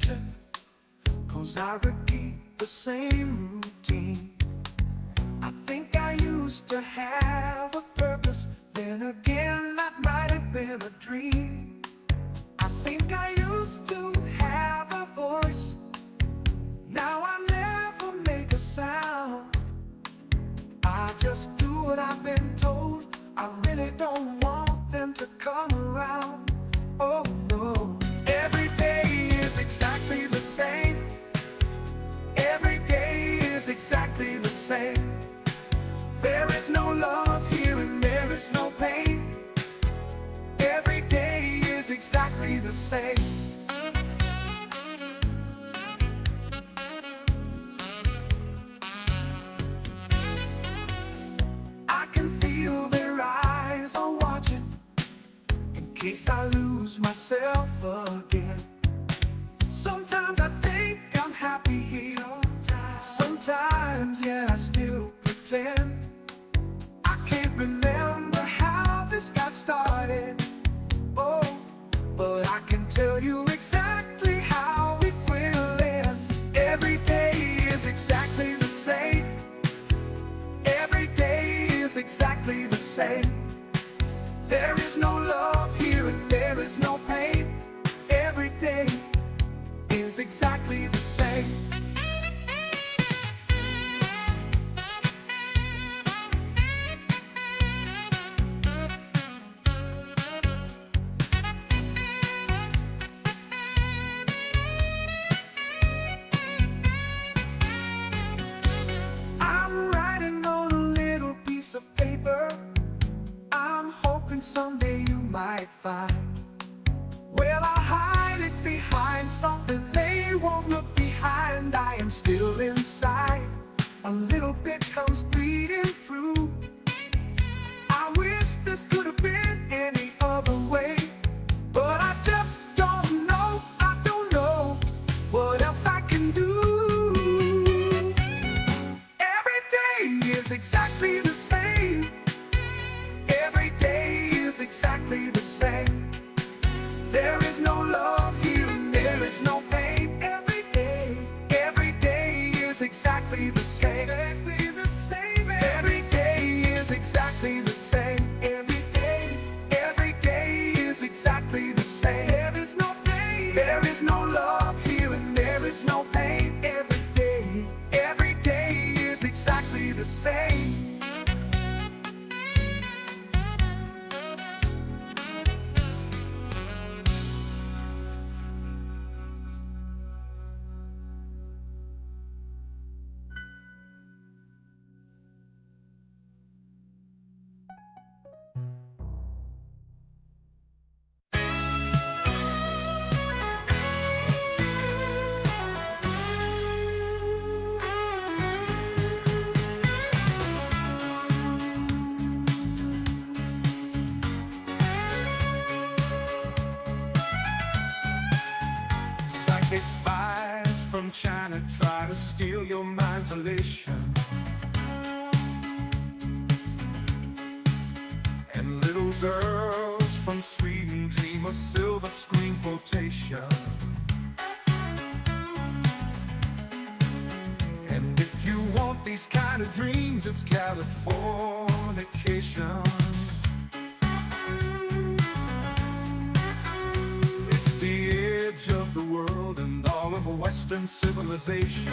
attention, 'cause I repeat the same routine. I think I used to have a purpose, then again that might have been a dream. I think I used to have a voice, now I never make a sound. I just do what I've been told, I really don't want them to come around. Oh no. Every day is exactly the same. Every day is exactly the same. There is no love here and there is no pain. Every day is exactly the same. I can feel their eyes are watching, in case I lose myself again. Sometimes I think I'm happy here, sometimes yet I still pretend. I can't remember how this got started, oh, but I can tell you exactly how it will end. Every day is exactly the same. Every day is exactly the same. There is no love here and there is no pain. Every day is exactly the same. Of paper, I'm hoping someday you might find. Well, I'll hide it behind something they won't look behind. I am still inside, a little bit comes bleeding through. I wish this could have been any other way, but I just don't know, I don't know what else I can do. Every day is exactly the same. Every day is exactly the same. There is no love here and there is no pain. Every day is exactly the same. Exactly the same. Every day is exactly the same. Every day is exactly the same. There is no pain. There is no love here and there is no pain. Every day is exactly the same. Spies from China try to steal your mind's elation, and little girls from Sweden dream of silver screen quotation. And if you want these kind of dreams, it's Californication. Of the world and all of Western civilization.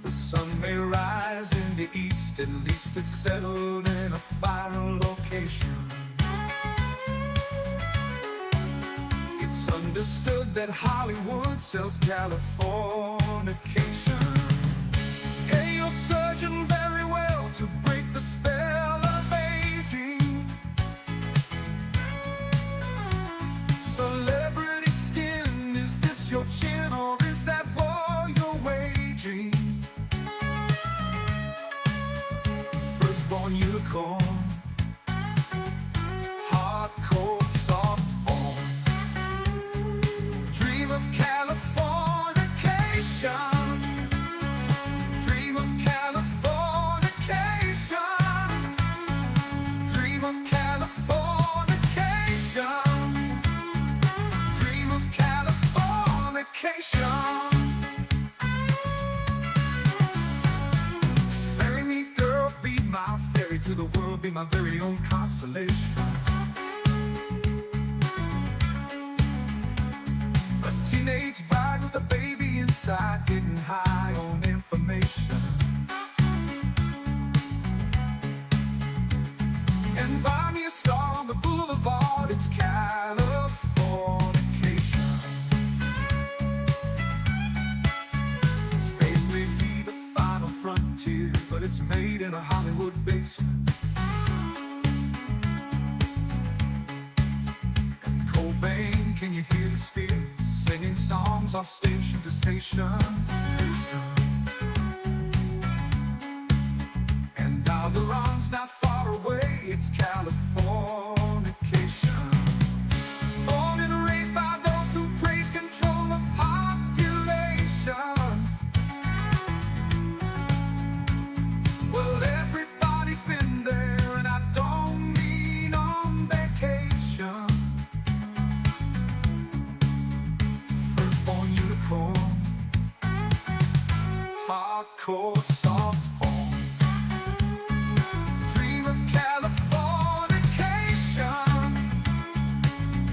The sun may rise in the east, at least it's settled in a final location. It's understood that Hollywood sells Californication. Hey, you're surgeon very well to break the spell of aging. Celebrity skin, is this your chin or is that war you're waging? Firstborn unicorn, hardcore soft form. Dream of Californication. Dream of California. inside, getting high on information. And buy me a star on the boulevard, it's Californication. Space may be the final frontier, but it's made in a Hollywood basement. And Cobain, can you hear the sphere? Singing songs off station to station. And Alderon's not far away, it's Californication. Born and raised by those who praise control of population. Well, everybody's been there, and I don't mean on vacation. Firstborn unicorn, hardcore soft porn. Dream of Californication.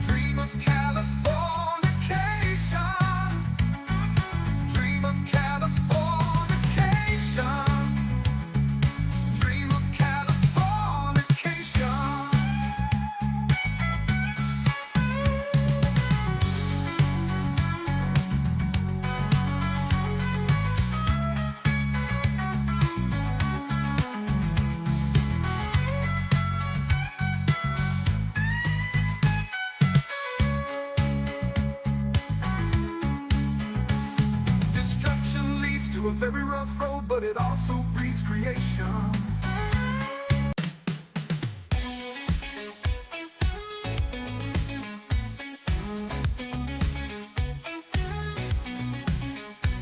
Dream of Californication. Dream of Californication. Dream of Californication. Destruction leads to a very rough road, but it also breeds creation.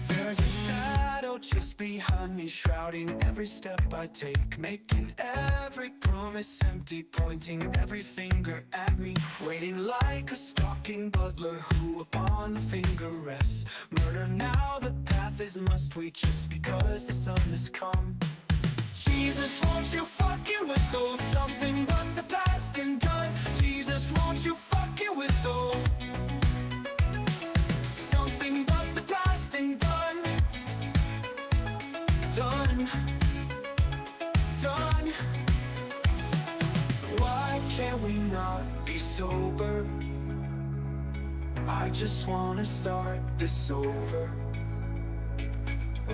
There's a shadow just behind me, shrouding every step I take, making every promise empty, pointing every finger at me, waiting like a stalking butler who upon the finger rests. Murder now, the path is must we, just because the sun has come. Jesus, won't you fucking whistle something but the past and done? Jesus, won't you fucking whistle something but the past and done? Done. Done. Why can't we not be sober? I just wanna start this over.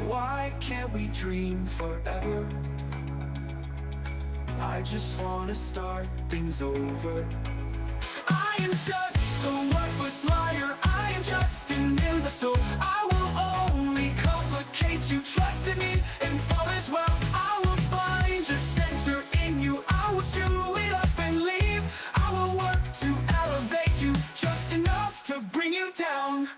Why can't we dream forever? I just wanna start things over. I am just a worthless liar, I am just an imbecile. I will only complicate you, trust in me and fall as well. I will find the center in you, I will chew it up and leave. I will work to elevate you, just enough to bring you down.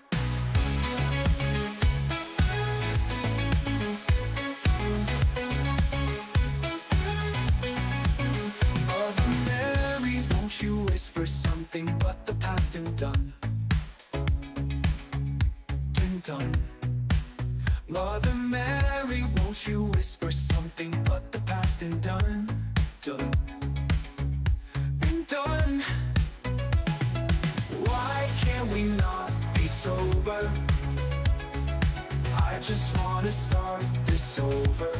Mother Mary, won't you whisper something but the past and done? And done. Mother Mary, won't you whisper something but the past and done? Done. And done. Why can't we not be sober? I just wanna start this over.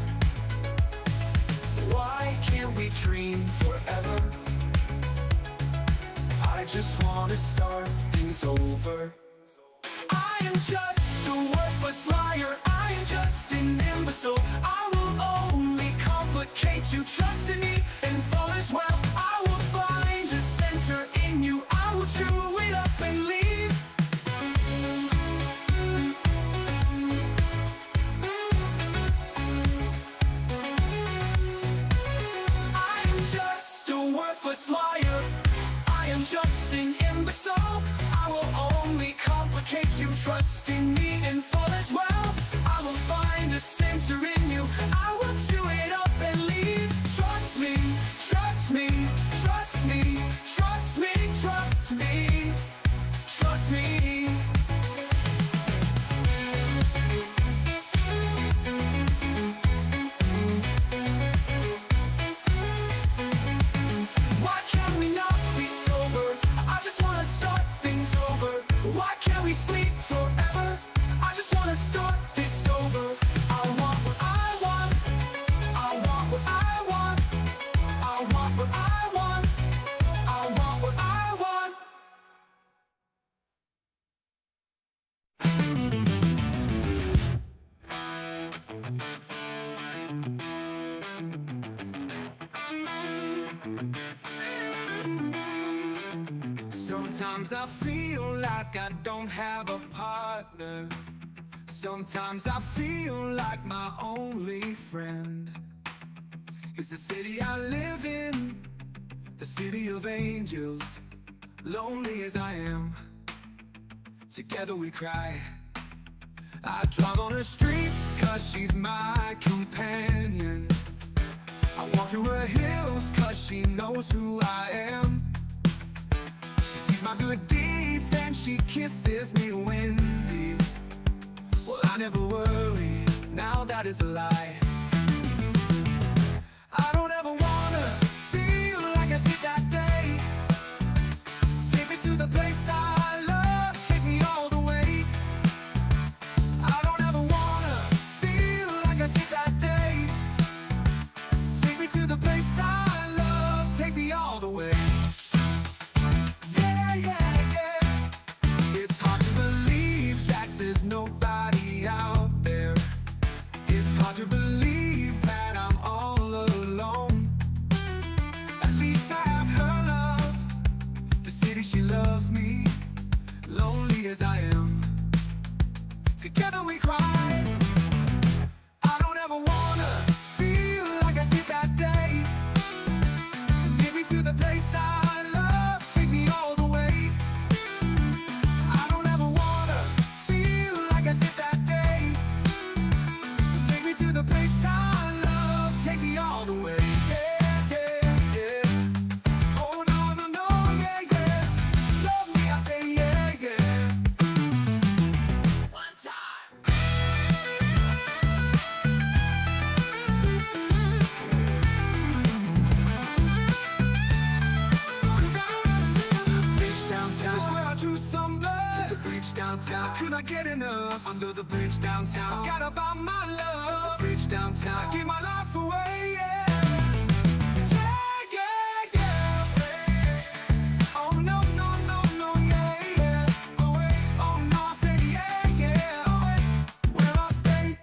Why can't we dream forever? I just wanna start things over. I am just a worthless liar, I am just an imbecile. I will only complicate you, trust in me and fall as well. I will find a center in you, I will chew it up and leave. I am just a worthless liar, I am just an imbecile. I will only complicate you, trust in me and fall as well. I will find a center in you, I will chew it up and leave. Trust me, trust me, trust me, trust me, trust me, trust me. Why can't we not be sober? I just wanna start things over. Why can't we sleep forever? I just wanna start Sometimes I feel like I don't have a partner. Sometimes I feel like my only friend is the city I live in, the city of angels. Lonely as I am, together we cry. I drive on her streets cause she's my companion. I walk through her hills cause she knows who I am. She sees my good deeds and she kisses me windy. Well, I never worry, now that is a lie. I don't ever wanna feel like I did that day. Take me to the place I love, take me all the way. I don't ever wanna feel like I did that day. Take me to the place I love, take me all the way. Yeah, yeah, yeah. It's hard to believe that there's nobody out there. It's hard to believe that I'm all alone. At least I have her love, the city she loves me. Lonely as I am, together we cry. I don't ever wanna feel like I did that day. Take me to the place I love, take me all the way. I don't ever wanna feel like I did that day. Take me to the place I love, take me all the way. Yeah, yeah, yeah. Oh no, no, no, yeah, yeah. Love me, I say yeah, yeah. One time. Bridge downtown, that's where I drew some blood. The bridge downtown, I could not get enough. Under the bridge downtown, forgot about my love. The bridge downtown, I gave my life away, yeah. Yeah, yeah, yeah. Oh no, no, no, no, yeah, yeah. Oh wait, oh no, I said yeah, yeah. Oh wait, where I stay.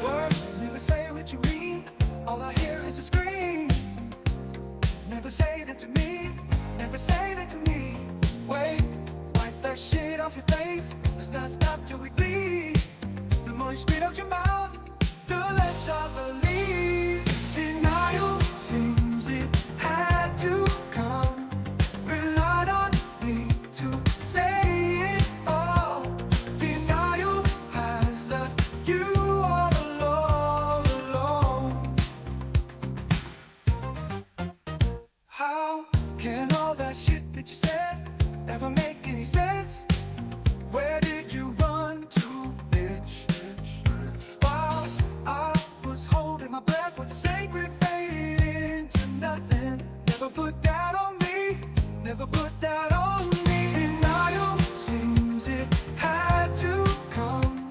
Words never say what you mean. All I hear is a scream. Never say that to me. Never say that to me. Wait, wipe that shit off your face. Let's not stop till we bleed. The more you spit out your mouth, the less I believe. Denial seems it had to come. Relied on me to say it all. Denial has left you all alone. How can all that shit that you said ever make any sense? Where did you run to, bitch? While I was holding my breath, what sacred faded into nothing. Never put that on me, never put that on me. Denial seems it had to come.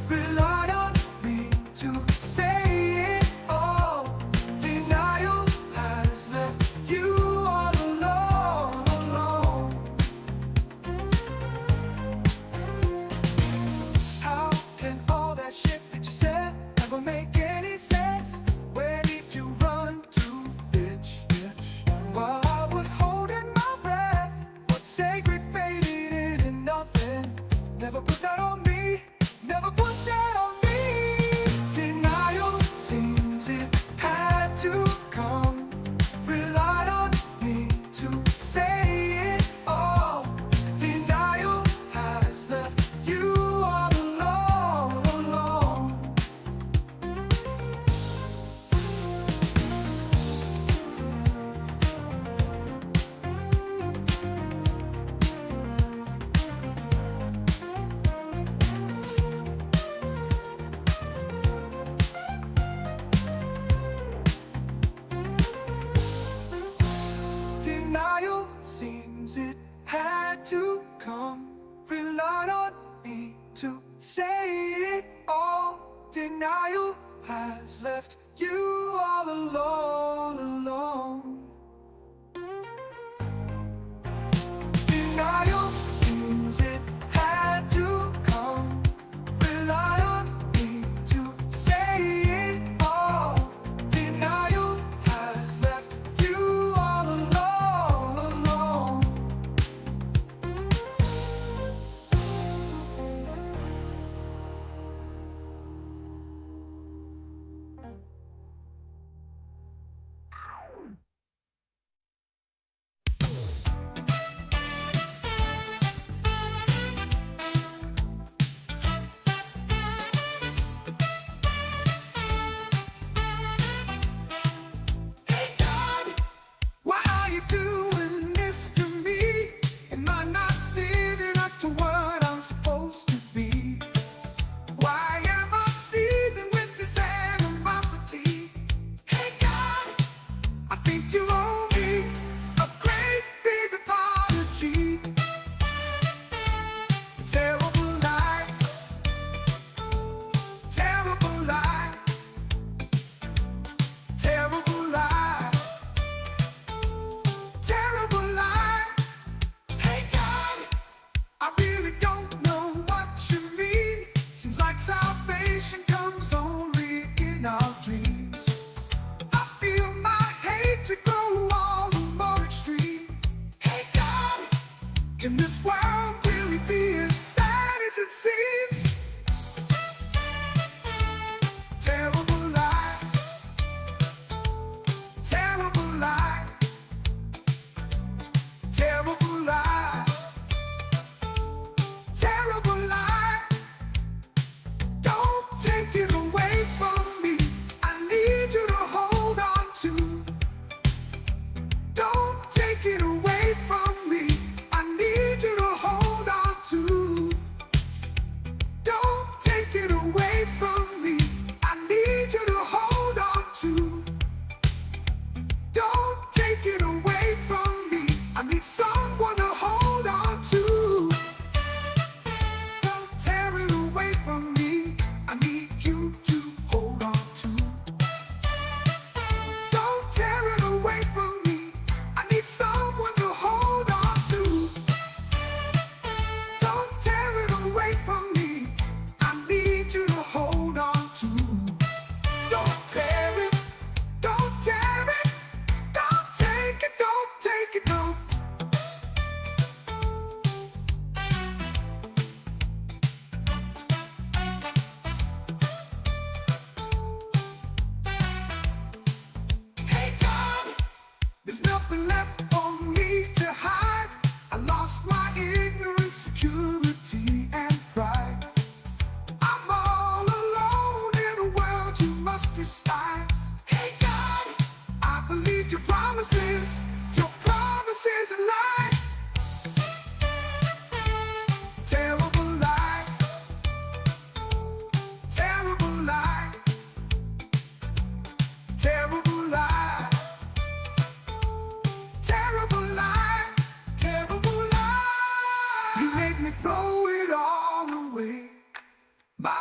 Relied on me to say it all. Denial has left you all alone. How can all that shit that you said ever make any sense? Where did you run to, bitch? While I was holding my breath, what sacred faded into nothing. Never put that on me, never put that on me. Denial seems it had to come. Relied on me to say it all. Denial has left you all alone. Denial seems it had to come. Relied on me to say it all. Denial has left you all alone. Denial seems it had to come.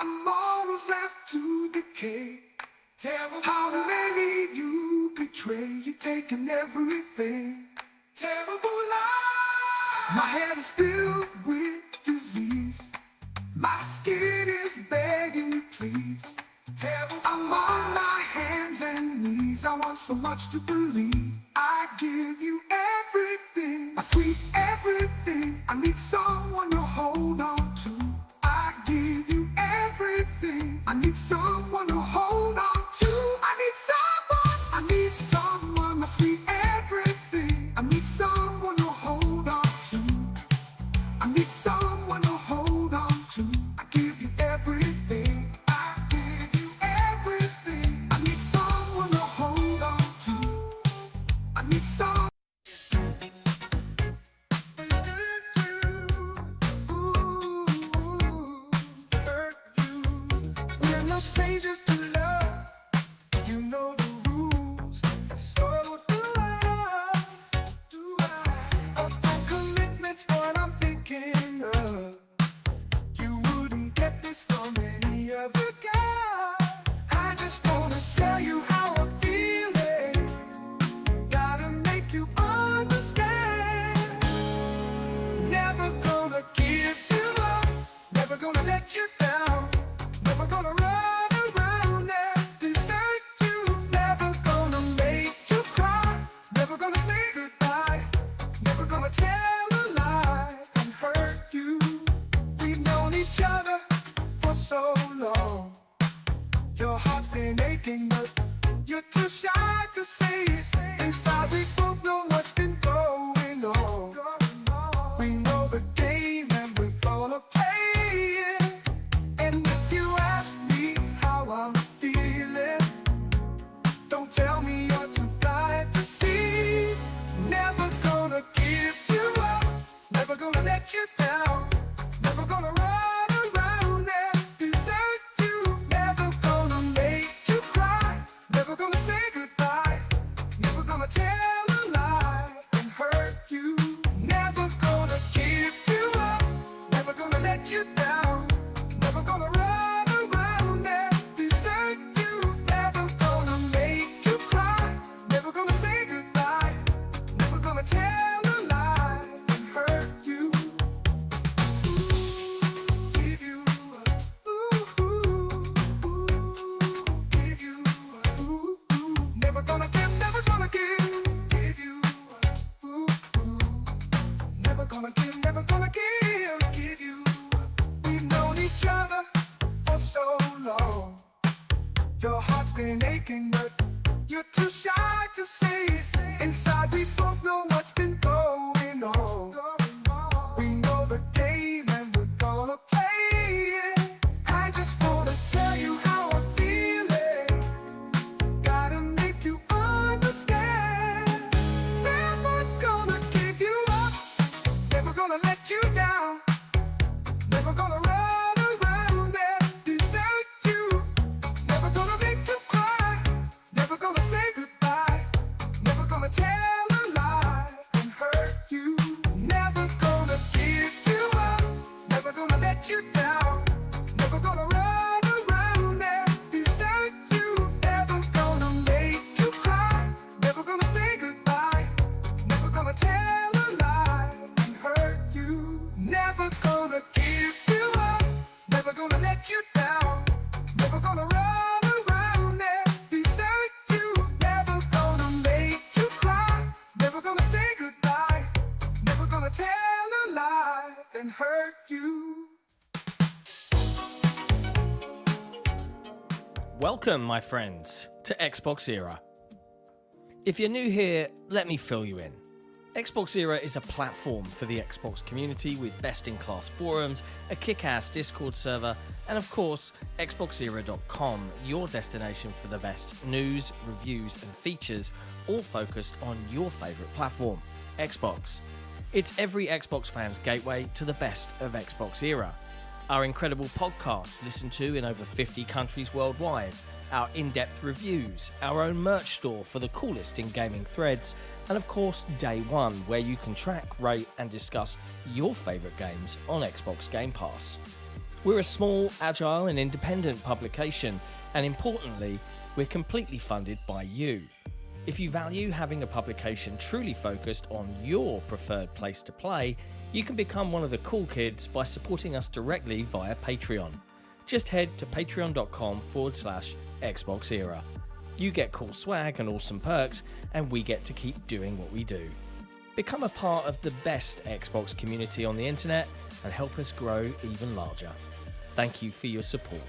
I'm almost left to decay. Terrible. How many you betray? You're taking everything. Terrible life. My head is filled with disease. My skin is begging you please. Terrible. I'm on my hands and knees. I want so much to believe. I give you everything, my sweet everything. I need someone to hold on to. I give you everything. I need someone to hold on to. I need someone, my sweet everything. I need someone to hold on to. I need someone to hold on to. I give you everything. I give you everything. I need someone to hold on to. I need someone. We're no strangers to love. You know the rules. So do I. Up for commitment's what I'm thinking of. You wouldn't get this from any other guy. I just wanna tell you how I'm feeling. Gotta make you understand. Never gonna give you up. Never gonna let you down. Never gonna run around and desert you. Never gonna make you cry. Never gonna say goodbye. Never gonna tell a lie and hurt you. We've known each other for so long. Your heart's been aching, but you're too shy to say it. Inside we both know what's been going on. We know the game and we're gonna play it. And if you ask me how I'm feeling, don't tell me you're too blind to see. Never gonna give you up. Never gonna let you down. Never gonna run around and desert you. Never gonna make you cry. Never gonna say goodbye. Never gonna tell a lie and hurt you. Never gonna give you up. Never gonna let you down. Never gonna run around and desert you. Never gonna make you cry. Never gonna say goodbye. Never gonna tell a lie and hurt you. Give you up. Give you up. Never gonna give, never gonna give. Give you up. Never gonna give, never gonna give. Give you up. We've known each other for so long. Your heart's been aching, but you're too shy to say it. Inside we both know what's been going on. We know the game and we're gonna play it. I just wanna tell you how I'm feeling. Gotta make you understand. Never gonna give you up. Never gonna let you down. Never gonna run around and desert you. Never gonna make you cry. Never gonna say goodbye. Never gonna tell a lie and hurt you. Never gonna give you up. Never gonna let you down. Never gonna run around and desert you. Never gonna make you cry. Never gonna say goodbye. Never gonna tell a lie and hurt you. Never gonna give you up. Never gonna let you down. Never gonna run around and desert you. Never gonna make you cry. Never gonna say goodbye. Never gonna tell a lie and hurt you. Welcome, my friends, to XboxEra. If you're new here, let me fill you in. XboxEra is a platform for the Xbox community with best-in-class forums, a kick-ass Discord server, and of course, XboxEra.com, your destination for the best news, reviews, and features, all focused on your favourite platform, Xbox. It's every Xbox fan's gateway to the best of XboxEra. Our incredible podcasts listened to in over 50 countries worldwide, our in-depth reviews, our own merch store for the coolest in gaming threads, and of course Day One, where you can track, rate and discuss your favourite games on Xbox Game Pass. We're a small, agile and independent publication, and importantly, we're completely funded by you. If you value having a publication truly focused on your preferred place to play, you can become one of the cool kids by supporting us directly via Patreon. Just head to patreon.com/XboxEra. You get cool swag and awesome perks, and we get to keep doing what we do. Become a part of the best Xbox community on the internet and help us grow even larger. Thank you for your support.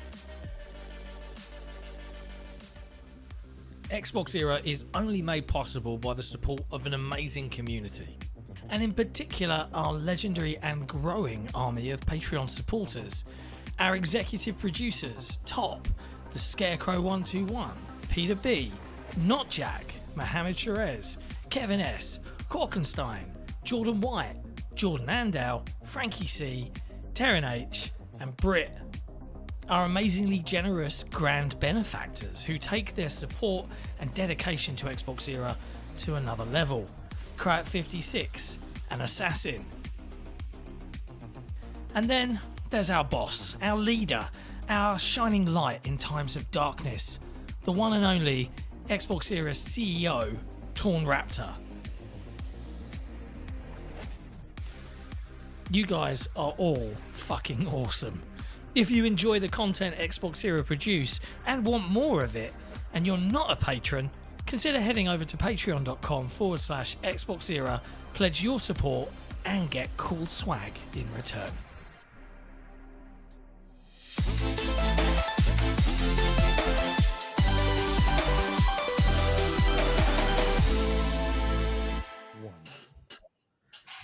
XboxEra is only made possible by the support of an amazing community, and in particular our legendary and growing army of Patreon supporters. Our executive producers, Top, the Scarecrow 121, Peter B, Not Jack, Mohammed Sherez, Kevin S, Korkenstein, Jordan White, Jordan Andow, Frankie C, Terran H, and Britt. Our amazingly generous grand benefactors who take their support and dedication to XboxEra to another level. Cryt56, an assassin. And then there's our boss, our leader, our shining light in times of darkness, the one and only XboxEra CEO, Torn Raptor. You guys are all fucking awesome. If you enjoy the content XboxEra produce and want more of it, and you're not a patron, consider heading over to patreon.com/XboxEra, pledge your support, and get cool swag in return.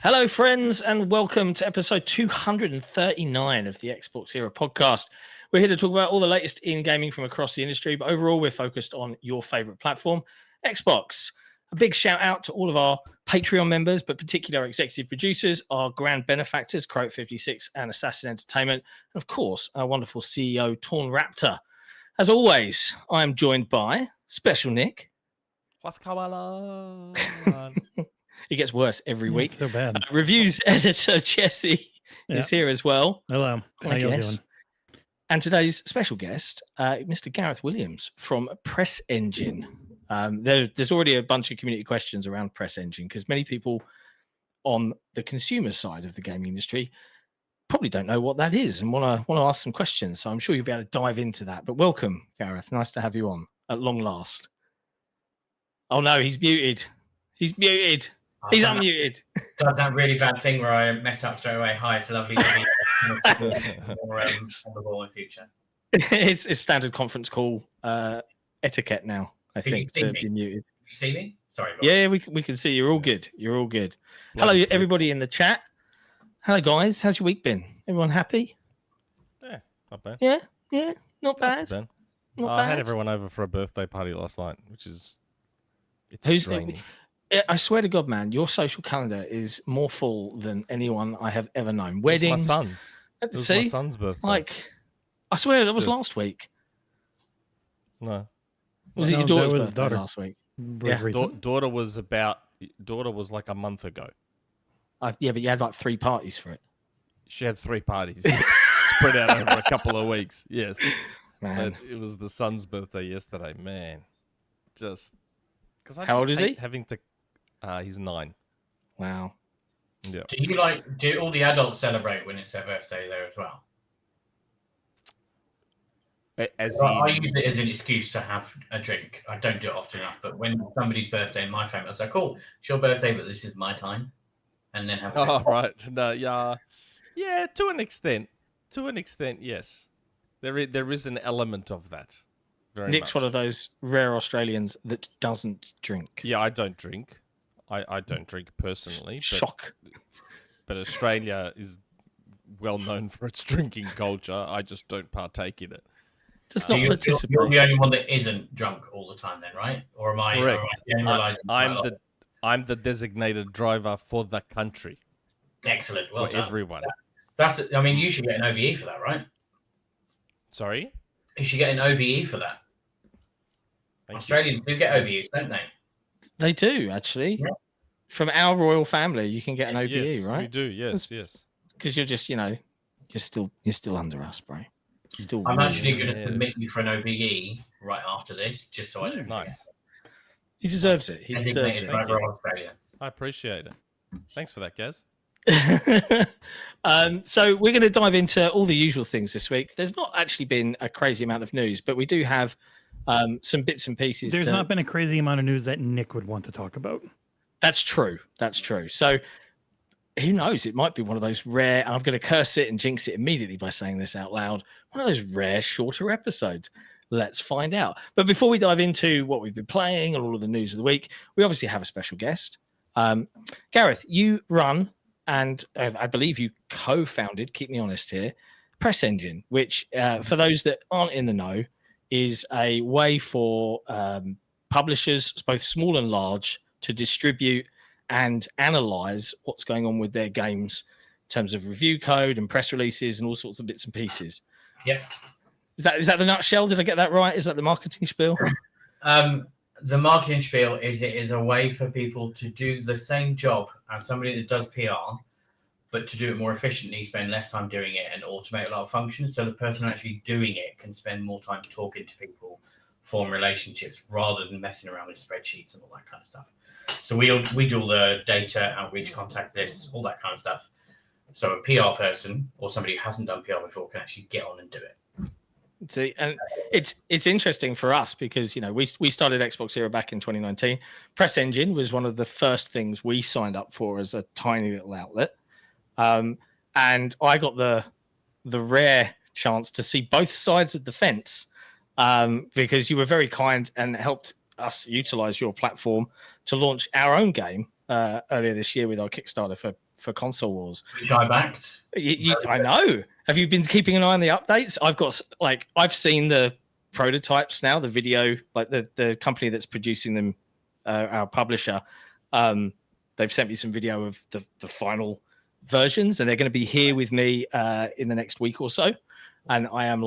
Hello, friends, and welcome to episode 239 of the XboxEra podcast. We're here to talk about all the latest in gaming from across the industry, but overall, we're focused on your favorite platform, Xbox. A big shout out to all of our Patreon members, but particularly our executive producers, our grand benefactors, Cryt56 and Assassin Entertainment, and of course, our wonderful CEO, Torn Raptor. As always, I am joined by Special Nick. What's going on? It gets worse every week. So bad. Reviews editor Jesse is here as well. Hello. How you doing? And today's special guest, Mr. Gareth Williams from Press Engine. There's already a bunch of community questions around Press Engine because many people on the consumer side of the gaming industry probably don't know what that is and want to ask some questions. So I'm sure you'll be able to dive into that. But welcome, Gareth. Nice to have you on at long last. Oh no, he's muted. He's muted. He's unmuted. Done that really bad thing where I mess up straight away. Hi, it's lovely to meet you. More on the ball in future. It's standard conference call etiquette now, I think, to be muted. You see me? Sorry. Yeah, we can see you. You're all good. You're all good. Hello, everybody in the chat. Hello, guys. How's your week been? Everyone happy? Yeah, not bad. Yeah, not bad. Not bad. I had everyone over for a birthday party last night, which is Who's draining. I swear to God, man, your social calendar is more full than anyone I have ever known. Weddings. My son's. It was my son's birthday. Like, I swear that was last week. No. Was it your daughter's birthday last week? Daughter was like a month ago. Yeah, but you had like 3 parties for it. She had 3 parties spread out over a couple of weeks. Yes. Man. But it was the son's birthday yesterday. Man. Just. How old is he? Having to. He's 9. Wow. Yeah. Do all the adults celebrate when it's their birthday there as well? I use it as an excuse to have a drink. I don't do it often enough, but when somebody's birthday in my family, I was like, "Cool, it's your birthday, but this is my time," and then have. Right. No. Yeah. Yeah. To an extent, yes. There is an element of that. Nick's one of those rare Australians that doesn't drink. Yeah, I don't drink. I don't drink personally. Shock. But Australia is well known for its drinking culture. I just don't partake in it. Just not participate. You're the only one that isn't drunk all the time, then, right? Or am I? Correct. I'm the designated driver for the country. Excellent. Well for done. Everyone. I mean, you should get an OBE for that, right? Sorry. You should get an OBE for that. Australians do get OBEs, don't they? They do, actually. Yeah. From our royal family, you can get an OBE, yes, right? We do, yes. Because you're just, you're You're still under us, bro. Still I'm really actually under going us. to submit you for an OBE right after this, just so I don't Nice. He deserves it. He deserves Designated it. driver of Australia. I appreciate it. Thanks for that, Gaz. So we're going to dive into all the usual things this week. There's not actually been a crazy amount of news, but we do have some bits and pieces. There's not been a crazy amount of news that Nick would want to talk about. That's true. That's true. So who knows? It might be one of those rare, and I'm going to curse it and jinx it immediately by saying this out loud, one of those rare shorter episodes. Let's find out. But before we dive into what we've been playing and all of the news of the week, we obviously have a special guest. Gareth, you run, and I believe you co-founded, keep me honest here, Press Engine, which for those that aren't in the know, is a way for publishers, both small and large, to distribute and analyze what's going on with their games in terms of review code and press releases and all sorts of bits and pieces. Yep. Is that the nutshell? Did I get that right? Is that the marketing spiel? The marketing spiel is it is a way for people to do the same job as somebody that does PR, but to do it more efficiently, spend less time doing it, and automate a lot of functions. So the person actually doing it can spend more time talking to people, form relationships, rather than messing around with spreadsheets and all that kind of stuff. So we do all the data, outreach, contact lists, all that kind of stuff. So a PR person or somebody who hasn't done PR before can actually get on and do it. See, and it's interesting for us because we started XboxEra back in 2019. Press Engine was one of the first things we signed up for as a tiny little outlet, and I got the rare chance to see both sides of the fence because you were very kind and helped us utilize your platform to launch our own game earlier this year with our Kickstarter for Console Wars, which I backed. I know. Have you been keeping an eye on the updates? I've seen the prototypes now, the video, like the company that's producing them, our publisher. They've sent me some video of the final versions, and they're going to be here with me in the next week or so. And I am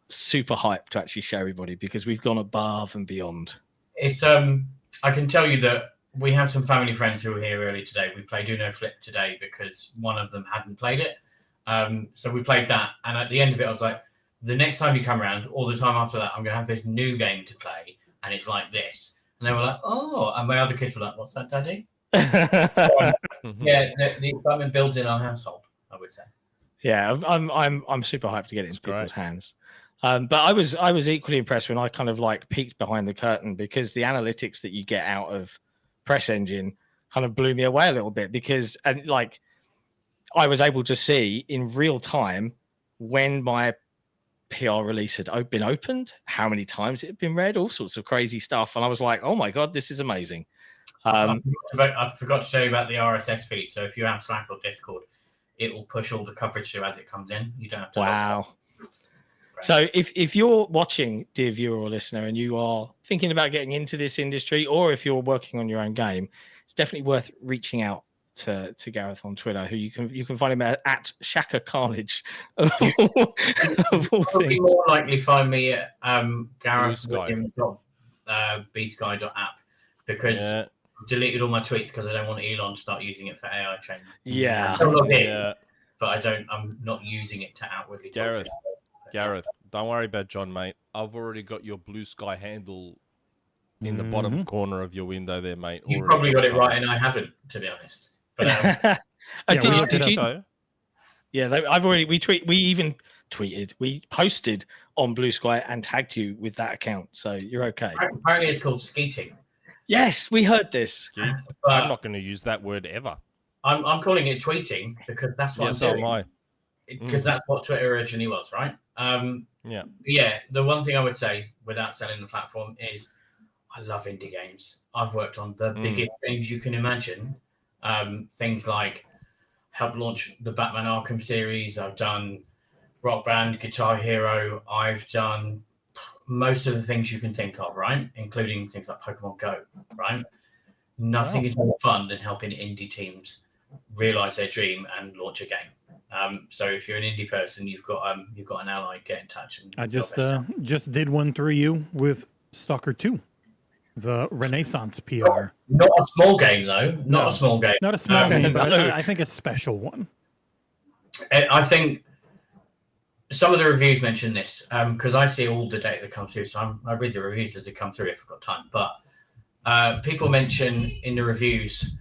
super hyped to actually show everybody because we've gone above and beyond. It's I can tell you that we have some family friends who were here early today. We played Uno Flip today because one of them hadn't played it. So we played that, and at the end of it, I was like, the next time you come around, or the time after that, I'm going to have this new game to play, and it's like this. And they were like, oh, and my other kids were like, what's that, Daddy? Yeah, the excitement builds in our household, I would say. Yeah, I'm super hyped to get it in people's hands. But I was equally impressed when I kind of peeked behind the curtain because the analytics that you get out of Press Engine kind of blew me away a little bit because I was able to see in real time when my PR release had been opened, how many times it had been read, all sorts of crazy stuff. And I was like, oh my God, this is amazing. I forgot to tell you about the RSS feed. So if you have Slack or Discord, it will push all the coverage through as it comes in. You don't have to. Wow. So if you're watching, dear viewer or listener, and you are thinking about getting into this industry, or if you're working on your own game, it's definitely worth reaching out to Gareth on Twitter, who you can find him at Shaka Carnage. Of all things. More likely find me at Gareth Williams bsky.app because I deleted all my tweets because I don't want Elon to start using it for AI training. Yeah. But I'm not using it to outwardly. Gareth, don't worry about John, mate. I've already got your Blue Sky handle in the bottom corner of your window there, mate. You've probably got it right, and I haven't, to be honest. But did you? Yeah, we posted on Blue Sky and tagged you with that account, so you're okay. Apparently, it's called skeeting. Yes, we heard this. I'm not going to use that word ever. I'm calling it tweeting because that's what I'm doing. So am I. Because that's what Twitter originally was, right? Yeah. The one thing I would say without selling the platform is I love indie games. I've worked on the biggest games you can imagine. Things like helped launch the Batman Arkham series. I've done Rock Band, Guitar Hero. I've done most of the things you can think of, right? Including things like Pokemon Go, right? Nothing is more fun than helping indie teams realize their dream and launch a game. So if you're an indie person, you've got an ally. Get in touch. And I just did one through you with Stalker 2, the Renaissance PR. Not a small game though. Not a small game. Not a small game, but I think a special one. I think some of the reviews mention this because I see all the data that comes through. So I read the reviews as they come through if I've got time. But people mention in the reviews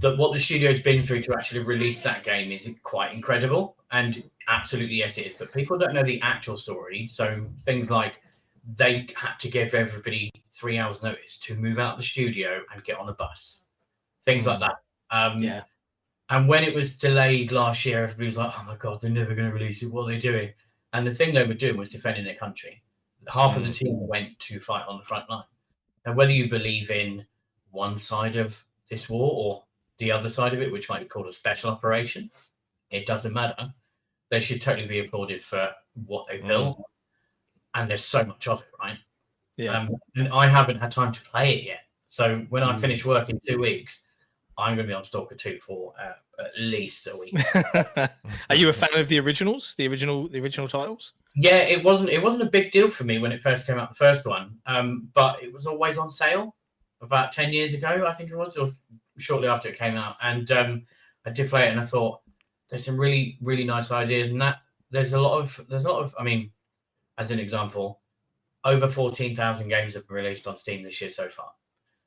that what the studio's been through to actually release that game is quite incredible. And absolutely, yes, it is. But people don't know the actual story. So things like they had to give everybody 3 hours notice to move out of the studio and get on a bus. Things like that. Yeah. And when it was delayed last year, everybody was like, oh my God, they're never going to release it. What are they doing? And the thing they were doing was defending their country. Half of the team went to fight on the front line. And whether you believe in one side of this war or the other side of it, which might be called a special operation, it doesn't matter. They should totally be applauded for what they've built. And there's so much of it, right? Yeah. And I haven't had time to play it yet. So when I finish work in 2 weeks, I'm going to be on Stalker 2 for at least a week. Are you a fan of the originals, the original titles? Yeah, it wasn't a big deal for me when it first came out, the first one. But it was always on sale about 10 years ago, I think it was, or shortly after it came out. And I did play it, and I thought there's some really, really nice ideas. And that there's a lot of. I mean, as an example, over 14,000 games have been released on Steam this year so far.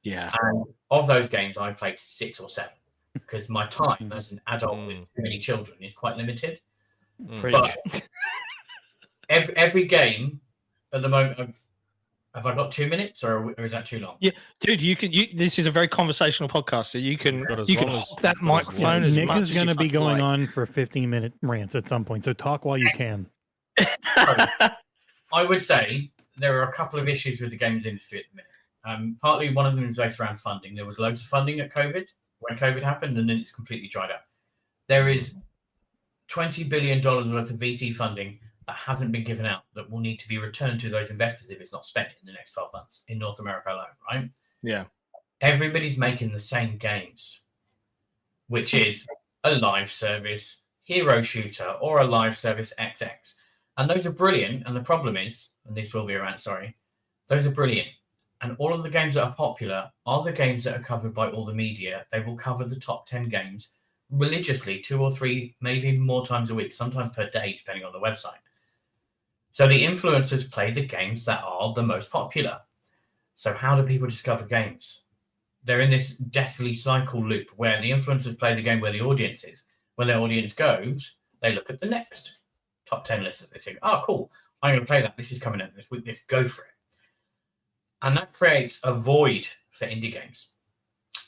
Yeah. And of those games, I've played 6 or 7 because my time as an adult with too many children is quite limited. But every game at the moment, have I got 2 minutes or is that too long? Yeah, dude, this is a very conversational podcast, so you can hold that microphone. Nick is going to be going on for 15-minute rants at some point, so talk while you can. I would say there are a couple of issues with the games industry at the minute. Partly one of them is based around funding. There was loads of funding at COVID when COVID happened, and then it's completely dried up. There is $20 billion worth of VC funding that hasn't been given out that will need to be returned to those investors if it's not spent in the next 12 months in North America alone, right? Yeah. Everybody's making the same games, which is a live service hero shooter or a live service XX. And those are brilliant. And the problem is, and this will be around, sorry, those are brilliant. And all of the games that are popular are the games that are covered by all the media. They will cover the top 10 games religiously 2 or 3, maybe more times a week, sometimes per day, depending on the website. So the influencers play the games that are the most popular. So how do people discover games? They're in this deathly cycle loop where the influencers play the game where the audience is. When their audience goes, they look at the next top 10 list. They think, oh, cool, I'm going to play that. This is coming out this week. Let's go for it. And that creates a void for indie games.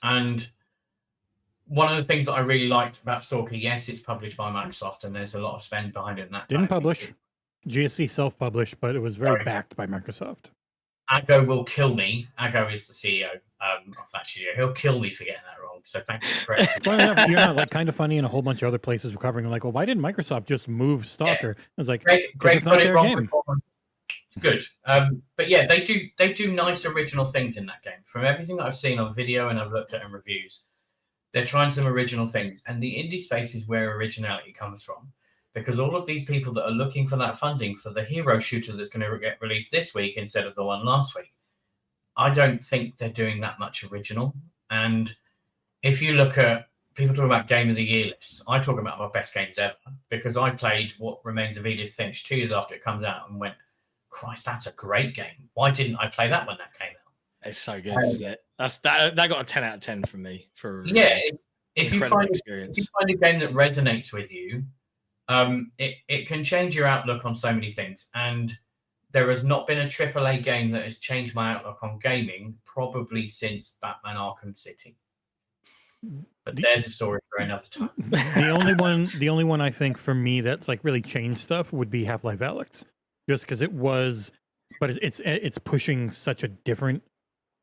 And one of the things that I really liked about S.T.A.L.K.E.R, yes, it's published by Microsoft and there's a lot of spend behind it. And that didn't publish. GSC self-published, but it was very backed by Microsoft. Andow will kill me. Andow is the CEO of that studio. He'll kill me for getting that wrong. So thank you for correcting me. Enough, you're not like Kind of Funny and a whole bunch of other places recovering. Like, well, why didn't Microsoft just move S.T.A.L.K.E.R? I was like, Greg got it wrong. It's good. But yeah, they do nice original things in that game. From everything that I've seen on video and I've looked at in reviews, they're trying some original things. And the indie space is where originality comes from. Because all of these people that are looking for that funding for the hero shooter that's going to get released this week instead of the one last week, I don't think they're doing that much original. And if you look at people talk about Game of the Year lists, I talk about my best games ever because I played What Remains of Edith Finch 2 years after it comes out and went, Christ, that's a great game. Why didn't I play that when that came out? It's so good, isn't it? That got a 10 out of 10 from me. If you find a game that resonates with you, it can change your outlook on so many things. And there has not been a AAA game that has changed my outlook on gaming probably since Batman Arkham City. But there's a story for another time. The only one I think for me that's like really changed stuff would be Half-Life Alyx. Just because it was, but it's pushing such a different,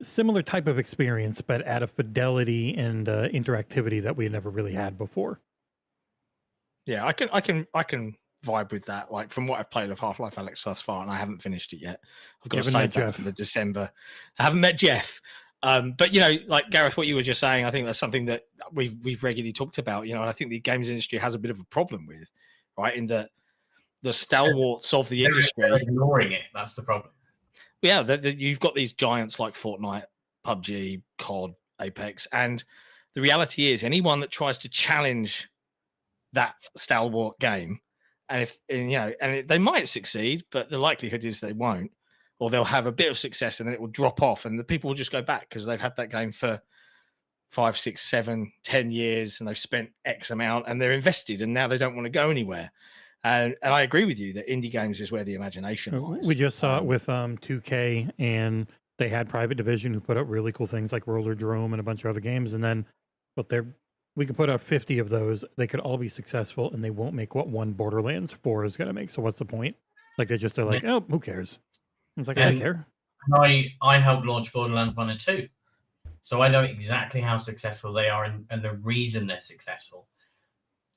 similar type of experience, but at a fidelity and interactivity that we had never really had before. Yeah, I can vibe with that. Like from what I've played of Half-Life Alyx thus far, and I haven't finished it yet. I've got to save that for the December. I haven't met Jeff, but you know, like Gareth, what you were just saying, I think that's something that we've regularly talked about. You know, and I think the games industry has a bit of a problem with, right, in that the stalwarts of the industry they're ignoring it. That's the problem. Yeah, you've got these giants like Fortnite, PUBG, COD, Apex, and the reality is anyone that tries to challenge that stalwart game they might succeed, but the likelihood is they won't, or they'll have a bit of success and then it will drop off, and the people will just go back because they've had that game for 5, 6, 7, 10 years, and they've spent X amount and they're invested, and now they don't want to go anywhere. And I agree with you that indie games is where the imagination lies. We just saw it with 2K, and they had Private Division who put out really cool things like Roller Drome and a bunch of other games, and then we could put out 50 of those. They could all be successful, and they won't make what one Borderlands 4 is going to make. So what's the point? Like they just are like, oh, who cares? It's like, I don't care. I helped launch Borderlands 1 and 2. So I know exactly how successful they are and the reason they're successful.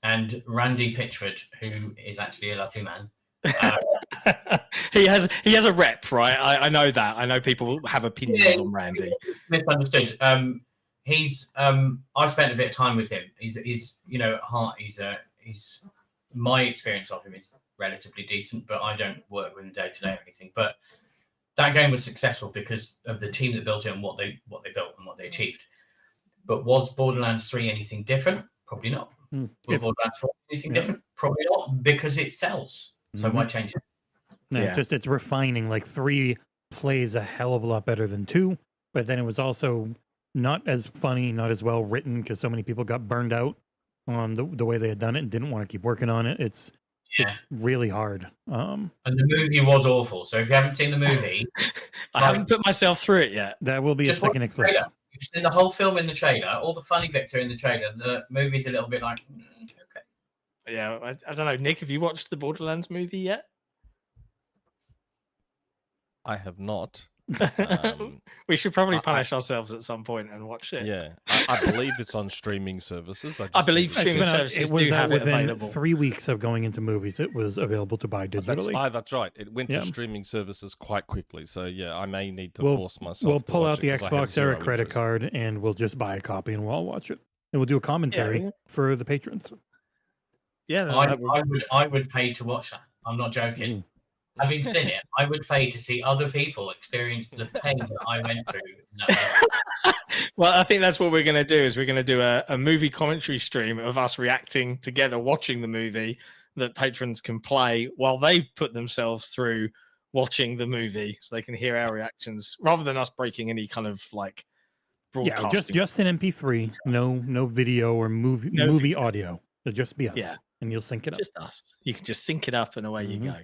And Randy Pitchford, who is actually a lovely man. He has a rep, right? I know that. I know people have opinions on Randy. Misunderstood. I've spent a bit of time with him. He's at heart, he's my experience of him is relatively decent, but I don't work with him day to day or anything. But that game was successful because of the team that built it and what they built and what they achieved. But was Borderlands 3 anything different? Probably not. Was Borderlands 4 anything different? Probably not, because it sells. So why change it? No, it's refining. Like 3 plays a hell of a lot better than 2, but then it was also not as funny, not as well written, because so many people got burned out on the way they had done it and didn't want to keep working on it. It's really hard. And the movie was awful. So if you haven't seen the movie, I haven't put myself through it yet. That will be a second eclipse. You've seen the whole film in the trailer. All the funny bits are in the trailer. The movie's a little bit like, okay. Yeah, I don't know. Nick, have you watched the Borderlands movie yet? I have not. We should probably punish ourselves at some point and watch it. Yeah, I believe it's on streaming services. I believe streaming services it was do have within it available. 3 weeks of going into movies. It was available to buy digitally. That's right. It went to streaming services quite quickly. So yeah, I may need to force myself. We'll to pull watch out the it 'cause I have XboxEra zero credit interest. card and we'll just buy a copy and we'll all watch it. And we'll do a commentary for the patrons. Yeah, I would pay to watch that. I'm not joking. Having seen it, I would pay to see other people experience the pain that I went through. Well, I think that's what we're going to do. Is we're going to do a movie commentary stream of us reacting together, watching the movie that patrons can play while they put themselves through watching the movie, so they can hear our reactions rather than us breaking any kind of like broadcasting. Yeah, just an MP3, no video or movie audio. It'll just be us. Yeah. And you'll sync it up. Just us. You can just sync it up and away you go.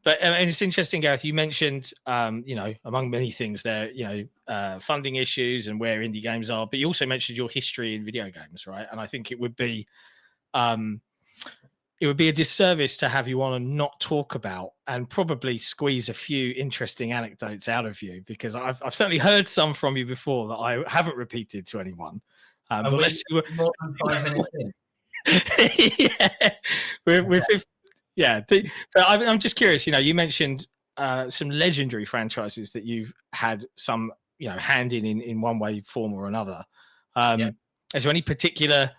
But and it's interesting, Gareth, you mentioned, among many things there, funding issues and where indie games are, but you also mentioned your history in video games, right? And I think it would be a disservice to have you on and not talk about and probably squeeze a few interesting anecdotes out of you, because I've certainly heard some from you before that I haven't repeated to anyone. But let's see more than 5 minutes in. But I'm just curious. You mentioned some legendary franchises that you've had some hand in one way, form, or another. Is there any particular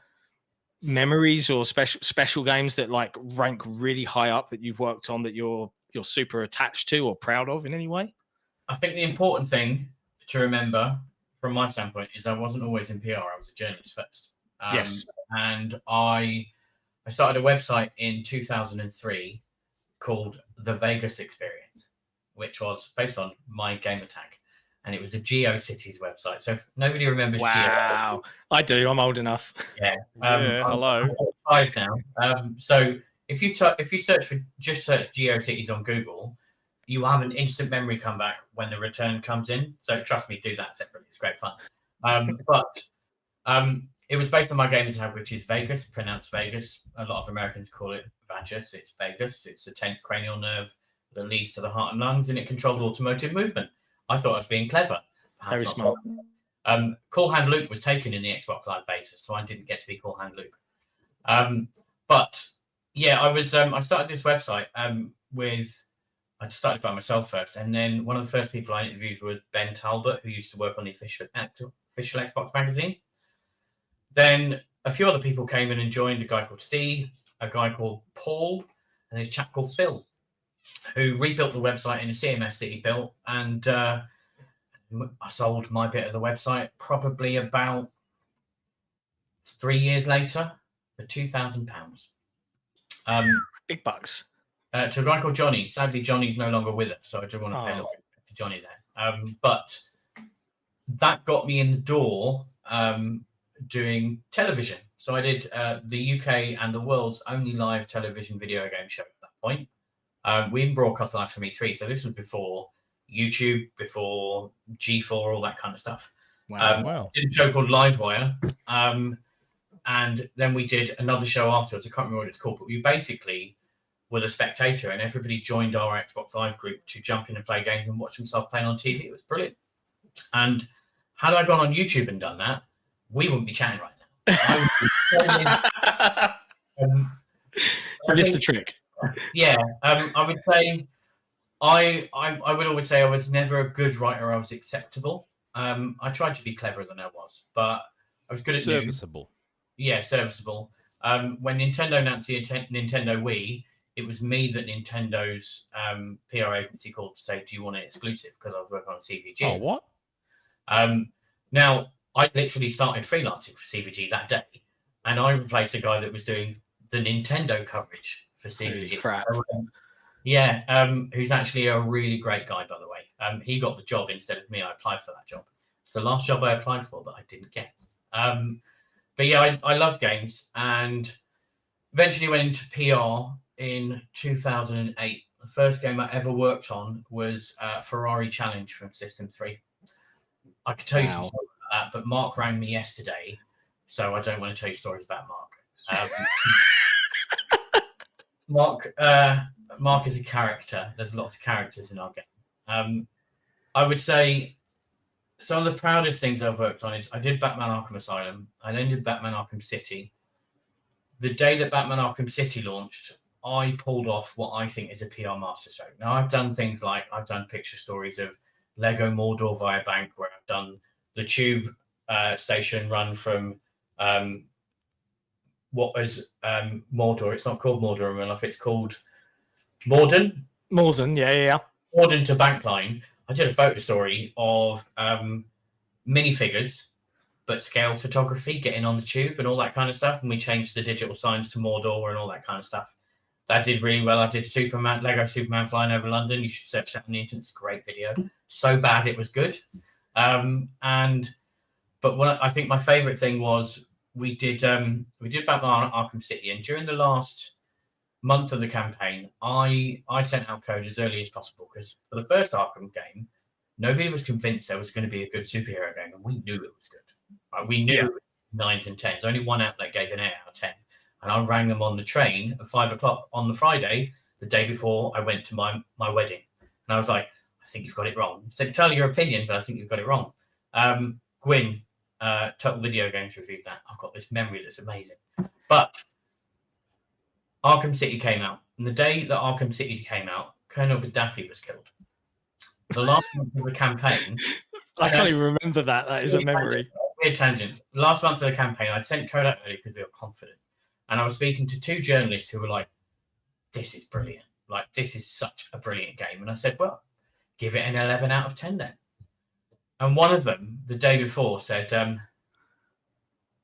memories or special games that like rank really high up that you've worked on that you're super attached to or proud of in any way? I think the important thing to remember from my standpoint is I wasn't always in PR. I was a journalist first. Yes. And I started a website in 2003 called The Vegas Experience, which was based on my gamer tag. And it was a GeoCities website. So if nobody remembers Wow. I do. I'm old enough. Yeah. Hello. I'm 5 now. So if you search GeoCities on Google, you will have an instant memory come back when the return comes in. So trust me, do that separately. It's great fun. It was based on my gamer tag, which is Vegas, pronounced Vegas. A lot of Americans call it Vagus. It's Vegas. It's the 10th cranial nerve that leads to the heart and lungs, and it controlled automotive movement. I thought I was being clever. Very smart. Cool Hand Luke was taken in the Xbox Live beta, so I didn't get to be Cool Hand Luke. But yeah, I started this website I started by myself first, and then one of the first people I interviewed was Ben Talbot, who used to work on the official Xbox magazine. Then a few other people came in and joined, a guy called Steve, a guy called Paul, and this chap called Phil, who rebuilt the website in a CMS that he built. And I sold my bit of the website probably about 3 years later for £2,000. Big bucks. to a guy called Johnny. Sadly, Johnny's no longer with us, so I do want to pay a little bit to Johnny there. But that got me in the door doing television. So I did the UK and the world's only live television video game show at that point. We even broadcast live from E3, so this was before YouTube, before G4, all that kind of stuff. Wow. Did a show called Livewire, and then we did another show afterwards. I can't remember what it's called, but we basically were the spectator, and everybody joined our Xbox Live group to jump in and play games and watch themselves playing on TV. It was brilliant. And had I gone on YouTube and done that, we wouldn't be chatting right now. I missed a trick. Yeah, I would say I would always say I was never a good writer. I was acceptable. I tried to be cleverer than I was, but I was good at serviceable. Yeah, serviceable. When Nintendo announced the Nintendo Wii, it was me that Nintendo's PR agency called to say, "Do you want it exclusive?" Because I was working on CVG. Oh, what? Now I literally started freelancing for CVG that day, and I replaced a guy that was doing the Nintendo coverage for CVG. Crap. Yeah, who's actually a really great guy, by the way. He got the job instead of me. I applied for that job. It's the last job I applied for that I didn't get. But yeah, I love games, and eventually went into PR in 2008. The first game I ever worked on was Ferrari Challenge from System 3. I could tell you some stories about that, but Mark rang me yesterday, so I don't want to tell you stories about Mark. Mark is a character. There's lots of characters in our game. I would say some of the proudest things I've worked on is I did Batman Arkham Asylum. I then did Batman Arkham City. The day that Batman Arkham City launched, I pulled off what I think is a PR masterstroke. Now, I've done things like I've done picture stories of Lego Mordor via Bank, where I've done the tube station run from what was Mordor. It's not called Mordor in real life. It's called Morden. Morden, yeah. Morden to Bankline. I did a photo story of minifigures, but scale photography, getting on the tube and all that kind of stuff. And we changed the digital signs to Mordor and all that kind of stuff. That did really well. I did Lego Superman flying over London. You should search that on the internet. It's a great video. So bad it was good. But what I think my favorite thing was we did Batman Arkham City, and during the last month of the campaign, I sent out code as early as possible, because for the first Arkham game, nobody was convinced there was going to be a good superhero game, and we knew it was good. We knew it was 9s and 10s. Only one outlet gave an 8 out of 10, and I rang them on the train at 5 o'clock on the Friday, the day before I went to my wedding, and I was like, "I think you've got it wrong." I said, "Tell your opinion, but I think you've got it wrong." Gwyn, Total Video Games reviewed that. I've got this memory that's amazing. But Arkham City came out, and the day that Arkham City came out, Colonel Gaddafi was killed. The last month of the campaign, I can't even remember that. That is a memory. Weird tangent. The last month of the campaign, I'd sent code out early because we were confident, and I was speaking to 2 journalists who were like, "This is brilliant. Like, this is such a brilliant game." And I said, "Well, give it an 11 out of 10 then." And one of them, the day before, said, "I'm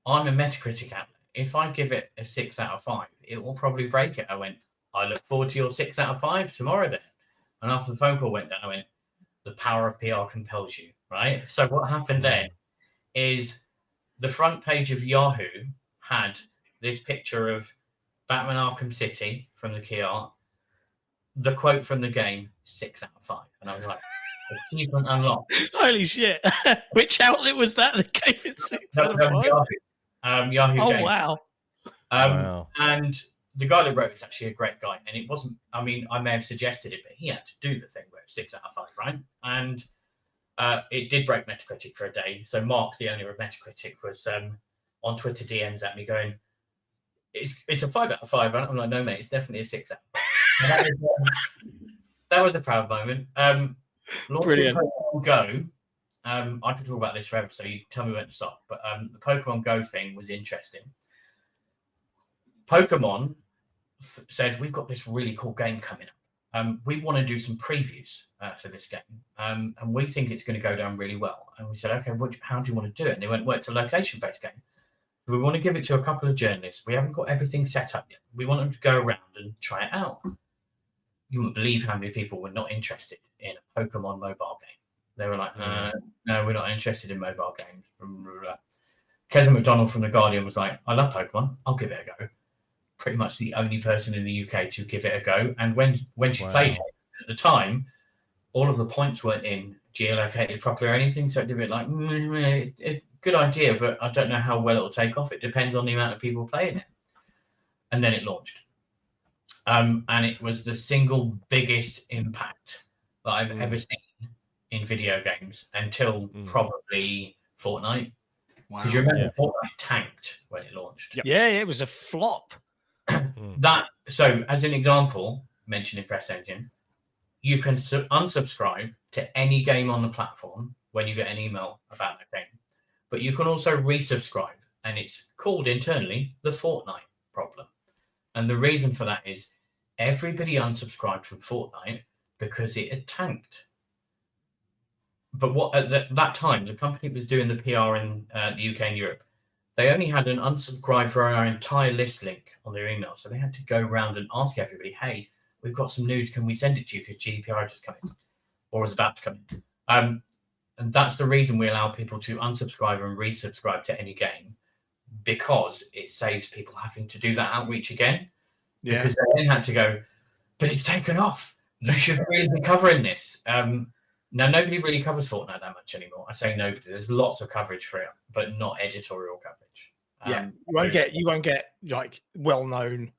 a Metacritic outlet. If I give it a 6 out of 5, it will probably break it." I went, "I look forward to your 6 out of 5 tomorrow then." And after the phone call went down, I went, "The power of PR compels you," right? So what happened then is the front page of Yahoo had this picture of Batman Arkham City from the K.R, the quote from the game, 6 out of 5. And I was like, achievement unlocked. Holy shit. Which outlet was that gave it 6 out of 5? Yahoo Oh, Games. wow. Wow. And the guy that wrote it is actually a great guy. And it wasn't, I mean, I may have suggested it, but he had to do the thing where it's 6 out of 5, right? And it did break Metacritic for a day. So Mark, the owner of Metacritic, was on Twitter DMs at me going, it's a 5 out of 5, right? I'm like, "No, mate, it's definitely a 6 out of 5. That was a proud moment. Brilliant. Pokemon Go. I could talk about this forever, so you tell me when to stop. But the Pokemon Go thing was interesting. Pokemon said, "We've got this really cool game coming up. We want to do some previews for this game, and we think it's going to go down really well." And we said, "Okay, how do you want to do it?" And they went, "Well, it's a location-based game. We want to give it to a couple of journalists. We haven't got everything set up yet. We want them to go around and try it out." you wouldn't believe how many people were not interested in a Pokemon mobile game. They were like, no, we're not interested in mobile games. Keza McDonald from The Guardian was like, I love Pokemon. I'll give it a go. Pretty much the only person in the UK to give it a go. And when she played it at the time, all of the points weren't in geolocated properly or anything. So it'd be a bit like, good idea, but I don't know how well it'll take off. It depends on the amount of people playing it. And then it launched. And it was the single biggest impact that I've ever seen in video games until probably Fortnite. Because you remember Fortnite tanked when it launched. Yeah, it was a flop. So as an example, mentioning Press Engine, you can unsubscribe to any game on the platform when you get an email about that game. But you can also resubscribe, and it's called internally the Fortnite problem. And the reason for that is everybody unsubscribed from Fortnite because it had tanked. But what at that time, the company was doing the PR in the UK and Europe. They only had an unsubscribe for our entire list link on their email. So they had to go around and ask everybody, hey, we've got some news. Can we send it to you? Because GDPR just come in or was about to come in. And that's the reason we allow people to unsubscribe and resubscribe to any game, because it saves people having to do that outreach again. Yeah. Because they then had to go, but it's taken off. You should really be covering this. Now, nobody really covers Fortnite that much anymore. I say nobody. There's lots of coverage for it, but not editorial coverage. You won't get like well-known,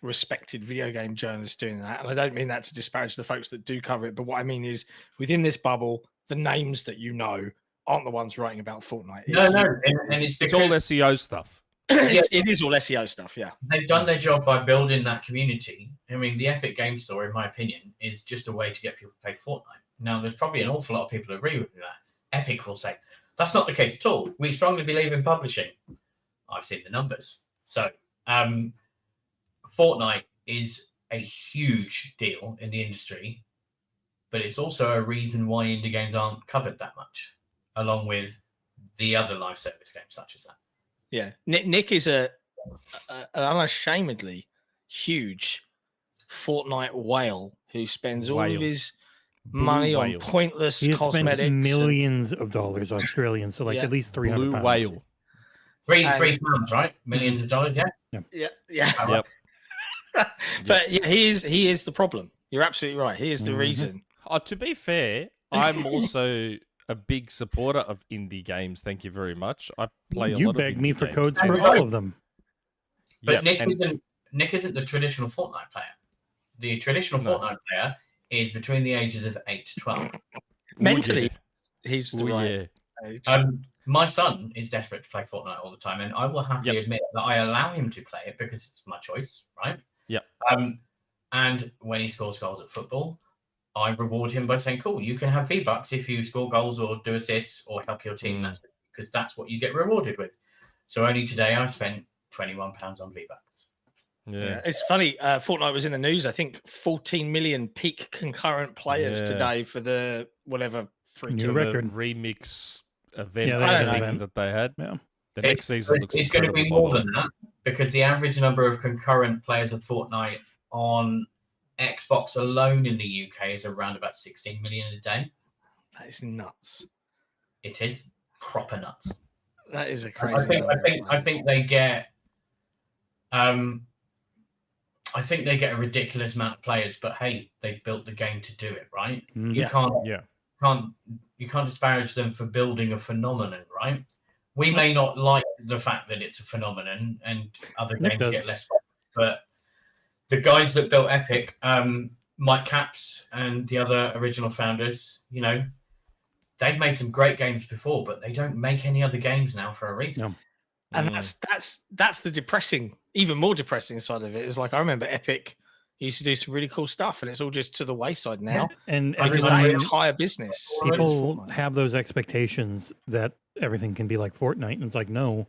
respected video game journalists doing that. And I don't mean that to disparage the folks that do cover it, but what I mean is within this bubble, the names that you know aren't the ones writing about Fortnite. And it's all SEO stuff. It is all SEO stuff, yeah. They've done their job by building that community. I mean, the Epic Game Store, in my opinion, is just a way to get people to play Fortnite. Now, there's probably an awful lot of people who agree with that. Epic will say, that's not the case at all. We strongly believe in publishing. I've seen the numbers. So, Fortnite is a huge deal in the industry, but it's also a reason why indie games aren't covered that much, along with the other live service games such as that. Yeah. Nick is an unashamedly huge Fortnite whale who spends all of his money on pointless he cosmetics. Spent millions of dollars Australian, so at least 300 pounds. Whale. Three pounds, right? Millions of dollars, yeah. Yep. But yeah, he is the problem. You're absolutely right. He is the reason. To be fair, I'm also a big supporter of indie games. Thank you very much. I play a lot of indie games. You begged me for codes for all of them. But Nick isn't the traditional Fortnite player. The traditional Fortnite player is between the ages of 8 to 12. Mentally, he's the right age. My son is desperate to play Fortnite all the time, and I will happily admit that I allow him to play it because it's my choice, right? Yeah. And when he scores goals at football, I reward him by saying, cool, you can have V-Bucks if you score goals or do assists or help your team, because that's what you get rewarded with. So only today I spent £21 on V-Bucks. Yeah, it's funny. Fortnite was in the news. I think 14 million peak concurrent players today for the whatever new record remix event that they had. Yeah. The next season looks it's going to be more than that, because the average number of concurrent players of Fortnite on Xbox alone in the UK is around about 16 million a day. That is nuts. It is proper nuts. That is a crazy. I think they get. I think they get a ridiculous amount of players, but hey, they built the game to do it, right? You can't disparage them for building a phenomenon, right? We may not like the fact that it's a phenomenon and other games get less, but the guys that built Epic, Mike Capps and the other original founders, they've made some great games before, but they don't make any other games now for a reason. No. And that's the depressing, even more depressing side of it. Is like I remember Epic used to do some really cool stuff, and it's all just to the wayside now. And that entire business, people have those expectations that everything can be like Fortnite, and it's like, no,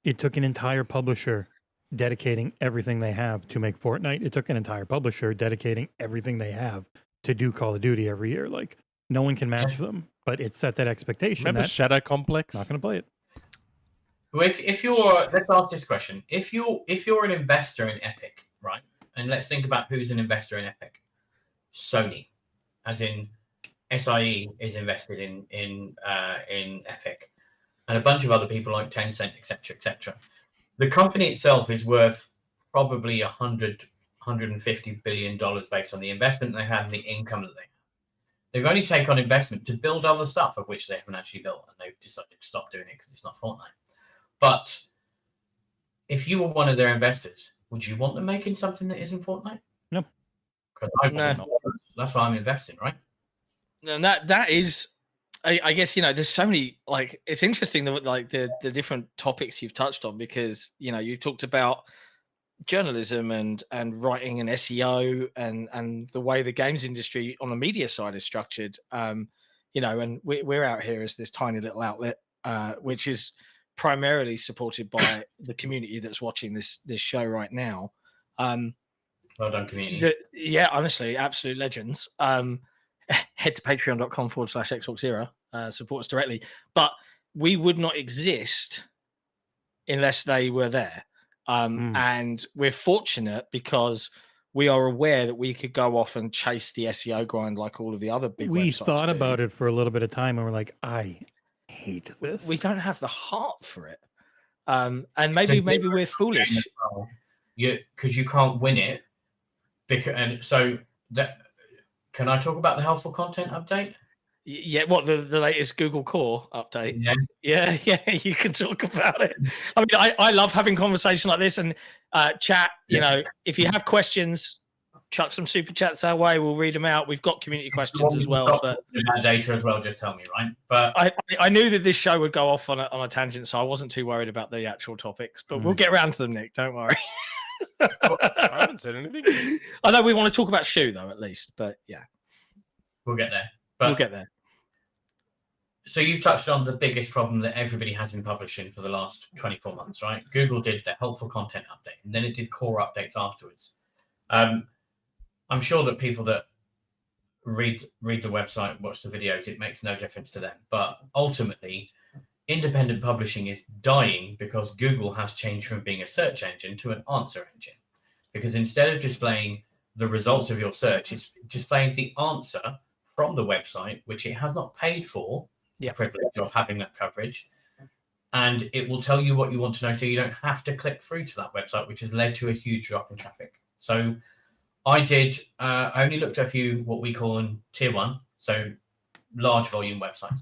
it took an entire publisher dedicating everything they have to make Fortnite. It took an entire publisher dedicating everything they have to do Call of Duty every year. Like no one can match them, but it set that expectation. Remember Shadow Complex? Not going to play it. Well, if you're, let's ask this question: if you're an investor in Epic, right? And let's think about who's an investor in Epic. Sony, as in SIE is invested in Epic, and a bunch of other people like Tencent, etc., etc. The company itself is worth probably $150 billion based on the investment they have and the income that they have. They've only taken on investment to build other stuff, of which they haven't actually built, and they've decided to stop doing it because it's not Fortnite. But if you were one of their investors, would you want them making something that isn't Fortnite? No. Because that's why I'm investing, right? And that is, I guess, there's so many, like, it's interesting the different topics you've touched on, because you talked about journalism and writing and SEO and the way the games industry on the media side is structured. And we're out here as this tiny little outlet, which is primarily supported by the community that's watching this show right now. Well done, community. Honestly, absolute legends. Head to patreon.com/XboxEra, support us directly. But we would not exist unless they were there. And we're fortunate because we are aware that we could go off and chase the SEO grind like all of the other big We websites thought do. about it for a little bit of time, and we're like, I hate this. We don't have the heart for it. And maybe we're foolish. Because you can't win it. Can I talk about the helpful content update? Yeah, what the latest Google Core update? Yeah, you can talk about it. I mean, I love having conversation like this and chat. If you have questions, chuck some super chats our way. We'll read them out. We've got community questions as well. But data as well, just tell me, right? But I knew that this show would go off on a tangent, so I wasn't too worried about the actual topics. But we'll get around to them, Nick. Don't worry. I haven't said anything. I know we want to talk about Shu though, at least. But yeah, we'll get there. We'll get there. So you've touched on the biggest problem that everybody has in publishing for the last 24 months, right? Google did the helpful content update, and then it did core updates afterwards. I'm sure that people that read the website, watch the videos, it makes no difference to them. But ultimately, independent publishing is dying because Google has changed from being a search engine to an answer engine. Because instead of displaying the results of your search, it's displaying the answer from the website, which it has not paid for. The privilege of having that coverage, and it will tell you what you want to know, so you don't have to click through to that website, which has led to a huge drop in traffic. So I only looked at a few what we call in tier 1, so large volume websites.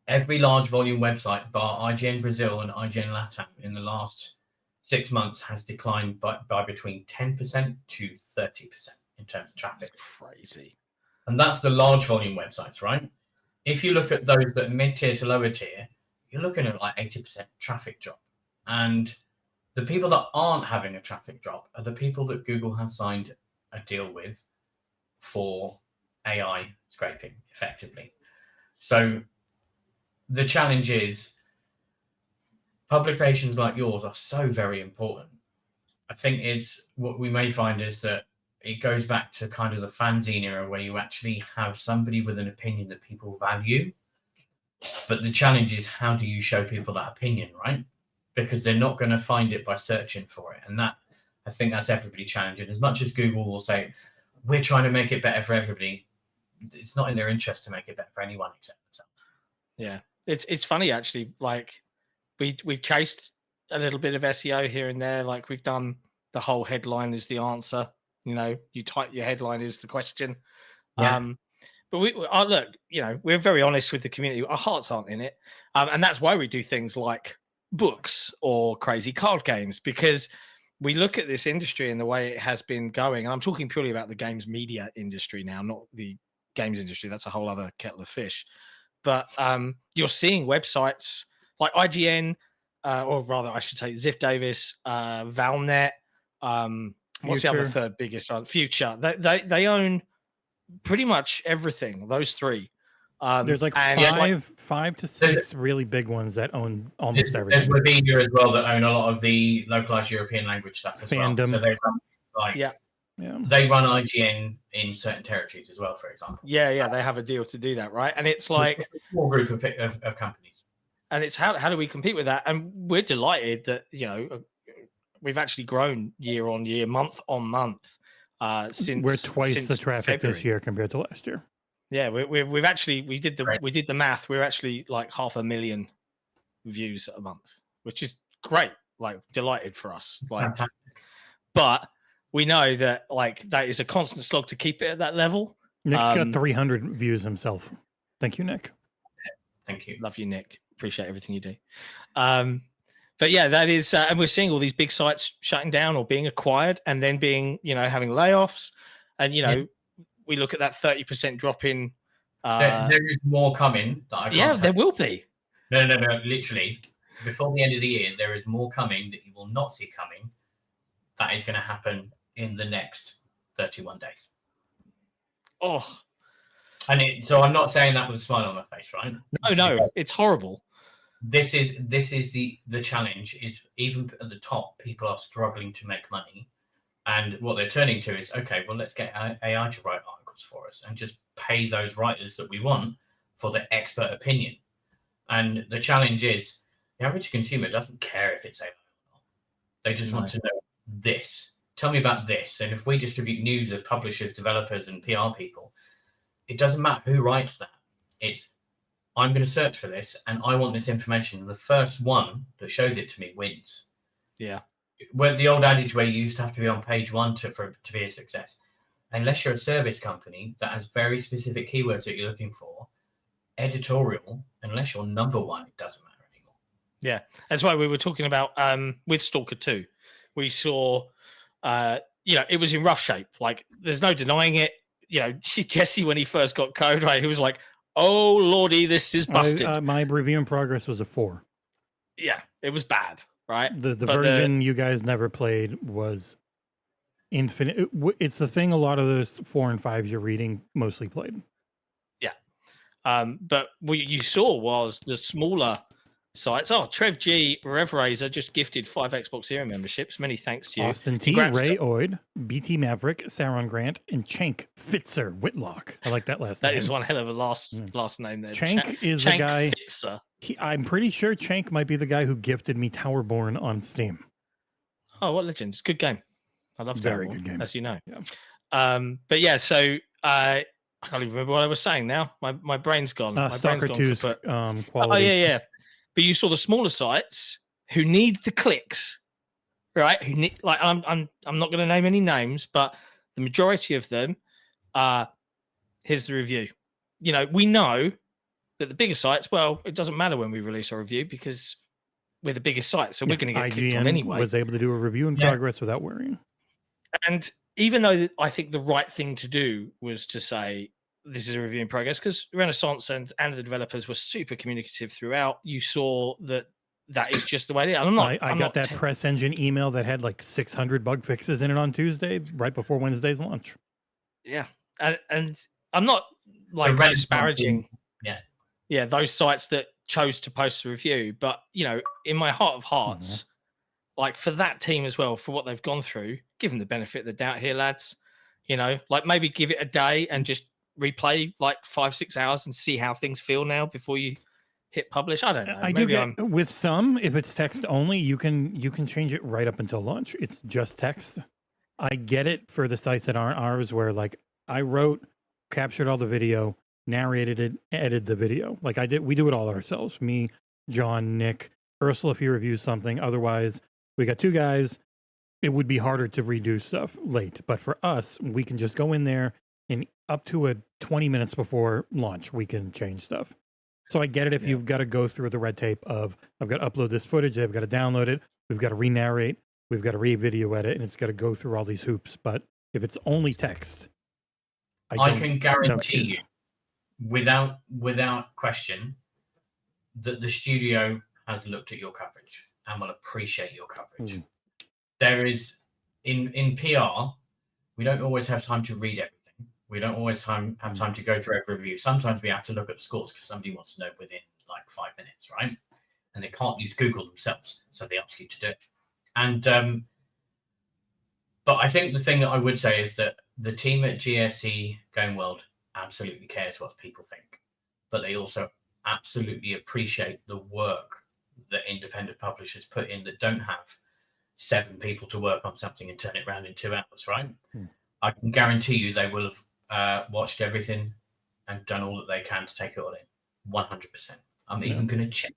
Every large volume website bar IGN Brazil and IGN Latam in the last 6 months has declined by between 10% to 30% in terms of traffic. That's crazy. And that's the large volume websites, right? If you look at those that are mid-tier to lower tier, you're looking at like 80% traffic drop. And the people that aren't having a traffic drop are the people that Google has signed a deal with for AI scraping, effectively. So the challenge is publications like yours are so very important. I think what we may find is that it goes back to kind of the fanzine era where you actually have somebody with an opinion that people value. But the challenge is, how do you show people that opinion, right? Because they're not going to find it by searching for it. And that, I think that's everybody challenging. As much as Google will say, we're trying to make it better for everybody, it's not in their interest to make it better for anyone except themselves. Yeah. It's funny, actually. Like, we've chased a little bit of SEO here and there. Like, we've done the whole headline is the answer. You type your headline is the question. Yeah. But look, we're very honest with the community. Our hearts aren't in it. And that's why we do things like books or crazy card games, because we look at this industry and the way it has been going. And I'm talking purely about the games media industry now, not the games industry. That's a whole other kettle of fish. But you're seeing websites like IGN, or rather, I should say, Ziff Davis, Valnet, what's the other third biggest one? Future. They own pretty much everything. Those three. There's like five to six really big ones that own almost everything. There's Webedia as well that own a lot of the localized European language stuff as Fandom. well. So they run they run IGN in certain territories as well, for example. Yeah, they have a deal to do that, right? And it's like a small group of companies. And it's how do we compete with that? And we're delighted that we've actually grown year on year, month on month. Since we're twice the traffic February. this year compared to last year. Yeah, we did the math. We're actually like 500,000 views a month, which is great. Like delighted for us. Like, but we know that like that is a constant slog to keep it at that level. Nick's got 300 views himself. Thank you, Nick. Thank you. Love you, Nick. Appreciate everything you do. But yeah, that is, and we're seeing all these big sites shutting down or being acquired, and then being, having layoffs, and we look at that 30% drop in. There is more coming. There will be. No. Literally, before the end of the year, there is more coming that you will not see coming. That is going to happen in the next 31 days. Oh, and so I'm not saying that with a smile on my face, right? No, it's horrible. This is the challenge. Is even at the top, people are struggling to make money, and what they're turning to is, okay, well, let's get AI to write articles for us and just pay those writers that we want for the expert opinion. And the challenge is the average consumer doesn't care if it's AI or not. They just want to know this. Tell me about this. And if we distribute news as publishers, developers, and PR people, it doesn't matter who writes that. It's, I'm going to search for this and I want this information. The first one that shows it to me wins. Yeah. Well, the old adage where you used to have to be on page one to be a success. Unless you're a service company that has very specific keywords that you're looking for, editorial, unless you're number one, it doesn't matter anymore. Yeah. That's why we were talking about with Stalker 2. We saw, it was in rough shape. Like, there's no denying it. Jesse, when he first got code, right, he was like, oh, Lordy, this is busted. My review in progress was a 4. Yeah, it was bad, right? The version you guys never played was infinite. It's the thing a lot of those 4 and 5s you're reading mostly played. Yeah. But what you saw was the smaller sites. Oh, Trev G, Rev Razor just gifted 5 XboxEra memberships. Many thanks to you. Austin T, Ray Oid, BT Maverick, Saron Grant, and Chank Fitzer Whitlock. I like that last name. That is one hell of a last name there. Chank is the guy. Fitzer. I'm pretty sure Chank might be the guy who gifted me Towerborn on Steam. Oh, what legend. It's a good game. I love Very Towerborn, good game. as you know. Yeah. But yeah, so I can't even remember what I was saying now. My brain's gone. My Stalker brain's 2's gone quality. Oh, yeah. But you saw the smaller sites who need the clicks, right? Who need, like, I'm not going to name any names, but the majority of them here's the review. We know that the bigger sites, well, it doesn't matter when we release our review because we're the biggest site, so we're going to get clicked on anyway. Was able to do a review in progress without worrying. And even though I think the right thing to do was to say, this is a review in progress, because Renaissance and the developers were super communicative throughout. You saw that is just the way it is. I got that press engine email that had like 600 bug fixes in it on Tuesday, right before Wednesday's launch. Yeah. And I'm not like disparaging those sites that chose to post a review, but in my heart of hearts, like for that team as well, for what they've gone through, give them the benefit of the doubt here, lads. Like maybe give it a day and just replay like 5-6 hours and see how things feel now before you hit publish. I don't know. I do get with some, if it's text only, you can change it right up until launch. It's just text. I get it for the sites that aren't ours, where like I wrote, captured all the video, narrated it, edited the video. Like I did, we do it all ourselves. Me, John, Nick, Ursula if he reviews something. Otherwise, we got 2 guys. It would be harder to redo stuff late, but for us, we can just go in there and up to 20 minutes before launch, we can change stuff. So I get it if you've got to go through the red tape of, I've got to upload this footage, I've got to download it, we've got to re-narrate, we've got to re-video edit, and it's got to go through all these hoops. But if it's only text, I can guarantee you, without question, that the studio has looked at your coverage and will appreciate your coverage. There is, in PR, we don't always have time to read everything. We don't always have time to go through every review. Sometimes we have to look at the scores because somebody wants to know within like 5 minutes, right? And they can't use Google themselves, so they ask you to do it. And but I think the thing that I would say is that the team at GSE Game World absolutely cares what people think, but they also absolutely appreciate the work that independent publishers put in that don't have 7 people to work on something and turn it around in 2 hours, right? I can guarantee you they will have watched everything and done all that they can to take it all in. 100%. I'm even going to check,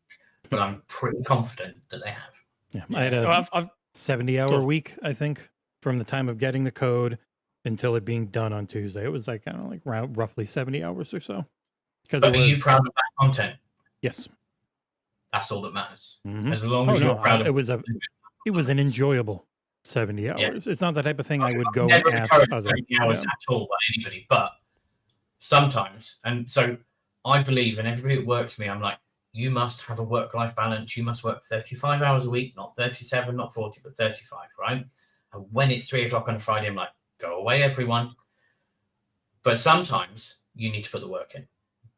but I'm pretty confident that they have. Yeah, I had a 70-hour week, I think, from the time of getting the code until it being done on Tuesday. It was like, I don't know, like roughly 70 hours or so. But are you proud of that content? Yes. That's all that matters. Mm-hmm. As long as you're proud of it. It was an enjoyable 70 hours. Yes. It's not the type of thing I would go and ask other 70 hours at all by anybody, but sometimes, and so I believe, and everybody that works for me, I'm like, you must have a work-life balance. You must work 35 hours a week, not 37, not 40, but 35, right? And when it's 3 o'clock on a Friday, I'm like, go away, everyone. But sometimes you need to put the work in.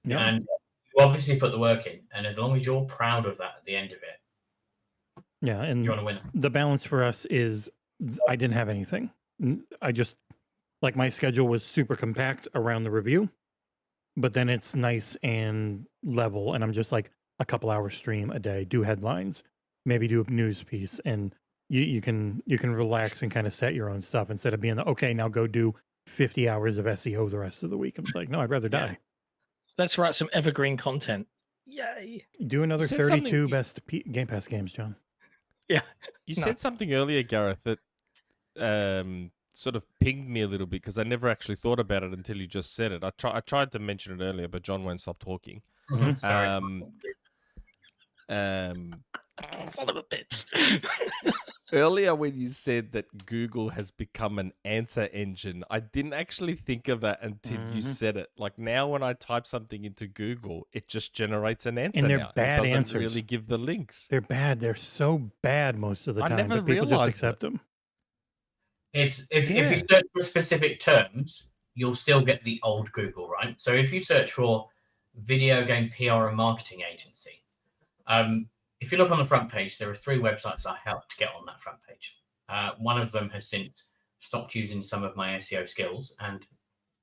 Yeah. And you obviously put the work in. And as long as you're proud of that at the end of it, yeah, and you want to win. The balance for us is I didn't have anything. I just, like, my schedule was super compact around the review, but then it's nice and level. And I'm just like, a couple hours stream a day, do headlines, maybe do a news piece, and you can relax and kind of set your own stuff instead of being okay, now go do 50 hours of SEO the rest of the week. I'm just like, no, I'd rather die. Let's write some evergreen content. Yay! Do another 32 best Game Pass games, John. Yeah. You said something earlier, Gareth, that sort of pinged me a little bit because I never actually thought about it until you just said it. I tried to mention it earlier, but John won't stop talking. Sorry. Son of a bitch. Earlier when you said that Google has become an answer engine, I didn't actually think of that until you said it. Like now when I type something into Google, it just generates an answer. And they're now. bad it doesn't answers. Really give the links. They're bad. They're so bad most of the time. I never but people just accept that. them. It's if you search for specific terms, you'll still get the old Google, right? So if you search for video game PR and marketing agency, if you look on the front page, there are 3 websites I helped to get on that front page. One of them has since stopped using some of my SEO skills and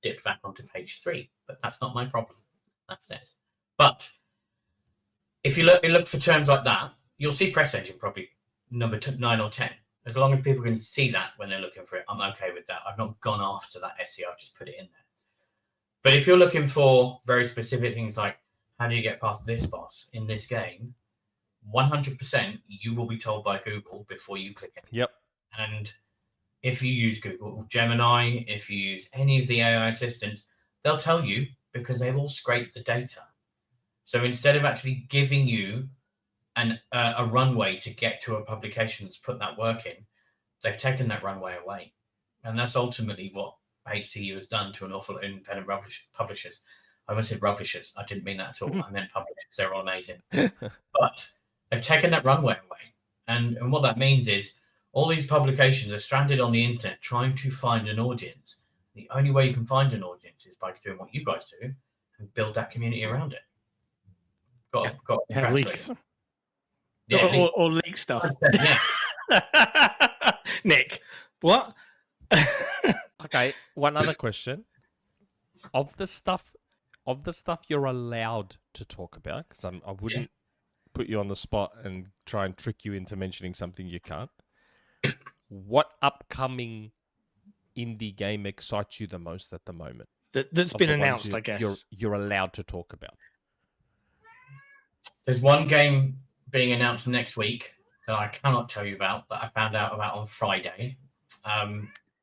dipped back onto page 3, but that's not my problem. That's theirs. But if you look for terms like that, you'll see Press Engine probably number 9 or 10. As long as people can see that when they're looking for it, I'm okay with that. I've not gone after that SEO, I've just put it in there. But if you're looking for very specific things like, how do you get past this boss in this game, 100% you will be told by Google before you click anything. Yep. And if you use Google Gemini, if you use any of the AI assistants, they'll tell you because they've all scraped the data. So instead of actually giving you a runway to get to a publication that's put that work in, they've taken that runway away. And that's ultimately what HCU has done to an awful lot of independent publishers. I almost said publishers. I didn't mean that at all. I meant publishers. They're all amazing. But they've taken that runway away. And what that means is all these publications are stranded on the internet trying to find an audience. The only way you can find an audience is by doing what you guys do and build that community around it. Got have leaks. Yeah, or leak stuff. Yeah. Nick, what? Okay, one other question. Of the stuff you're allowed to talk about, because I wouldn't put you on the spot and try and trick you into mentioning something you can't. What upcoming indie game excites you the most at the moment? That's been announced, I guess. You're allowed to talk about. There's one game being announced next week that I cannot tell you about, that I found out about on Friday.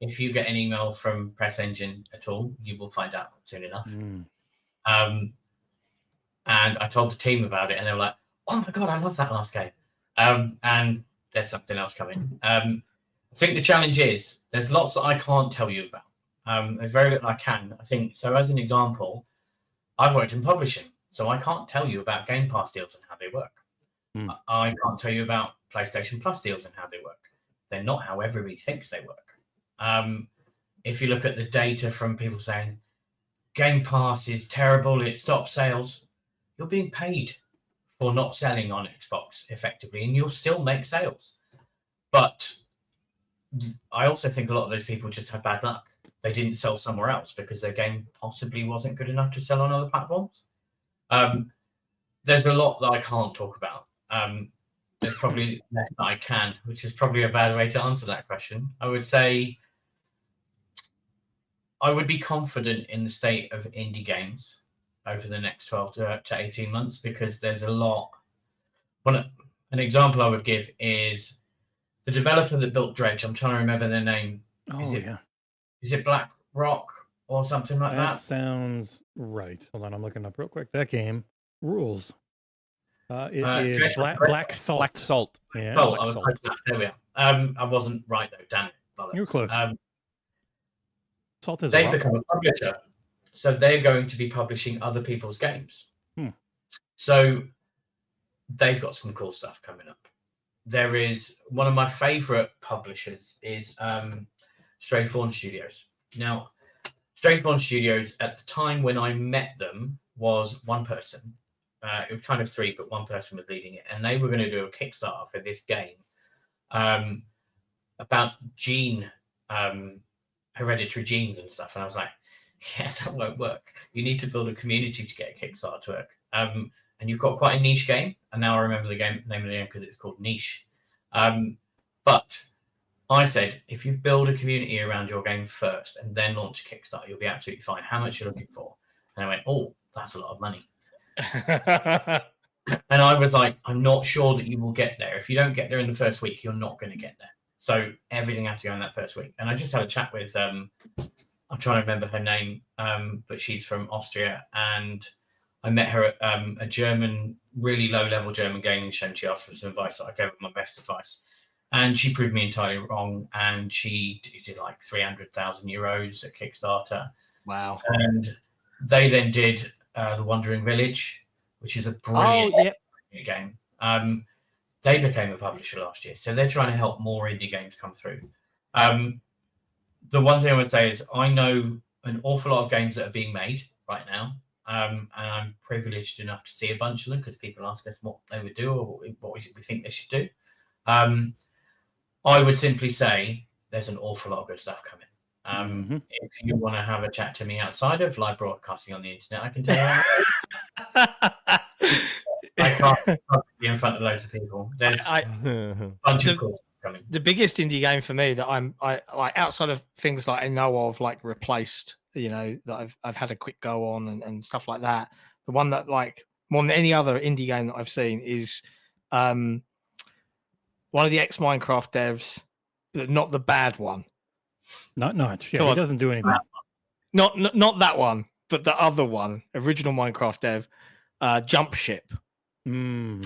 If you get an email from Press Engine at all, you will find out soon enough. And I told the team about it, and they were like, "Oh my god, I love that last game!" And there's something else coming. I think the challenge is there's lots that I can't tell you about. There's very little I can. I think so. As an example, I've worked in publishing, so I can't tell you about Game Pass deals and how they work. I can't tell you about PlayStation Plus deals and how they work. They're not how everybody thinks they work. If you look at the data from people saying Game Pass is terrible, it stops sales, you're being paid for not selling on Xbox effectively, and you'll still make sales. But I also think a lot of those people just had bad luck. They didn't sell somewhere else because their game possibly wasn't good enough to sell on other platforms. There's a lot that I can't talk about. There's probably less that I can, which is probably a bad way to answer that question. I would say I would be confident in the state of indie games over the next 12 to 18 months because there's a lot. An example I would give is the developer that built Dredge. I'm trying to remember their name. Oh, yeah. Is it Black Rock or something like That that? sounds right. Hold on, I'm looking up real quick. That game rules. It is Dredge- Black Salt. Black Salt. Yeah. Oh, Black I was Salt. close enough. There we are. I wasn't right though. Damn it. Bollocks. You were close. Salt is They've rock. become a publisher, so they're going to be publishing other people's games. So they've got some cool stuff coming up. There is one of my favorite publishers is Stray Fawn Studios. Now, Stray Fawn Studios at the time when I met them was one person. It was kind of three, but one person was leading it, and they were going to do a Kickstarter for this game about gene hereditary genes and stuff. And I was like, yeah, that won't work. You need to build a community to get a Kickstarter to work. And you've got quite a niche game. And now I remember the name of the game because it's called Niche. But I said, if you build a community around your game first and then launch a Kickstarter, you'll be absolutely fine. How much are you looking for? And I went, oh, that's a lot of money. And I was like, I'm not sure that you will get there. If you don't get there in the first week, you're not going to get there. So everything has to go in that first week. And I just had a chat with, I'm trying to remember her name, but she's from Austria. And I met her at a German, really low-level German gaming show. And she asked for some advice. So I gave her my best advice. And she proved me entirely wrong. And she did like 300,000 euros at Kickstarter. Wow. And they then did The Wandering Village, which is a brilliant game. They became a publisher last year, so they're trying to help more indie games come through. The one thing I would say is I know an awful lot of games that are being made right now, and I'm privileged enough to see a bunch of them because people ask us what they would do or what we think they should do. I would simply say there's an awful lot of good stuff coming. If you want to have a chat to me outside of live broadcasting on the internet, I can tell you. I can't be in front of loads of people. There's a bunch of cool stuff coming. The biggest indie game for me that I like outside of things like I know of, like Replaced, that I've had a quick go on and stuff like that. The one that like more than any other indie game that I've seen is one of the ex-Minecraft devs, but not the bad one. Not yeah, he doesn't do anything. Not that one, but the other one, original Minecraft dev, Jump Ship,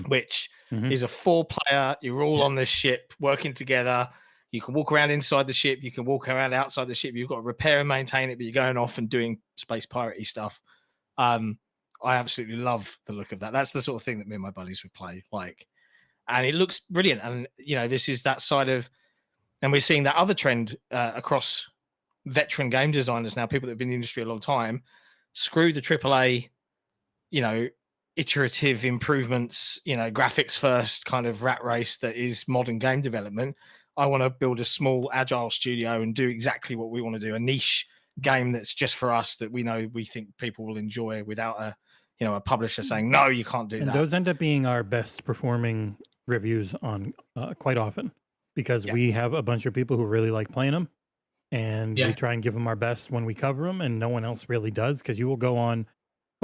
which is a 4-player. You're all on this ship working together. You can walk around inside the ship. You can walk around outside the ship. You've got to repair and maintain it, but you're going off and doing space piratey stuff. I absolutely love the look of that. That's the sort of thing that me and my buddies would play like, and it looks brilliant. And this is that side of. And we're seeing that other trend across veteran game designers now, people that have been in the industry a long time, screw the AAA, iterative improvements, graphics first kind of rat race that is modern game development. I want to build a small agile studio and do exactly what we want to do, a niche game that's just for us that we think people will enjoy without a publisher saying, no, you can't do that. And those end up being our best performing reviews on quite often. Because we have a bunch of people who really like playing them, and we try and give them our best when we cover them, and no one else really does. Because you will go on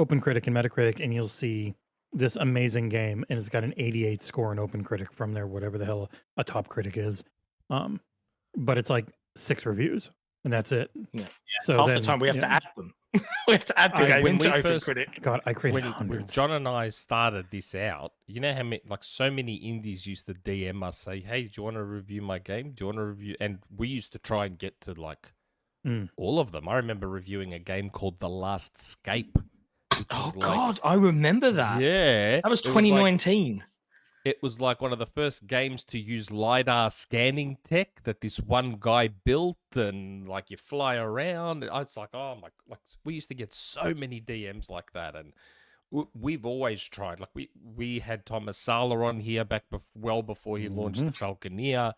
OpenCritic and Metacritic, and you'll see this amazing game, and it's got an 88 score in OpenCritic from their whatever the hell a top critic is. But it's like 6 reviews, and that's it. Yeah. So half the time we have to add them. We have to add the game into OpenCritic. God, I created when hundreds. John and I started this out, you know how many, so many indies used to DM us, say, "Hey, do you want to review my game? Do you want to review?" And we used to try and get to all of them. I remember reviewing a game called The Last Escape. Oh God, I remember that. Yeah, that was 2019. It was like one of the first games to use LiDAR scanning tech that this one guy built, and you fly around. It's like, oh my, we used to get so many DMs like that, and we've always tried. We had Thomas Sala on here back well before he launched the Falconeer.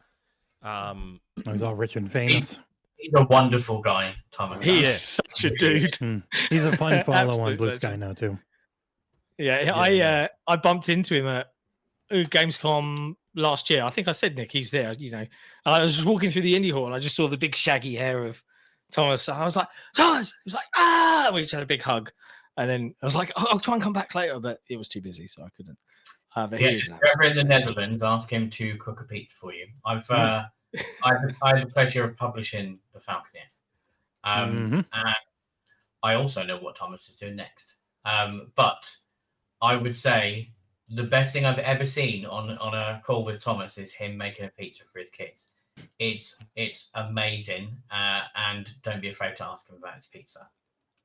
He's all rich and famous. He's a wonderful guy, Thomas. He is such a dude. He's a fun follow on Blue Sky now too. Yeah, I bumped into him at Gamescom last year. I think I said, Nick, he's there, and I was just walking through the indie hall and I just saw the big shaggy hair of Thomas. I was like, Thomas. He was like, ah. We each had a big hug, and then I was like, I'll try and come back later, but he was too busy, so I couldn't. But Yeah, he is if you're ever in the Netherlands, ask him to cook a pizza for you. I had the pleasure of publishing The Falconeer. And I also know what Thomas is doing next. But I would say the best thing I've ever seen on a call with Thomas is him making a pizza for his kids. It's amazing, and don't be afraid to ask him about his pizza.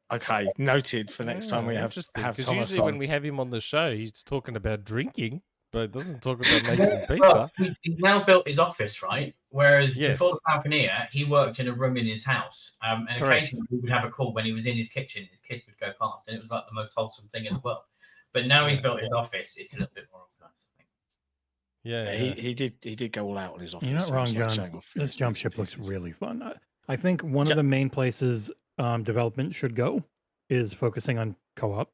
Okay, noted for next time we have Because Thomas usually on. when we have him on the show, he's talking about drinking, but doesn't talk about making pizza. Well, he's now built his office, right? Whereas Yes. before the Falconeer, he worked in a room in his house. And Correct. occasionally we would have a call when he was in his kitchen. His kids would go past, and it was like the most wholesome thing in the world. But now he's built his office, it's a little bit more organized, I think. Yeah, He did go all out on his office. You're not so wrong, it's like John. showing off This his jump bits ship and looks pieces. really fun. I think one of the main places development should go is focusing on co-op.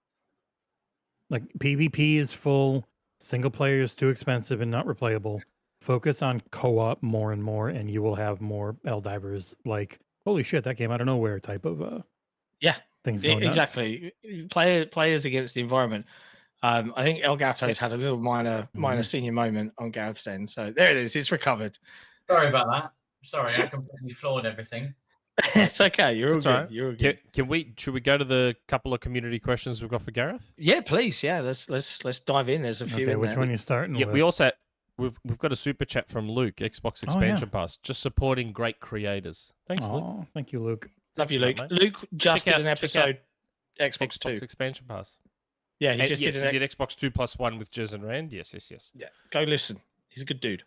Like PvP is full, single player is too expensive and not replayable. Focus on co-op more and more, and you will have more L-divers. Like, holy shit, that came out of nowhere type of things going nuts. Exactly. Players against the environment. I think El Gato's had a little minor senior moment on Gareth's end. So there it is. It's recovered. Sorry about that. Sorry, I completely flawed everything. It's okay. You're all That's good. all right. You're all good. Should we go to the couple of community questions we've got for Gareth? Yeah, please. Yeah, let's dive in. There's a few. Okay, in which there. one you starting Yeah, with? we also we've got a super chat from Luke, Xbox Expansion Pass, just supporting great creators. Thanks, Luke. Oh, thank you, Luke. Love you, Check Luke. out, mate. Luke just Check did an out- check out episode Xbox 2. Xbox Expansion Pass. Yeah, he And just yes, did he did Xbox 2+1 with Jez and Rand. Yes. Yeah, go listen. He's a good dude.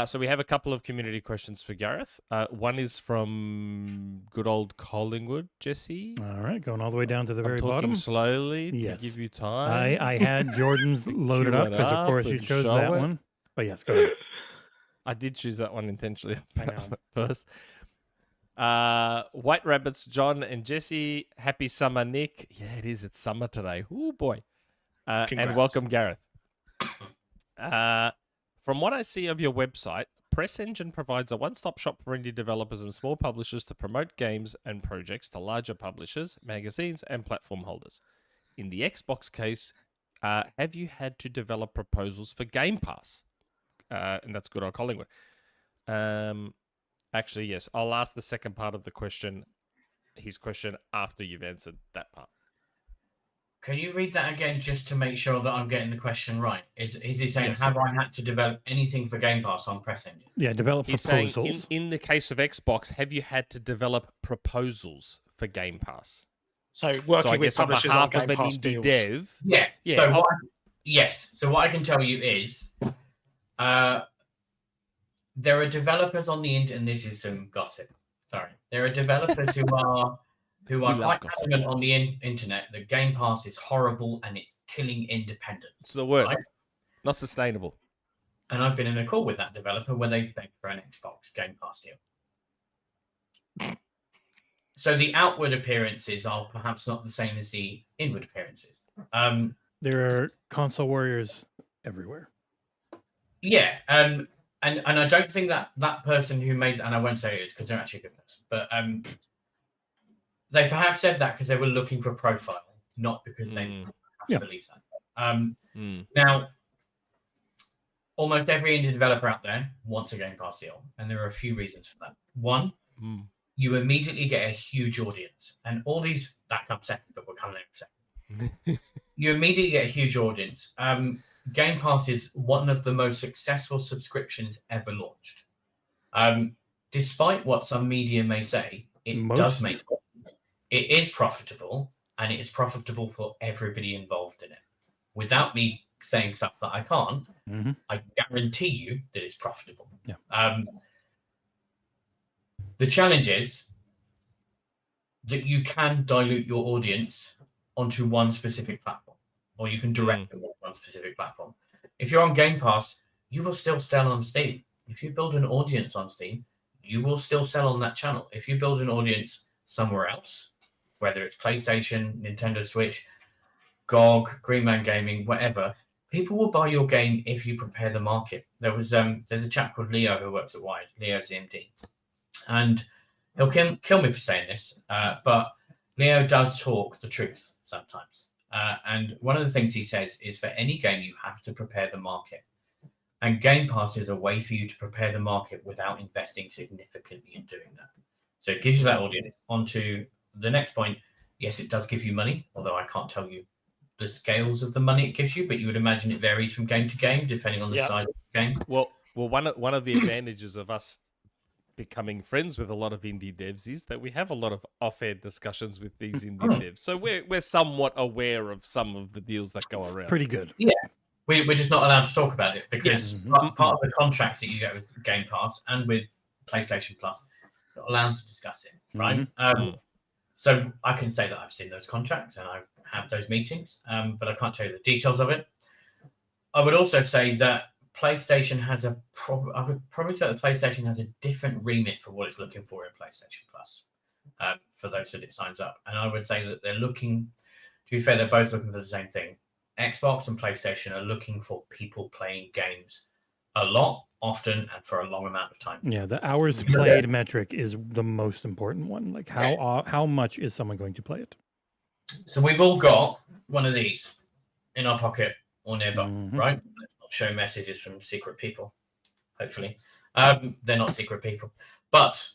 So we have a couple of community questions for Gareth. One is from good old Collingwood, Jesse. All right, going all the way down to the I'm very talking bottom. slowly Yes. to give you time. I had Jordan's loaded Cue up it because, of up course, you and chose show that it. one. But yes, go ahead. I did choose that one intentionally I know. first. White Rabbits, John and Jesse. Happy summer, Nick. Yeah, it is. It's summer today. Oh boy. And Congrats. welcome, Gareth. From what I see of your website, Press Engine provides a one-stop shop for indie developers and small publishers to promote games and projects to larger publishers, magazines, and platform holders. In the Xbox case, have you had to develop proposals for Game Pass? And that's good on Collingwood. Actually, yes. I'll ask the second part of the question, his question, after you've answered that part. Can you read that again just to make sure that I'm getting the question right? Is he saying, Yes. have I had to develop anything for Game Pass on Press Engine? Yeah, develop He's saying, proposals. in the case of Xbox, have you had to develop proposals for Game Pass? So working So I with guess on publishers behalf on of Game an Pass indie deals. dev, Yeah. Yeah, So I'll- yes. So what I can tell you is, there are developers on the internet, and this is some gossip. Sorry, there are developers who are We love quite gossip. adamant on the internet that Game Pass is horrible and it's killing independence. it's the worst. Right. Not sustainable. And I've been in a call with that developer where they begged for an Xbox Game Pass deal. So the outward appearances are perhaps not the same as the inward appearances. There are console warriors everywhere. Yeah, and I don't think that person who made, and I won't say it is because they're actually a good person, but they perhaps said that because they were looking for profile, not because they perhaps believe that. Now, almost every indie developer out there wants a Game Pass deal, and there are a few reasons for that. One, you immediately get a huge audience, and all these that comes second, but we're coming in second. You immediately get a huge audience. Game Pass is one of the most successful subscriptions ever launched. Despite what some media may say, it does make it is profitable, and it is profitable for everybody involved in it. Without me saying stuff that I can't, I guarantee you that it's profitable. Yeah. The challenge is that you can dilute your audience onto one specific platform, or you can direct them on one specific platform. If you're on Game Pass, you will still sell on Steam. If you build an audience on Steam, you will still sell on that channel. If you build an audience somewhere else, whether it's PlayStation, Nintendo Switch, GOG, Greenman Gaming, whatever, people will buy your game if you prepare the market. There's a chap called Leo who works at Wired, Leo ZMD, and he'll kill me for saying this, but Leo does talk the truth sometimes. And one of the things he says is for any game, you have to prepare the market. And Game Pass is a way for you to prepare the market without investing significantly in doing that. So it gives you that audience. On to the next point. Yes, it does give you money, although I can't tell you the scales of the money it gives you, but you would imagine it varies from game to game, depending on the size of the game. Well, one of the advantages of us becoming friends with a lot of indie devs is that we have a lot of off-air discussions with these indie devs. So we're somewhat aware of some of the deals that go around. Pretty good. Yeah. We're just not allowed to talk about it because part of the contracts that you get with Game Pass and with PlayStation Plus, you're not allowed to discuss it, right? So I can say that I've seen those contracts and I've had those meetings, but I can't tell you the details of it. I would also say that PlayStation has I would probably say that PlayStation has a different remit for what it's looking for in PlayStation Plus, for those that it signs up. And I would say that they're looking, to be fair, they're both looking for the same thing. Xbox and PlayStation are looking for people playing games a lot, often, and for a long amount of time. Yeah, the hours played metric is the most important one. Like how much is someone going to play it? So we've all got one of these in our pocket or nearby, right? Let's not show messages from secret people, hopefully. They're not secret people. But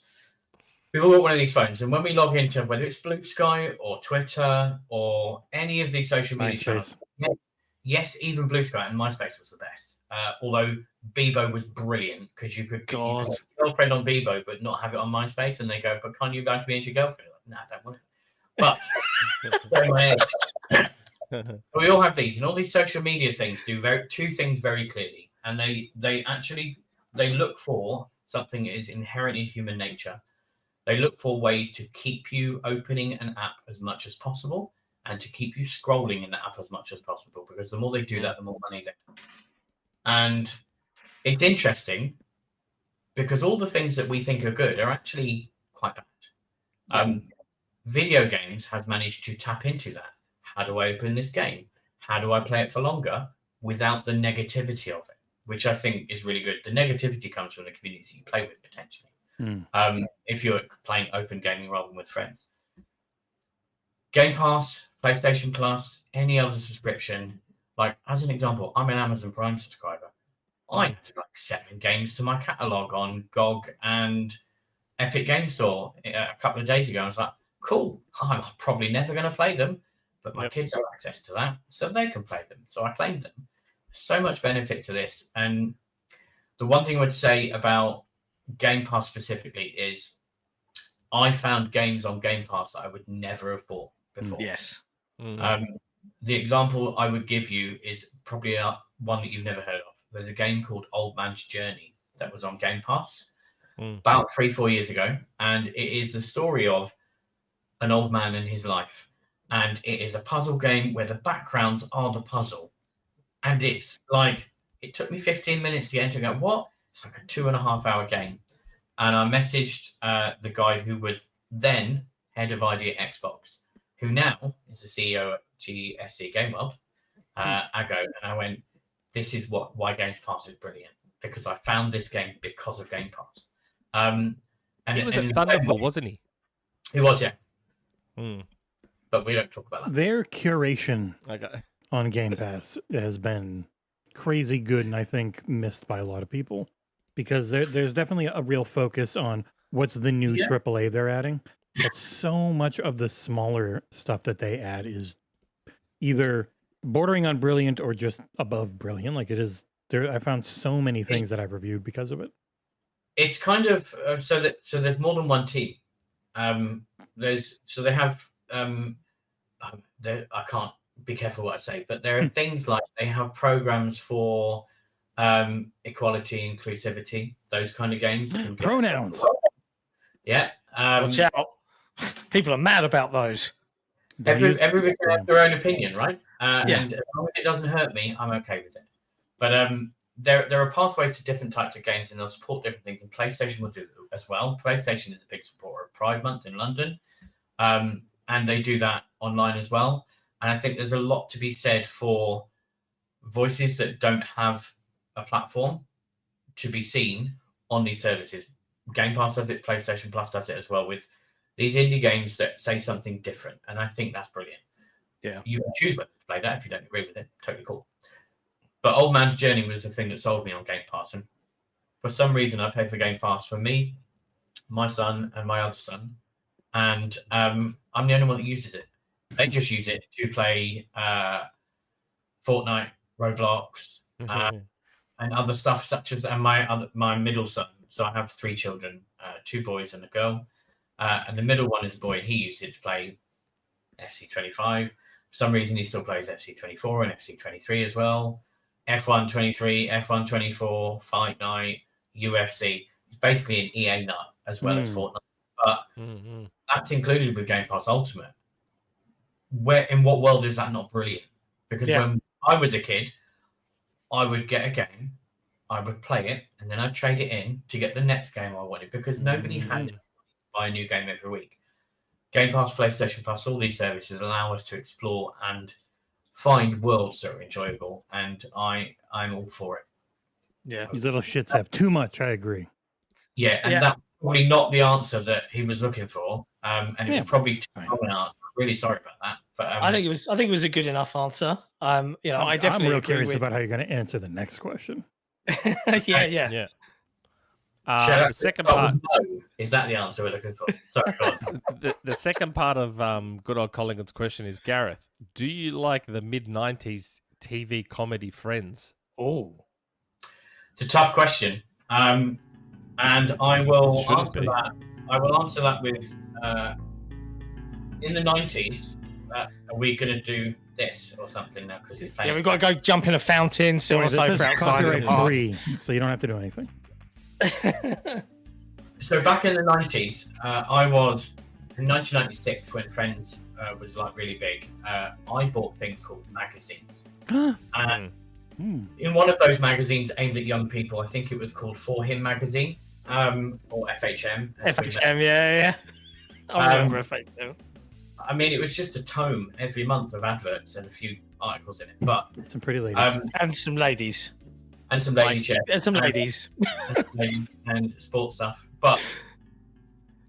we've all got one of these phones, and when we log into whether it's Blue Sky or Twitter or any of these social media channels, yes, even Blue Sky and MySpace was the best. Although Bebo was brilliant because you could have a girlfriend on Bebo but not have it on MySpace, and they go, "But can't you go to be your girlfriend?" Like, "No, I don't want it." But we all have these, and all these social media things do two things very clearly, and they look for something that is inherent in human nature. They look for ways to keep you opening an app as much as possible and to keep you scrolling in the app as much as possible, because the more they do that, the more money they get. And it's interesting because all the things that we think are good are actually quite bad. Video games have managed to tap into that. How do I open this game? How do I play it for longer without the negativity of it? Which I think is really good. The negativity comes from the community you play with, potentially. If you're playing open gaming rather than with friends. Game Pass, PlayStation Plus, any other subscription. Like, as an example, I'm an Amazon Prime subscriber. I had like 7 games to my catalog on GOG and Epic Game Store a couple of days ago. I was like, cool, I'm probably never going to play them, but my kids have access to that, so they can play them. So I claimed them. So much benefit to this. And the one thing I would say about Game Pass specifically is I found games on Game Pass that I would never have bought before. Yes. The example I would give you is probably one that you've never heard of. There's a game called Old Man's Journey that was on Game Pass about 3-4 years ago, and it is the story of an old man and his life. And it is a puzzle game where the backgrounds are the puzzle. And it's like, it took me 15 minutes to get into it and go, what? It's like a 2.5-hour game. And I messaged the guy who was then head of ID at Xbox, who now is the CEO at GSC Game World, Andow. And I went, this is why Game Pass is brilliant, because I found this game because of Game Pass. And he was at Thunderful, wasn't he? He was, yeah. But we don't talk about that. Their curation on Game Pass has been crazy good, and I think missed by a lot of people, because there's definitely a real focus on what's the new AAA they're adding. But so much of the smaller stuff that they add is either bordering on brilliant or just above brilliant. Like it is there. I found so many things that I've reviewed because of it. It's kind of so there's more than one team. They have I can't be careful what I say, but there are things like they have programs for equality, inclusivity, those kind of games. Pronouns. Yeah. Watch out. People are mad about those. Everybody can have their own opinion, right? And as long as it doesn't hurt me, I'm okay with it. But there are pathways to different types of games, and they'll support different things. And PlayStation will do as well. PlayStation is a big supporter of Pride Month in London, and they do that online as well. And I think there's a lot to be said for voices that don't have a platform to be seen on these services. Game Pass does it, PlayStation Plus does it as well, with these indie games that say something different, and I think that's brilliant. Yeah. You can choose whether to play that if you don't agree with it. Totally cool. But Old Man's Journey was the thing that sold me on Game Pass, and for some reason I paid for Game Pass for me, my son, and my other son, and I'm the only one that uses it. They just use it to play Fortnite, Roblox, and other stuff such as my middle son. So I have 3 children, 2 boys and a girl, and the middle one is a boy, and he used it to play FC25. For some reason, he still plays FC24 and FC23 as well. F1 23, F1 24, Fight Night, UFC. It's basically an EA nut as well as Fortnite, but that's included with Game Pass Ultimate. In what world is that not brilliant? Because when I was a kid, I would get a game, I would play it, and then I'd trade it in to get the next game I wanted, because nobody had to buy a new game every week. Game Pass, PlayStation Plus, all these services allow us to explore and find worlds that are enjoyable, and I'm all for it. Yeah. These little shits have too much. I agree. Yeah, and that's probably not the answer that he was looking for, and it was probably too long an answer. Really sorry about that, but I think it was a good enough answer. I definitely I'm real agree curious with... about how you're going to answer the next question. yeah. The second part is that the answer we're looking for? Sorry, go on. the second part of good old Collingwood's question is, Gareth, do you like the mid-90s TV comedy Friends? Oh, it's a tough question, and I will answer that. I will answer that with in the 90s. Are we going to do this or something now? Because we've got to go jump in a fountain, sit on a sofa outside. Copyright free, so you don't have to do anything. So back in the 90s, I was in 1996 when Friends was like really big. I bought things called magazines. And in one of those magazines aimed at young people, I think it was called For Him magazine, or FHM. FHM, yeah. I remember FHM. I mean, it was just a tome every month of adverts and a few articles in it, but some pretty ladies and some ladies. And some ladies, and some ladies. And sports stuff. But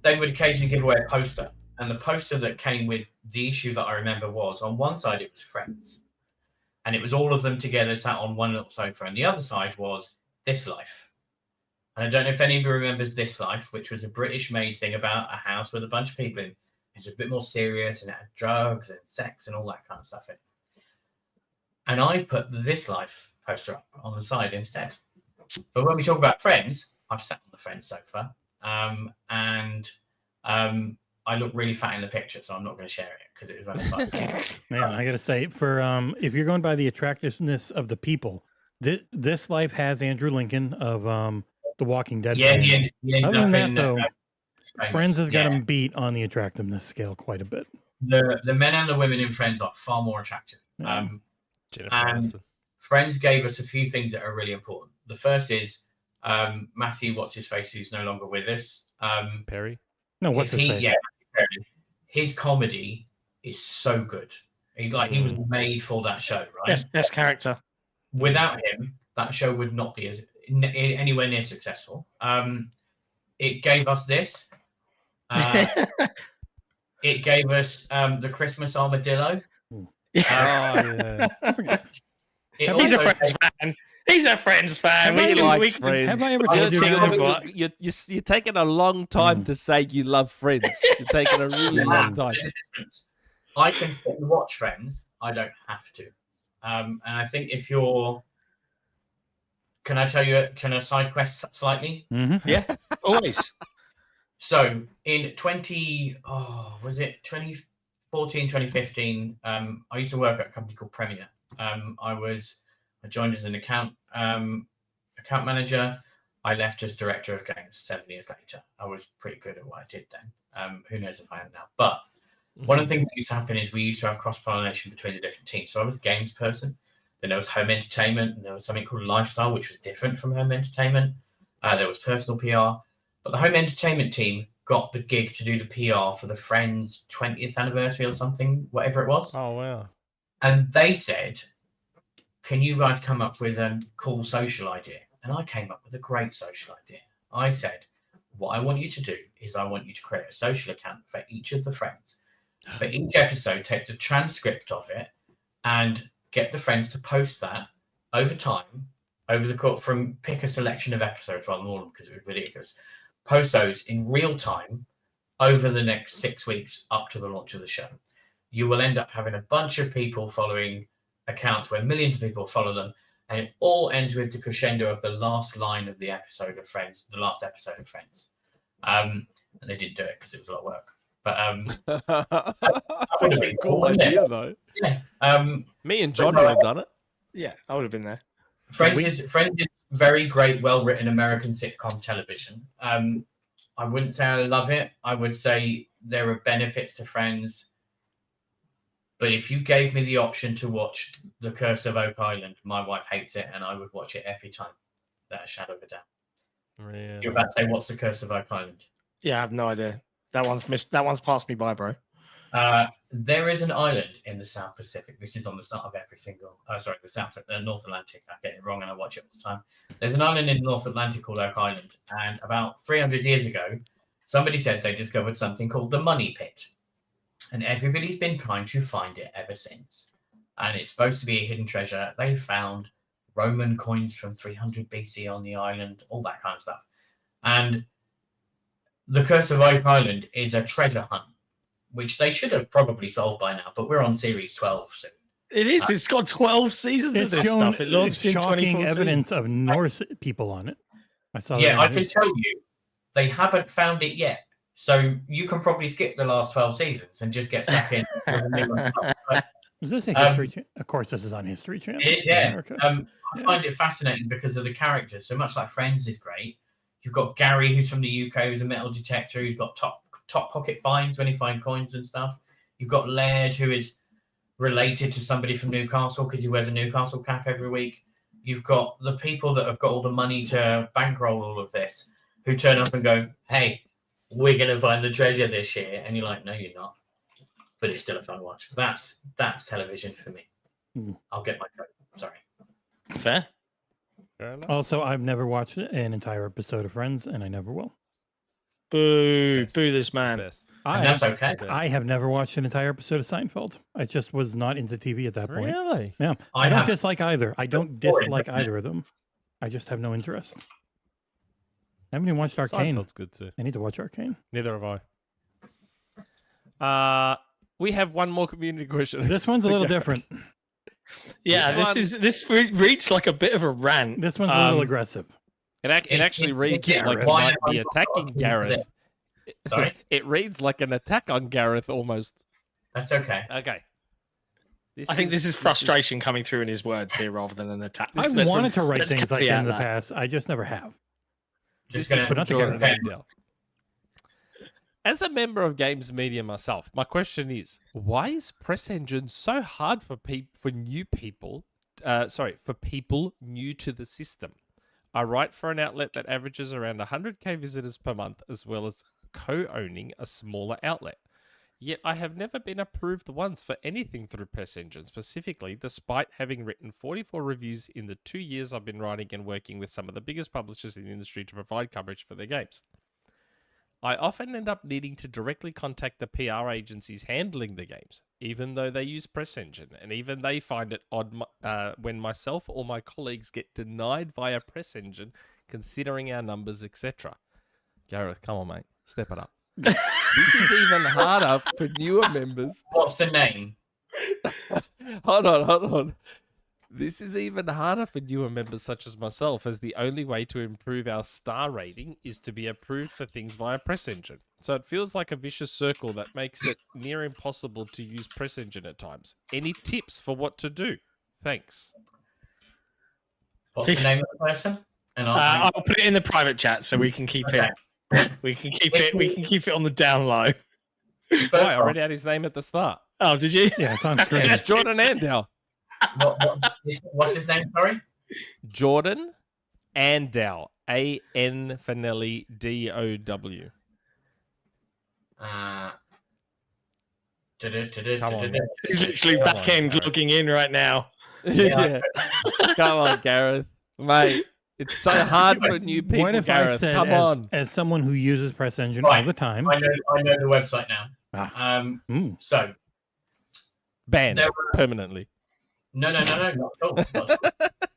they would occasionally give away a poster. And the poster that came with the issue that I remember was, on one side it was Friends. And it was all of them together sat on one little sofa. And the other side was This Life. And I don't know if any of you remembers This Life, which was a British-made thing about a house with a bunch of people in. It was a bit more serious, and it had drugs and sex and all that kind of stuff in it. And I put the This Life poster up on the side instead. But when we talk about Friends, I've sat on the Friends sofa, and I look really fat in the picture, so I'm not going to share it because it was really fun. Man, I got to say, for if you're going by the attractiveness of the people, This Life has Andrew Lincoln of The Walking Dead. Yeah, other than that, though, Friends has got him beat on the attractiveness scale quite a bit. The men and the women in Friends are far more attractive. And Friends gave us a few things that are really important. The first is Matthew, what's his face, who's no longer with us. Perry? No, what's his face? Yeah, Perry. His comedy is so good. He was made for that show, right? Best character. Without him, that show would not be anywhere near successful. It gave us this. It gave us the Christmas armadillo. Yeah. He's a Friends fan. He's a Friends fan. He likes Friends. Have I ever told you that? You're taking a long time to say you love Friends. You're taking a really long time. I can sit and watch Friends. I don't have to. And I think if you're... Can I side quest slightly? Mm-hmm. Yeah, always. So in 2014, 2015, I used to work at a company called Premier. I joined as an account manager. I left as director of games 7 years later. I was pretty good at what I did then. Who knows if I am now? But one of the things that used to happen is we used to have cross-pollination between the different teams. So I was a games person. Then there was home entertainment, and there was something called lifestyle, which was different from home entertainment. There was personal PR. But the home entertainment team got the gig to do the PR for the Friends 20th anniversary or something, whatever it was. Oh, wow. And they said, can you guys come up with a cool social idea? And I came up with a great social idea. I said, what I want you to do is I want you to create a social account for each of the friends. For each episode, take the transcript of it and get the friends to post that over time, over the course, from pick a selection of episodes rather than all of them because it was ridiculous. Post those in real time over the next 6 weeks up to the launch of the show. You will end up having a bunch of people following accounts where millions of people follow them, and it all ends with the crescendo of the last line of the episode of Friends, the last episode of Friends. And they didn't do it because it was a lot of work. But that's actually a cool idea, though. Yeah. Me and John would have done it. Yeah, I would have been there. Friends is very great, well-written American sitcom television. I wouldn't say I love it. I would say there are benefits to Friends. But if you gave me the option to watch The Curse of Oak Island, my wife hates it, and I would watch it every time. That a shadow of a doubt. Really? You're about to say, what's The Curse of Oak Island? Yeah, I have no idea. That one's passed me by, bro. There is an island in the South Pacific. This is on the start of every single. The North Atlantic. I get it wrong, and I watch it all the time. There's an island in the North Atlantic called Oak Island, and about 300 years ago, somebody said they discovered something called the Money Pit, and everybody's been trying to find it ever since. And it's supposed to be a hidden treasure. They found Roman coins from 300 BC on the island, all that kind of stuff. And The Curse of Oak Island is a treasure hunt, which they should have probably solved by now, but we're on series 12 soon. It is. It's got 12 seasons of this stuff. It launched in shocking 2014. evidence of Norse people on it. I saw. Yeah, that I can tell you, they haven't found it yet. So you can probably skip the last 12 seasons and just get stuck in. With a new one. Is this a History Channel? Of course, this is on History Channel. It is, yeah. America. I find it fascinating because of the characters. So much like Friends is great. You've got Gary, who's from the UK, who's a metal detector. Who's got top pocket finds when he finds coins and stuff. You've got Laird, who is related to somebody from Newcastle because he wears a Newcastle cap every week. You've got the people that have got all the money to bankroll all of this, who turn up and go, "Hey, we're going to find the treasure this year." And you're like, "No, you're not." But it's still a fun watch. That's television for me. I'll get my coat. Sorry. Fair. Also, I've never watched an entire episode of Friends, and I never will. Boo this man. That's okay. I have never watched an entire episode of Seinfeld. I just was not into TV at that point. Really? Yeah. I don't dislike either. I don't dislike either of them. I just have no interest. I haven't even watched Arcane. Seinfeld's good too. I need to watch Arcane. Neither have I. We have one more community question. This one's a little different. Yeah, this reads like a bit of a rant. This one's a little aggressive. It actually reads like it might be attacking Gareth. Sorry? It reads like an attack on Gareth almost. That's okay. Okay. I think this is frustration coming through in his words here rather than an attack. I wanted to write things like that in the past. I just never have. Just This is gonna from Jordan Handel. As a member of games media myself, my question is: why is Press Engine so hard for new people? For people new to the system. I write for an outlet that averages around 100k visitors per month, as well as co-owning a smaller outlet. Yet I have never been approved once for anything through Press Engine, specifically, despite having written 44 reviews in the 2 years I've been writing and working with some of the biggest publishers in the industry to provide coverage for their games. I often end up needing to directly contact the PR agencies handling the games, even though they use Press Engine, and even they find it odd when myself or my colleagues get denied via Press Engine, considering our numbers, etc. Gareth, come on, mate. Step it up. This is even harder for newer members. What's the name? Hold on. This is even harder for newer members such as myself, as the only way to improve our star rating is to be approved for things via Press Engine. So it feels like a vicious circle that makes it near impossible to use Press Engine at times. Any tips for what to do? Thanks. What's the name of the person? And I'll put it in the private chat so we can keep it. We can keep it on the down low. I already had his name at the start. Oh, did you? Yeah, it's on screen. It's Jordan Andow. What's his name? Sorry. Jordan Andow. A-N for Nelly, D-O-W. Come on. He's literally back end logging in right now. Yeah. Come on, Gareth. Mate, It's so hard for new people, What if Gareth? I said, Come on. as someone who uses Press Engine Right. all the time? I know the website now. So Banned permanently. no, not at all. Not at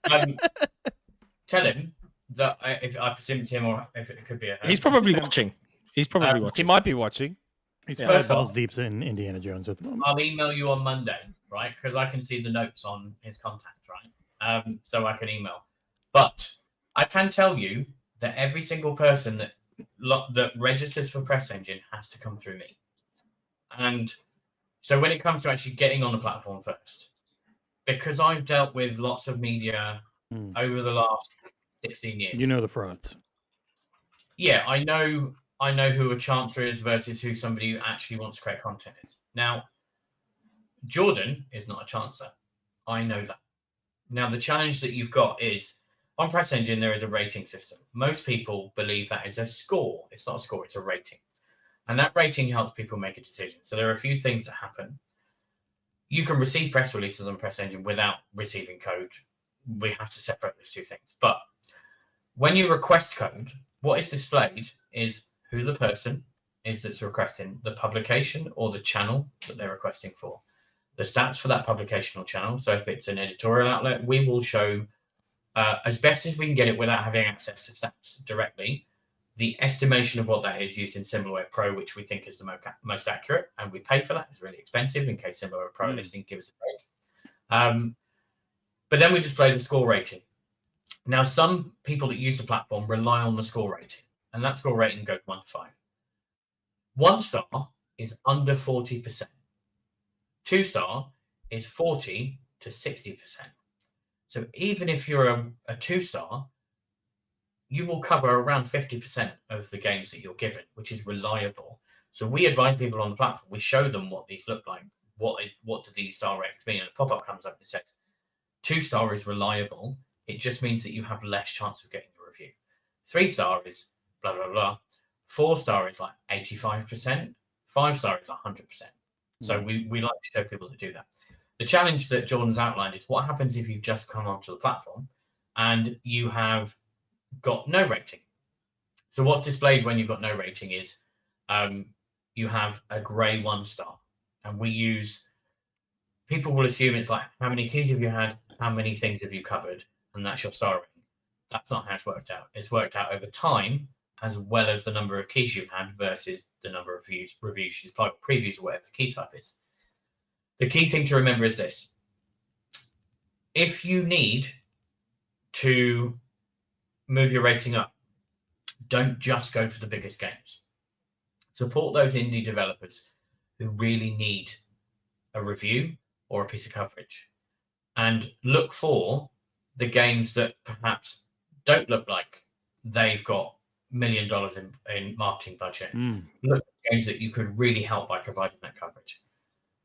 all. Tell him that if I presume it's him or if it could be a her. He's probably watching. He He might be watching. He's First balls off, deep in Indiana Jones at the moment. I'll email you on Monday, right? Because I can see the notes on his contact, right? So I can email. But I can tell you that every single person that registers for Press Engine has to come through me. And so when it comes to actually getting on the platform first, because I've dealt with lots of media over the last 16 years. You know the frauds. Yeah, I know who a chancer is versus who somebody who actually wants to create content is. Now, Jordan is not a chancer. I know that. Now, the challenge that you've got is, on Press Engine, there is a rating system. Most people believe that is a score. It's not a score, it's a rating. And that rating helps people make a decision. So there are a few things that happen. You can receive press releases on Press Engine without receiving code. We have to separate those two things. But when you request code, what is displayed is who the person is that's requesting, the publication or the channel that they're requesting for, the stats for that publication or channel. So if it's an editorial outlet, we will show, as best as we can get it without having access to stats directly, the estimation of what that is using SimilarWeb Pro, which we think is the most accurate, and we pay for that. It's really expensive in case SimilarWeb Pro listing gives us a break. But then we display the score rating. Now, some people that use the platform rely on the score rating, and that score rating goes 1 to 5. 1 star is under 40%. 2 star is 40 to 60%. So even if you're a 2 star, you will cover around 50% of the games that you're given, which is reliable. So we advise people on the platform. We show them what these look like. What do these star ratings mean? And a pop-up comes up and says, 2 star is reliable. It just means that you have less chance of getting a review. 3 star is blah, blah, blah. 4 star is like 85%. 5 star is 100%. So we like to show people to do that. The challenge that Jordan's outlined is what happens if you've just come onto the platform and you have got no rating. So what's displayed when you've got no rating is you have a grey 1 star. And people will assume it's like, how many keys have you had? How many things have you covered? And that's your star rating. That's not how it's worked out. It's worked out over time, as well as the number of keys you've had versus the number of reviews you've applied, previews, or whatever the key type is. The key thing to remember is this. If you need to move your rating up, don't just go for the biggest games. Support those indie developers who really need a review or a piece of coverage. And look for the games that perhaps don't look like they've got $1 million in marketing budget. Look at games that you could really help by providing that coverage.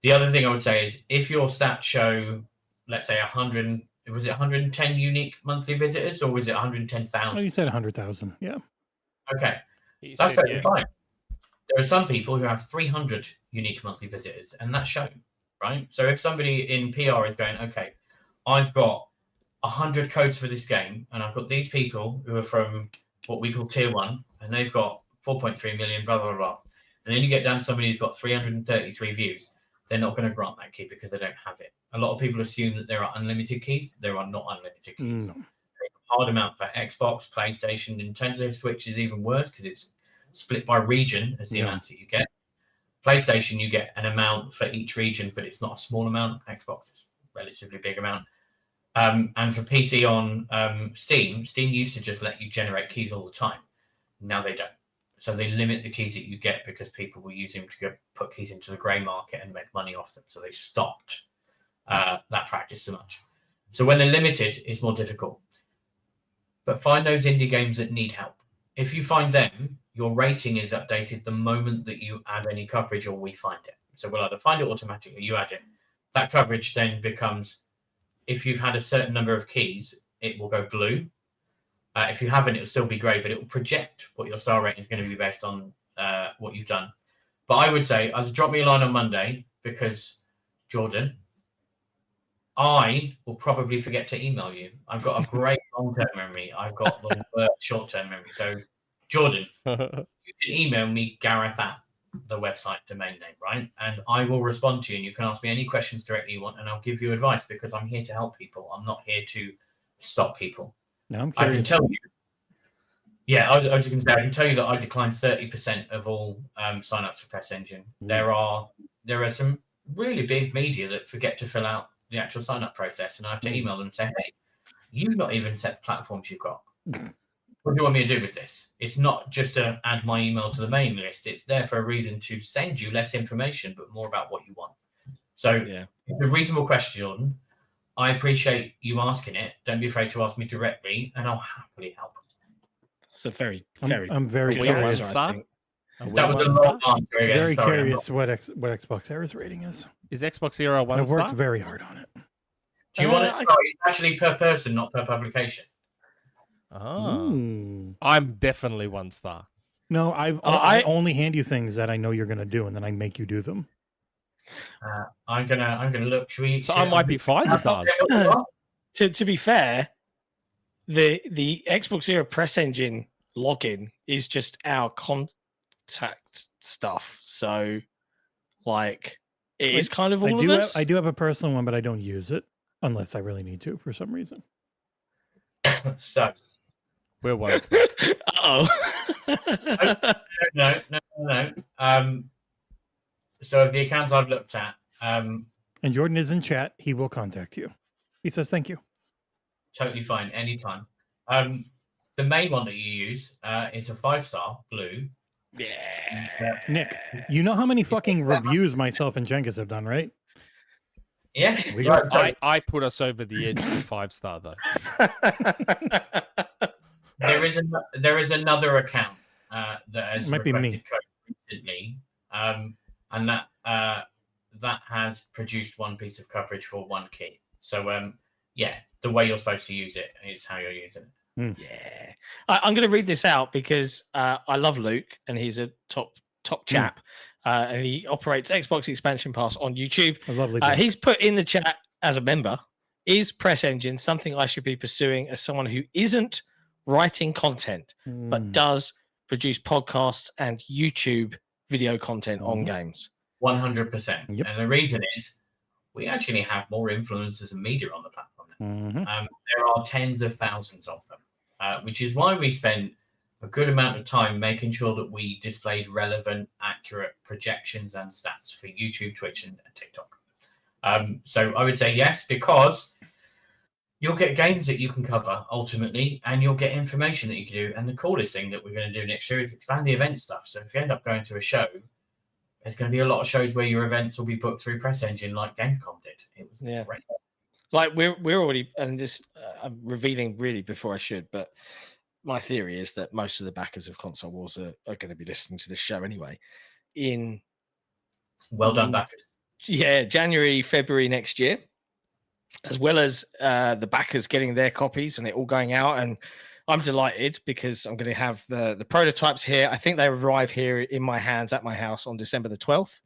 The other thing I would say is if your stats show, let's say 110 unique monthly visitors, or was it 110,000? Oh, you said 100,000. Yeah. Okay. That's totally fine. There are some people who have 300 unique monthly visitors, and that's shown, right? So if somebody in PR is going, okay, I've got 100 codes for this game, and I've got these people who are from what we call tier 1, and they've got 4.3 million, blah, blah, blah. And then you get down to somebody who's got 333 views. They're not going to grant that key because they don't have it. A lot of people assume that there are unlimited keys. There are not unlimited keys. No. There's a hard amount for Xbox, PlayStation, Nintendo Switch is even worse because it's split by region as the amount that you get. PlayStation, you get an amount for each region, but it's not a small amount. Xbox is a relatively big amount. And for PC on Steam used to just let you generate keys all the time. Now they don't. So they limit the keys that you get because people will use them to put keys into the grey market and make money off them. So they stopped that practice so much. So when they're limited, it's more difficult. But find those indie games that need help. If you find them, your rating is updated the moment that you add any coverage or we find it. So we'll either find it automatically or you add it. That coverage then becomes, if you've had a certain number of keys, it will go blue. If you haven't, it'll still be grey, but it will project what your star rating is going to be based on what you've done. But I would say, drop me a line on Monday because, Jordan, I will probably forget to email you. I've got a great long-term memory. I've got the short-term memory. So, Jordan, you can email me, Gareth, at the website domain name, right? And I will respond to you, and you can ask me any questions directly you want, and I'll give you advice because I'm here to help people. I'm not here to stop people. Now I'm I curious. can tell you. Yeah, I was just going to say, I can tell you that I declined 30% of all sign-ups for Press Engine. There are some really big media that forget to fill out the actual sign-up process, and I have to email them and say, hey, you've not even set the platforms you've got. What do you want me to do with this? It's not just to add my email to the mailing list. It's there for a reason to send you less information, but more about what you want. So it's a reasonable question, Jordan. I appreciate you asking it. Don't be afraid to ask me directly, and I'll happily help. It's a very, I'm very curious. That was a long answer again. Very curious what XboxEra's rating is. Is XboxEra 1 I've star? worked very hard on it. Do you want it? It's actually per person, not per publication. Oh. I'm definitely 1 star. No, I only hand you things that I know you're gonna do, and then I make you do them. I'm gonna look. So I might be 5 stars. To be fair, the Xbox Press Engine login is just our contact stuff. So, like, it is kind of all of us. I do have a personal one, but I don't use it unless I really need to for some reason. So, where was that? Oh, no. So of the accounts I've looked at, and Jordan is in chat, he will contact you. He says thank you. Totally fine, anytime. The main one that you use is a 5-star blue. Yeah. Nick, you know how many fucking reviews myself and Jenkins have done, right? Yeah. I put us over the edge to 5-star though. There is another account that has might be me code recently, and that has produced one piece of coverage for 1 key. So yeah, the way you're supposed to use it is how you're using it. Yeah, I'm going to read this out because I love Luke and he's a top chap, and he operates Xbox Expansion Pass on YouTube. A lovely. He's put in the chat as a member: is Press Engine something I should be pursuing as someone who isn't writing content but does produce podcasts and YouTube video content on games? 100%. And the reason is we actually have more influencers and media on the platform now. There are tens of thousands of them, which is why we spend a good amount of time making sure that we displayed relevant, accurate projections and stats for YouTube, Twitch, and TikTok. So I would say yes, because you'll get games that you can cover ultimately, and you'll get information that you can do. And the coolest thing that we're going to do next year is expand the event stuff. So if you end up going to a show, there's going to be a lot of shows where your events will be booked through Press Engine, like Gamescom did. It was great. Like we're already, and this I'm revealing really before I should, but my theory is that most of the backers of Console Wars are going to be listening to this show anyway. Well done, backers. Yeah, January, February next year, as well as the backers getting their copies and it all going out. And I'm delighted because I'm going to have the prototypes here. I think they arrive here in my hands at my house on December the 12th.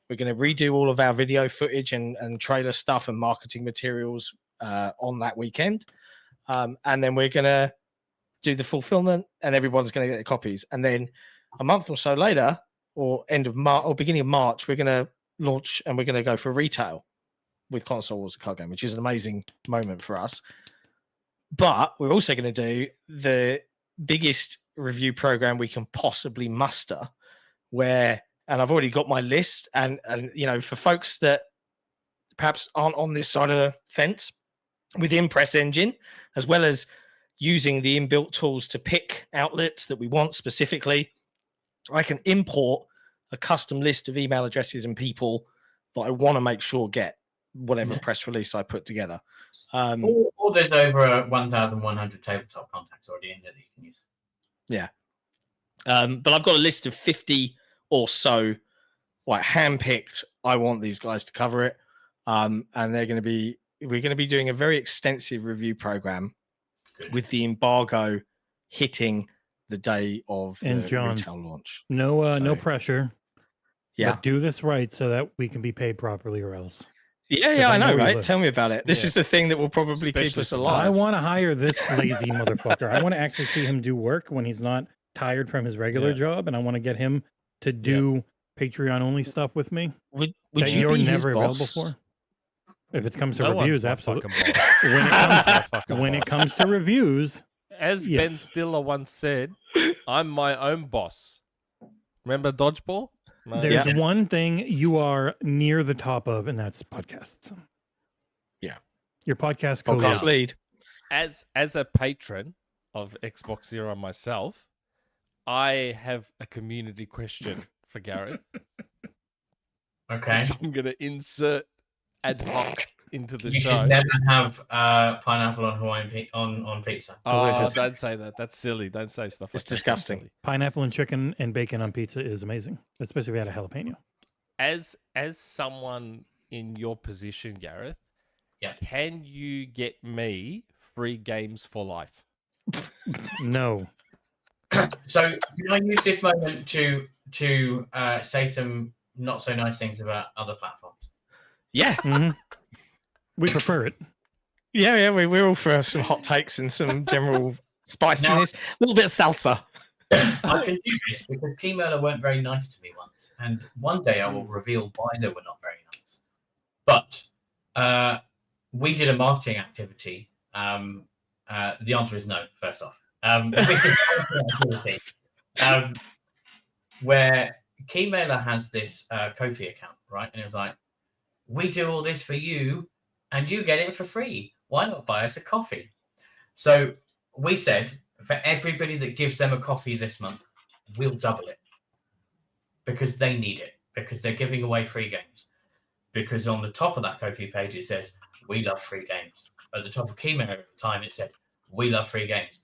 We're going to redo all of our video footage and trailer stuff and marketing materials on that weekend. And then we're going to do the fulfillment and everyone's going to get their copies. And then a month or so later, or end of March or beginning of March, we're going to launch and we're going to go for retail with Console Wars, a card game, which is an amazing moment for us. But we're also going to do the biggest review program we can possibly muster, where, and I've already got my list, and you know, for folks that perhaps aren't on this side of the fence within Press Engine, as well as using the inbuilt tools to pick outlets that we want specifically, I can import a custom list of email addresses and people that I want to make sure get whatever press release I put together. Or there's over 1,100 tabletop contacts already in there that you can use. Yeah. But I've got a list of 50 or so, like handpicked. I want these guys to cover it. And we're going to be doing a very extensive review program with the embargo hitting the day of the retail launch. No pressure. Yeah. But do this right so that we can be paid properly or else. Yeah, I know, where you right? live. Tell me about it. This is the thing that will probably keep Especially us for alive. I want to hire this lazy motherfucker. I want to actually see him do work when he's not tired from his regular job, and I want to get him to do Patreon only stuff with me Would that you you're be never his available boss? for. If it comes to No one's reviews, my absolutely. fucking boss. When it No one's comes my fucking when it boss. comes to reviews, As Ben yes. Stiller once said, I'm my own boss. Remember Dodgeball? No. There's one thing you are near the top of, and that's podcasts. Yeah. Your podcast Podcast co-lead. lead. As a patron of XboxEra myself, I have a community question for Gareth. Okay. Which I'm going to insert ad hoc into the You show. should never have pineapple on Hawaiian on pizza. Oh, Delicious. don't say that. That's silly. Don't say stuff like It's that. That's disgusting. silly. Pineapple and chicken and bacon on pizza is amazing, especially if we had a jalapeno. As someone in your position, Gareth, can you get me free games for life? No. So can I use this moment to say some not so nice things about other platforms? Yeah. Mhm. We prefer it. Yeah, we're all for some hot takes and some general spiciness. A little bit of salsa. I can do this because Keymailer weren't very nice to me once, and one day I will reveal why they were not very nice. But we did a marketing activity. The answer is no. First off, we did a marketing activity where Keymailer has this Ko-fi account, right? And it was like, we do all this for you, and you get it for free. Why not buy us a coffee? So we said, for everybody that gives them a coffee this month, we'll double it. Because they need it. Because they're giving away free games. Because on the top of that Ko-fi page, it says, we love free games. At the top of Keymailer at the time, it said, we love free games.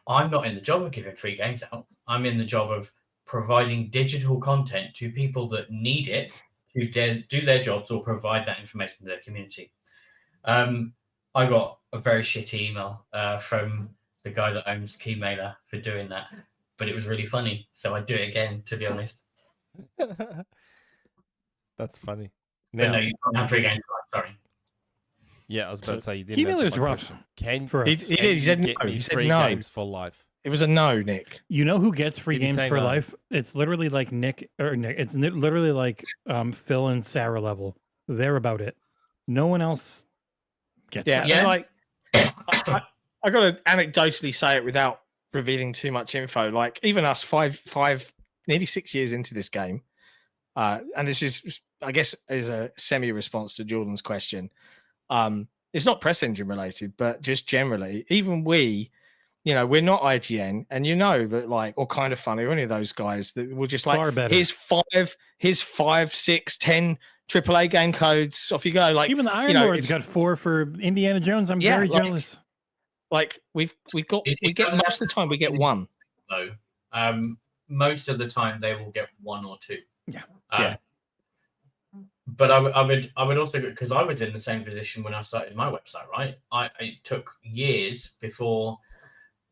I'm not in the job of giving free games out. I'm in the job of providing digital content to people that need it to do their jobs or provide that information to their community. I got a very shitty email from the guy that owns Keymailer for doing that, but it was really funny, so I'd do it again, to be honest. That's funny. But Now, no, you can't have free games. Sorry. Yeah, I was about to say you didn't answer Keymailer's my rough question. Can for us. He said you get no. me He said free no. games for life? It was a no, Nick. You know who gets free Did he games say for no? life? It's literally like Nick. It's literally like Phil and Sarah level. They're about it. No one else gets Yeah, that. Yeah. and like I got to anecdotally say it without revealing too much info. Like even us, five, nearly 6 years into this game, and this is, I guess, is a semi-response to Jordan's question. It's not press engine related, but just generally, even we, we're not IGN, and that like, or Kind of Funny, or any of those guys that will just like, Far better. here's 5, 6, 10 AAA game codes. Off you go. Like Even the Iron Lord's got 4 for Indiana Jones. I'm very jealous. Like we get doesn't most of the time we get one. Though, most of the time they will get 1 or 2. Yeah. Yeah. But I would also, because I was in the same position when I started my website, right? It took years before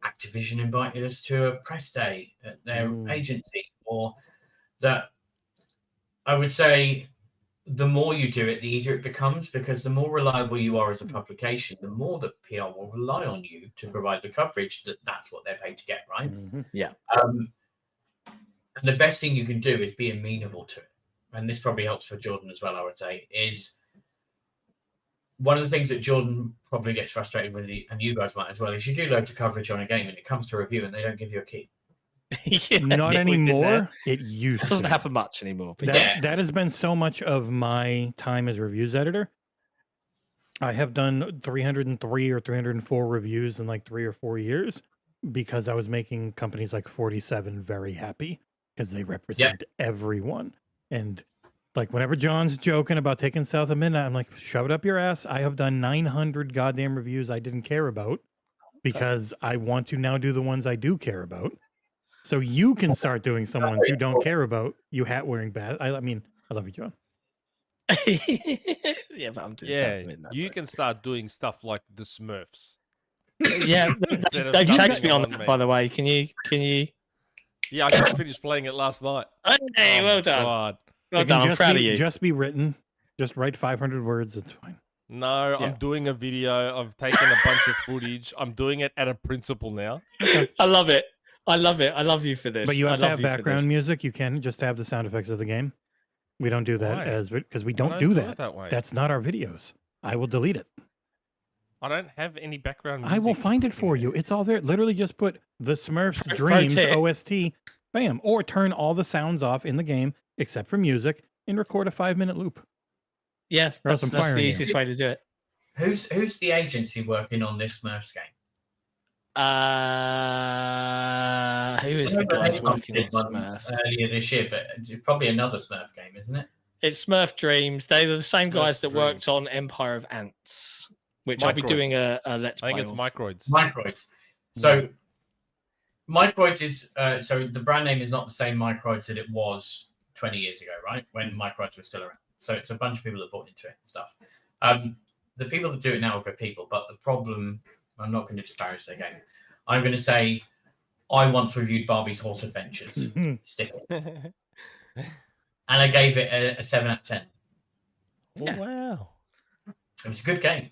Activision invited us to a press day at their agency, or that. I would say the more you do it, the easier it becomes, because the more reliable you are as a publication, the more that PR will rely on you to provide the coverage that's what they're paid to get, right? Mm-hmm. Yeah. And the best thing you can do is be amenable to it. And this probably helps for Jordan as well, I would say, is one of the things that Jordan probably gets frustrated with, and you guys might as well, is you do loads of coverage on a game and it comes to review and they don't give you a key. Yeah, Not Nick, we did anymore. that. It used It doesn't to. happen much anymore. But That has been so much of my time as reviews editor. I have done 303 or 304 reviews in like 3 or 4 years because I was making companies like 47 very happy because they represent everyone. And like whenever John's joking about taking South of Midnight, I'm like, shove it up your ass. I have done 900 goddamn reviews I didn't care about because I want to now do the ones I do care about. So you can start doing some ones you don't care about, you hat wearing bad. I mean, I love you, John. yeah, but I'm doing Yeah, something midnight, you but- can start doing stuff like the Smurfs. Yeah, Instead of they've dumping chased me it on on that, me. by the way. Can you? Yeah, I just finished playing it last night. Hey, Oh well my done. God. Well It can done. I'm just proud be, of you. Just be written. Just write 500 words. It's fine. No, Yeah. I'm doing a video. I've taken a bunch of footage. I'm doing it at a principle now. I love it. I love it. I love you for this. But you have I to love have you for background this. music. You can just have the sound effects of the game. We don't do that Why? because we I don't do it that. way. That's not our videos. I will delete it. I don't have any background I music. will to find put it for in you. there. It's all there. Literally just put the Smurfs Pro Dreams tip. OST, bam, or turn all the sounds off in the game except for music and record a 5-minute loop. Yeah, Or else that's I'm the firing you. easiest way to do it. Who's the agency working on this Smurfs game? Who is I the know guys anyone working on did one Smurf? earlier this year, but it's probably another Smurf game, isn't it? It's Smurf Dreams. They're the same guys Smurf that worked Dreams. on Empire of Ants, which I'll be doing Microids. a Let's I Play think it's of. Microids. Microids. So Microids is so the brand name is not the same Microids that it was 20 years ago, right? When Microids were still around. So it's a bunch of people that bought into it and stuff. The people that do it now are good people, but the problem, I'm not going to disparage their game. I'm going to say I once reviewed Barbie's Horse Adventures. Stick it. And I gave it a 7 out of 10. Oh, wow. It was a good game.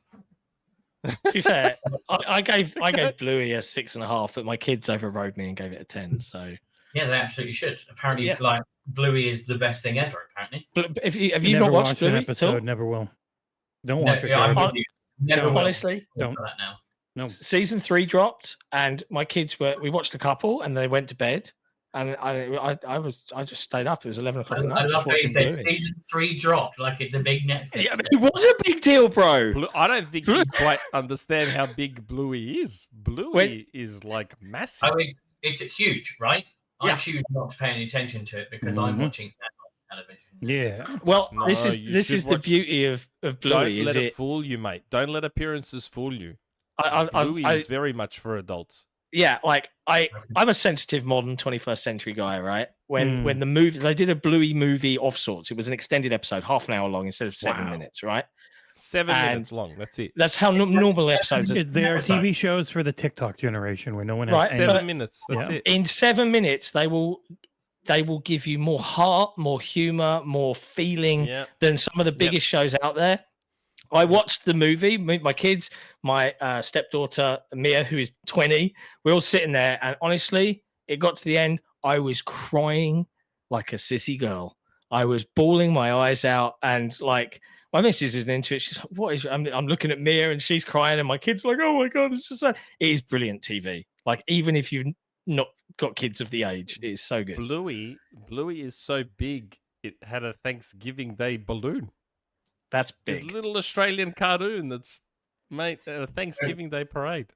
To be fair, I gave Bluey a 6.5, but my kids overrode me and gave it a 10. So Yeah, they absolutely should. Apparently, Yeah. like Bluey is the best thing ever. Apparently, but have you Never not watched an Bluey? episode, never will. Don't no, watch it, yeah, I'm Gareth. with you. Never Don't. will. Honestly, Don't. For that now. No. Season 3 dropped, and my kids we watched a couple, and they went to bed, and I just stayed up. It was 11 o'clock at night. I just love that you watching said Bluey. season 3 dropped like it's a big Netflix. Yeah, but it was a big deal, bro. I don't think you quite understand how big Bluey is. Bluey is like massive. It's huge, right? I Yeah. choose not to pay any attention to it because I'm Mhm. watching television. Yeah. Well, No, this you is should the watch- beauty of Don't Bluey. Is let it it? fool you, mate. Don't let appearances fool you. Bluey I is very much for adults. yeah, like I'm a sensitive modern 21st century guy, right? Mm. When the movie they did a Bluey movie of sorts, it was an extended episode, half an hour long instead of 7 Wow. minutes, right? 7 And- minutes long. That's it. That's how normal episodes are. They're episode. TV shows for the TikTok generation where no one has Right, any. 7 minutes. That's Yeah. it. In 7 minutes, they will give you more heart, more humor, more feeling Yeah. than some of the biggest shows out there. I watched the movie. My kids, my stepdaughter Mia, who is 20, we're all sitting there, and honestly, it got to the end. I was crying like a sissy girl. I was bawling my eyes out, and like my missus isn't into it. She's like, "What is?" I'm looking at Mia, and she's crying, and my kids are like, "Oh my god, this is so." It is brilliant TV. Like even if you've not got kids of the age, it is so good. Bluey is so big. It had a Thanksgiving Day balloon. That's This big. little Australian cartoon that's made a Thanksgiving Day parade.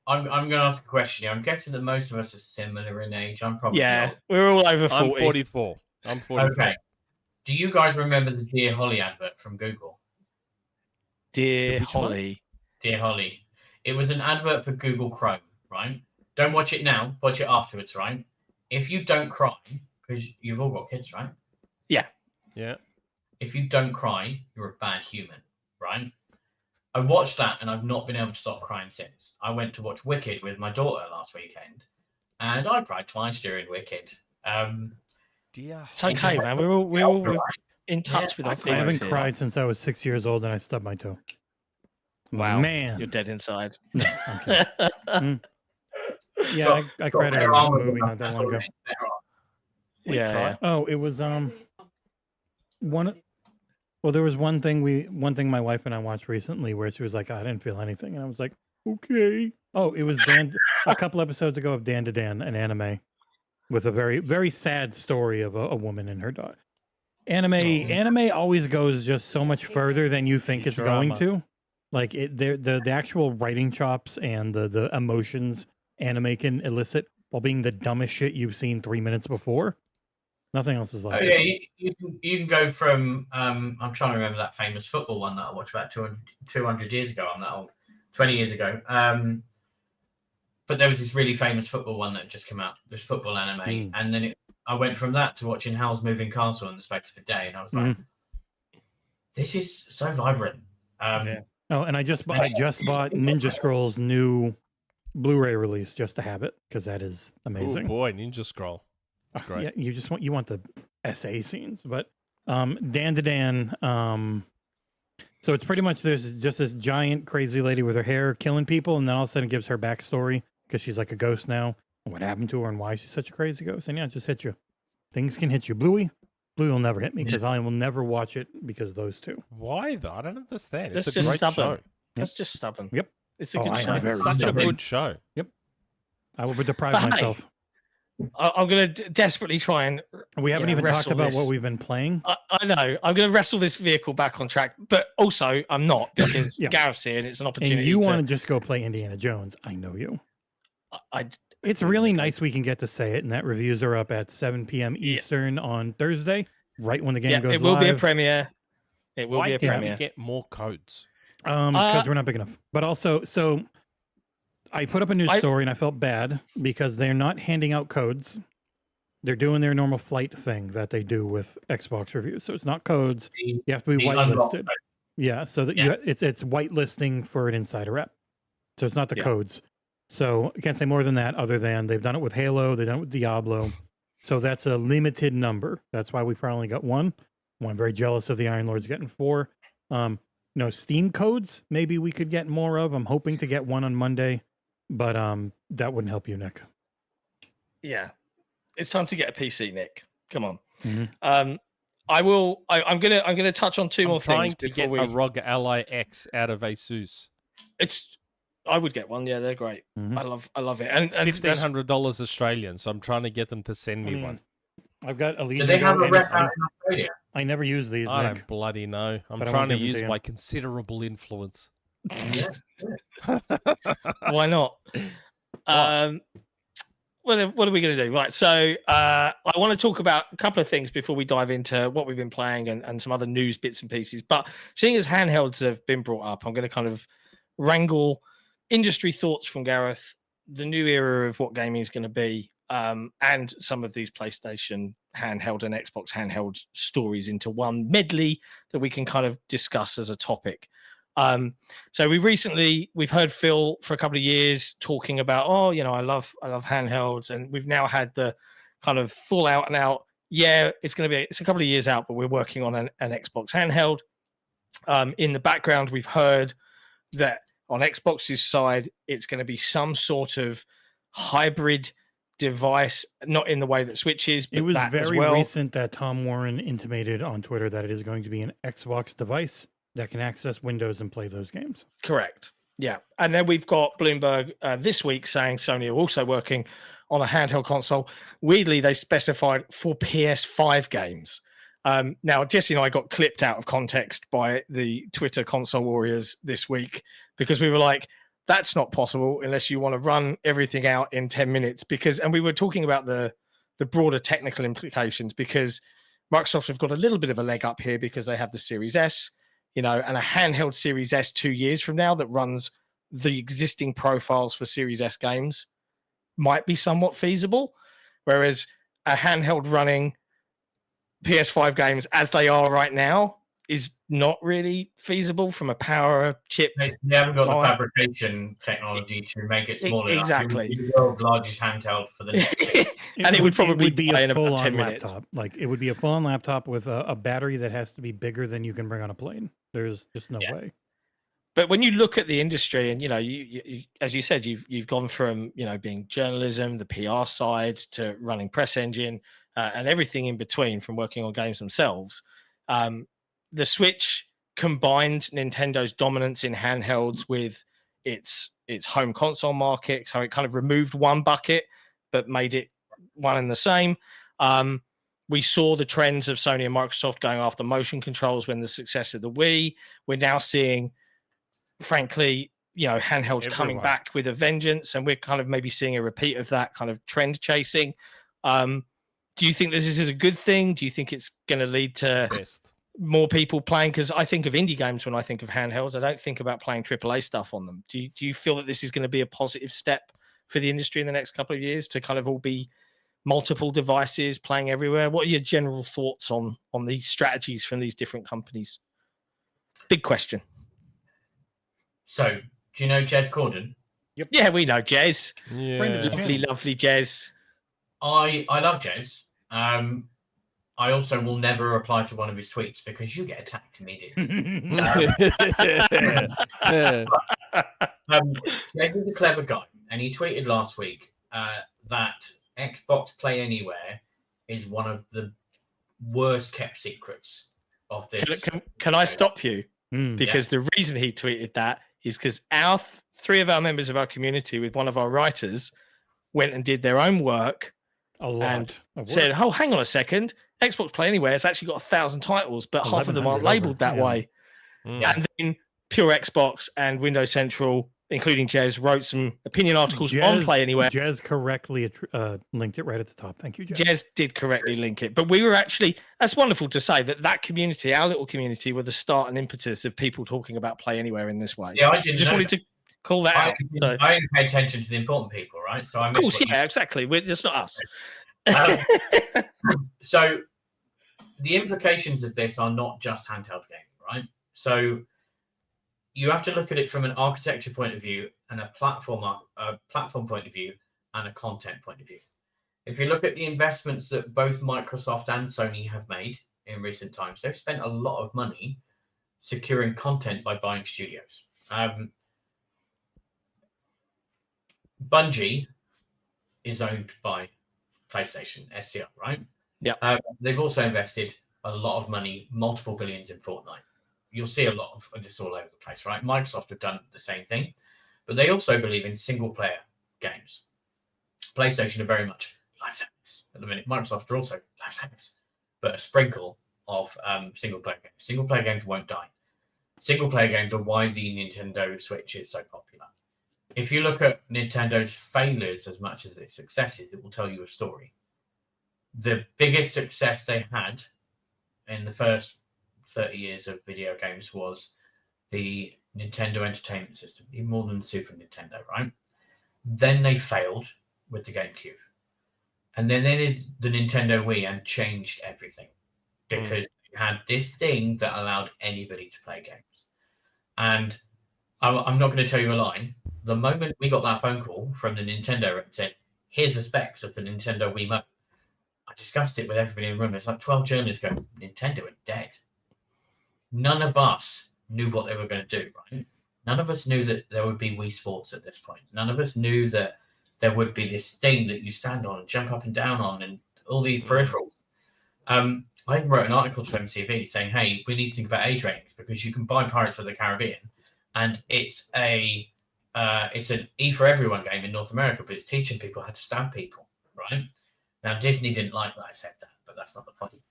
I'm going to ask a question here. I'm guessing that most of us are similar in age. I'm probably Yeah, not. we're all over 40. I'm 44. I'm 44. Okay. Do you guys remember the Dear Holly advert from Google? Dear Which one? Holly. Dear Holly. It was an advert for Google Chrome, right? Don't watch it now. Watch it afterwards, right? If you don't cry, because you've all got kids, right? Yeah. If you don't cry, you're a bad human, right? I watched that and I've not been able to stop crying since. I went to watch Wicked with my daughter last weekend, and I cried twice during Wicked. Dear. It's okay, man. We're all in touch with our I feelings. haven't here. cried since I was 6 years old and I stubbed my toe. Wow, Man. you're dead inside. No, I'm kidding. Yeah, I cried at a movie not that long ago. yeah. Oh, it was one. Well, there was one thing my wife and I watched recently where she was like, I didn't feel anything, and I was like, okay. Oh, it was a couple episodes ago of Dan to Dan, an anime with a very very sad story of a woman and her daughter. Anime always goes just so much further than you think it's going to. Like the actual writing chops and the emotions anime can elicit while being the dumbest shit you've seen 3 minutes before. Nothing else is like Oh, it. yeah, you can go from I'm trying to remember that famous football one that I watched about 200 years ago. I'm that old, 20 years ago. But there was this really famous football one that just came out, this football anime, and then I went from that to watching Howl's Moving Castle in the space of a day, and I was like, this is so vibrant. Oh, and I just bought Ninja Scroll's new Blu-ray release just to have it because that is Oh amazing. boy, Ninja Scroll. That's great. Yeah, you want the SA scenes, but Dan to Dan So it's pretty much there's just this giant crazy lady with her hair killing people, and then all of a sudden it gives her backstory because she's like a ghost now, and what happened to her and why she's such a crazy ghost. And yeah, it just hit you. Things can hit you. Bluey will never hit me because I will never watch it because of those two. Why though? I don't understand. That's It's a just great stubborn. show. That's just stubborn. Yep. It's a good I show. am very It's such stubborn. a good show. I will deprive But hey, myself. I'm going to desperately try and. We haven't even talked wrestle about this. what we've been playing. I know. I'm going to wrestle this vehicle back on track, but also I'm not because Yeah. Gareth's here and it's an opportunity. And you want to just go play Indiana Jones. I know you. It's really nice we can get to say it, and that reviews are up at 7 p.m. Eastern on Thursday, right when the game goes live. it will be a premiere. It will Why be a didn't premiere. we get more codes? Because we're not big enough. But also, so I put up a news story and I felt bad because they're not handing out codes. They're doing their normal flight thing that they do with Xbox reviews. So it's not codes. You have to be whitelisted. Yeah, so that it's whitelisting for an insider rep. So it's not the codes. So I can't say more than that other than they've done it with Halo, they've done it with Diablo. So that's a limited number. That's why we probably only got one. I'm very jealous of the Iron Lords getting 4. No Steam codes, maybe we could get more of. I'm hoping to get one on Monday, but that wouldn't help you, Nick. Yeah. It's time to get a PC, Nick. Come on. Mm-hmm. I'm gonna touch on two more Trying things to before get a ROG Ally X out of Asus. I would get one. Yeah, they're great. Mm-hmm. I love it. And It's $1,500 Australian, so I'm trying to get them to send me one. I've got a Do they have a rep out in Australia? I never use these, I Nick. don't bloody know. I'm But I trying won't to give them to use you. my considerable influence. Why not? What are we going to do? Right. So I want to talk about a couple of things before we dive into what we've been playing and some other news bits and pieces. But seeing as handhelds have been brought up, I'm going to kind of wrangle industry thoughts from Gareth, the new era of what gaming is going to be, and some of these PlayStation handheld and Xbox handheld stories into one medley that we can kind of discuss as a topic. So we've heard Phil for a couple of years talking about, I love handhelds, and we've now had the kind of full out and out. Yeah, it's a couple of years out, but we're working on an Xbox handheld. In the background, we've heard that on Xbox's side, it's going to be some sort of hybrid device, not in the way that Switch is. But it was that as very well. recent that Tom Warren intimated on Twitter that it is going to be an Xbox device that can access Windows and play those games. Correct. Yeah. And then we've got Bloomberg this week saying Sony are also working on a handheld console. Weirdly, they specified for PS5 games. Now, Jesse and I got clipped out of context by the Twitter console warriors this week because we were like, that's not possible unless you want to run everything out in 10 minutes. And we were talking about the broader technical implications because Microsoft have got a little bit of a leg up here because they have the Series S, and a handheld Series S 2 years from now that runs the existing profiles for Series S games might be somewhat feasible. Whereas a handheld running PS5 games as they are right now is not really feasible from a power chip. They haven't got the fabrication technology to make it smaller. Exactly. The world's largest handheld for the next year. And it would probably be play in a about full-on 10 minutes. laptop. Like it would be a full-on laptop with a battery that has to be bigger than you can bring on a plane. There's just no way. But when you look at the industry, and you as you said, you've gone from being journalism, the PR side, to running Press Engine, and everything in between, from working on games themselves. The Switch combined Nintendo's dominance in handhelds with its home console market, so it kind of removed one bucket but made it one and the same. We saw the trends of Sony and Microsoft going after motion controls when the success of the Wii. We're now seeing, frankly, handhelds coming back with a vengeance, and we're kind of maybe seeing a repeat of that kind of trend chasing. Do you think this is a good thing? Do you think it's going to lead to more people playing? Because I think of indie games when I think of handhelds. I don't think about playing AAA stuff on them. Do you feel that this is going to be a positive step for the industry in the next couple of years to kind of all be multiple devices playing everywhere? What are your general thoughts on these strategies from these different companies? Big question. So, do you know Jez Corden? Yep. Yeah, we know Jez. Yeah. Lovely Jez. I love Jez. I also will never reply to one of his tweets because you get attacked immediately. Jez is a clever guy, and he tweeted last week that Xbox Play Anywhere is one of the worst kept secrets of this. Can I stop you? Because the reason he tweeted that is because three of our members of our community with one of our writers went and did their own work and said, "Oh, hang on a second, Xbox Play Anywhere has actually got 1,000 titles, but half of them aren't labeled that way." And then Pure Xbox and Windows Central, including Jez, wrote some opinion articles on Play Anywhere. Jez correctly linked it right at the top. Thank you, Jez. Jez did correctly link it. But we were actually, that's wonderful to say that community, our little community, were the start and impetus of people talking about Play Anywhere in this way. Yeah, I didn't just wanted to call that out. So, I only pay attention to the important people, right? So I of course, yeah, exactly. It's not us. So the implications of this are not just handheld gaming, right? So you have to look at it from an architecture point of view and a platform point of view and a content point of view. If you look at the investments that both Microsoft and Sony have made in recent times, they've spent a lot of money securing content by buying studios. Bungie is owned by PlayStation, S.T.A.L.K.E.R, right? Yeah. They've also invested a lot of money, multiple billions in Fortnite. You'll see a lot of this all over the place, right? Microsoft have done the same thing, but they also believe in single-player games. PlayStation are very much live service at the minute. Microsoft are also live service, but a sprinkle of single-player games. Single-player games won't die. Single-player games are why the Nintendo Switch is so popular. If you look at Nintendo's failures as much as its successes, it will tell you a story. The biggest success they had in the first 30 years of video games was the Nintendo Entertainment System, even more than the Super Nintendo, right? Then they failed with the GameCube. And then they did the Nintendo Wii and changed everything because you had this thing that allowed anybody to play games. And I'm not going to tell you a lie. The moment we got that phone call from the Nintendo and said, "Here's the specs of the Nintendo Wii Remote," I discussed it with everybody in the room. It's like 12 journalists go, "Nintendo are dead." None of us knew what they were going to do, right? None of us knew that there would be Wii Sports at this point. None of us knew that there would be this thing that you stand on and jump up and down on and all these peripherals. I even wrote an article to MCV saying, "Hey, we need to think about age ratings because you can buy Pirates of the Caribbean and it's an E for everyone game in North America, but it's teaching people how to stab people, right?" Now, Disney didn't like that I said that, but that's not the point.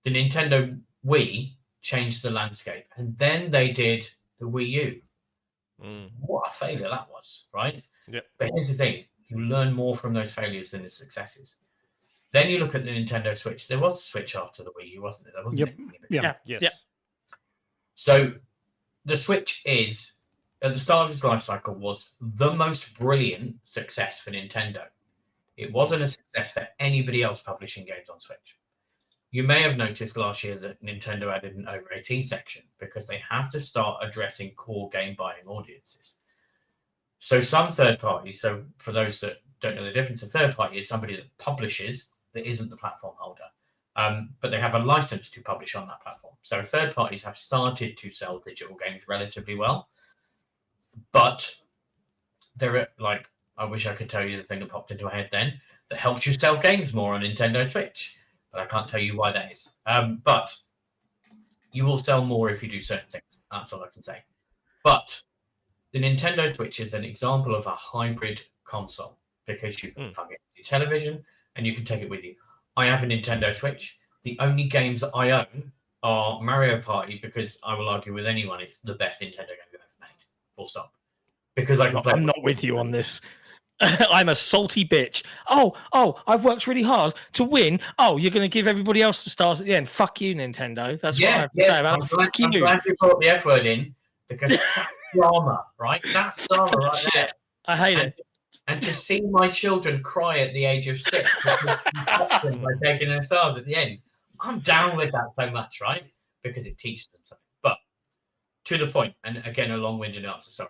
The Nintendo Wii changed the landscape, and then they did the Wii U. What a failure that was, right? Yep. But here's the thing. You learn more from those failures than the successes. Then you look at the Nintendo Switch. There was a Switch after the Wii U, wasn't there? There wasn't it? Yeah. Yes. Yeah. So the Switch is, at the start of its life cycle, was the most brilliant success for Nintendo. It wasn't a success for anybody else publishing games on Switch. You may have noticed last year that Nintendo added an over 18 section because they have to start addressing core game buying audiences. So some third parties, so for those that don't know the difference, a third party is somebody that publishes that isn't the platform holder, but they have a license to publish on that platform. So third parties have started to sell digital games relatively well, but there are, like, I wish I could tell you the thing that popped into my head then that helps you sell games more on Nintendo Switch, but I can't tell you why that is. But you will sell more if you do certain things. That's all I can say. But the Nintendo Switch is an example of a hybrid console because you can plug it into your television and you can take it with you. I have a Nintendo Switch. The only games that I own are Mario Party because I will argue with anyone it's the best Nintendo game we've ever made. Full stop. Because I'm not with you on this. I'm a salty bitch. Oh, I've worked really hard to win. Oh, you're going to give everybody else the stars at the end. Fuck you, Nintendo. That's what I have to say about it. Fuck you. I'm glad you brought the F word in because that's drama, right? That's drama right there. I hate it. And to see my children cry at the age of 6 by taking their stars at the end, I'm down with that so much, right? Because it teaches them something. But to the point, and again, a long-winded answer, sorry.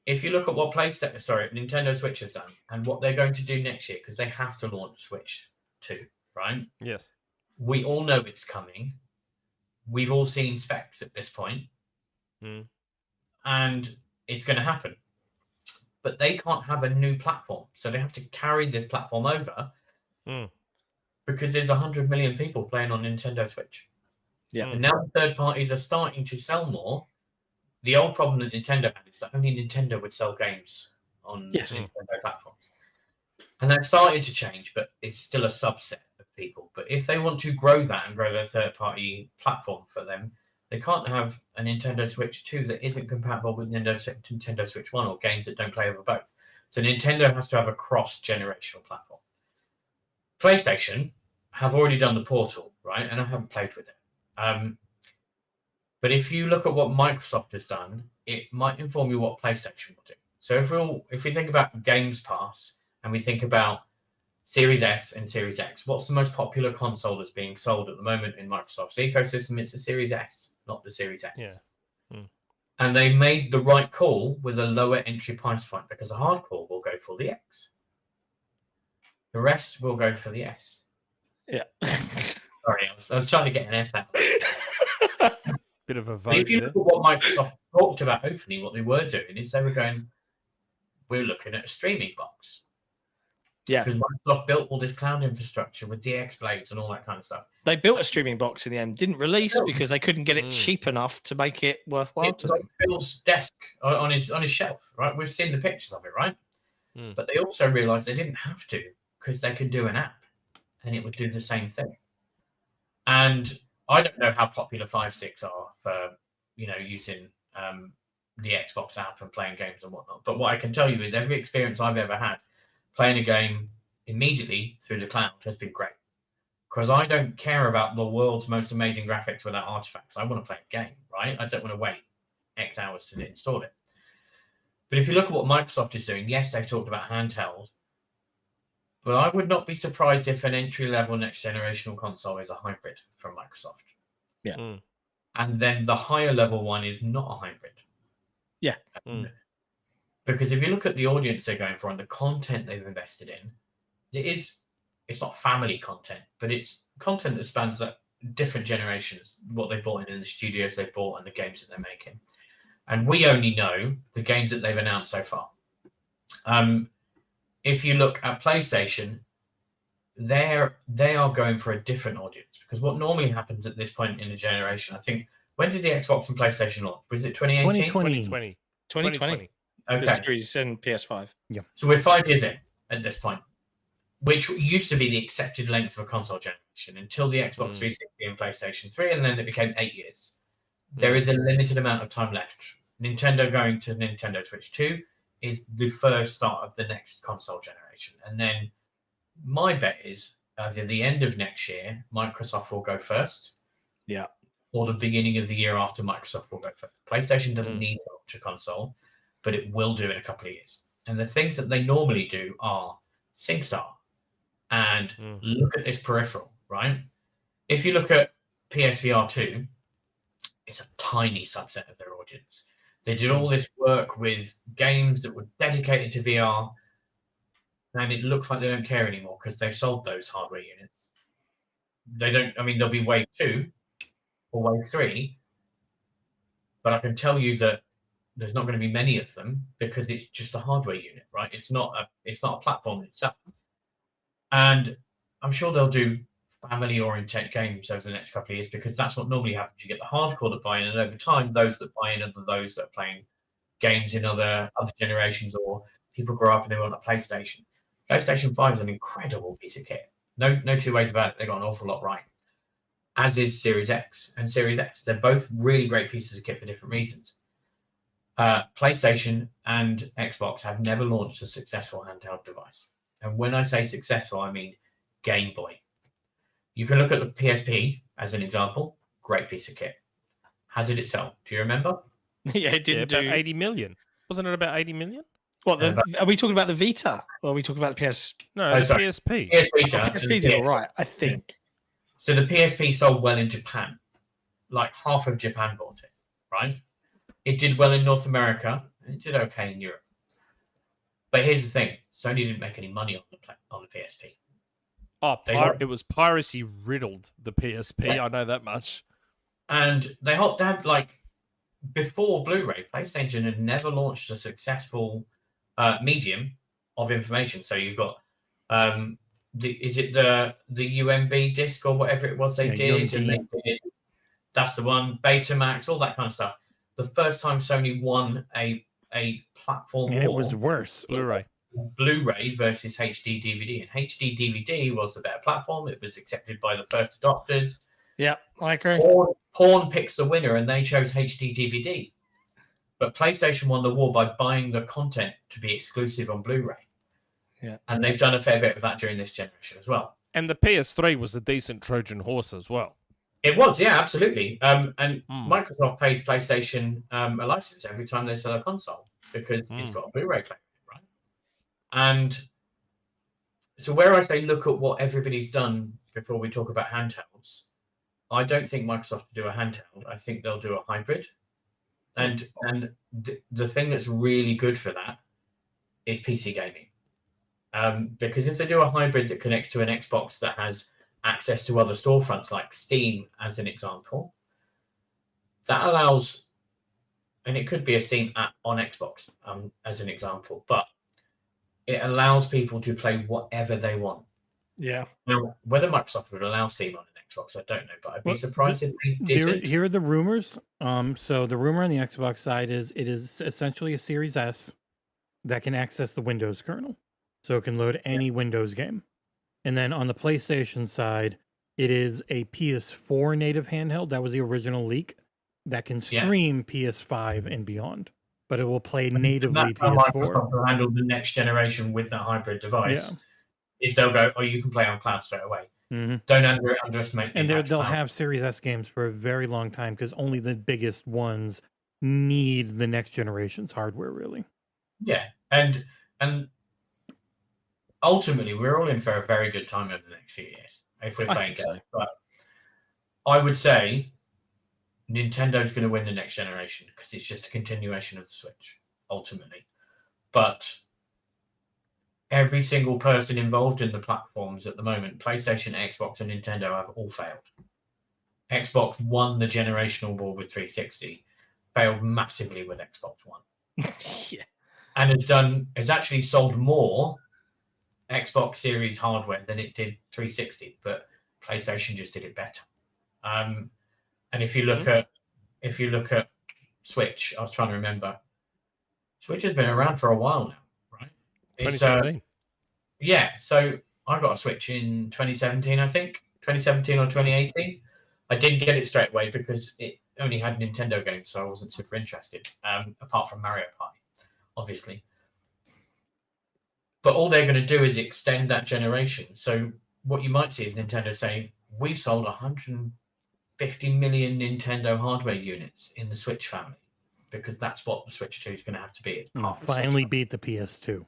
If you look at what Nintendo Switch has done and what they're going to do next year, because they have to launch Switch 2, right? Yes. We all know it's coming. We've all seen specs at this point, and it's going to happen. But they can't have a new platform, so they have to carry this platform over because there's 100 million people playing on Nintendo Switch. Yeah. And now third parties are starting to sell more. The old problem that Nintendo had is that only Nintendo would sell games on Nintendo platforms. And that's starting to change, but it's still a subset of people. But if they want to grow that and grow their third-party platform for them, they can't have a Nintendo Switch 2 that isn't compatible with Nintendo Switch 1 or games that don't play over both. So Nintendo has to have a cross-generational platform. PlayStation have already done the Portal, right? And I haven't played with it. But if you look at what Microsoft has done, it might inform you what PlayStation will do. So if we think about Games Pass and we think about Series S and Series X, what's the most popular console that's being sold at the moment in Microsoft's ecosystem? It's the Series S, not the Series X. Yeah. And they made the right call with a lower entry price point because a hardcore will go for the X. The rest will go for the S. Yeah. Sorry, I was trying to get an S out. Bit of a But vote if you there. look at what Microsoft talked about opening, what they were doing is they were going, we're looking at a streaming box. Yeah. Because Microsoft built all this cloud infrastructure with DX blades and all that kind of stuff. They built a streaming box in the end, didn't release because they couldn't get it cheap enough to make it worthwhile It to was them. like Phil's desk on his shelf, right? We've seen the pictures of it, right? But they also realized they didn't have to because they could do an app and it would do the same thing. And I don't know how popular Fire Sticks are for, using the Xbox app and playing games and whatnot. But what I can tell you is every experience I've ever had playing a game immediately through the cloud has been great. Because I don't care about the world's most amazing graphics without artifacts. I want to play a game, right? I don't want to wait X hours to install it. But if you look at what Microsoft is doing, yes, they've talked about handheld. But I would not be surprised if an entry-level next-generational console is a hybrid from Microsoft. Yeah. And then the higher-level one is not a hybrid. Yeah. Because if you look at the audience they're going for and the content they've invested in, it's not family content, but it's content that spans different generations, what they bought in the studios they bought and the games that they're making. And we only know the games that they've announced so far. If you look at PlayStation, they are going for a different audience because what normally happens at this point in the generation, I think, when did the Xbox and PlayStation launch? Was it 2018? 2020. 2020. Okay. The Series and PS5. Yeah. So we're 5 years in at this point, which used to be the accepted length of a console generation until the Xbox 360 and PlayStation 3, and then it became 8 years. There is a limited amount of time left. Nintendo going to Nintendo Switch 2 is the first start of the next console generation. And then my bet is either the end of next year, Microsoft will go first. Yeah. Or the beginning of the year after Microsoft will go first. PlayStation doesn't need a launcher console, but it will do in a couple of years. And the things that they normally do are SingStar and look at this peripheral, right? If you look at PSVR 2, it's a tiny subset of their audience. They did all this work with games that were dedicated to VR, and it looks like they don't care anymore because they've sold those hardware units. They don't, there'll be wave 2 or wave 3, but I can tell you that there's not going to be many of them because it's just a hardware unit, right? It's not a platform itself. And I'm sure they'll do family-oriented games over the next couple of years because that's what normally happens. You get the hardcore that buy in, and over time, those that buy in are those that are playing games in other generations, or people grow up and they want a PlayStation. PlayStation 5 is an incredible piece of kit. No two ways about it. They got an awful lot right. As is Series X and Series X. They're both really great pieces of kit for different reasons. PlayStation and Xbox have never launched a successful handheld device. And when I say successful, I mean Game Boy. You can look at the PSP as an example. Great piece of kit. How did it sell? Do you remember? Yeah, it didn't about do 80 million. Wasn't it about 80 million? What? Are we talking about the Vita, or are we talking about the PS? No, the sorry. PSP. PSP did all right, I think. So the PSP sold well in Japan. Like half of Japan bought it, right? It did well in North America, and it did okay in Europe. But here's the thing: Sony didn't make any money on the PSP. Oh, it was piracy riddled, the PSP. Yeah. I know that much. And they had like before Blu-ray, PlayStation had never launched a successful medium of information. So you've got is it the UMB disc or whatever it was they did, and they did, that's the one, Betamax, all that kind of stuff. The first time Sony won a platform and it was worse. Blu-ray versus HD DVD, and HD DVD was the better platform. It was accepted by the first adopters. Yeah, I agree. Porn picks the winner, and they chose HD DVD. But PlayStation won the war by buying the content to be exclusive on Blu-ray. Yeah, and they've done a fair bit of that during this generation as well. And the PS3 was a decent Trojan horse as well. It was, yeah, absolutely. And Microsoft pays PlayStation a license every time they sell a console because it's got a Blu-ray player, right? And so where I say look at what everybody's done before we talk about handhelds, I don't think Microsoft will do a handheld. I think they'll do a hybrid. And the thing that's really good for that is PC gaming. Because if they do a hybrid that connects to an Xbox that has access to other storefronts like Steam, as an example, that allows, and it could be a Steam app on Xbox, as an example, but it allows people to play whatever they want. Yeah. Now, whether Microsoft would allow Steam on an Xbox, I don't know, but I'd be surprised if they didn't. Here are the rumors. So the rumor on the Xbox side is it is essentially a Series S that can access the Windows kernel. So it can load any Windows game. And then on the PlayStation side, it is a PS4 native handheld. That was the original leak that can stream PS5 and beyond. But it will play natively PS4. Microsoft will handle the next generation with that hybrid device. Yeah. Is they'll go, oh, you can play on cloud straight away. Mm-hmm. Don't underestimate. And they'll have Series S games for a very long time because only the biggest ones need the next generation's hardware, really. Yeah, and ultimately, we're all in for a very good time over the next few years if we're playing games. But I would say Nintendo's going to win the next generation because it's just a continuation of the Switch, ultimately. But every single person involved in the platforms at the moment, PlayStation, Xbox, and Nintendo, have all failed. Xbox won the generational war with 360, failed massively with Xbox One. Yeah. And has actually sold more Xbox Series hardware than it did 360, but PlayStation just did it better. And if you look at Switch, I was trying to remember, Switch has been around for a while now, right? 2017. Yeah, so I got a Switch in 2017, I think, 2017 or 2018. I didn't get it straight away because it only had Nintendo games, so I wasn't super interested, apart from Mario Party, obviously. But all they're going to do is extend that generation. So what you might see is Nintendo saying, we've sold 150 million Nintendo hardware units in the Switch family, because that's what the Switch 2 is going to have to be. Finally beat the PS2.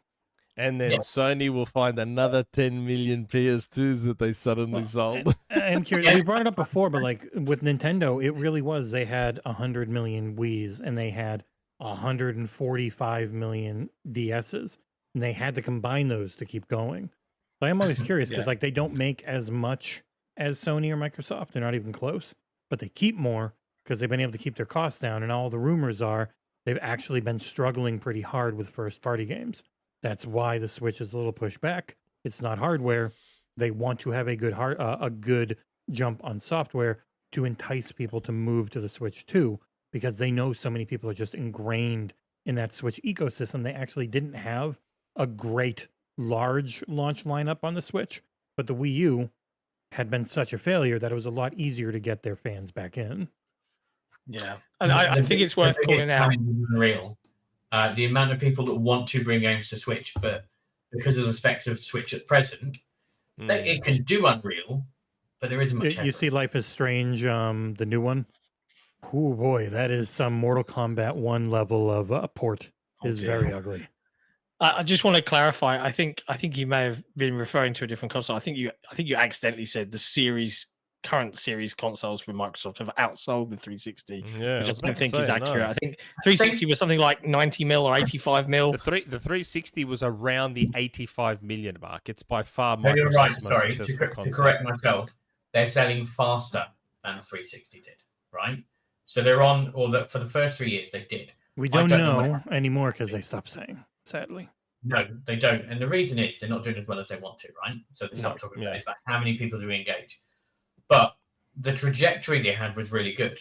And then Sony will find another 10 million PS2s that they suddenly sold. I'm curious. We brought it up before, but like with Nintendo, it really was. They had 100 million Wiis and they had 145 million DSs. And they had to combine those to keep going. So I'm always curious because like they don't make as much as Sony or Microsoft. They're not even close. But they keep more because they've been able to keep their costs down. And all the rumors are they've actually been struggling pretty hard with first-party games. That's why the Switch is a little pushed back. It's not hardware. They want to have a good jump on software to entice people to move to the Switch 2 because they know so many people are just ingrained in that Switch ecosystem. They actually didn't have a great large launch lineup on the Switch, but the Wii U had been such a failure that it was a lot easier to get their fans back in. Yeah, and I think it's worth calling out. Unreal. The amount of people that want to bring games to Switch, but because of the specs of Switch at present, it can do Unreal, but there isn't much. You see Life is Strange, the new one? Oh boy, that is some Mortal Kombat 1 level of port. Is very ugly. I just want to clarify. I think you may have been referring to a different console. I think you accidentally said the Series current series consoles from Microsoft have outsold the 360, Yeah, which I was about don't to think is say, accurate. no. I think 360 was something like 90 mil or 85 mil. The 360 was around the 85 million mark. It's by far No, you're Microsoft's right. most Sorry, successful to console. correct myself, they're selling faster than the 360 did, right? So they're on, or for the first 3 years they did. We don't know when- anymore because they stopped saying, sadly. No, they don't. And the reason is they're not doing as well as they want to, right? So they start talking about Yeah. it's like how many people do we engage? But the trajectory they had was really good.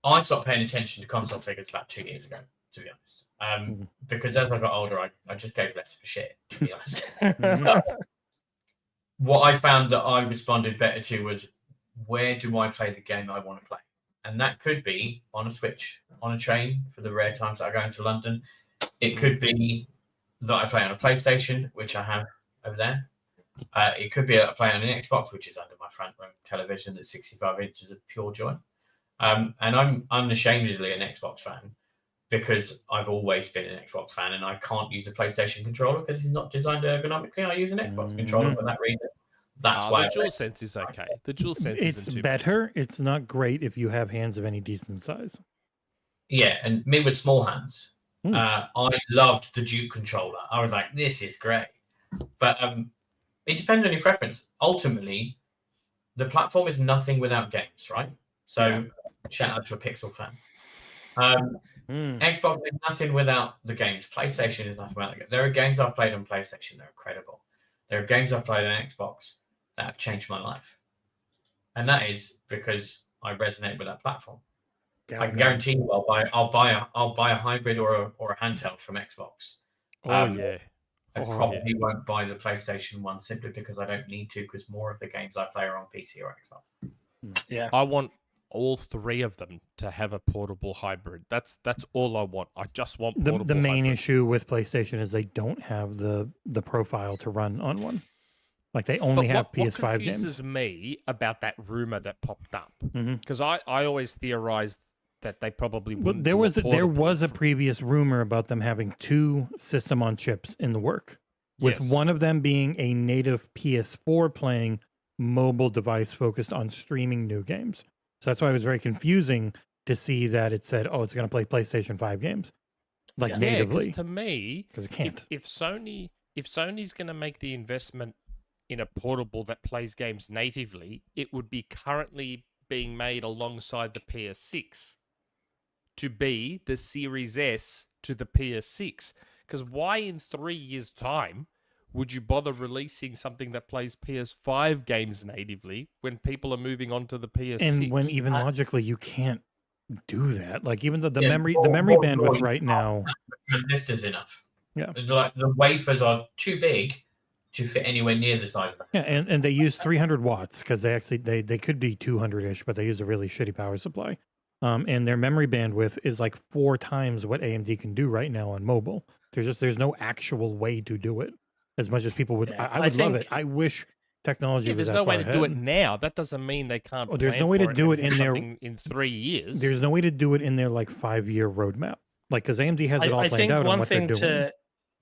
I stopped paying attention to console figures about 2 years ago, to be honest. Because as I got older, I just gave less of a shit, to be honest. What I found that I responded better to was, where do I play the game I want to play? And that could be on a Switch, on a train for the rare times that I go into London. It could be that I play on a PlayStation, which I have over there. It could be that I play on an Xbox, which is under my front room television that's 65 inches of pure joy. And I'm unashamedly an Xbox fan because I've always been an Xbox fan, and I can't use a PlayStation controller because it's not designed ergonomically. I use an Xbox controller for that reason. That's why the DualSense is okay. The DualSense It's isn't too better. It's not great if you have hands of any decent size. Yeah, and me with small hands. Hmm. I loved the Duke controller. I was like, this is great. But it depends on your preference. Ultimately, the platform is nothing without games, right? So shout out to a Pixel fan. Xbox is nothing without the games. PlayStation is nothing without the games. There are games I've played on PlayStation that are incredible. There are games I've played on Xbox that have changed my life. And that is because I resonate with that platform. I can guarantee you I'll buy a hybrid or a handheld from Xbox. I probably won't buy the PlayStation one simply because I don't need to, because more of the games I play are on PC or Xbox. Yeah. I want all three of them to have a portable hybrid. That's all I want. I just want portable the main hybrid. issue with PlayStation is they don't have the profile to run on one. Like they only have PS5 what games. confuses me about that rumor that popped up, Mhm. because I always theorized that they probably Well, wouldn't. there do was a there portable was a for- previous rumor about them having 2 system on chips in the work, with Yes. one of them being a native PS4 playing mobile device focused on streaming new games. So that's why it was very confusing to see that it said, "Oh, it's going to play PlayStation 5 games," like Yeah, natively, because to me, because it can't. if Sony's going to make the investment in a portable that plays games natively, it would be currently being made alongside the PS6 to be the Series S to the PS6. Because why in 3 years' time would you bother releasing something that plays PS5 games natively when people are moving on to the PS6? And when even logically you can't do that. Like even the Yeah, memory more bandwidth noise. right now. Transistors enough. Yeah. Like the wafers are too big to fit anywhere near the size of them. Yeah, and they use 300 watts because they actually they could be 200-ish, but they use a really shitty power supply. And their memory bandwidth is like 4 times what AMD can do right now on mobile. There's no actual way to do it as much as people would. Yeah, I would love think- it. I wish technology Yeah, was there's that no way far to do it ahead. now. That doesn't mean they can't. Oh, there's plan no way for to do and it have in their- something in 3 years. There's no way to do it in their like 5-year roadmap. Like because AMD has it all I planned think out on one what thing they're doing.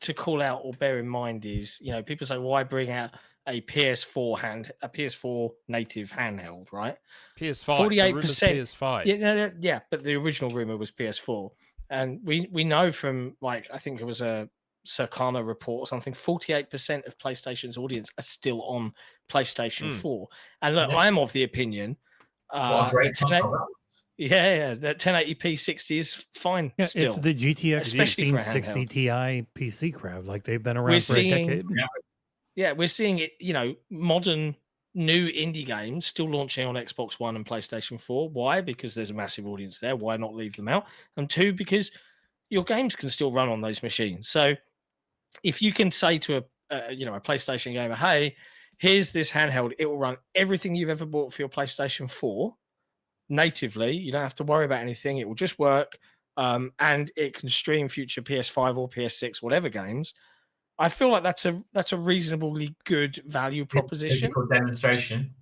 to call out or bear in mind is, people say, why bring out a PS4 native handheld, right? PS5. 48%. PS5. Yeah, but the original rumor was PS4, and we know from like I think it was a Circana report or something. 48% of PlayStation's audience are still on PlayStation 4, and look, Yeah. I am of the opinion. What a great that 1080 console. that 1080p 60 is fine. Yeah, still. it's the GTX especially for a 1660 handheld. Ti PC crowd. Like they've been around We're for seeing- a decade. Yeah, we're seeing it, modern new indie games still launching on Xbox One and PlayStation 4. Why? Because there's a massive audience there. Why not leave them out? And 2, because your games can still run on those machines. So if you can say to a PlayStation gamer, hey, here's this handheld, it will run everything you've ever bought for your PlayStation 4 natively. You don't have to worry about anything. It will just work. And it can stream future PS5 or PS6, whatever games. I feel like that's a reasonably good value proposition. Physical demonstration.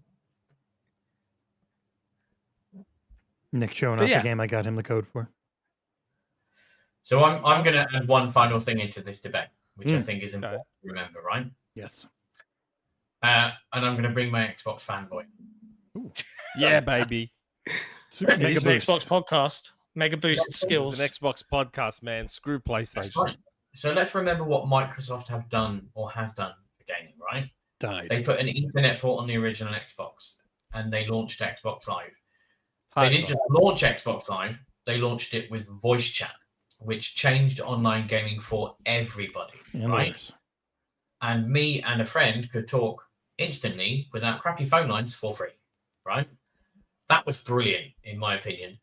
Nick's showing But off yeah. the game I got him the code for. So I'm going to add one final thing into this debate, which I Mm. think is important to remember, right? Yes. And I'm going to bring my Xbox fanboy. Yeah, baby. Super mega It's an boost. Xbox podcast. Mega boost skills. It's an Xbox podcast, man. Screw That's PlayStation. right. So let's remember what Microsoft have done or has done for gaming, right? Died. They put an Ethernet port on the original Xbox, and they launched Xbox Live. They Hard didn't drive. just launch Xbox Live; they launched it with voice chat, which changed online gaming for everybody, And right? worse. And me and a friend could talk instantly without crappy phone lines for free, right? That was brilliant, in my opinion.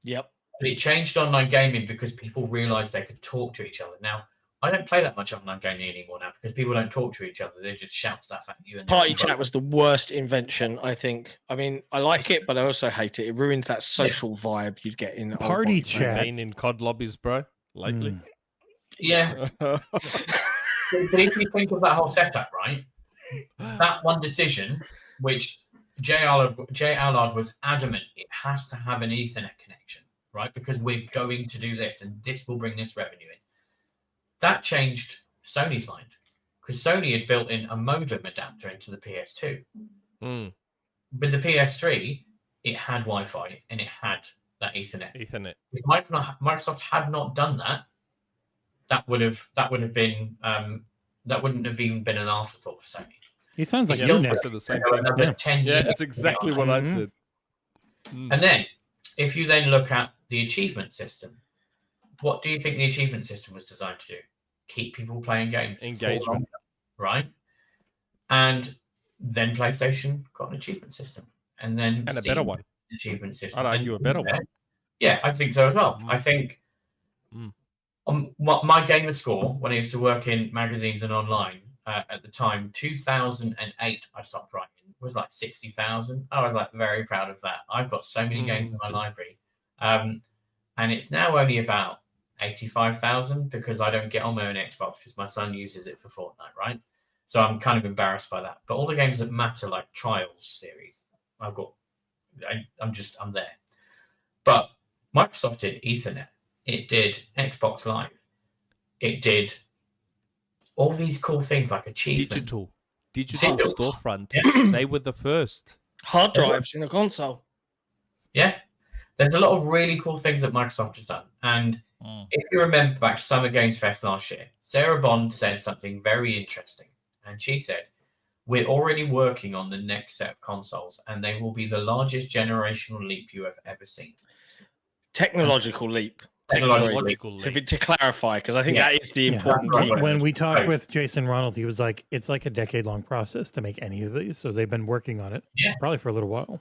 Yep. But it changed online gaming because people realized they could talk to each other. Now, I don't play that much online gaming anymore now because people don't talk to each other. They just shout stuff at you. And Party chat was the worst invention, I think. I mean, I like it, but I also hate it. It ruins that social vibe you'd get in Party old chat. Been in COD lobbies, bro, lately. Yeah. But if you think of that whole setup, right? That one decision, which Jay Allard was adamant, it has to have an Ethernet connection, right? Because we're going to do this, and this will bring this revenue in. That changed Sony's mind, because Sony had built in a modem adapter into the PS2. Mm. With the PS3, it had Wi-Fi and it had that Ethernet. If Microsoft had not done that, that wouldn't have even been an afterthought for Sony. He sounds like It's you, still Nick. I said the same You know, thing. another Yeah. 10 Yeah, years. that's exactly what I said. And then, if you then look at the achievement system, what do you think the achievement system was designed to do? Keep people playing games. for Engagement. longer, right? And then PlayStation got an achievement system. And then And a Steam better got one. an achievement system. I'd argue a better one. Yeah, I think so as well. Mm. I think Mm. My gamer score, when I used to work in magazines and online at the time, 2008, I stopped writing, was like 60,000. I was like very proud of that. I've got so many games in my library. And it's now only about 85,000 because I don't get on my own Xbox because my son uses it for Fortnite, right? So I'm kind of embarrassed by that. But all the games that matter, like Trials series, I'm there. But Microsoft did Ethernet. It did Xbox Live. It did all these cool things like achievement. Digital storefront. Yeah. They were the first. Hard drives in a console. Yeah. There's a lot of really cool things that Microsoft has done. And if you remember back to Summer Games Fest last year, Sarah Bond said something very interesting. And she said, we're already working on the next set of consoles, and they will be the largest generational leap you have ever seen. Technological leap. Technological leap. To clarify, because I think Yeah. that is the Yeah. important Right. key. When we talked with Jason Ronald, he was like, it's like a decade-long process to make any of these. So they've been working on it Yeah. probably for a little while.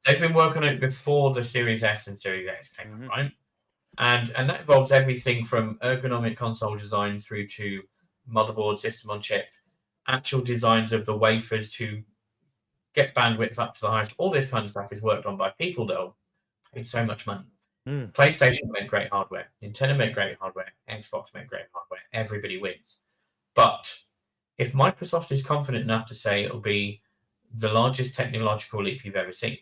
They've been working on it before the Series S and Series X came out, right? And that involves everything from ergonomic console design through to motherboard, system on chip, actual designs of the wafers to get bandwidth up to the highest. All this kind of stuff is worked on by people that have paid so much money. PlayStation made great hardware. Nintendo made great hardware. Xbox made great hardware. Everybody wins. But if Microsoft is confident enough to say it'll be the largest technological leap you've ever seen,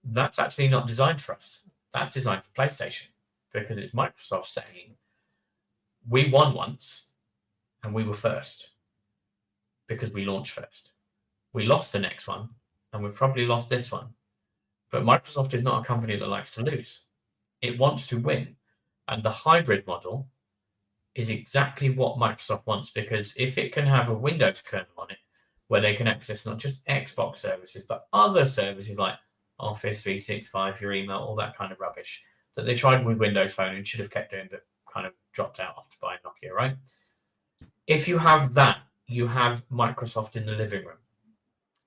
that's actually not designed for us. That's designed for PlayStation because it's Microsoft saying, we won once and we were first because we launched first. We lost the next one and we've probably lost this one. But Microsoft is not a company that likes to lose. It wants to win. And the hybrid model is exactly what Microsoft wants, because if it can have a Windows kernel on it where they can access not just Xbox services, but other services like Office 365, your email, all that kind of rubbish that they tried with Windows Phone and should have kept doing, but kind of dropped out after buying Nokia, right? If you have that, you have Microsoft in the living room.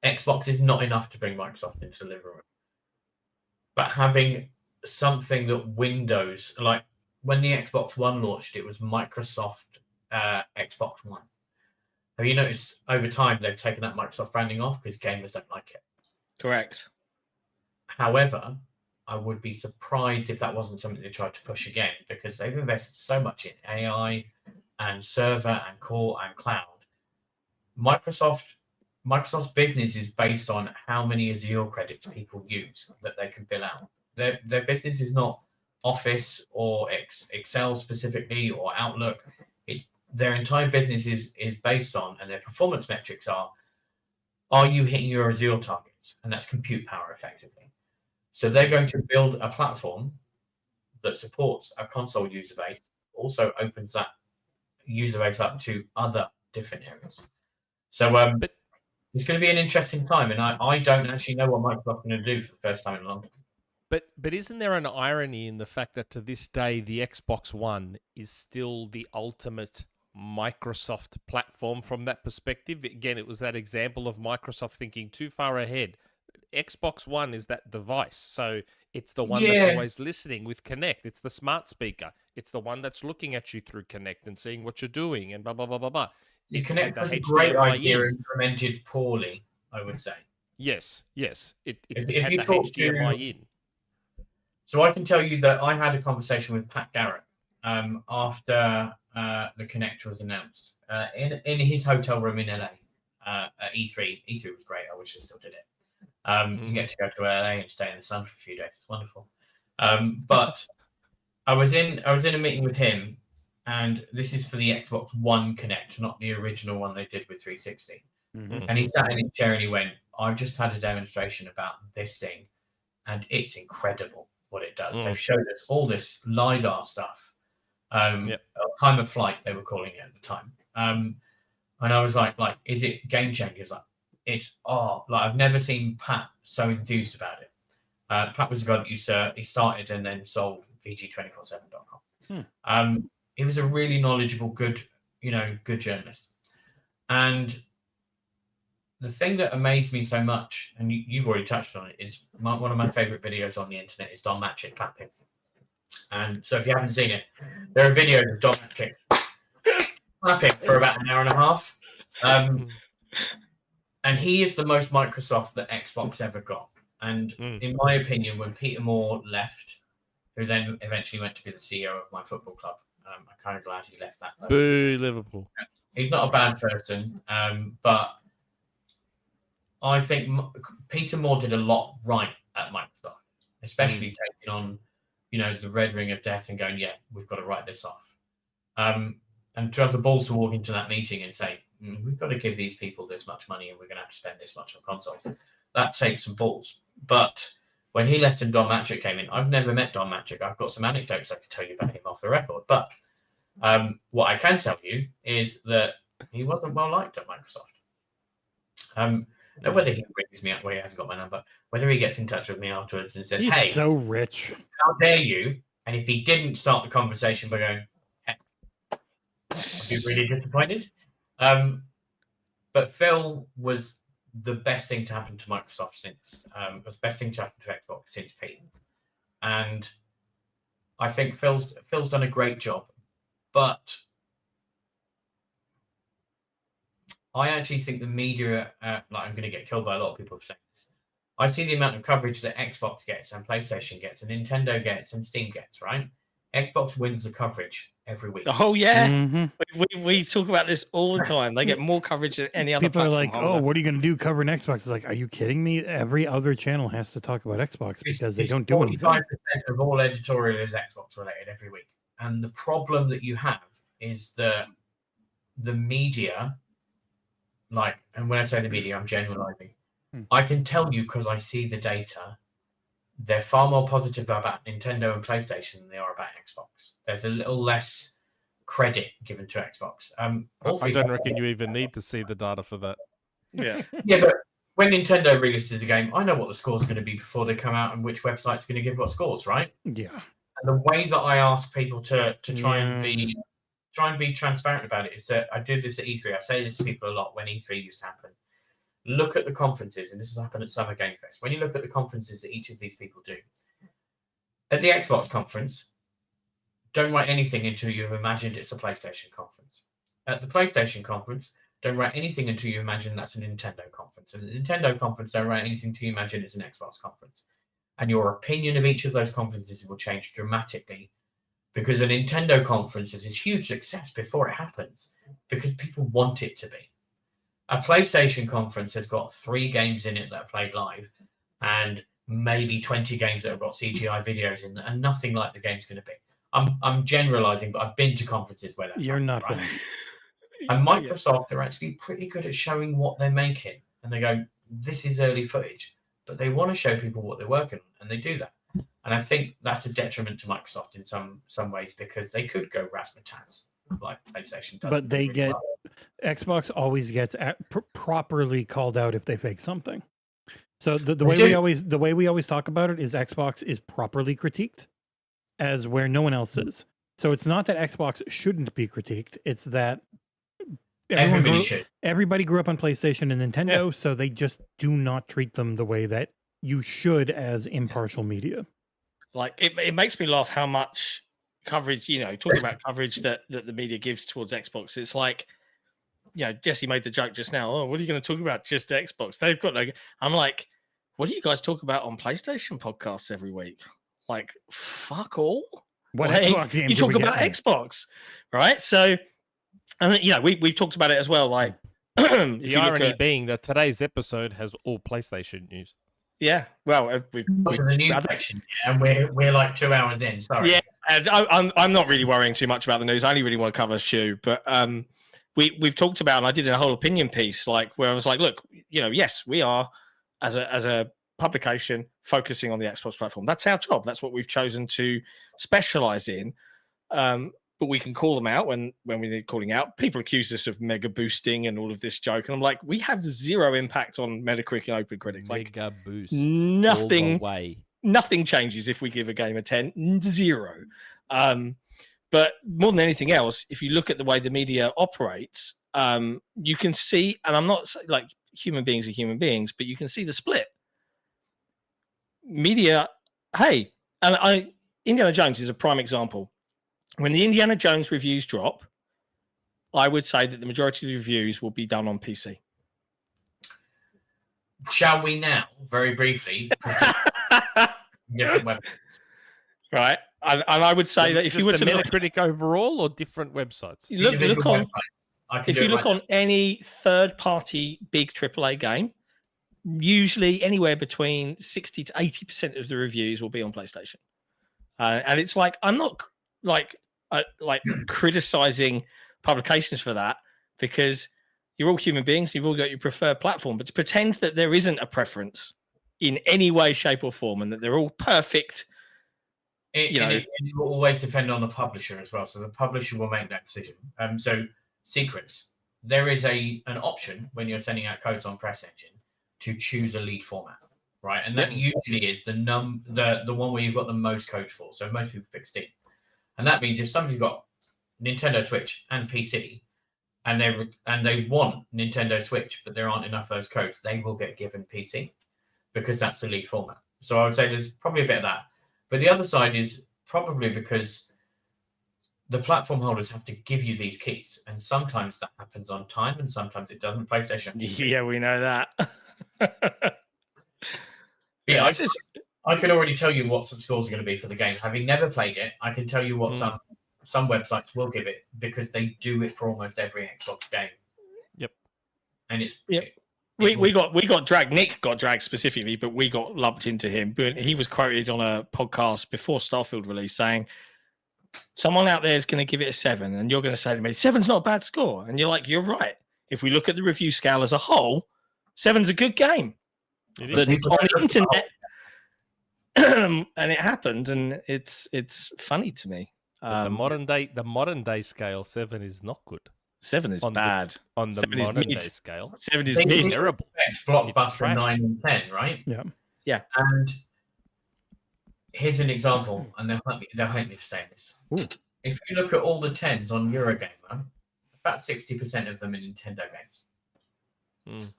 Xbox is not enough to bring Microsoft into the living room. But having something that Windows, like when the Xbox One launched, it was Microsoft Xbox One. Have you noticed over time they've taken that Microsoft branding off because gamers don't like it? Correct. However, I would be surprised if that wasn't something they tried to push again, because they've invested so much in AI and server and core and cloud. Microsoft's business is based on how many Azure credits people use that they can bill out. Their business is not Office or Excel specifically or Outlook. Their entire business is based on, and their performance metrics are you hitting your Azure targets? wants, and that's compute power effectively. So they're going to build a platform that supports a console user base, also opens that user base up to other different areas. So But it's going to be an interesting time, and I don't actually know what Microsoft's going to do for the first time in a long time. But isn't there an irony in the fact that to this day the Xbox One is still the ultimate Microsoft platform from that perspective? Again, it was that example of Microsoft thinking too far ahead. Xbox One is that device, so it's the one that's always listening with Kinect. It's the smart speaker. It's the one that's looking at you through Kinect and seeing what you're doing and blah blah blah blah blah. The Kinect was a great idea, implemented poorly, I would say. Yes. It If had you the talk HDMI in. So I can tell you that I had a conversation with Pat Garrett after the Kinect was announced in his hotel room in LA at E3. E3 was great. I wish I still did it. You get to go to LA and stay in the sun for a few days. It's wonderful. But I was in a meeting with him, and this is for the Xbox One Kinect, not the original one they did with 360. And he sat in his chair and he went, "I've just had a demonstration about this thing, and it's incredible what it does. They've showed us all this LiDAR stuff, time of flight they were calling it at the time." And I was like, is it game changers? Like, I've never seen Pat so enthused about it. Pat was the guy that he started and then sold VG247.com. He was a really knowledgeable, good journalist. And the thing that amazed me so much, and you've already touched on it, is one of my favorite videos on the internet is Don Mattrick clapping. And so if you haven't seen it, there are videos of Don Mattrick clapping for about an hour and a half. And he is the most Microsoft that Xbox ever got. And in my opinion, when Peter Moore left, who then eventually went to be the CEO of my football club, I'm kind of glad he left that. Boo, Liverpool. He's not a bad person, but I think Peter Moore did a lot right at Microsoft, especially taking on, the red ring of death and going, we've got to write this off. And to have the balls to walk into that meeting and say, we've got to give these people this much money and we're going to have to spend this much on console. That takes some balls. But when he left and Don Mattrick came in, I've never met Don Mattrick. I've got some anecdotes I could tell you about him off the record. But what I can tell you is that he wasn't well liked at Microsoft. Now, whether he rings me up where he hasn't got my number, whether he gets in touch with me afterwards and says, "Hey, so rich, how dare you?" And if he didn't start the conversation by going, "Hey," I'd be really disappointed. But Phil was the best thing to happen to Microsoft since was the best thing to happen to Xbox since Pete. And I think Phil's done a great job. But I actually think the media, I'm going to get killed by a lot of people for saying this. I see the amount of coverage that Xbox gets and PlayStation gets and Nintendo gets and Steam gets, right? Xbox wins the coverage every week. Oh, yeah. We talk about this all the time. They get more coverage than any other people are like, holder. "Oh, what are you going to do covering Xbox?" It's like, are you kidding me? Every other channel has to talk about Xbox because they don't do anything. 45% of all editorial is Xbox related every week. And the problem that you have is that the media, and when I say the media, I'm generalizing. I can tell you because I see the data, they're far more positive about Nintendo and PlayStation than they are about Xbox. There's a little less credit given to Xbox. I don't reckon you even need to see the data for that. Yeah. Yeah, but when Nintendo releases a game, I know what the score's going to be before they come out and which website's going to give what scores, right? Yeah. And the way that I ask people to try and be transparent about it is that I did this at E3. I say this to people a lot when E3 used to happen. Look at the conferences, and this has happened at Summer Game Fest. When you look at the conferences that each of these people do, at the Xbox conference, don't write anything until you've imagined it's a PlayStation conference. At the PlayStation conference, don't write anything until you imagine that's a Nintendo conference. And the Nintendo conference, don't write anything until you imagine it's an Xbox conference. And your opinion of each of those conferences will change dramatically because a Nintendo conference is a huge success before it happens because people want it to be. A PlayStation conference has got 3 games in it that are played live and maybe 20 games that have got CGI videos in and nothing like the game's going to be. I'm generalizing, but I've been to conferences where that's You're not right. wrong. And Microsoft are actually pretty good at showing what they're making. And they go, this is early footage. but they want to show people what they're working on, and they do that. And I think that's a detriment to Microsoft in some ways, because they could go razzmatazz like PlayStation does. But they get Xbox always gets properly called out if they fake something. So the way we always talk about it is Xbox is properly critiqued, as where no one else is. So it's not that Xbox shouldn't be critiqued; it's that everybody grew up on PlayStation and Nintendo, so they just do not treat them the way that you should as impartial media. Like it makes me laugh how much coverage, talking about coverage that the media gives towards Xbox. It's like, Jesse made the joke just now. Oh, what are you going to talk about? Just Xbox. They've got I'm like, what do you guys talk about on PlayStation podcasts every week? Like, fuck all. What Xbox games you talk about Xbox, right? So, and we've talked about it as well. Like, the irony being that today's episode has all PlayStation news. Yeah, well, we've the news section, and we're like 2 hours in. Sorry. Yeah, and I'm not really worrying too much about the news. I only really want to cover Shu, but we've talked about, and I did a whole opinion piece, like where I was like, look, yes, we are as a publication focusing on the Xbox platform. That's our job. That's what we've chosen to specialize in. But we can call them out when we need calling out. People accuse us of mega boosting and all of this joke, and I'm like, we have zero impact on Metacritic and OpenCritic. Mega boost. Nothing changes if we give a game a 10. Zero. But more than anything else, if you look at the way the media operates, you can see, and I'm not like human beings are human beings, but you can see the split. Media, Indiana Jones is a prime example. When the Indiana Jones reviews drop, I would say that the majority of the reviews will be done on PC. Shall we now, very briefly, different websites? Right. And I would say that if you were to Metacritic overall or different websites? If you look on any third-party big AAA game, usually anywhere between 60 to 80% of the reviews will be on PlayStation. And it's like, I'm not like criticizing publications for that, because you're all human beings, you've all got your preferred platform, but to pretend that there isn't a preference in any way, shape, or form, and that they're all perfect, you will always depend on the publisher as well. So the publisher will make that decision. So secrets, there is an option when you're sending out codes on Press Engine to choose a lead format, right? And that usually is the one where you've got the most code for. So most people pick Steam. And that means if somebody's got Nintendo Switch and PC, and they want Nintendo Switch, but there aren't enough of those codes, they will get given PC, because that's the lead format. So I would say there's probably a bit of that. But the other side is probably because the platform holders have to give you these keys, and sometimes that happens on time, and sometimes it doesn't. PlayStation. Yeah, we know that. Yeah, I could already tell you what some scores are going to be for the game. Having never played it, I can tell you what some websites will give it, because they do it for almost every Xbox game. Yep. And it's we got dragged. Nick got dragged specifically, but we got lumped into him. But he was quoted on a podcast before Starfield release saying, someone out there is going to give it a 7, and you're going to say to me, 7's not a bad score. And you're like, you're right. If we look at the review scale as a whole, 7's a good game. But on the internet, and it happened, and it's funny to me. The modern day scale, 7 is not good. 7 is bad. On the modern day scale, 7 is terrible. Blockbuster 9 and 10, right? Yeah. And here's an example, and they'll hate me for saying this. Ooh. If you look at all the 10s on Eurogamer, about 60% of them are Nintendo games.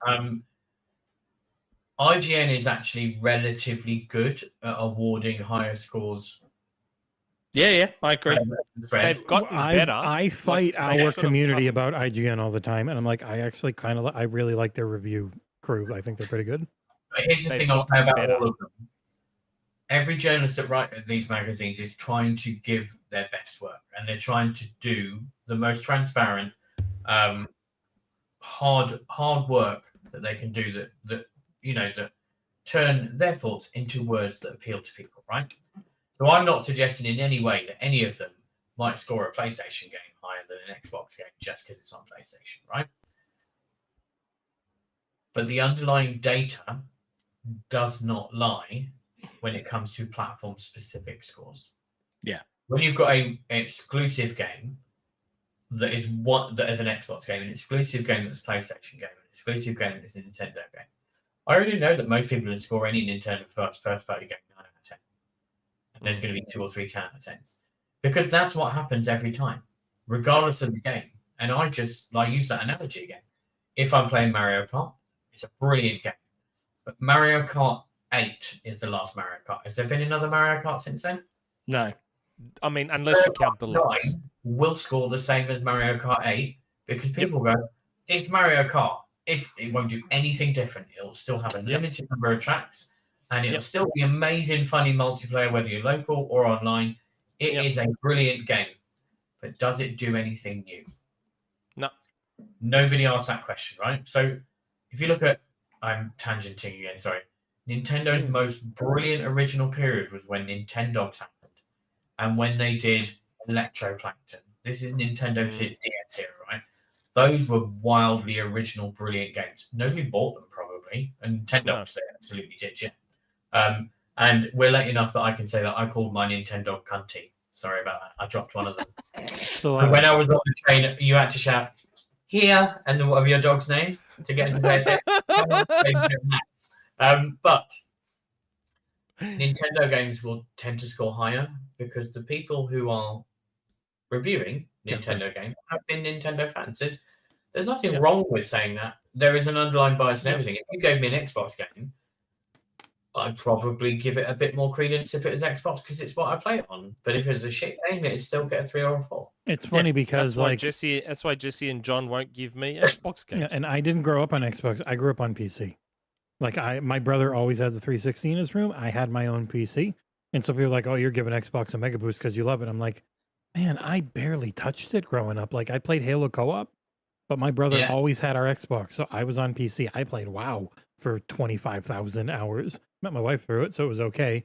IGN is actually relatively good at awarding higher scores. Yeah, I agree. They've gotten better. I fight our community about IGN all the time, and I'm like, I actually I really like their review crew. I think they're pretty good. But here's the thing I'll say about all of them. Every journalist that writes these magazines is trying to give their best work, and they're trying to do the most transparent, hard work that they can do, that turn their thoughts into words that appeal to people, right? So I'm not suggesting in any way that any of them might score a PlayStation game higher than an Xbox game just because it's on PlayStation, right? But the underlying data does not lie when it comes to platform-specific scores. Yeah. When you've got an exclusive game that is an Xbox game, an exclusive game that's a PlayStation game, an exclusive game that's a Nintendo game, I already know that most people will score any Nintendo first-party game 9 out of 10. And there's going to be 2 or 3 10 out of 10s. Because that's what happens every time, regardless of the game. And I use that analogy again. If I'm playing Mario Kart, it's a brilliant game. But Mario Kart 8 is the last Mario Kart. Has there been another Mario Kart since then? No. I mean, unless you count the lots. Will score the same as Mario Kart 8 because people go, it's Mario Kart. It won't do anything different. It'll still have a limited number of tracks and it'll still be amazing, funny multiplayer, whether you're local or online. It is a brilliant game. But does it do anything new? No. Nobody asked that question, right? So if you look at, I'm tangenting again, sorry. Nintendo most brilliant original period was when Nintendogs happened. And when they did Electroplankton. This is Nintendo DS era, right? Those were wildly original, brilliant games. Nobody bought them, probably. And Nintendo absolutely did, yeah. And we're lucky enough that I can say that I called my Nintendo cunty. Sorry about that. I dropped one of them. And when I was on the train, you had to shout, here, and whatever your dog's name, to get into their text. But Nintendo games will tend to score higher because the people who are reviewing Nintendo games have been Nintendo fans. There's nothing wrong with saying that. There is an underlying bias and everything. If you gave me an Xbox game, I'd probably give it a bit more credence if it was Xbox because it's what I play it on. But if it was a shit game, it'd still get a 3 or a 4. It's funny because that's why Jesse and John won't give me Xbox games. Yeah, and I didn't grow up on Xbox. I grew up on PC. My brother always had the 360 in his room. I had my own PC. And so people are like, oh, you're giving Xbox a mega boost because you love it. I'm like, man, I barely touched it growing up. Like, I played Halo co-op, but my brother always had our Xbox. So I was on PC. I played WoW for 25,000 hours. Met my wife through it, so it was okay.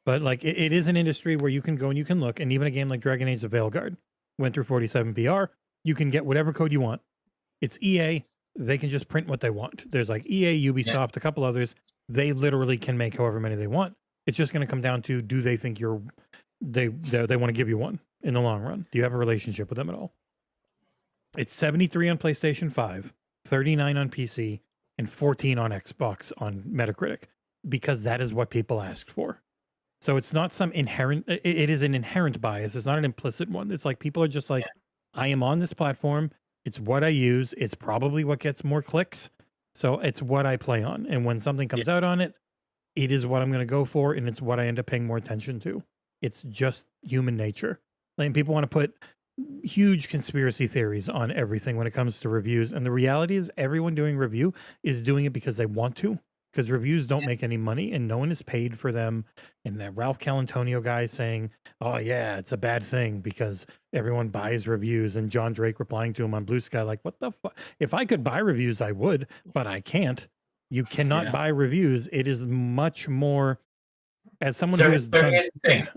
But like, it is an industry where you can go and you can look. And even a game like Dragon Age: The Veilguard went through 47 PR. You can get whatever code you want. It's EA. They can just print what they want. There's like EA, Ubisoft, a couple others. They literally can make however many they want. It's just going to come down to, do they think they want to give you one in the long run? Do you have a relationship with them at all? It's 73 on PlayStation 5, 39 on PC, and 14 on Xbox on Metacritic, because that is what people asked for. So it's not some inherent, it is an inherent bias. It's not an implicit one. It's like people are just like, I am on this platform. It's what I use. It's probably what gets more clicks. So it's what I play on. And when something comes out on it, it is what I'm going to go for. And it's what I end up paying more attention to. It's just human nature. Like, people want to put huge conspiracy theories on everything when it comes to reviews. And the reality is, everyone doing review is doing it because they want to. Because reviews don't make any money and no one is paid for them. And that Ralph Calantonio guy saying, oh yeah, it's a bad thing because everyone buys reviews, and John Drake replying to him on Blue Sky like, what the fuck? If I could buy reviews, I would, but I can't. You cannot buy reviews. It is much more, as someone who has done... Here's the thing.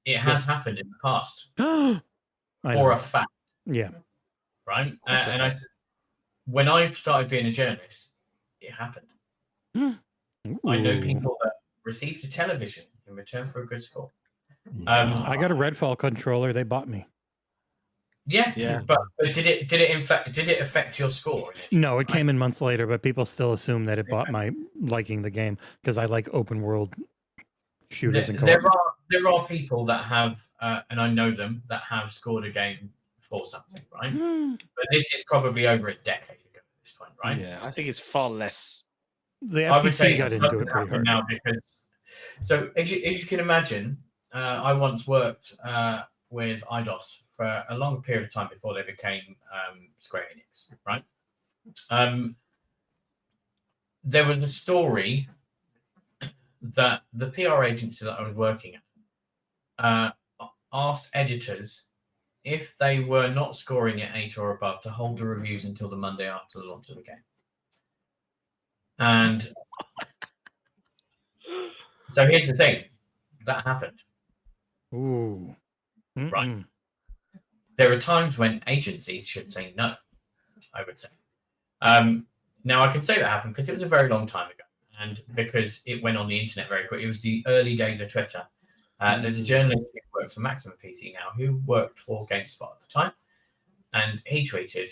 It has happened in the past. For a fact. Yeah. Right? And when I started being a journalist, it happened. I know people that received a television in return for a good score. I got a Redfall controller. They bought me. Yeah. But did it affect your score? No, it came in months later, but people still assume that it bought my liking the game because I like open world shooters and co-op. There are people that have, and I know them, that have scored a game for something, right? But this is probably over a decade ago at this point, right? Yeah, I think it's far less. The FTC got into it pretty hard. Now because, so as you can imagine, I once worked with IDOS for a long period of time before they became Square Enix, right? There was a story that the PR agency that I was working at asked editors if they were not scoring at 8 or above to hold the reviews until the Monday after the launch of the game. And so here's the thing. That happened. Ooh. Mm-mm. Right. There are times when agencies should say no, I would say. Now, I can say that happened because it was a very long time ago. and because it went on the internet very quick, it was the early days of Twitter. There's a journalist who works for Maximum PC now who worked for GameSpot at the time, and he tweeted,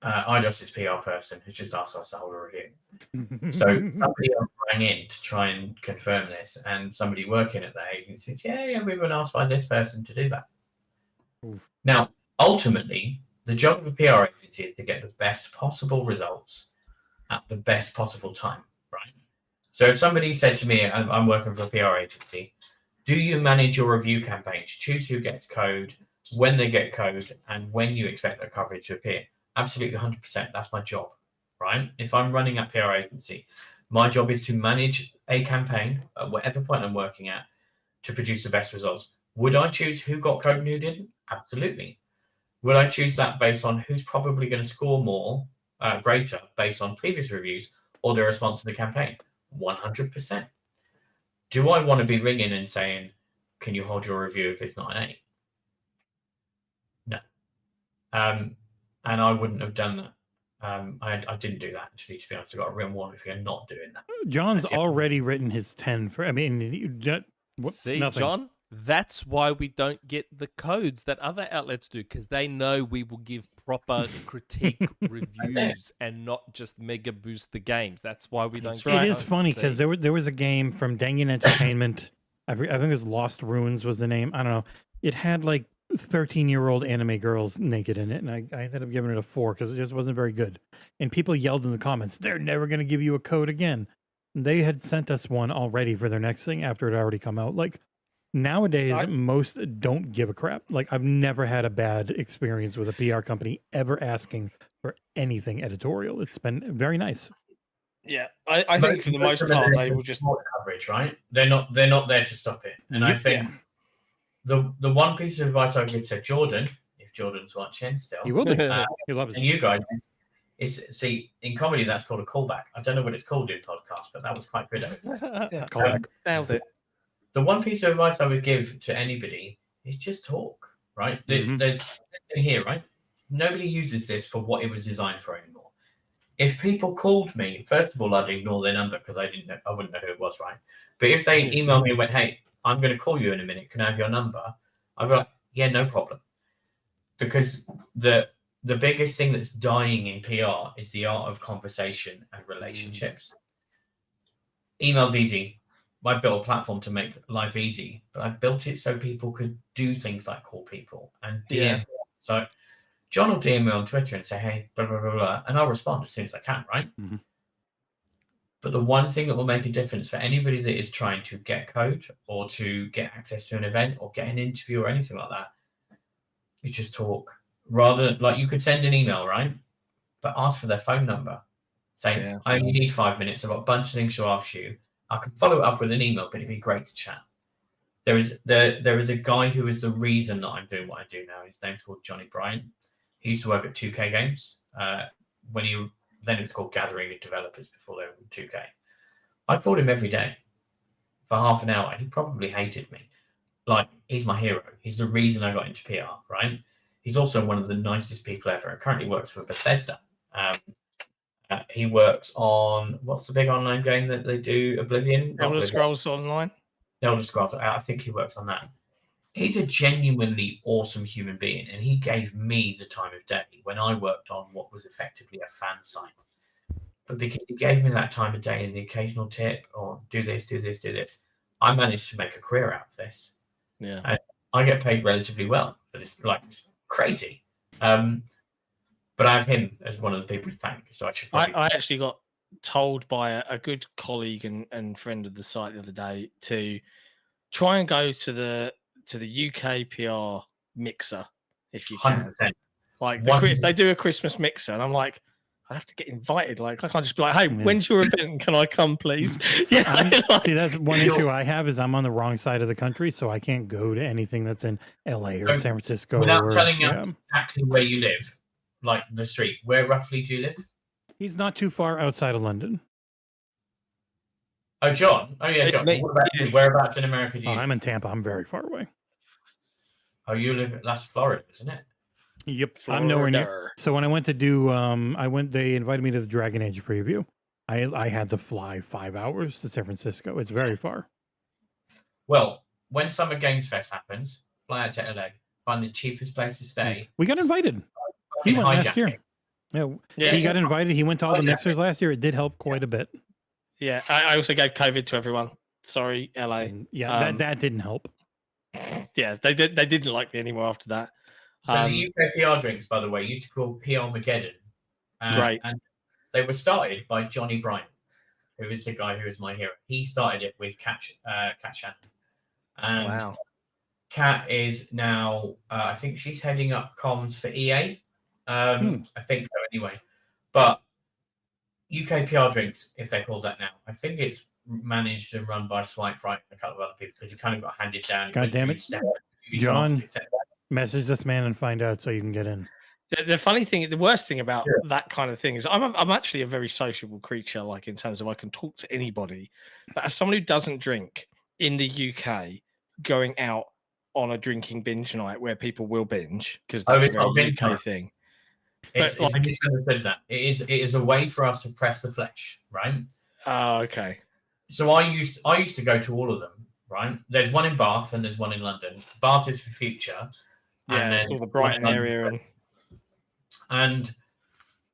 IDOS's PR person has just asked us to hold a review. So somebody else rang in to try and confirm this, and somebody working at the agency said, yeah, we've been asked by this person to do that. Oof. Now, ultimately, the job of a PR agency is to get the best possible results at the best possible time, right? So if somebody said to me, I'm working for a PR agency, do you manage your review campaigns? Choose who gets code, when they get code, and when you expect their coverage to appear. Absolutely 100%. That's my job, right? If I'm running a PR agency, my job is to manage a campaign at whatever point I'm working at to produce the best results. Would I choose who got code and who didn't? Absolutely. Would I choose that based on who's probably going to score more, greater, based on previous reviews or their response to the campaign? 100%. Do I want to be ringing and saying, can you hold your review if it's not an 8? No. And I wouldn't have done that. I didn't do that, actually, to be honest. I got a real warning if you're not doing that. John's already written his 10 for, I mean, See, nothing. John, that's why we don't get the codes that other outlets do, because they know we will give proper critique reviews and not just mega boost the games. That's why we don't. It is funny because there was a game from Dangan Entertainment. I think it was Lost Ruins was the name. I don't know. It had like 13-year-old anime girls naked in it, and I ended up giving it a 4 because it just wasn't very good. And people yelled in the comments, "They're never going to give you a code again." And they had sent us one already for their next thing after it had already come out. Like nowadays, most don't give a crap. Like I've never had a bad experience with a PR company ever asking for anything editorial. It's been very nice. Yeah, I think for the most part they will just coverage, right? They're not there to stop it. And I think the one piece of advice I would give to Jordan, if Jordan's watching still, He will be. He loves and you guys, is see in comedy that's called a callback. I don't know what it's called in podcast, but that was quite good. Callback. Nailed it. The one piece of advice I would give to anybody is just talk, right? There's this thing here, right? Nobody uses this for what it was designed for anymore. If people called me, first of all, I'd ignore their number because I wouldn't know who it was, right? But if they emailed me and went, "Hey, I'm going to call you in a minute. Can I have your number?" I'd be like, "Yeah, no problem." Because the biggest thing that's dying in PR is the art of conversation and relationships. Email's easy. I built a platform to make life easy, but I built it so people could do things like call people and DM. So John will DM me on Twitter and say, "Hey, blah, blah, blah, blah," and I'll respond as soon as I can, right? Mm-hmm. But the one thing that will make a difference for anybody that is trying to get code or to get access to an event or get an interview or anything like that is just talk. Rather, like you could send an email, right? But ask for their phone number. Say, "I only need 5 minutes. I've got a bunch of things to ask you. I can follow it up with an email, but it'd be great to chat." There is a guy who is the reason that I'm doing what I do now. His name's called Johnny Bryant. He used to work at 2K Games. Then it was called Gathering of Developers before they were 2K. I called him every day for half an hour. He probably hated me. Like, he's my hero. He's the reason I got into PR, right? He's also one of the nicest people ever. Currently works for Bethesda. He works on, what's the big online game that they do? Oblivion? Elder Scrolls Online. Elder Scrolls. I think he works on that. He's a genuinely awesome human being, and he gave me the time of day when I worked on what was effectively a fan site. But because he gave me that time of day and the occasional tip or do this, I managed to make a career out of this. Yeah. And I get paid relatively well, but it's crazy. But I have him as one of the people to thank. So I should. I actually got told by a good colleague and friend of the site the other day to try and go to the UK PR mixer if you can. 100%. Like if they do a Christmas mixer, and I'm like, I'd have to get invited. Like I can't just be like, "Hey, when's your event? Can I come, please?" See, that's one issue I have is I'm on the wrong side of the country, so I can't go to anything that's in LA or San Francisco. Without telling you exactly where you live, like the street, where roughly do you live? He's not too far outside of London. Oh, John. Oh, yeah, John. What about you? Whereabouts in America do you live? I'm in Tampa. I'm very far away. Oh, you live, that's Florida, isn't it? Yep. Florida. I'm nowhere near. So when I went to do, they invited me to the Dragon Age preview. I had to fly 5 hours to San Francisco. It's very far. Well, when Summer Games Fest happens, fly out to LA, find the cheapest place to stay. We got invited. He went last year. Yeah, he got invited. He went to all the mixers last year. It did help quite a bit. Yeah, I also gave COVID to everyone. Sorry, LA. And yeah, that didn't help. Yeah, they didn't like me anymore after that. So the UK PR drinks, by the way, used to be called PianoBlack. Right. And they were started by Johnny Bryant, who is the guy who is my hero. He started it with Kat Shannon. And Wow. Kat is now, I think she's heading up comms for EA. I think so anyway. But UK PR drinks, if they're called that now, I think it's managed and run by Swipe Right and a couple of other people because he kind of got handed down. God damn it. John, message this man and find out so you can get in. The funny thing, the worst thing about that kind of thing is I'm actually a very sociable creature, like in terms of I can talk to anybody. But as someone who doesn't drink in the UK, going out on a drinking binge night where people will binge because that's a very UK thing. It's misunderstood that. It is a way for us to press the flesh, right? Oh, okay. So I used to go to all of them, right? There's one in Bath and there's one in London. Bath is for Future. Yeah, it's all the Brighton area. And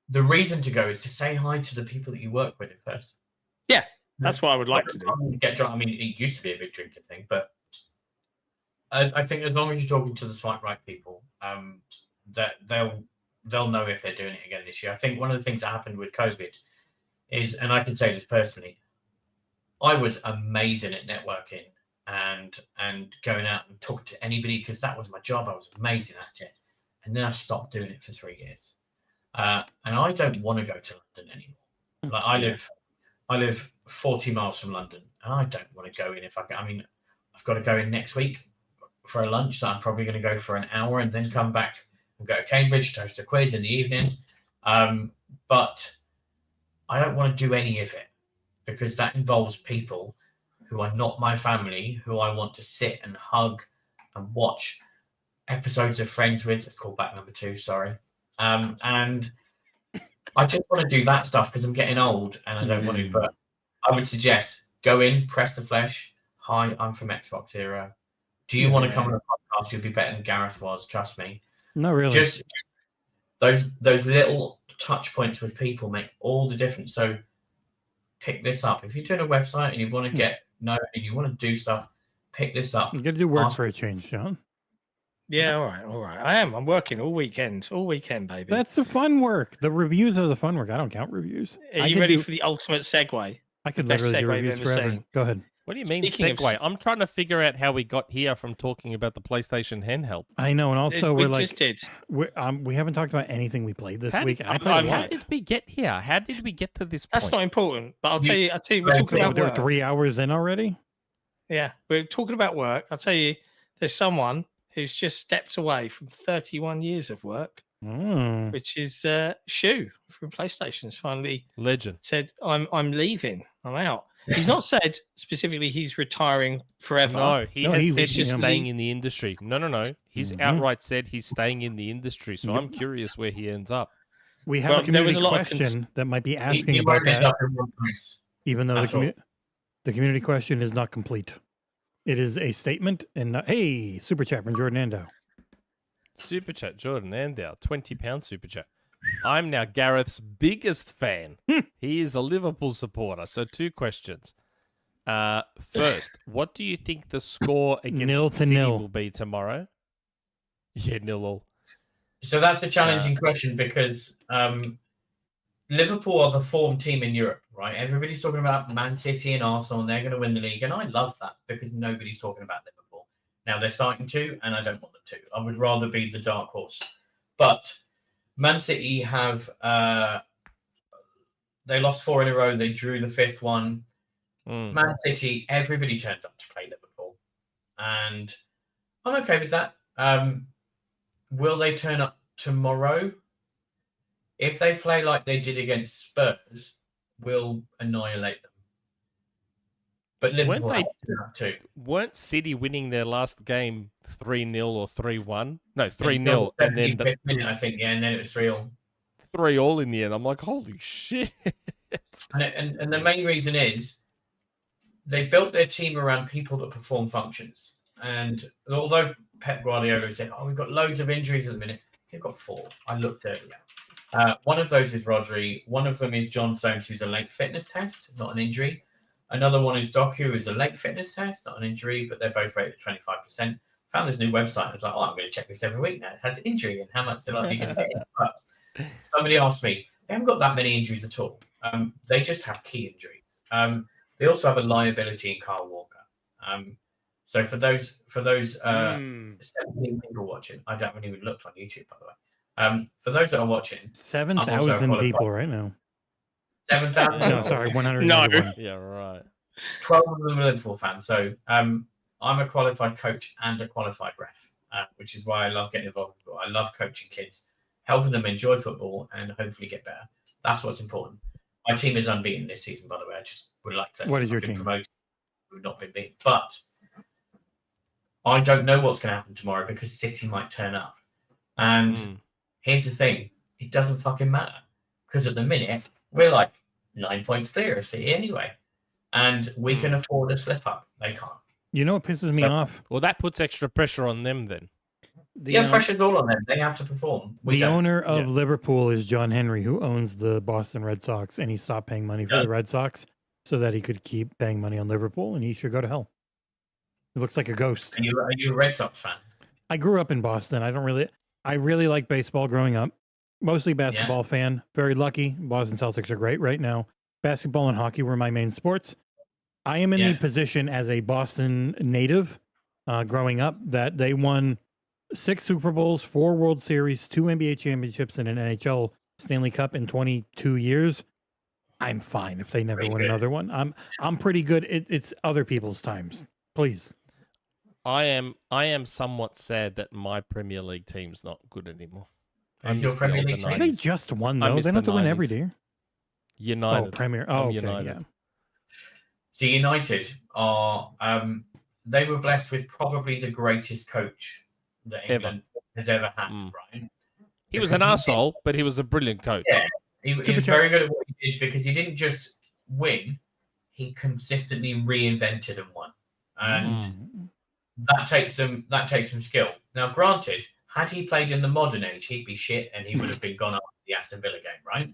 the reason to go is to say hi to the people that you work with at first. Yeah, that's what I would like to do. Get drunk. I mean, it used to be a big drinking thing, but I think as long as you're talking to the Swipe Right people, that they'll know if they're doing it again this year. I think one of the things that happened with COVID is, and I can say this personally, I was amazing at networking and going out and talking to anybody because that was my job. I was amazing at it. And then I stopped doing it for 3 years. And I don't want to go to London anymore. Like I live 40 miles from London and I don't want to go in if I can. I mean, I've got to go in next week for a lunch that I'm probably going to go for an hour and then come back and go to Cambridge to host a quiz in the evening. But I don't want to do any of it because that involves people who are not my family, who I want to sit and hug and watch episodes of Friends with. It's called back number 2, sorry. And I just want to do that stuff because I'm getting old and I don't want to. But I would suggest go in, press the flesh. Hi, I'm from XboxEra. Do you want to come on a podcast? You'll be better than Gareth was, trust me. No, really. Just those little touch points with people make all the difference. So pick this up. If you're doing a website and you want to get known and you want to do stuff, pick this up. You got to do work for a change, John. Yeah, all right. I am. I'm working all weekend, baby. That's the fun work. The reviews are the fun work. I don't count reviews. Are you ready for the ultimate segue? I could literally do reviews forever. Go ahead. What do you mean segue? I'm trying to figure out how we got here from talking about the PlayStation handheld. I know, and also we just did. We haven't talked about anything we played this week. How did we get here? How did we get to this point? That's not important, but I'll tell you, we're talking about There work. are 3 hours in already? Yeah, we're talking about work. I'll tell you, there's someone who's just stepped away from 31 years of work, which is Shu from PlayStation's finally legend said, I'm leaving. I'm out. He's not said specifically he's retiring forever. No, he has said he's staying in the industry. No. He's outright said he's staying in the industry. So I'm curious where he ends up. We have a community question that might be asking about that, even though the community question is not complete. It is a statement, and hey, super chat from Jordan Andow. Super chat, Jordan Andow, £20 super chat. I'm now Gareth's biggest fan. He is a Liverpool supporter. So 2 questions. First, what do you think the score against City will be tomorrow? Yeah, 0-0. So that's a challenging question because Liverpool are the form team in Europe, right? Everybody's talking about Man City and Arsenal, and they're going to win the league. And I love that because nobody's talking about Liverpool. Now they're starting to, and I don't want them to. I would rather be the dark horse. But Man City have they lost 4 in a row. They drew the 5th one. Man City, everybody turns up to play Liverpool, and I'm okay with that. Will they turn up tomorrow? If they play like they did against Spurs, we'll annihilate them. But Liverpool weren't City winning their last game 3-0 or 3-1? No, 3-0, and then I think, and then it was 3-all. 3-all in the end. I'm like, holy shit! And the main reason is they built their team around people that perform functions. And although Pep Guardiola said, "Oh, we've got loads of injuries at the minute," they've got 4. I looked earlier. One of those is Rodri. One of them is John Stones, who's a late fitness test, not an injury. Another one is Doku, who's a late fitness test, not an injury, but they're both rated at 25%. Found this new website. I was like, "Oh, I'm going to check this every week now. It has injury and how much they're likely going to get." But somebody asked me, they haven't got that many injuries at all. They just have key injuries. They also have a liability in Kyle Walker. So for those 17 people watching, I haven't even looked on YouTube, by the way. For those that are watching, 7,000 people right now. 7,000. No, sorry, 191. Yeah, right. 12 of them are Liverpool fans. So I'm a qualified coach and a qualified ref, which is why I love getting involved. I love coaching kids, helping them enjoy football and hopefully get better. That's what's important. My team is unbeaten this season, by the way. I just would like to. What is your team? Promoted. We've not been beaten, but I don't know what's going to happen tomorrow because City might turn up. And here's the thing: it doesn't fucking matter because at the minute we're like 9 points clear of City anyway, and we can afford a slip up. They can't. You know what pisses me off? Well, that puts extra pressure on them then. The pressure's all on them. They have to perform. The owner of Liverpool is John Henry, who owns the Boston Red Sox, and he stopped paying money for the Red Sox so that he could keep paying money on Liverpool, and he should go to hell. He looks like a ghost. Are you a Red Sox fan? I grew up in Boston. I really liked baseball growing up. Mostly basketball fan. Very lucky. Boston Celtics are great right now. Basketball and hockey were my main sports. I am in the position as a Boston native growing up that they won 6 Super Bowls, 4 World Series, 2 NBA championships, and an NHL Stanley Cup in 22 years. I'm fine if they never win another one. I'm pretty good. It's other people's times. Please. I am somewhat sad that my Premier League team's not good anymore. Your Premier League team? They just won though. They don't have to win every day. United. Oh, Premier. Oh, okay, United. Yeah. So United are they were blessed with probably the greatest coach that England has ever had, right? He was an arsehole, but he was a brilliant coach. Yeah, he was very good at what he did because he didn't just win, he consistently reinvented and won. And that takes some skill. Now, granted, had he played in the modern age, he'd be shit and he would have been gone after the Aston Villa game, right?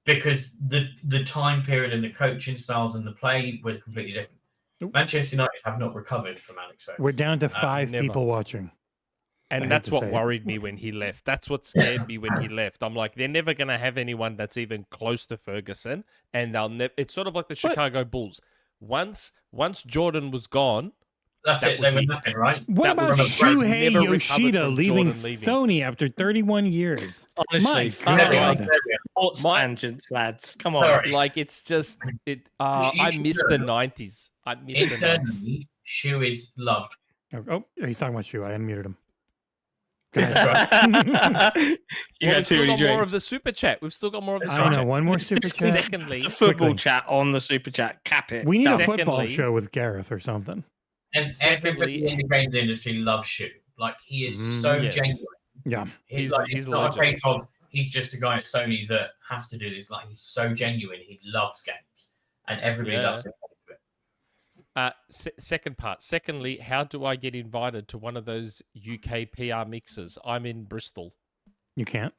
Because the time period and the coaching styles and the play were completely different. Manchester United have not recovered from Alex Ferguson. We're down to 5 people watching. And that's what worried me when he left. That's what scared me when he left. I'm like, they're never going to have anyone that's even close to Ferguson. And they'll never. It's sort of like the Chicago Bulls. Once Jordan was gone, that's it. They were nothing, right? What about Shuhei Yoshida leaving Sony after 31 years? Honestly, sports tangents, lads. Come on. Sorry. Like, it's just I miss the 90s. I miss the 90s. Shu is loved. Oh, he's talking about Shu. I unmuted him. We've still got more of the super chat. We've still got more of the super I know, chat. one more super chat. Secondly, the football chat on the super chat. Cap it. We need a football show with Gareth or something. And everybody in the games industry loves Shu. Like, he is so genuine. Yeah. He's not a case of he's just a guy at Sony that has to do this. Like, he's so genuine. He loves games. And everybody loves it. Second part. Secondly, how do I get invited to one of those UK PR mixes? I'm in Bristol. You can't.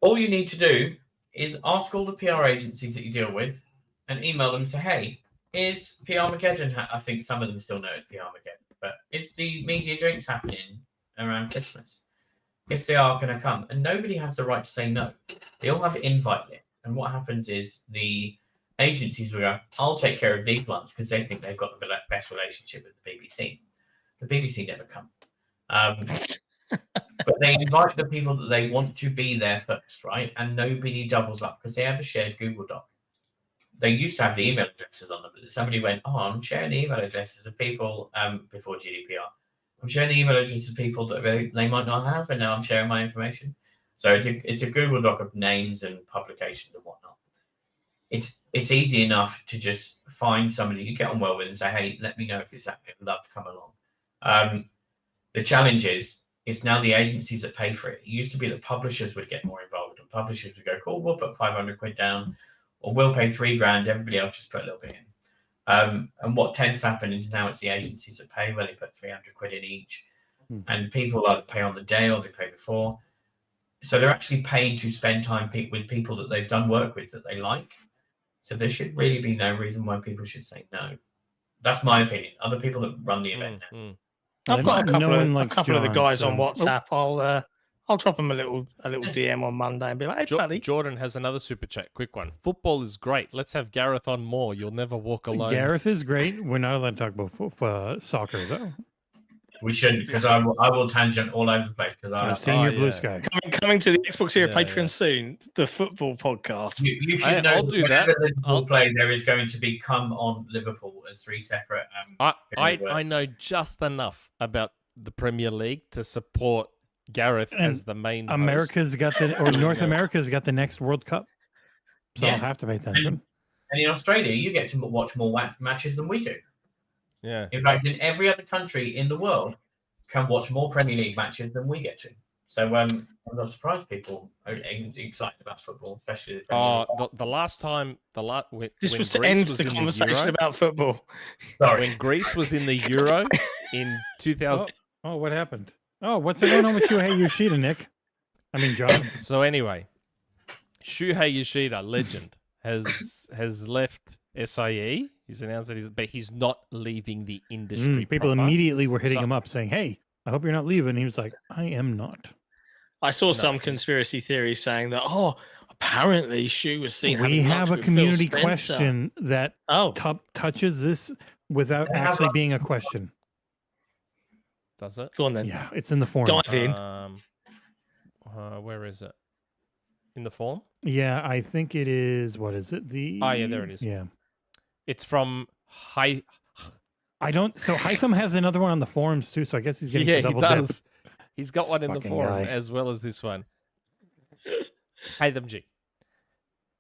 All you need to do is ask all the PR agencies that you deal with and email them and say, hey, is PianoBlack, I think some of them still know it's PianoBlack, but is the media drinks happening around Christmas? If they are going to come, and nobody has the right to say no. They all have an invite list. And what happens is the agencies will go, I'll take care of these ones because they think they've got the best relationship with the BBC. The BBC never come. But they invite the people that they want to be there first, right? And nobody doubles up because they have a shared Google Doc. They used to have the email addresses on them, but somebody went, I'm sharing the email addresses of people before GDPR. I'm sharing the email addresses of people that they might not have, and now I'm sharing my information. So it's a Google Doc of names and publications and whatnot. It's easy enough to just find somebody you get on well with and say, hey, let me know if this happening. I'd love to come along. The challenge is it's now the agencies that pay for it. It used to be that publishers would get more involved, and publishers would go, cool, we'll put 500 quid down. or we'll pay $3,000, everybody else just put a little bit in. And what tends to happen is now it's the agencies that pay, where they put 300 quid in each, and people either pay on the day or they pay before. So they're actually paying to spend time with people that they've done work with that they like. So there should really be no reason why people should say no. That's my opinion. Other people that run the event now. I've got a couple of the guys so- on WhatsApp. I'll drop them a little DM on Monday and be like, "Hey, buddy." Jordan has another super chat. Quick one. Football is great. Let's have Gareth on more. You'll never walk alone. Gareth is great. We're not allowed to talk about soccer, though. We shouldn't, because I will tangent all over the place. Because I've seen your blue sky. Coming to the XboxEra Patreon soon, the football podcast. You should know I'll do that. Liverpool play, there is going to be Come On Liverpool as 3 separate. I know just enough about the Premier League to support Gareth as the main America's host. got North America's got the next World Cup, so I'll have to pay attention. And in Australia, you get to watch more matches than we do. Yeah. In fact, in every other country in the world can watch more Premier League matches than we get to. So I'm not surprised people are excited about football, especially the Premier League. The last time This was to end the conversation about football. Sorry. When Greece was in the Euro in 2000. Oh, what happened? Oh, what's going on with Shuhei Yoshida, Nick? I mean, John. So anyway, Shuhei Yoshida, legend, has left SIE. He's announced that he's not leaving the industry. People proper. immediately were hitting him up saying, "Hey, I hope you're not leaving." And he was like, "I am not." I saw some conspiracy theories saying that, apparently Shu was seen. We have a community question that touches this without actually being a question. Does it? Go on then. Yeah, it's in the form. Dive in. Where is it? In the form? Yeah, I think it is. What is it? Yeah, there it is. Yeah. It's from I don't. So Hytham has another one on the forums too. So I guess he's getting he double does. He's got one in the fucking forum guy. as well as this one. Hytham G.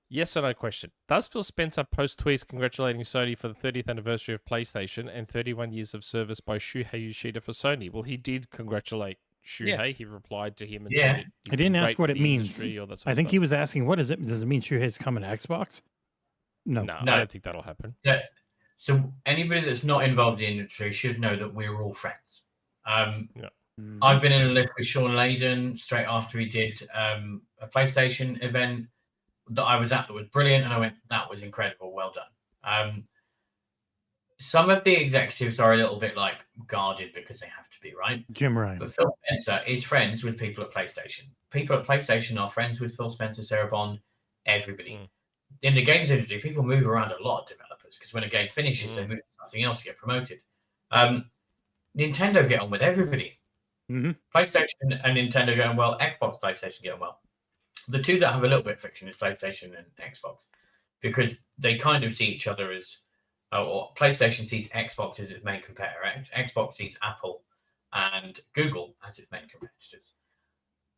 Yes or no question. Does Phil Spencer post tweets congratulating Sony for the 30th anniversary of PlayStation and 31 years of service by Shuhei Yoshida for Sony? Well, he did congratulate Shuhei. Yeah. He replied to him and Yeah. said, I didn't ask what it means. I I think he was asking, "What is it? Does it mean Shuhei's coming to Xbox?" No. No, I don't think that'll happen. So anybody that's not involved in the industry should know that we're all friends. Yeah. I've been in a lift with Sean Layden straight after he did a PlayStation event that I was at that was brilliant, and I went, "That was incredible, well done." Some of the executives are a little bit like guarded because they have to be, right? Jim Ryan. But Phil Spencer is friends with people at PlayStation. People at PlayStation are friends with Phil Spencer, Sarah Bond, everybody. In the games industry, people move around a lot, developers, because when a game finishes, they move to something else to get promoted. Nintendo get on with everybody. PlayStation and Nintendo get on well. Xbox, PlayStation get on well. The two that have a little bit of friction is PlayStation and Xbox, because they kind of see each other as, or PlayStation sees Xbox as its main competitor. Xbox sees Apple and Google as its main competitors.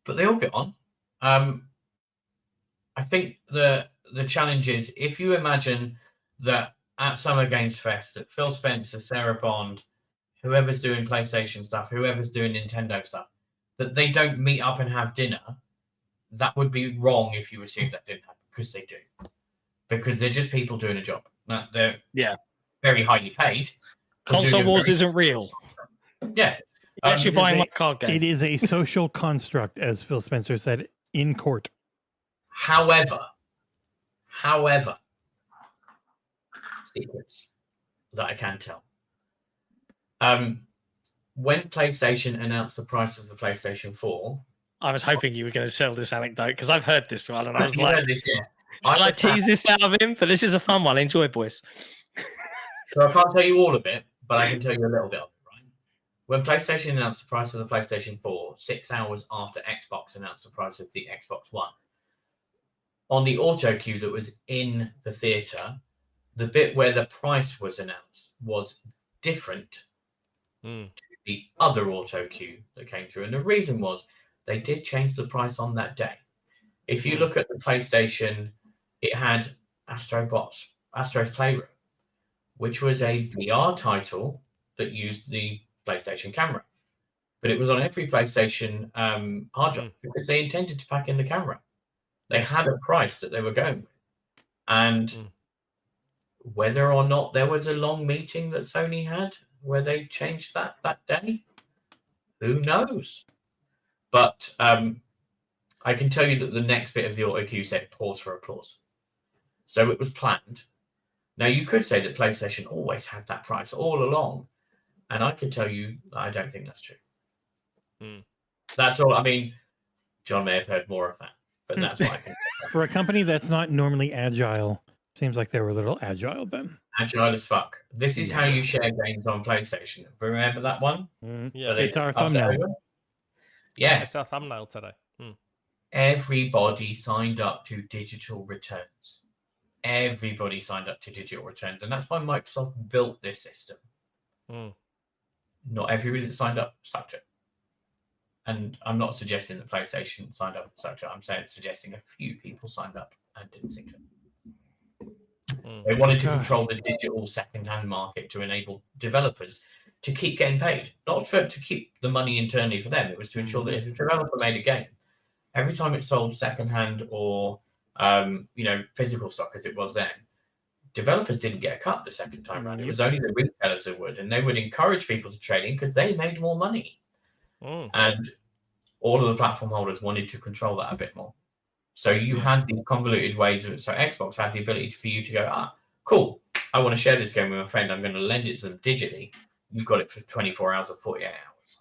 But they all get on. I think the challenge is, if you imagine that at Summer Games Fest, that Phil Spencer, Sarah Bond, whoever's doing PlayStation stuff, whoever's doing Nintendo stuff, that they don't meet up and have dinner, that would be wrong if you assume that didn't happen, because they do. Because they're just people doing a job. Now, they're very highly paid. Console Wars isn't real. Yeah. Unless you're buying my card game. It is a social construct, as Phil Spencer said in court. However, secrets that I can tell. When PlayStation announced the price of the PlayStation 4, I was hoping you were going to sell this anecdote because I've heard this one and I was you like, heard this, yeah. shall I tease this out of him? But this is a fun one. Enjoy, boys. So I can't tell you all of it, but I can tell you a little bit of it, right? When PlayStation announced the price of the PlayStation 4, 6 hours after Xbox announced the price of the Xbox One, on the auto cue that was in the theatre, the bit where the price was announced was different to the other auto cue that came through. And the reason was they did change the price on that day. If you look at the PlayStation, it had Astro's Playroom, which was a VR title that used the PlayStation camera. But it was on every PlayStation hard drive because they intended to pack in the camera. They had a price that they were going with. And whether or not there was a long meeting that Sony had where they changed that day, who knows? But I can tell you that the next bit of the auto cue said pause for applause. So it was planned. Now, you could say that PlayStation always had that price all along. And I could tell you, I don't think that's true. That's all. I mean, John may have heard more of that, but that's what I can say. For a company that's not normally agile, seems like they were a little agile then. Agile as fuck. This is how you share games on PlayStation. Remember that one? Yeah, It's our thumbnail. Yeah. It's our thumbnail today. Everybody signed up to digital returns. Everybody signed up to digital returns. And that's why Microsoft built this system. Not everybody that signed up stuck to it. And I'm not suggesting that PlayStation signed up and stuck to it. I'm suggesting a few people signed up and didn't stick to it. They wanted to control the digital second-hand market to enable developers to keep getting paid. Not to keep the money internally for them. It was to ensure that if a developer made a game, every time it sold second-hand or physical stock as it was then, developers didn't get a cut the second time around. It was only the retailers that would, and they would encourage people to trade in because they made more money. And all of the platform holders wanted to control that a bit more. So you had these convoluted ways of it. So Xbox had the ability for you to go, cool, I want to share this game with my friend. I'm going to lend it to them digitally. You've got it for 24 hours or 48 hours.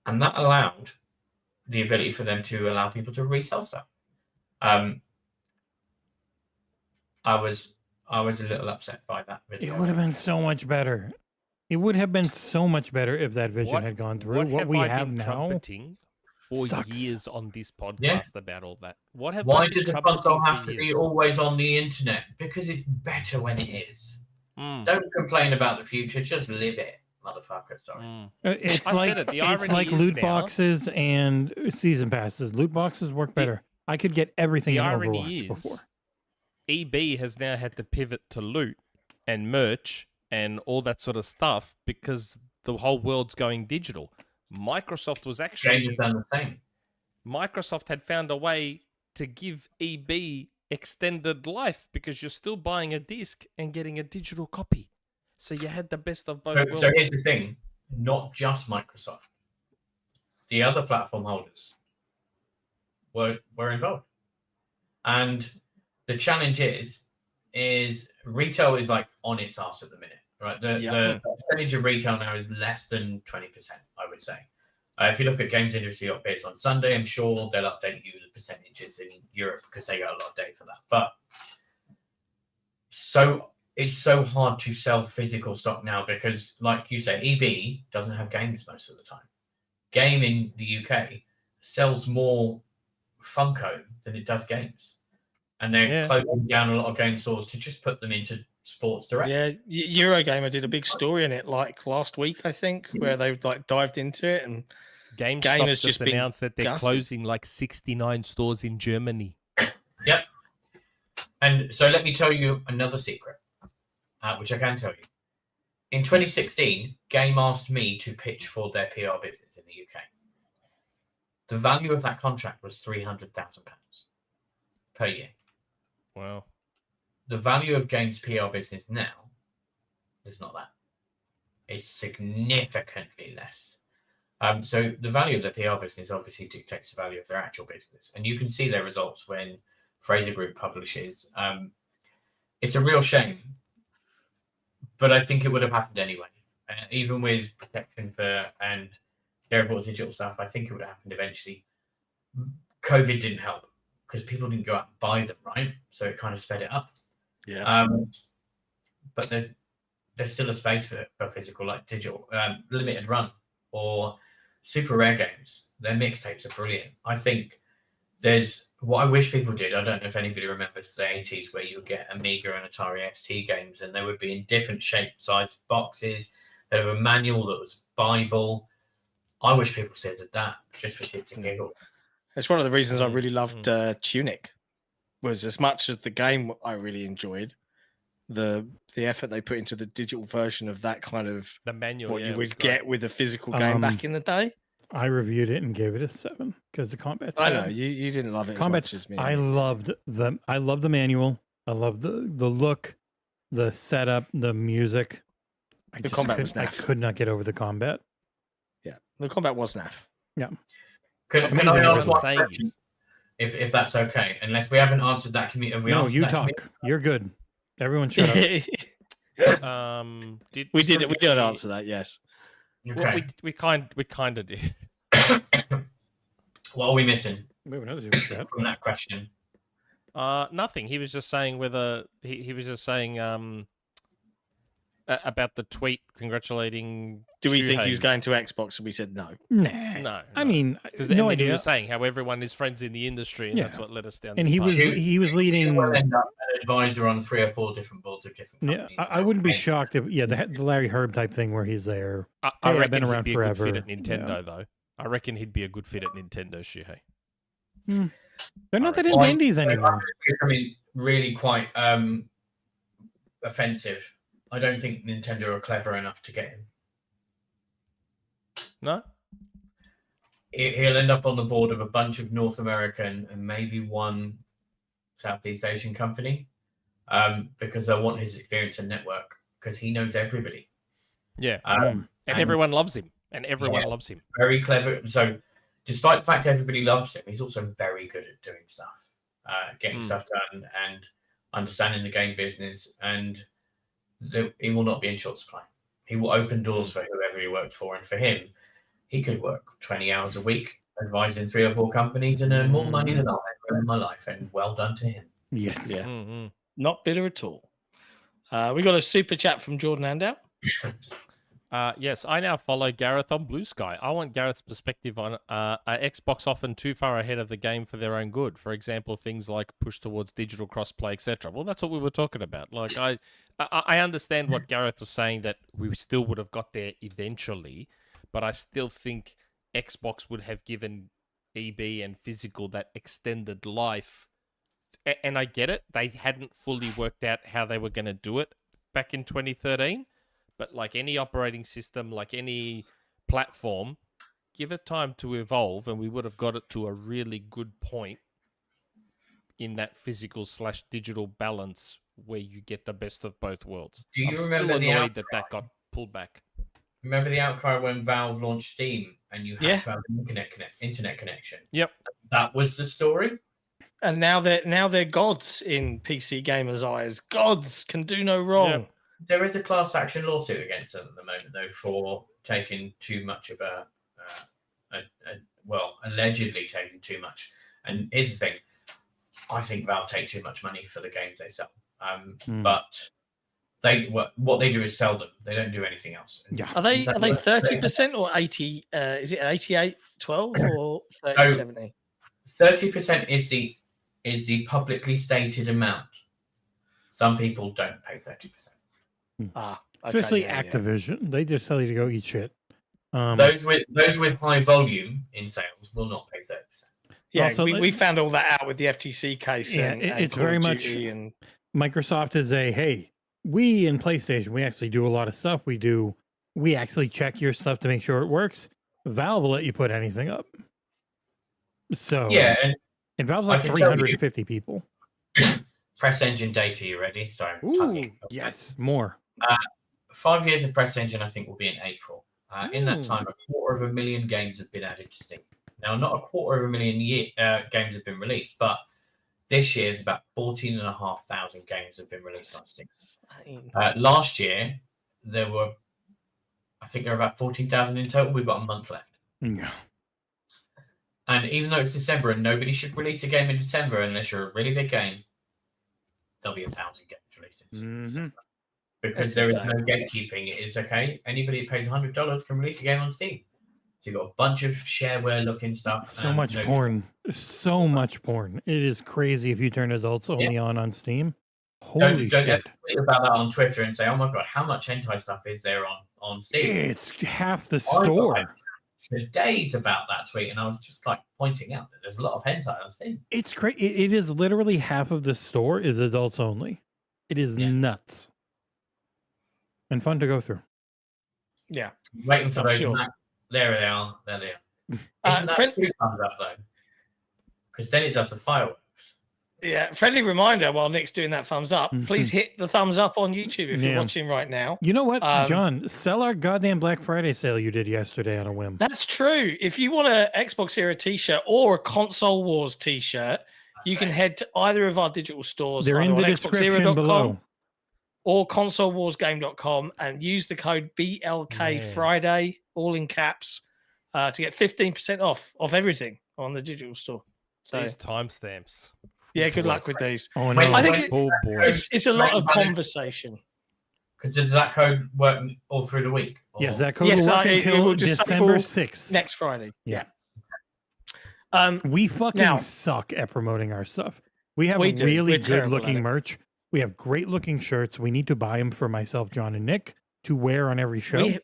And that allowed the ability for them to allow people to resell stuff. I was a little upset by that video. It would have been so much better. It would have been so much better if that vision had gone through. What we have now trumpeting for sucks. years on this podcast about all that. Why Why does a console have to be always on the internet? Because it's better when it is. Don't complain about the future. Just live it, motherfucker. Sorry. It's like loot boxes and season passes. Loot boxes work better. I could get everything in Overwatch before. EB has now had to pivot to loot and merch and all that sort of stuff because the whole world's going digital. Microsoft was actually done the same. Microsoft had found a way to give EB extended life because you're still buying a disc and getting a digital copy. So you had the best of both worlds. So here's the thing, not just Microsoft. The other platform holders were involved. And the challenge is retail is like on its ass at the minute, right? The percentage of retail now is less than 20%, I would say. If you look at Games Industry updates on Sunday, I'm sure they'll update you the percentages in Europe because they got a lot of data for that. But so it's so hard to sell physical stock now because, like you say, EB doesn't have games most of the time. Game in the UK sells more Funko than it does games. And they're closing down a lot of game stores to just put them into Sports Direct. Yeah, Eurogamer did a big story in it like last week, I think, where they like dived into it, and GameStop has just announced that they're closing like 69 stores in Germany. Yep. And so let me tell you another secret, which I can tell you. In 2016, Game asked me to pitch for their PR business in the UK. The value of that contract was £300,000 per year. Wow. The value of Game's PR business now is not that. It's significantly less. So the value of the PR business obviously dictates the value of their actual business. And you can see their results when Fraser Group publishes. It's a real shame, but I think it would have happened anyway. Even with protection for and shareable digital stuff, I think it would have happened eventually. COVID didn't help because people didn't go out and buy them, right? So it kind of sped it up. Yeah. But there's still a space for physical, like digital, limited run or super rare games. Their mixtapes are brilliant. I think there's what I wish people did. I don't know if anybody remembers the 80s where you would get Amiga and Atari ST games, and they would be in different shape, size boxes. They'd have a manual that was Bible. I wish people still did that just for shits and giggles. It's one of the reasons I really loved Tunic. Was as much as the game I really enjoyed, the effort they put into the digital version of that kind of the manual what you would get with a physical game back in the day. I reviewed it and gave it a 7 because the combat's I know you didn't love it as much as me. I loved the manual. I love the look, the setup, the music. The combat was I naff. could not get over the combat. Yeah, the combat was naff. Yeah. Can I Amazing ask weapon. one question? If that's okay, unless we haven't answered that community. No, you talk. You're good. Everyone shut up. we did answer that. Yes. Okay. Well, we kind of did. What are we missing We have another super chat. from that question? Nothing. He was just saying whether he was just saying about the tweet congratulating. Do we think Shuhei. he was going to Xbox? And we said no. Nah. No. I mean, because no He idea. was saying how everyone is friends in the industry, and Yeah. that's what led us down. And this he path. was leading. Will end up an advisor on 3 or 4 different boards of different Yeah, companies. I wouldn't be shocked if the Larry Herb type thing where he's there. I Hey, I've reckon been around he'd be forever. a good fit at Nintendo, Yeah. though. I reckon he'd be a good fit at Nintendo, Shuhei. They're not that Well, into indies anymore. I mean, really quite offensive. I don't think Nintendo are clever enough to get him. No? He'll end up on the board of a bunch of North American and maybe one Southeast Asian company because I want his experience and network because he knows everybody. Yeah. And And everyone loves him. And everyone loves him. very clever. So, despite the fact everybody loves him, he's also very good at doing stuff, getting stuff done, and understanding the game business. And he will not be in short supply. He will open doors for whoever he worked for, and for him, he could work 20 hours a week, advising 3 or 4 companies, and earn more money than I've ever in my life. And well done to him. Yes. Yeah. Mm-hmm. Not bitter at all. We got a super chat from Jordan Andow. Yes, I now follow Gareth on Blue Sky. I want Gareth's perspective on Xbox often too far ahead of the game for their own good. For example, things like push towards digital crossplay, etc. Well, that's what we were talking about. Like I understand what Gareth was saying, that we still would have got there eventually, but I still think Xbox would have given EB and physical that extended life. And I get it. They hadn't fully worked out how they were going to do it back in 2013. But like any operating system, like any platform, give it time to evolve, and we would have got it to a really good point in that physical/digital balance where you get the best of both worlds. Do you I'm remember still the annoyed that outcry? that got pulled back. Remember the outcry when Valve launched Steam and you had Yeah. to have an internet connection? Yep. That was the story. And now they're gods in PC gamers' eyes. Gods can do no wrong. Yeah. There is a class action lawsuit against them at the moment, though, for taking too much of allegedly taking too much. And here's the thing: I think Valve take too much money for the games they sell. But what they do is sell them. They don't do anything else. Yeah. Are they Is that 30% or 80? Is it 88-12 or 30-70? 30% is the publicly stated amount. Some people don't pay 30%. Okay, Especially yeah. Activision. They just tell you to go eat shit. Those with high volume in sales will not pay 30%. Yeah, Also, we found all that out with the FTC case. Yeah, and it's Call of very much- Duty and Microsoft is hey, we in PlayStation, we actually do a lot of stuff. We actually check your stuff to make sure it works. Valve will let you put anything up. So Yeah, and Valve's I like can tell you- 350 people. Press Engine data, you ready? Sorry. Ooh, yes, more. 5 years of Press Engine, I think, will be in April. In that time, 250,000 games have been added to Steam. Now, not 250,000 games have been released, but this year's about 14,500 games have been released on Steam. Last year, there were about 14,000 in total. We've got a month left. Yeah. And even though it's December and nobody should release a game in December unless you're a really big game, there'll be 1,000 games released in December. Because That's there is no gatekeeping. It is okay. Anybody who pays $100 can release a game on Steam. So you've got a bunch of shareware looking stuff. So much porn. So much porn. It is crazy if you turn adults only on Steam. Holy don't shit. tweet about that on Twitter and say, oh my God, how much hentai stuff is there on Steam? It's half the I got store. for days about that tweet, and I was just like pointing out that there's a lot of hentai on Steam. It's crazy. It is literally half of the store is adults only. It is nuts. And fun to go through. Yeah. Waiting for I'm those. sure. There they are. There they are. Isn't that friend- who comes up though? Because then it does the fireworks. Yeah, friendly reminder while Nick's doing that thumbs up, please hit the thumbs up on YouTube if you're watching right now. You know what, John? Sell our goddamn Black Friday sale you did yesterday on a whim. That's true. If you want a Xbox Era t-shirt or a Console Wars t-shirt, you can head to either of our digital stores. They're in the description below. Or consolewarsgame.com and use the code BLK Friday, all in caps, to get 15% off of everything on the digital store. So these timestamps. Yeah, good luck with these. Oh, no. I think it's a lot of Wait, conversation. Does that code work all through the week? Or? Yes, that code will work until December 6th. Next Friday. Yeah. We fucking suck at promoting our stuff. We have really good looking merch. We have great looking shirts. We need to buy them for myself, John, and Nick to wear on every show. We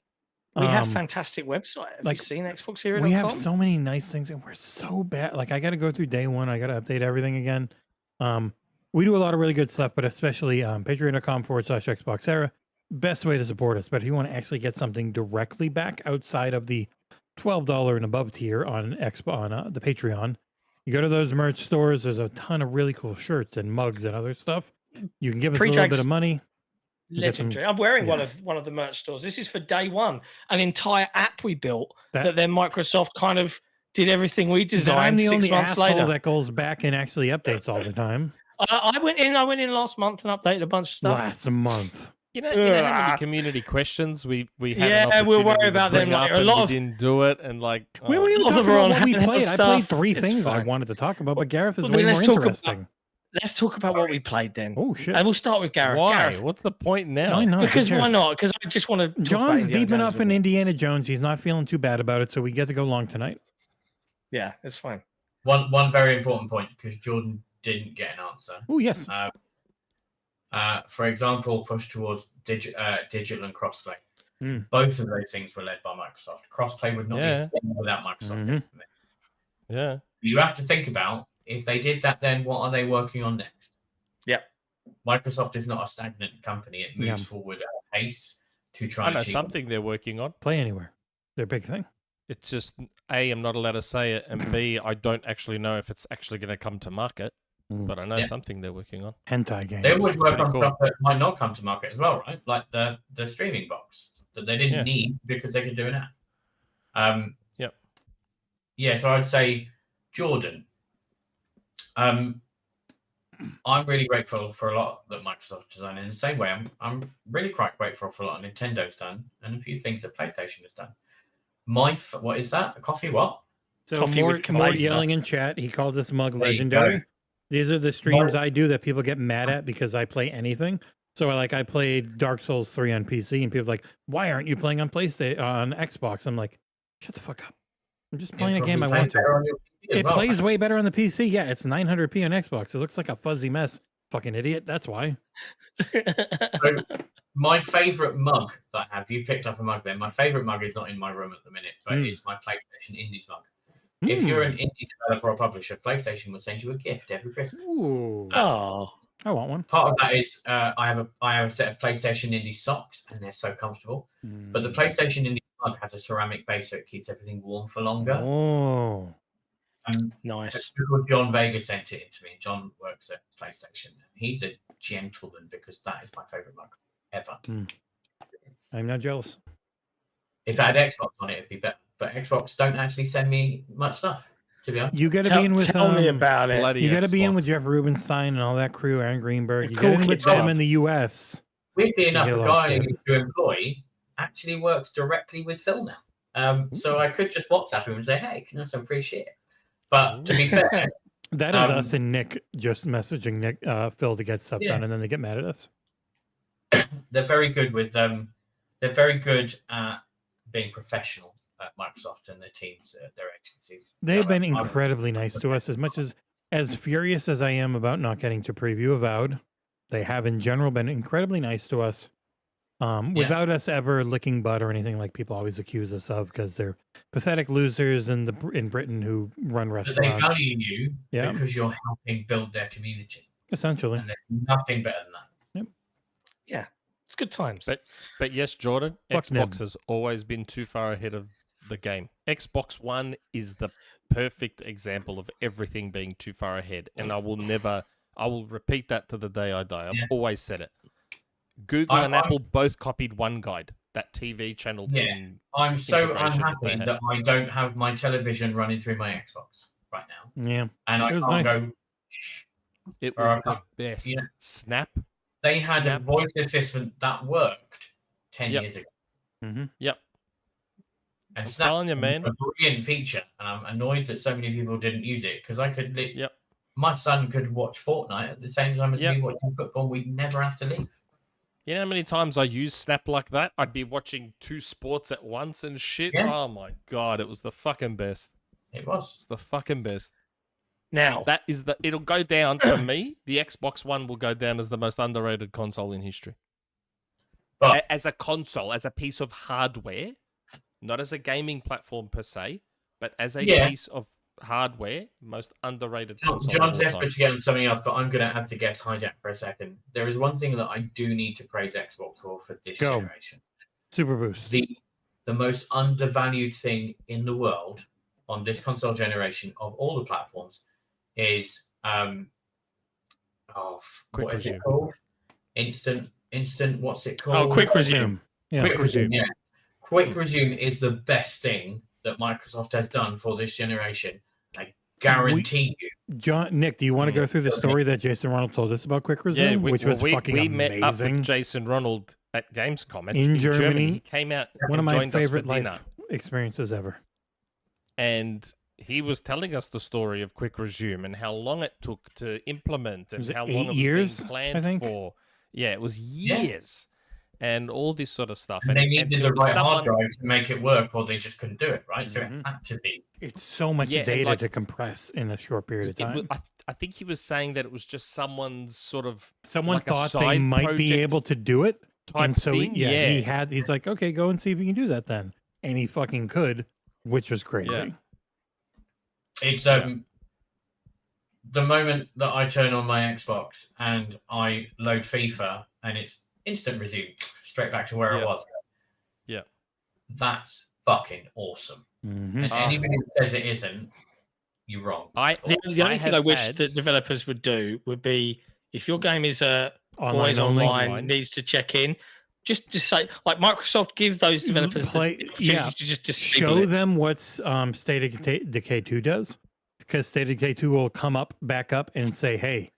have fantastic website. Have you seen XboxEra.com? We have so many nice things, and we're so bad. Like, I got to go through day one. I got to update everything again. We do a lot of really good stuff, but especially patreon.com/XboxEra. Best way to support us. But if you want to actually get something directly back outside of the $12 and above tier on the Patreon, you go to those merch stores. There's a ton of really cool shirts and mugs and other stuff. You can give us a little bit of money. Legendary. I'm wearing one of the merch stores. This is for day one. An entire app we built that then Microsoft kind of did everything we designed. I'm the 6 only months asshole later. that goes back and actually updates all the time. I went in last month and updated a bunch of stuff. Last month. You know how many community questions we had. We'll worry about them later. A lot of didn't do it, and like we were even talking about what we played. I played 3 things I wanted to talk about, but Gareth is way more interesting. Let's talk about what we played then. Oh shit! And we'll start with Gareth. Why? Gareth. What's the point now? Why not? Because why not? Because I just want to. John's deep enough in Indiana Jones. He's not feeling too bad about it, so we get to go long tonight. Yeah, it's fine. One very important point, because Jordan didn't get an answer. Oh yes. For example, push towards digital and crossplay. Both of those things were led by Microsoft. Crossplay would not be a thing without Microsoft. Yeah. You have to think about, if they did that, then what are they working on next? Yep. Microsoft is not a stagnant company. It moves forward at a pace to try and achieve something they're working on. Play Anywhere. Their big thing. It's just, A, I'm not allowed to say it, and B, I don't actually know if it's actually going to come to market. But I know something they're working on. Hentai games. They would work on stuff that might not come to market as well, right? Like the streaming box that they didn't need because they could do an app. Yeah, so I'd say Jordan. I'm really grateful for a lot that Microsoft has done. In the same way, I'm really quite grateful for a lot Nintendo's done and a few things that PlayStation has done. What is that? A coffee what? So coffee more with yelling in chat. He called this mug legendary. These are the streams I do that people get mad at because I play anything. So I played Dark Souls 3 on PC, and people are like, "Why aren't you playing on PlayStation on Xbox?" I'm like, "Shut the fuck up! I'm just playing a game I want to." It plays way better on the PC. Yeah, it's 900p on Xbox. It looks like a fuzzy mess. Fucking idiot. That's why. So, my favorite mug that I have, you picked up a mug there. My favorite mug is not in my room at the minute, but it's my PlayStation Indies mug. If you're an indie developer or publisher, PlayStation will send you a gift every Christmas. Ooh. I want one. Part of that is I have a set of PlayStation Indie socks, and they're so comfortable. But the PlayStation Indie mug has a ceramic base, so it keeps everything warm for longer. Oh, nice. John Vega sent it in to me. John works at PlayStation. He's a gentleman because that is my favorite mug ever. I'm not jealous. If I had Xbox on it, it'd be better. But Xbox don't actually send me much stuff, to be honest. You got to be in with tell me about it. You got to be in with Jeff Rubenstein and all that crew, Aaron Greenberg. You get in with them in the US. Weirdly enough, the guy you employ actually works directly with Phil now. So I could just WhatsApp him and say, "Hey, can I have some free shit?" But to be fair, that is us and Nick just messaging Phil to get stuff done, and then they get mad at us. They're very good with they're very good at being professional. Microsoft and their teams, their agencies. They've been incredibly nice to us. As much as furious as I am about not getting to preview Avowed, they have in general been incredibly nice to us. Without us ever licking butt or anything like people always accuse us of, because they're pathetic losers in Britain who run restaurants. But they value you because you're helping build their community. Essentially. And there's nothing better than that. Yep. Yeah. It's good times. But yes, Jordan, Xbox has always been too far ahead of the game. Xbox One is the perfect example of everything being too far ahead, and I will never I will repeat that to the day I die. I've Yeah. always said it. Google and Apple both copied one guide, that TV channel thing. I'm so integration that they unhappy had. that I don't have my television running through my Xbox right now. Yeah. And I It was can't nice. go. It Or was I the can't- best. yeah. Snap. They had Snap. a voice assistant that worked 10 Yep. years ago. Mm-hmm. Yep. And I'm Snap telling you, was man. a brilliant feature. And I'm annoyed that so many people didn't use it because I could. Yep. My son could watch Fortnite at the same time as Yep. me watching football. We'd never have to leave. You know how many times I used Snap like that? I'd be watching 2 sports at once and shit. Yeah. Oh my god, it was the fucking best. It was. It's the fucking best. Now, That is the. It'll go down for me. The Xbox One will go down as the most underrated console in history. But As a console, as a piece of hardware, not as a gaming platform per se, but as a Yeah. piece of hardware, most underrated console. John's of all desperate time. to get on something else, but I'm going to have to guess hijack for a second. There is one thing that I do need to praise Xbox for this Go. generation. Super boost. The most undervalued thing in the world on this console generation of all the platforms is Quick what is resume. it called? Instant. What's it called? quick resume. Yeah. Quick resume. Yeah, quick resume is the best thing that Microsoft has done for this generation. I guarantee you. John, Nick, do you want to go through the story that Jason Ronald told us about Quick Resume, which was fucking we amazing? met up with Jason Ronald at Gamescom In Germany. He came out One of and my joined us favorite for dinner. life experiences ever. And he was telling us the story of Quick Resume and how long it took to implement and Was it how 8 long it was years, being planned I think? for. Yeah, it was years. And all this sort of stuff. And they and needed it the was right hard someone- drive to make it work, or they just couldn't do it, right? So Mhm. it had to be. It's so much Yeah, and data like- to compress in a short period of it time. was- I think he was saying that it was just someone's sort of Someone like a thought they side might be project able to do it, type and so thing. he's like, okay, go and see if you can do that then, and he fucking could, which was crazy. Yeah. It's the moment that I turn on my Xbox and I load FIFA and it's instant resume straight back to where Yeah. I was. Yeah. That's fucking awesome. Mhm. And anybody who says it isn't, you're wrong. I The only thing have I wish had- that developers would do would be if your game is Online always only. online, needs to check in, just say like Microsoft, give those developers Play- the opportunity yeah. to just disable Show it. them what State of Decay 2 does, because State of Decay 2 will come up, back up, and say, "Hey,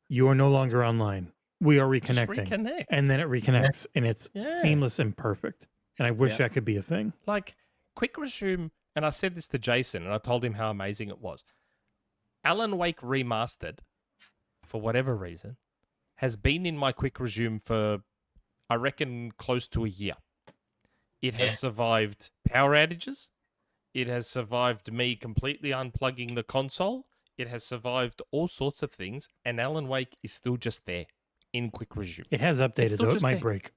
you are no longer online. We are just reconnecting," reconnect. and then it reconnects, and it's Yeah. seamless and perfect. And I wish Yeah. that could be a thing. Like Quick Resume, and I said this to Jason, and I told him how amazing it was. Alan Wake Remastered, for whatever reason, has been in my Quick Resume for, I reckon, close to a year. It has Yeah. survived power outages. It has survived me completely unplugging the console. It has survived all sorts of things, and Alan Wake is still just there in Quick Resume. It has updated still though; it just might there. break.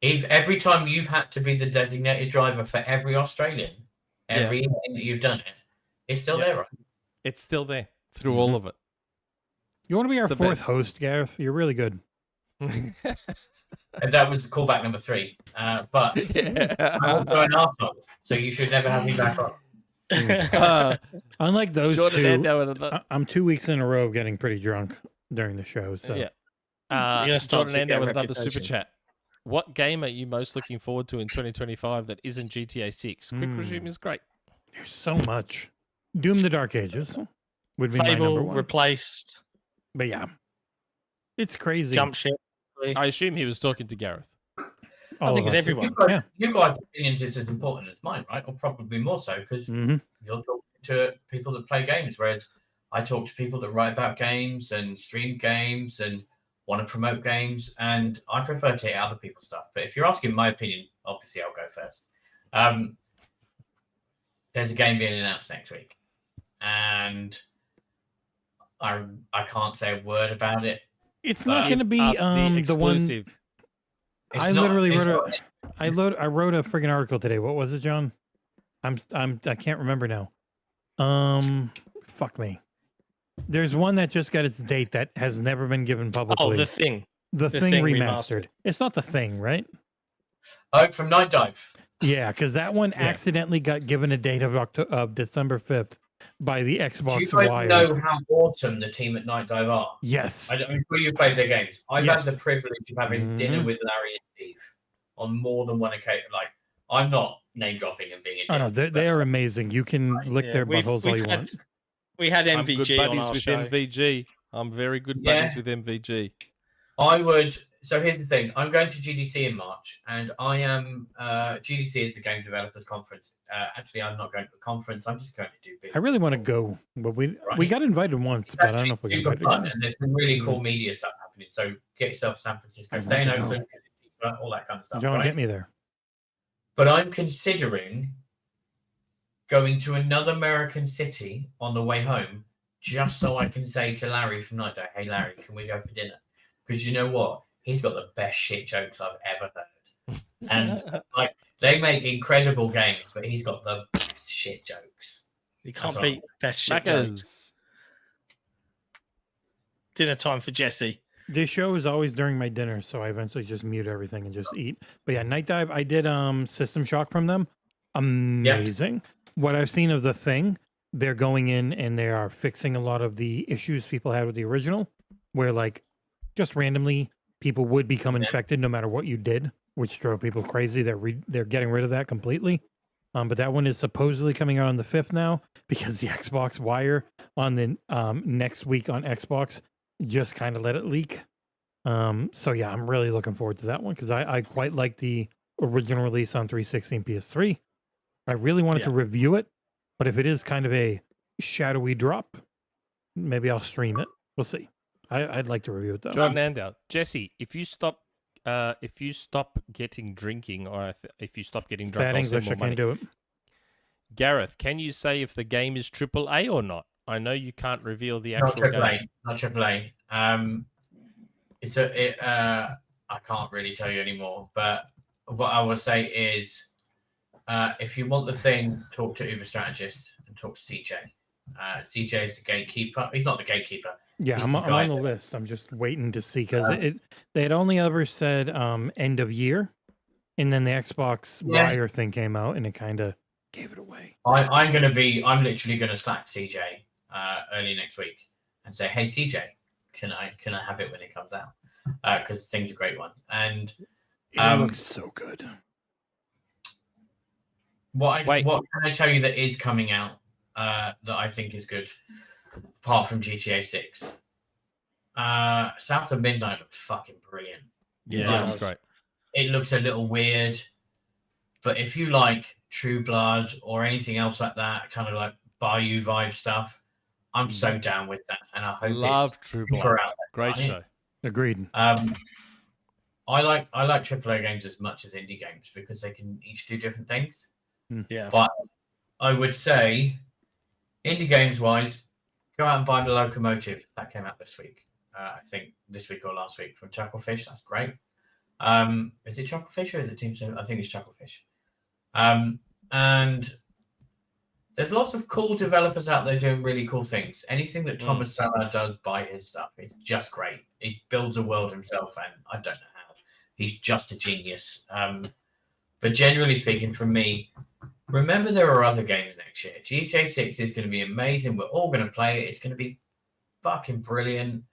If every time you've had to be the designated driver for every Australian, every game that you've done it, it's still Yeah. there, right? It's still there through all of it. You want to be It's our the fourth best. host, Gareth? You're really good. And that was callback number 3. But Yeah. I'm also an arsehole, so you should never have me back on. Unlike those Jordan two, Andow and the- I'm 2 weeks in a row of getting pretty drunk during the show. So yeah. You're gonna start Jordan to Andow get a with another super reputation. chat. What game are you most looking forward to in 2025 that isn't GTA 6? Quick Resume is great. there's so much. Doom: The Dark Ages would be my number Fable one. replaced, But yeah, it's crazy. jump ship. I assume he was talking to Gareth. All I think of it's us. everyone. Yeah. You guys' opinions is as important as mine, right? Or probably more so, because Mhm. you're talking to people that play games, whereas I talk to people that write about games and stream games and want to promote games, and I prefer to hear other people's stuff. But if you're asking my opinion, obviously I'll go first. There's a game being announced next week, and I can't say a word about it. It's not Give going to be Us the one. exclusive. It's I not- literally it's wrote not- I wrote a friggin' article today. What was it, John? I can't remember now. Fuck me. There's one that just got its date that has never been given publicly. Oh, the thing. the the thing Thing remastered. remastered. It's not the thing, right? Oh, from Nightdive. Yeah, because that one accidentally got given a date of December 5th, by the Do Xbox you guys wire. know how awesome the team at Nightdive are? Yes. I'm sure you've played their games. I've Yes. had the privilege of having dinner with Larry and Steve on more than one occasion. Like, I'm not name dropping and being a Oh no, they are amazing. You can lick Yeah, their we've- buttholes all we've you had- want. We had I'm good MVG on buddies our with show. MVG. I'm very good buddies with MVG. I would. So here's the thing. I'm going to GDC in March, and I am. GDC is the Game Developers Conference. Actually, I'm not going to a conference. I'm just going to do business. I really want to go, but we Right. got invited once, It's but I don't know if actually we super got invited fun, again. and there's some really cool media stuff happening. So get yourself to San Francisco, I'd staying like to open, all that kind of stuff. John, right? get me there. But I'm considering going to another American city on the way home, just so I can say to Larry from Nightdive, "Hey Larry, can we go for dinner?" Because you know what? He's got the best shit jokes I've ever heard. And like, they make incredible games, but he's got the best shit jokes. You can't That's right. beat best shit jokes. Maccas. Dinner time for Jesse. This show is always during my dinner, so I eventually just mute everything and just eat. But yeah, Nightdive, I did System Shock from them. Amazing. What I've seen of the thing, they're going in and they are fixing a lot of the issues people had with the original, where like just randomly people would become infected no matter what you did, which drove people crazy. They're getting rid of that completely. But that one is supposedly coming out on the 5th now, because the Xbox wire on the next week on Xbox just kind of let it leak. So yeah, I'm really looking forward to that one, because I quite like the original release on 360 and PS3. I really wanted to review it, but if it is kind of a shadowy drop, maybe I'll stream it. We'll see. I'd like to review it though. Jordan Andow. Jesse, if you stop getting drinking, or if you stop getting drunk, Bad I'll send English, I more money. can't do it. Gareth, can you say if the game is AAA or not? I know you can't reveal the Not actual AAA. game. Not AAA. I can't really tell you anymore. But what I will say is, if you want the thing, talk to Uber Strategist and talk to CJ. CJ is the gatekeeper. He's not the gatekeeper. Yeah, He's I'm the on guy the that- list. I'm just waiting to see, because they had only ever said end of year, and then the Xbox wire thing came out and it kind of gave it away. I'm literally gonna Slack CJ early next week and say, "Hey CJ, can I have it when it comes out?" Because the thing's a great one. And It looks so good. what can I tell you that is coming out that I think is good, apart from GTA 6? South of Midnight looks fucking brilliant. Yeah, Like, that's great. it looks a little weird, but if you like True Blood or anything else like that, kind of like Bayou vibe stuff, I'm so down with that, and I hope Love it's True super Blood. out there, Great right? show. Agreed. I like AAA games as much as indie games because they can each do different things. Yeah. But I would say, indie games wise, go out and buy The Locomotive. That came out this week. I think this week or last week, from Chucklefish. That's great. Is it Chucklefish or is it Team 7? I think it's Chucklefish. And there's lots of cool developers out there doing really cool things. Anything that Thomas Salah does by his stuff, it's just great. He builds a world himself, and I don't know how. He's just a genius. But generally speaking, from me, remember there are other games next year. GTA 6 is going to be amazing. We're all going to play it. It's going to be fucking brilliant.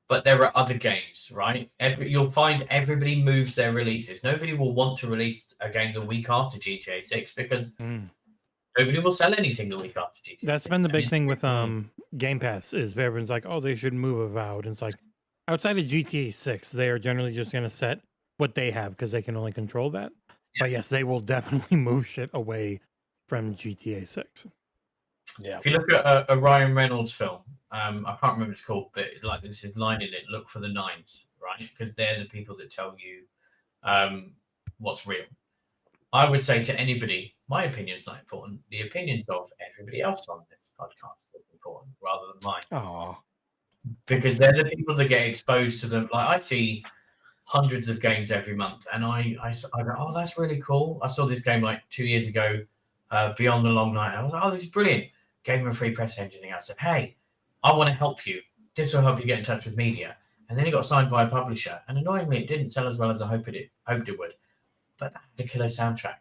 But there are other games, right? You'll find everybody moves their releases. Nobody will want to release a game the week after GTA 6 because nobody will sell anything the week after GTA 6. That's been the big thing with Game Pass, is everyone's like, oh, they should move Avowed. And it's like, outside of GTA 6, they are generally just going to set what they have because they can only control that. Yeah. But yes, they will definitely move shit away from GTA 6. Yeah. If you look at a Ryan Reynolds film, I can't remember what it's called, but like this is line in it, look for the nines, right? Because they're the people that tell you what's real. I would say to anybody, my opinion is not important. The opinions of everybody else on this podcast is important rather than mine. Oh. Because they're the people that get exposed to them. Like I see hundreds of games every month, and I go, oh, that's really cool. I saw this game like 2 years ago, Beyond the Long Night. I was like, oh, this is brilliant. Gave him a free press engineering. I said, hey, I want to help you. This will help you get in touch with media. And then he got signed by a publisher. And annoyingly, it didn't sell as well as I hoped it would. But that had a killer soundtrack.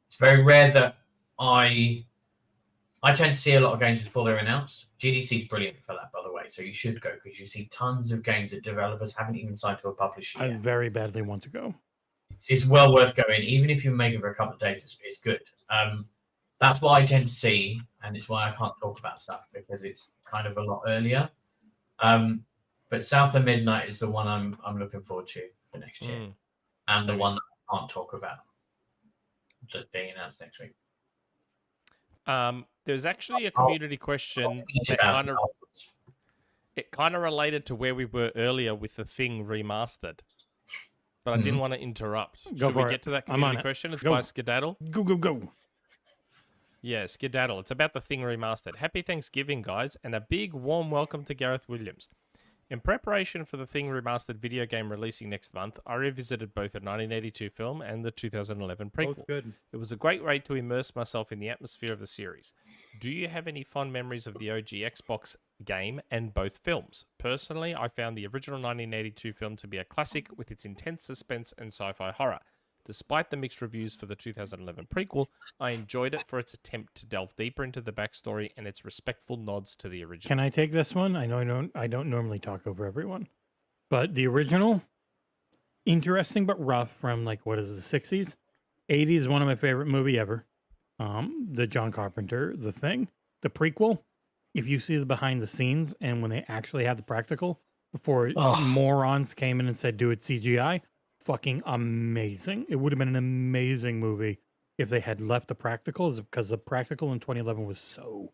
It's very rare that I I tend to see a lot of games before they're announced. GDC is brilliant for that, by the way. So you should go because you see tons of games that developers haven't even signed to a publisher I yet. very badly want to go. It's well worth going, even if you make it for a couple of days. It's good. That's what I tend to see, and it's why I can't talk about stuff because it's kind of a lot earlier. But South of Midnight is the one I'm looking forward to for next year, and the one that I can't talk about just being announced next week. There's actually a community question that kind of related to where we were earlier with the Thing Remastered, but I didn't want to interrupt. Should we get to that community question? It's by Skedaddle. Go. Yeah, Skedaddle. It's about the Thing Remastered. Happy Thanksgiving, guys, and a big warm welcome to Gareth Williams. In preparation for the Thing Remastered video game releasing next month, I revisited both the 1982 film and the 2011 prequel. Both good. It was a great way to immerse myself in the atmosphere of the series. Do you have any fond memories of the OG Xbox game and both films? Personally, I found the original 1982 film to be a classic with its intense suspense and sci-fi horror. Despite the mixed reviews for the 2011 prequel, I enjoyed it for its attempt to delve deeper into the backstory and its respectful nods to the original. Can I take this one? I know I don't normally talk over everyone, but the original, interesting but rough from like what is it, the 60s? 80s is one of my favorite movie ever. The John Carpenter, The Thing. The prequel, if you see the behind the scenes and when they actually had the practical before morons came in and said do it CGI, fucking amazing. It would have been an amazing movie if they had left the practicals because the practical in 2011 was so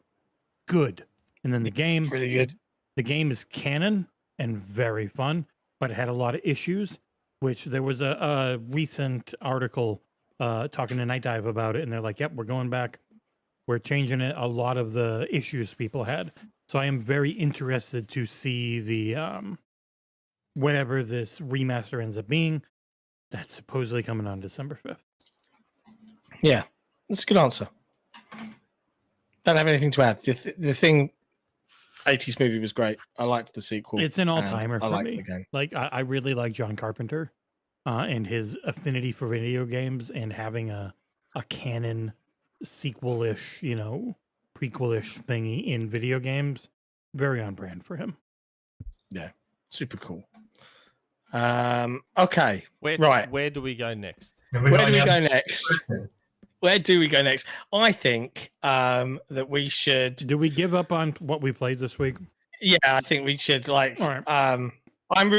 good. And then the game, really good. The game is canon and very fun, but it had a lot of issues, which there was a recent article talking to Nightdive about it. And they're like, yep, we're going back. We're changing it. A lot of the issues people had. So I am very interested to see the, whatever this remaster ends up being. That's supposedly coming on December 5th. Yeah, that's a good answer. Don't have anything to add. The Thing 80s movie was great. I liked the sequel. It's an all-timer for me. The game. Like, I really like John Carpenter and his affinity for video games and having a canon sequel-ish, prequel-ish thingy in video games. Very on brand for him. Yeah, super cool. Okay. Where do we go next? Where do we go next? I think that we should. Do we give up on what we played this week? Yeah, I think we should. Like, all right. I'm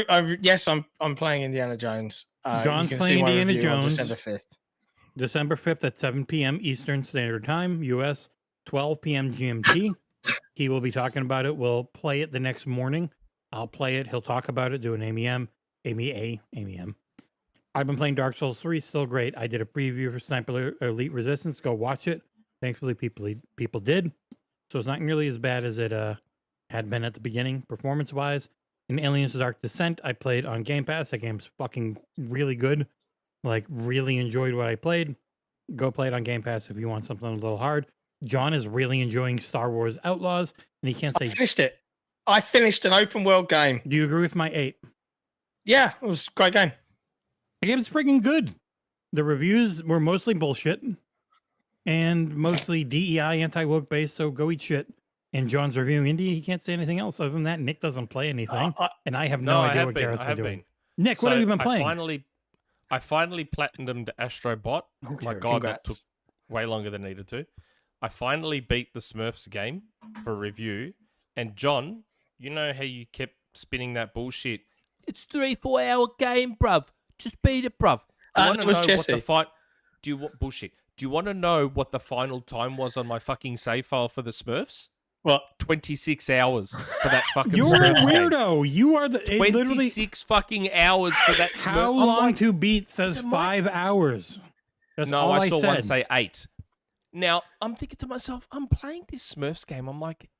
playing Indiana Jones. John's playing Indiana Jones. December 5th. December 5th at 7 p.m. Eastern Standard Time, US, 12 p.m. GMT. He will be talking about it. We'll play it the next morning. I'll play it. He'll talk about it, do an AMEM. I've been playing Dark Souls 3, still great. I did a preview for Sniper Elite Resistance. Go watch it. Thankfully, people did. So it's not nearly as bad as it had been at the beginning, performance-wise. In Aliens Dark Descent, I played on Game Pass. That game's fucking really good. Like, really enjoyed what I played. Go play it on Game Pass if you want something a little hard. John is really enjoying Star Wars Outlaws, and he can't say... I finished it. I finished an open world game. Do you agree with my 8? Yeah, it was a great game. The game's freaking good. The reviews were mostly bullshit and mostly DEI anti-woke based, so go eat shit. And John's reviewing Indie. He can't say anything else. Other than that, Nick doesn't play anything. And I have no idea what Gareth's been doing. Nick, what have you been playing? I finally platinumed Astrobot. Oh my God, congrats. that took way longer than needed to. I finally beat the Smurfs game for review. And John, you know how you kept spinning that bullshit? It's 3-4 hour game, bruv. Just beat it, bruv. Do you want to know what the final time was on my fucking save file for the Smurfs? What? 26 hours for that fucking You're Smurfs a weirdo. Game. You are the 26 fucking hours for that Smurf. How long to beat says 5 hours. That's no, all I saw said. one say 8. Now, I'm thinking to myself, I'm playing this Smurfs game. I'm like,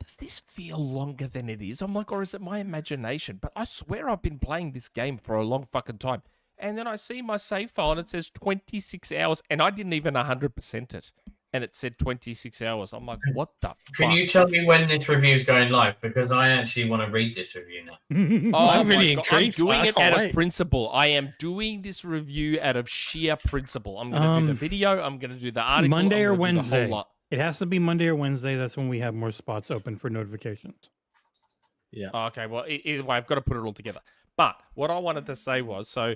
does this feel longer than it is? I'm like, or is it my imagination? But I swear I've been playing this game for a long fucking time. And then I see my save file and it says 26 hours. And I didn't even 100% it. And it said 26 hours. I'm like, what the fuck? Can you tell me when this review is going live? Because I actually want to read this review now. I'm really intrigued. I'm doing it out of principle. I am doing this review out of sheer principle. I'm going to do the video. I'm going to do the article. Monday or Wednesday? It has to be Monday or Wednesday. That's when we have more spots open for notifications. Yeah. Okay, well, either way, I've got to put it all together. But what I wanted to say was, so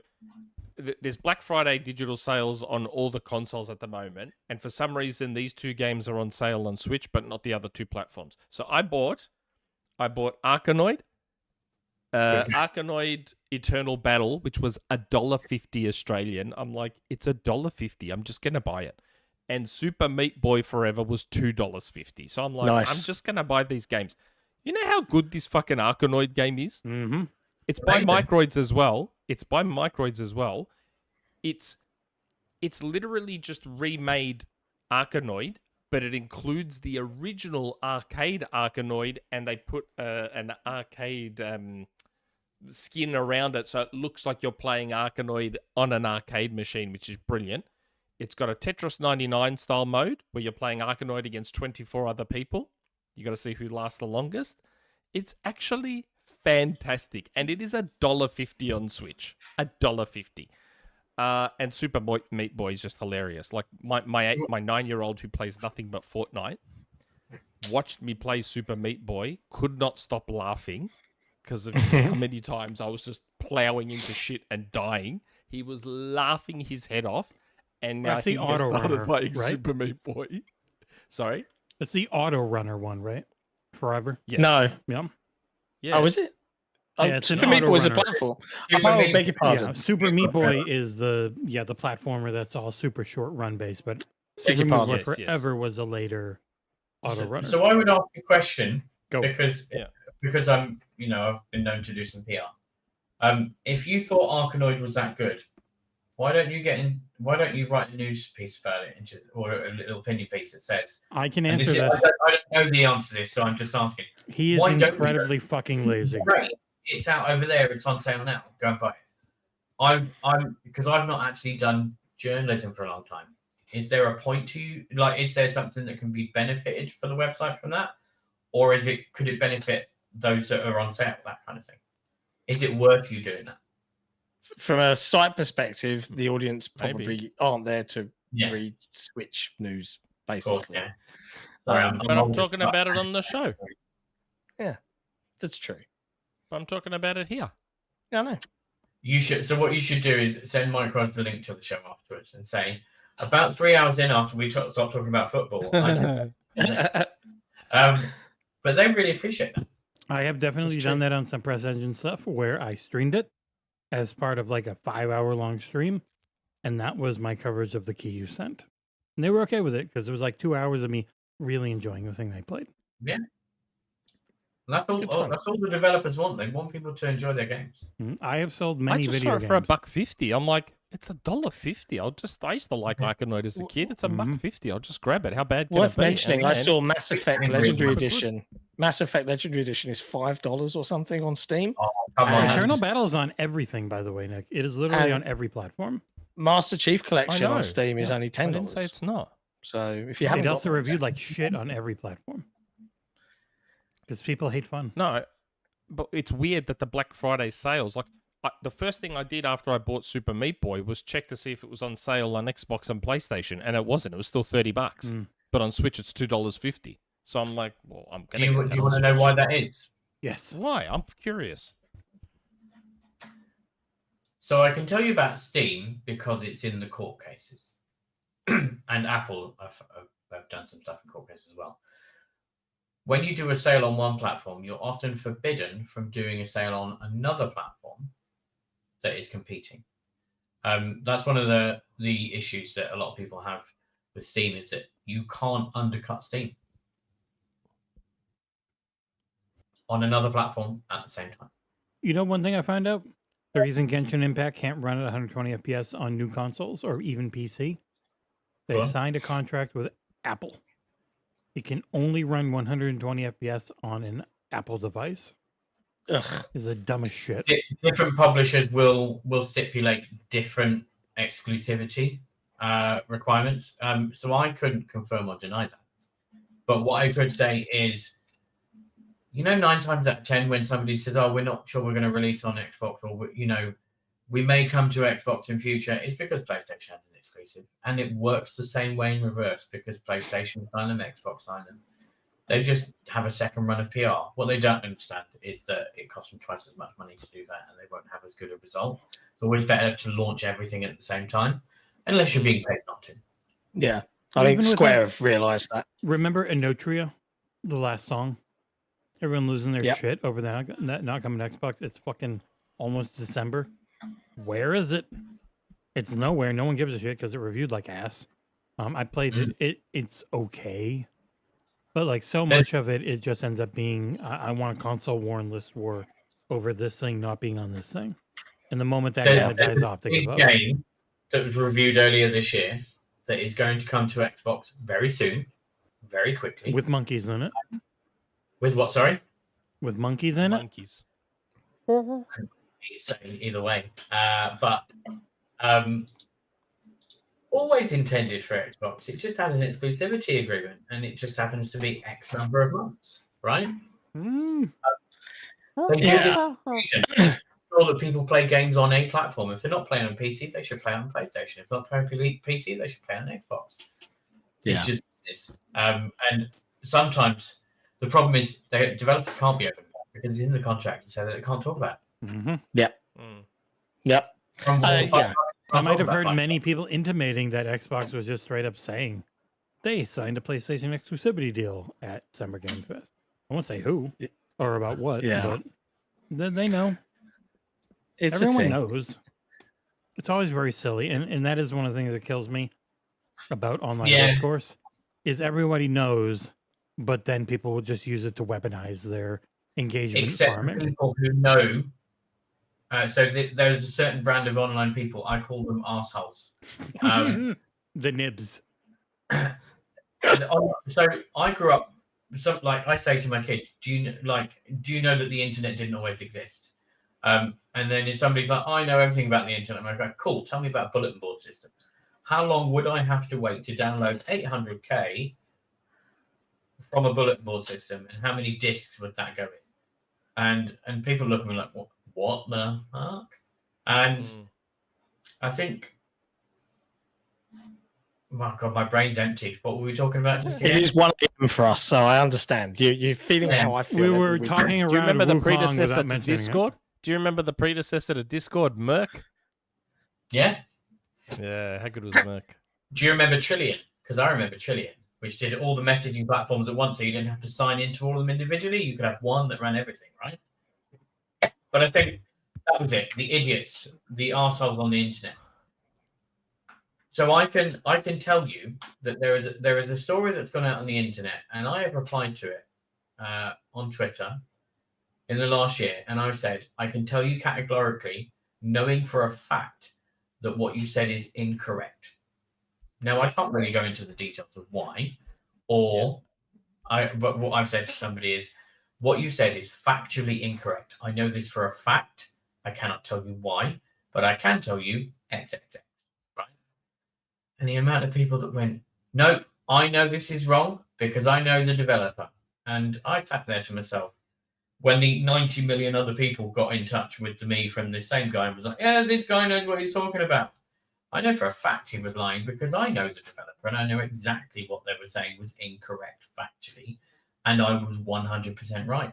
there's Black Friday digital sales on all the consoles at the moment, and for some reason, these two games are on sale on Switch, but not the other two platforms. So I bought Arkanoid, Arkanoid Eternal Battle, which was $1.50 Australian. I'm like, it's $1.50. I'm just gonna buy it. And Super Meat Boy Forever was $2.50. So I'm like, Nice. I'm just gonna buy these games. You know how good this fucking Arkanoid game is? Mm-hmm. It's by Microids as well. It's literally just remade Arkanoid, but it includes the original arcade Arkanoid, and they put an arcade skin around it, so it looks like you're playing Arkanoid on an arcade machine, which is brilliant. It's got a Tetris 99 style mode where you're playing Arkanoid against 24 other people. You got to see who lasts the longest. It's actually fantastic, and it is $1.50 on Switch. $1.50. And Super Meat Boy is just hilarious. Like my 9-year-old who plays nothing but Fortnite watched me play Super Meat Boy, could not stop laughing because of just how many times I was just plowing into shit and dying. He was laughing his head off, and now he has started playing Super Meat Boy. Sorry? It's the auto runner one, right? Forever. Yes. No. Yeah. Yes. Oh, is it? Yeah, it's Super an Meat Boy is a auto-runner. platform. Super Oh, Meat- beg your pardon. Yeah, Super Meat Boy is the platformer that's all super short run based, but Beg Super your Meat pardon. Boy Yes, yes. Forever was a later auto runner. So I would ask a question Go. because I'm I've been known to do some PR. If you thought Arkanoid was that good, why don't you write a news piece about it or a little opinion piece that says I can and answer this is- that. I don't know the answer to this, so I'm just asking. He is why don't we- incredibly fucking lazy. Great. It's out over there. It's on sale now. Go and buy it. Because I've not actually done journalism for a long time. Is there a point to is there something that can be benefited for the website from that, or could it benefit those that are on sale, that kind of thing? Is it worth you doing that? From a site perspective, the audience Maybe. probably aren't there to Yeah. read Switch news, Of course, basically. yeah. But I'm talking about it on the show. That's true. I'm talking about it here. Yeah, I know. You should. So what you should do is send Microsoft the link to the show afterwards and say, about 3 hours in after we stopped talking about football. But they really appreciate that. I have definitely done that on some press engine stuff where I streamed it as part of like a 5-hour long stream, and that was my coverage of the key you sent. And they were okay with it because it was like 2 hours of me really enjoying the thing they played. Yeah. And that's all the developers want. They want people to enjoy their games. I have sold I many just video saw it for games. $1.50. I'm like, it's $1.50. I used to like Arkanoid as a kid. It's $1.50. I'll just grab it. How bad can Worth it be? mentioning, I And- saw Mass Effect and- Legendary and- Edition. Mass Effect Legendary Edition is $5 or something on Steam. Oh, come on. Eternal Battle is on everything, by the way, Nick. It is literally And- on every platform. Master Chief Collection know. on Steam is only I $10. didn't say it's not. So if you It haven't, also got reviewed like shit on every platform because people hate fun. No, but it's weird that the Black Friday sales, like the first thing I did after I bought Super Meat Boy was check to see if it was on sale on Xbox and PlayStation, and it wasn't. It was still $30. But on Switch, it's $2.50. So I'm like, well, I'm Do gonna. you want to know why that is? Yes. Why? I'm curious. So I can tell you about Steam because it's in the court cases, and Apple have done some stuff in court cases as well. When you do a sale on one platform, you're often forbidden from doing a sale on another platform that is competing. That's one of the issues that a lot of people have with Steam is that you can't undercut Steam on another platform at the same time. You know, one thing I found out? The reason Genshin Impact can't run at 120 FPS on new consoles or even PC, they What? signed a contract with Apple. It can only run 120 FPS on an Apple device. ugh, Is the dumbest shit. Different publishers will stipulate different exclusivity requirements. So I couldn't confirm or deny that. But what I could say is, 9 times out of 10 when somebody says, "Oh, we're not sure we're going to release on Xbox," or we may come to Xbox in future is because PlayStation has an exclusive, and it works the same way in reverse because PlayStation sign them, Xbox sign them. They just have a second run of PR. What they don't understand is that it costs them twice as much money to do that, and they won't have as good a result. It's always better to launch everything at the same time, unless you're being paid not to. Yeah, I think Square have realised that. Remember Inotria, the last song? Everyone losing their Yep. shit over that not coming to Xbox. It's fucking almost December. Where is it? It's nowhere. No one gives a shit because it reviewed like ass. I played it. It's okay, but like so much of it, it just ends up being I want a console war and list war over this thing not being on this thing. And the moment that kind of dies off, they give up. Game that was reviewed earlier this year that is going to come to Xbox very soon, very quickly. With monkeys in it. With what? Sorry. With monkeys in Monkeys. Either way, but always intended for Xbox. It just has an exclusivity agreement, and it just happens to be X number of months, right? Mm. They do this for a reason. It's sure that people play games on a platform. If they're not playing on PC, they should play on PlayStation. If they're not playing on PC, they should play on Xbox. Yeah. It just is. And sometimes the problem is the developers can't be open because it's in the contract, so that they can't talk about it. Mm-hmm. Yep. Yep. I might have heard many people intimating that Xbox was just straight up saying they signed a PlayStation exclusivity deal at Summer Game Fest. I won't say who or about what, but they know. Everyone knows. It's always very silly, and that is one of the things that kills me about online discourse is everybody knows, but then people will just use it to weaponize their engagement. Except farming. people who know. There's a certain brand of online people. I call them arseholes. The nibs. So I grew up. So, like I say to my kids, do you know that the internet didn't always exist? And then if somebody's like, I know everything about the internet, I'm like, cool. Tell me about bulletin board systems. How long would I have to wait to download 800K from a bulletin board system, and how many discs would that go in? And people look at me like, what the fuck? And I think, oh God, my brain's empty. What were we talking about? Just it is one game for us, so I understand. You're feeling how I feel. We were talking around. Do you remember the Wukong predecessor without to Discord? Do you remember the predecessor to Discord, Merc? Yeah. Yeah, how good was Merc? Do you remember Trillion? Because I remember Trillion, which did all the messaging platforms at once, so you didn't have to sign into all of them individually. You could have one that ran everything, right? But I think that was it. The idiots, the arseholes on the internet. So I can tell you that there is a story that's gone out on the internet, and I have replied to it on Twitter in the last year, and I've said I can tell you categorically, knowing for a fact that what you said is incorrect. Now I can't really go into the details of why, but what I've said to somebody is, what you said is factually incorrect. I know this for a fact. I cannot tell you why, but I can tell you XXX, right? And the amount of people that went, no, I know this is wrong because I know the developer. And I sat there to myself when the 90 million other people got in touch with me from the same guy and was like, yeah, this guy knows what he's talking about. I know for a fact he was lying because I know the developer and I know exactly what they were saying was incorrect factually. And I was 100% right.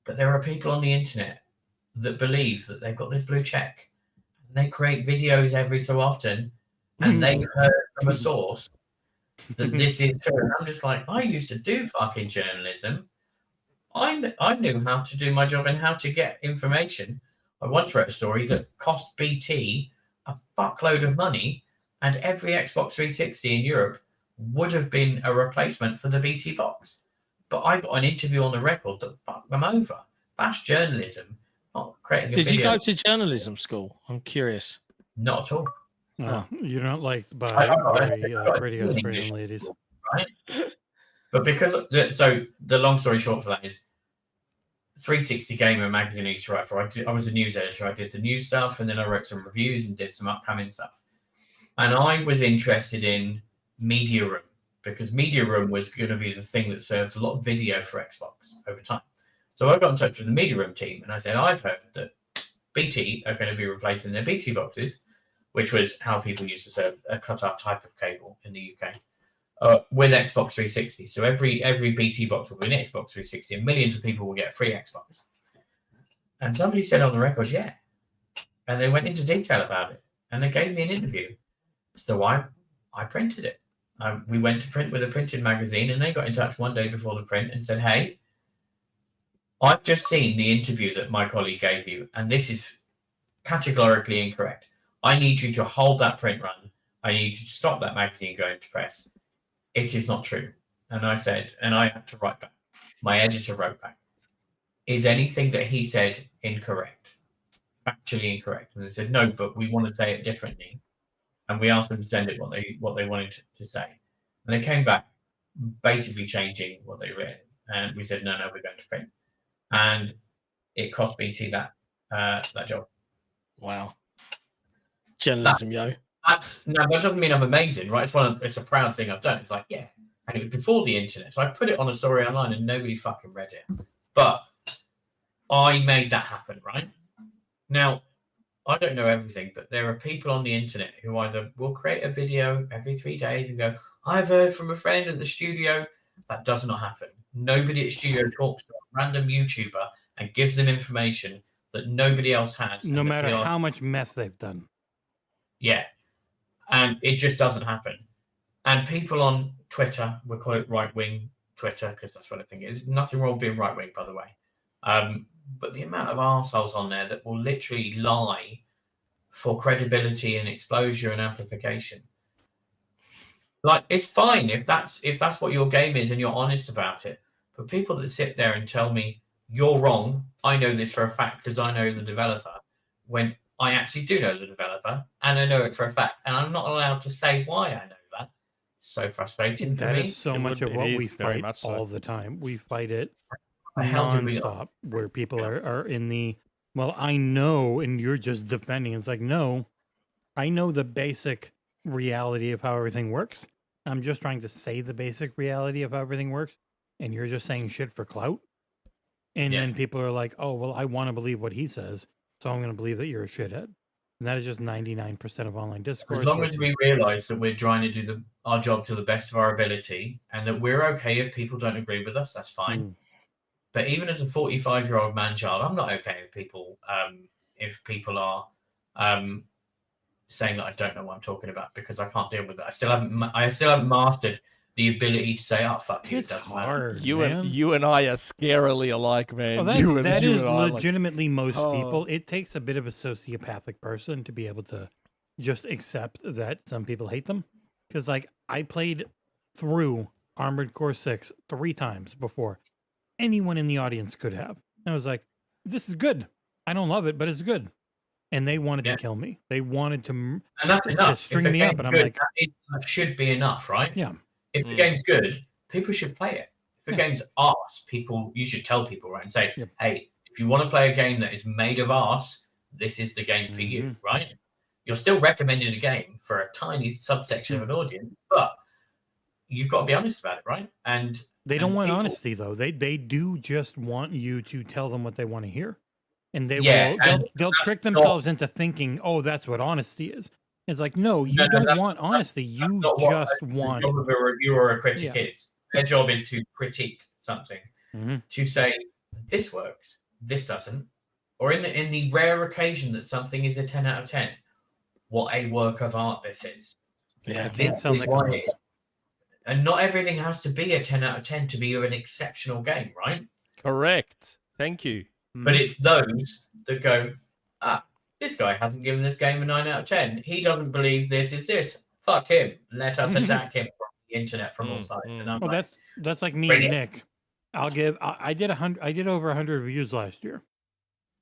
But there are people on the internet that believe that they've got this blue check. And they create videos every so often. And they've heard from a source that this is true. And I'm just like, I used to do fucking journalism. I knew how to do my job and how to get information. I once wrote a story that cost BT a fuckload of money. And every Xbox 360 in Europe would have been a replacement for the BT box. But I got an interview on the record that fucked them over. That's journalism, not creating a video. Did you go to journalism school? I'm curious. Not at all. No, you're not liked by pretty Australian ladies. Right? But because, so the long story short for that is 360 Gamer magazine I used to write for. I was a news editor. I did the news stuff, and then I wrote some reviews and did some upcoming stuff. And I was interested in Media Room, because Media Room was going to be the thing that served a lot of video for Xbox over time. So I got in touch with the Media Room team, and I said, I've heard that BT are going to be replacing their BT boxes, which was how people used to serve a cut-off type of cable in the UK, with Xbox 360. So every BT box will be an Xbox 360, and millions of people will get a free Xbox. And somebody said on the record, yeah. And they went into detail about it. And they gave me an interview. So I printed it. We went to print with a printed magazine, and they got in touch one day before the print and said, hey, I've just seen the interview that my colleague gave you, and this is categorically incorrect. I need you to hold that print run. I need you to stop that magazine going to press. It is not true. And I said, and I had to write back. My editor wrote back. Is anything that he said incorrect? Factually incorrect? And they said, no, but we want to say it differently. And we asked them to send it what they wanted to say. And they came back basically changing what they read. And we said, no, we're going to print. And it cost BT that job. Wow. Journalism, yo. That doesn't mean I'm amazing, right? It's a proud thing I've done. It's like, yeah. And it was before the internet. So I put it on a story online and nobody fucking read it. But I made that happen, right? Now, I don't know everything, but there are people on the internet who either will create a video every 3 days and go, I've heard from a friend at the studio. That does not happen. Nobody at studio talks to a random YouTuber and gives them information that nobody else has. No matter how much meth they've done. Yeah. And it just doesn't happen. And people on Twitter, we'll call it right-wing Twitter, because that's what I think it is. Nothing wrong with being right-wing, by the way. But the amount of arseholes on there that will literally lie for credibility and exposure and amplification. Like, it's fine if that's what your game is and you're honest about it. But people that sit there and tell me, you're wrong, I know this for a fact because I know the developer, when I actually do know the developer and I know it for a fact, and I'm not allowed to say why I know that. So frustrating for me. That is so much of what we fight all the time. We fight it non-stop, where people are in the, well, I know, and you're just defending. It's like, no, I know the basic reality of how everything works. I'm just trying to say the basic reality of how everything works, and you're just saying shit for clout. And then people are like, oh, well, I want to believe what he says, so I'm going to believe that you're a shithead. And that is just 99% of online discourse. As long as we realize that we're trying to do our job to the best of our ability, and that we're okay if people don't agree with us, that's fine. But even as a 45-year-old man-child, I'm not okay if people are saying that I don't know what I'm talking about, because I can't deal with it. I still haven't mastered the ability to say, "Oh fuck you." It's hard. You and I are scarily alike, man. Well, that is legitimately most people. It takes a bit of a sociopathic person to be able to just accept that some people hate them. Because, like, I played through Armored Core 6 3 times before anyone in the audience could have. And I was like, this is good. I don't love it, but it's good. And they wanted to kill me. They wanted to, and that's enough. to string me up. And I'm like, that should be enough, right? Yeah. If the game's good, people should play it. If the game's arse, you should tell people, right? And say, hey, if you want to play a game that is made of arse, this is the game for you, right? You're still recommending a game for a tiny subsection of an audience, but you've got to be honest about it, right? And they don't want honesty, though. They do just want you to tell them what they want to hear. And they'll trick themselves into thinking, oh, that's what honesty is. It's like, no, you don't want honesty. You just want. The job of a reviewer or a critic is. Their job is to critique something, to say this works, this doesn't, or in the rare occasion that something is a 10 out of 10, what a work of art this is. Yeah, I can't sound like and not everything has to be a 10 out of 10 to be an exceptional game, right? Correct. Thank you. But it's those that go, this guy hasn't given this game a 9 out of 10. He doesn't believe this is this. Fuck him. Let us attack him from the internet from all sides. And I'm that's like me and Nick. I did over 100 reviews last year,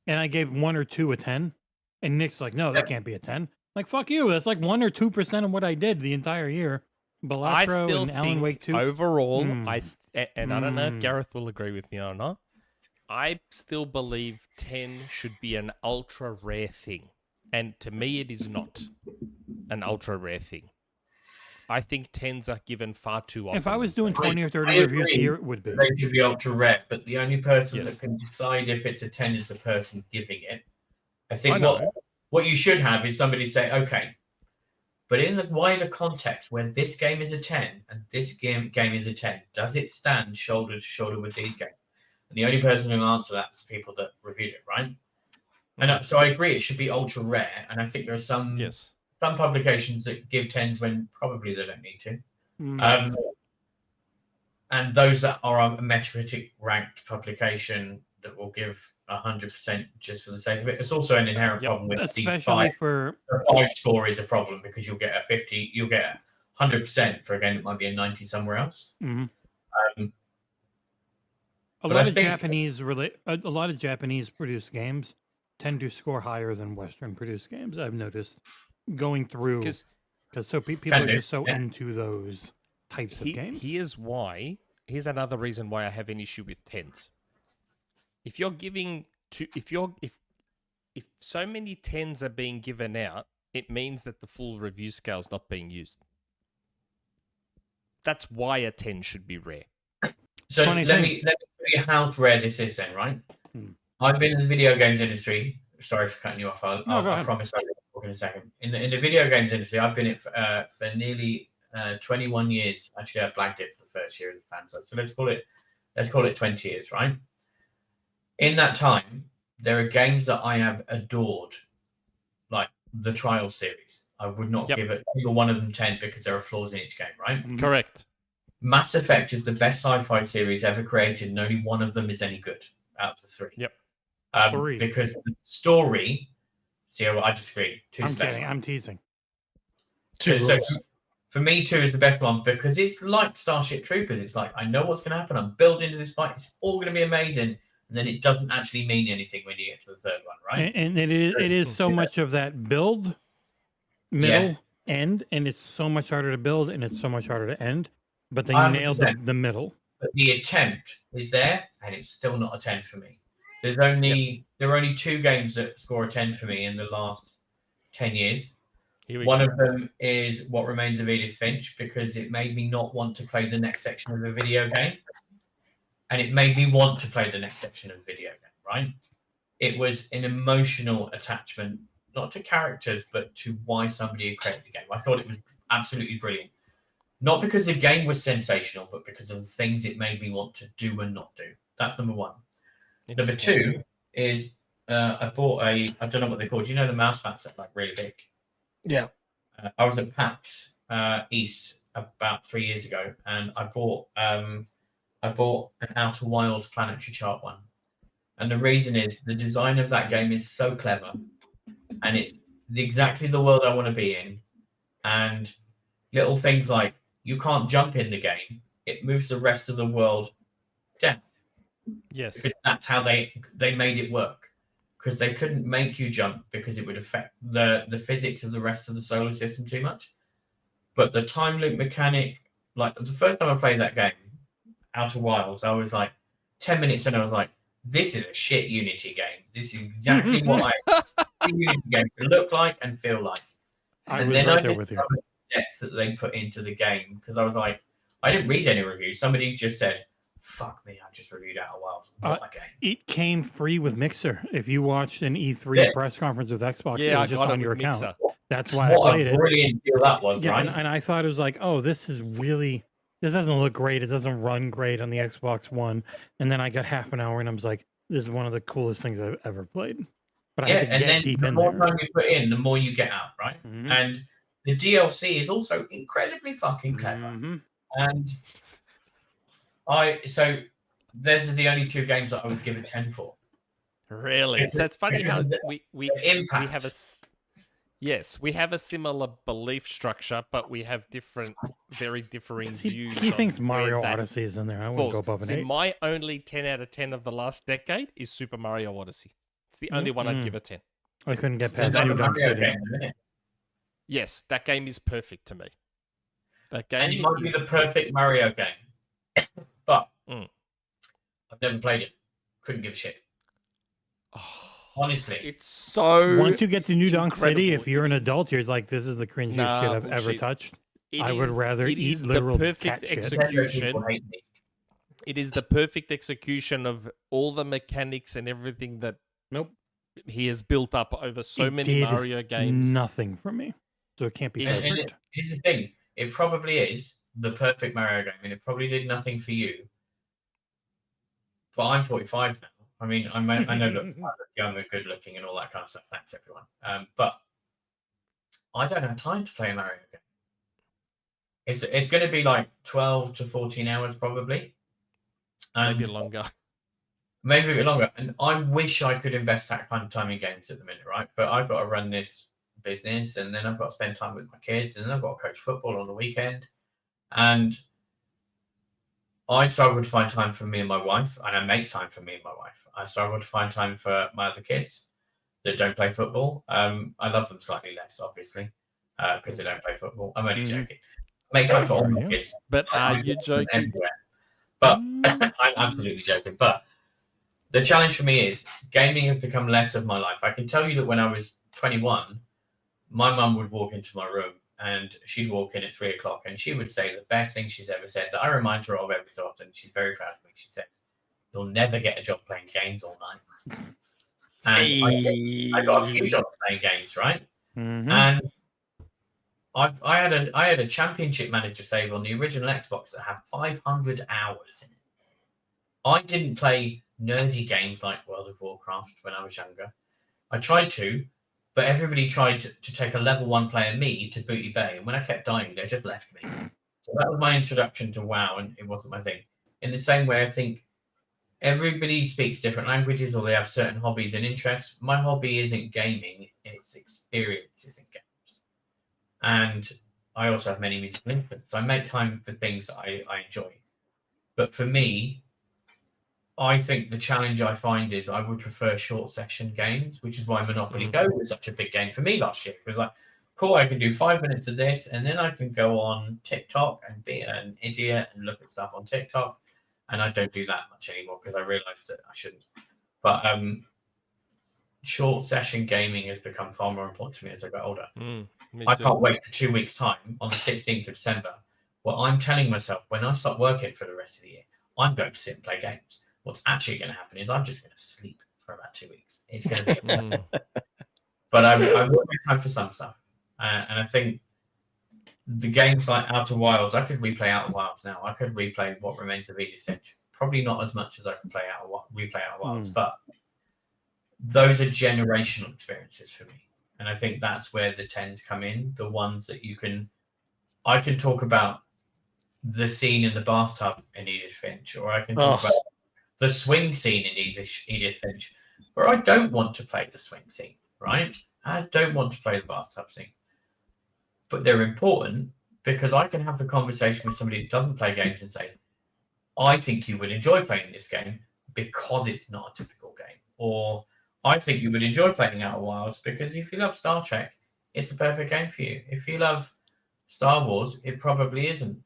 and I gave 1 or 2 a 10. And Nick's like, no, that can't be a 10. Like, fuck you. That's like 1 or 2% of what I did the entire year. Balatro and Alan Wake 2. Overall, I don't know if Gareth will agree with me or not. I still believe 10 should be an ultra rare thing. And to me, it is not an ultra rare thing. I think 10s are given far too often. If I was doing 20 or 30 reviews a year, it would be. They should be ultra rare, but the only person that can decide if it's a 10 is the person giving it. I think what you should have is somebody say, okay, but in the wider context where this game is a 10 and this game is a 10, does it stand shoulder to shoulder with these games? And the only person who will answer that is people that reviewed it, right? And so I agree, it should be ultra rare. And I think there are some publications that give 10s when probably they don't need to. And those that are a Metacritic ranked publication that will give 100% just for the sake of it. It's also an inherent problem with especially the 5 score is a problem because you'll get a 50, you'll get 100% for a game that might be a 90 somewhere else. A lot of Japanese produced games tend to score higher than Western produced games. I've noticed going through because people are just so into those types of games. Here's another reason why I have an issue with 10s. If you're giving if so many 10s are being given out, it means that the full review scale is not being used. That's why a 10 should be rare. So let me tell you how rare this is then, right? I've been in the video games industry. Sorry for cutting you off. I promise I'll talk in a second. In the video games industry, I've been in it for nearly 21 years. Actually, I blagged it for the first year as a fan. So let's call it 20 years, right? In that time, there are games that I have adored, like the Trial series. I would not give a single one of them 10 because there are flaws in each game, right? Correct. Mass Effect is the best sci-fi series ever created, and only one of them is any good out of the 3. Three. Because the story... See, I disagree. I'm kidding. I'm teasing. So for me, 2 is the best one because it's like Starship Troopers. It's like, I know what's going to happen. I'm building into this fight. It's all going to be amazing. And then it doesn't actually mean anything when you get to the third one, right? And it is so much of that build, middle, end, and it's so much harder to build and it's so much harder to end. But they nailed the middle. But the attempt is there, and it's still not a 10 for me. There are only 2 games that score a 10 for me in the last 10 years. One of them is What Remains of Edith Finch, because it made me not want to play the next section of the video game. And it made me want to play the next section of the video game, right? It was an emotional attachment, not to characters, but to why somebody had created the game. I thought it was absolutely brilliant. Not because the game was sensational, but because of the things it made me want to do and not do. That's number 1. Number 2 is I bought I don't know what they're called. You know the mouse mats that are like really big? Yeah. I was at PAX East about 3 years ago, and I bought an Outer Wilds planetary chart one. And the reason is the design of that game is so clever, and it's exactly the world I want to be in. And little things like you can't jump in the game; it moves the rest of the world down. Yes, because that's how they made it work. Because they couldn't make you jump because it would affect the physics of the rest of the solar system too much. But the time loop mechanic, like the first time I played that game, Outer Wilds, I was like 10 minutes and I was like, this is a shit Unity game. This is exactly what I Unity game to look like and feel like. And then I discovered the depths that they put into the game, because I was like, I didn't read any reviews. Somebody just said, fuck me, I just reviewed Outer Wilds. What a game. It came free with Mixer. If you watched an E3 press conference with Xbox, it was just on your account. Mixer. That's why I played it. What a brilliant deal that was, right? And I thought it was like, oh, this doesn't look great. It doesn't run great on the Xbox One. And then I got half an hour and I was like, this is one of the coolest things I've ever played. But I had to get deep in there. The more time you put in, the more you get out, right? Mm-hmm. And the DLC is also incredibly fucking clever. Mm-hmm. And so those are the only 2 games that I would give a 10 for. Really? So it's funny how we have we have a similar belief structure, but we have very differing views. He thinks Mario Odyssey is in there. I wouldn't go above an 8. My only 10 out of 10 of the last decade is Super Mario Odyssey. It's the only one I'd give a 10. I couldn't get past New Donk City. Yes, that game is perfect to me. That game and it might be the perfect Mario game, but I've never played it. Couldn't give a shit. Honestly, it's so. Once you get to New Donk City, if you're an adult, you're like, "This is the cringiest shit I've ever touched." I would rather eat literal cat execution. It is the perfect execution of all the mechanics and everything that. Nope. he has built up over so It many did Mario games. Nothing for me, so it can't be And perfect. here's the thing: it probably is the perfect Mario game, and it probably did nothing for you. But I'm 45 now. I mean, I know I look young and good looking and all that kind of stuff. Thanks, everyone. But I don't have time to play a Mario game. It's going to be like 12 to 14 hours probably. Maybe longer. Maybe a bit longer. And I wish I could invest that kind of time in games at the minute, right? But I've got to run this business, and then I've got to spend time with my kids, and then I've got to coach football on the weekend. And I struggle to find time for me and my wife, and I make time for me and my wife. I struggle to find time for my other kids that don't play football. I love them slightly less, obviously, because they don't play football. I'm only joking. Make time for all my kids. But are you joking? Everywhere. But I'm absolutely joking. But the challenge for me is gaming has become less of my life. I can tell you that when I was 21, my mum would walk into my room and she'd walk in at 3 o'clock and she would say the best thing she's ever said that I remind her of every so often. She's very proud of me. She said, "You'll never get a job playing games all night." And I got a few jobs playing games, right? Mm-hmm. And I had a championship manager save on the original Xbox that had 500 hours in it. I didn't play nerdy games like World of Warcraft when I was younger. I tried to, but everybody tried to take a level 1 player me to Booty Bay, and when I kept dying, they just left me. So that was my introduction to WoW, and it wasn't my thing. In the same way, I think everybody speaks different languages or they have certain hobbies and interests. My hobby isn't gaming, it's experiences in games. And I also have many musical influences. I make time for things that I enjoy. But for me, I think the challenge I find is I would prefer short session games, which is why Monopoly Go was such a big game for me last year. It was like, cool, I can do 5 minutes of this, and then I can go on TikTok and be an idiot and look at stuff on TikTok. And I don't do that much anymore because I realized that I shouldn't. But short session gaming has become far more important to me as I got older. I can't wait for 2 weeks' time on the 16th of December. Well, I'm telling myself when I start working for the rest of the year, I'm going to sit and play games. What's actually going to happen is I'm just going to sleep for about 2 weeks. It's going to be But I will make time for some stuff. And I think the games like Outer Wilds, I could replay Outer Wilds now. I could replay What Remains of Edith Finch. Probably not as much as I could replay Outer Wilds, but those are generational experiences for me. And I think that's where the 10s come in, the ones that I can talk about the scene in the bathtub in Edith Finch, or I can talk about the swing scene in Edith Finch, where I don't want to play the swing scene, right? I don't want to play the bathtub scene. But they're important because I can have the conversation with somebody who doesn't play games and say, I think you would enjoy playing this game because it's not a typical game. Or I think you would enjoy playing Outer Wilds because if you love Star Trek, it's the perfect game for you. If you love Star Wars, it probably isn't.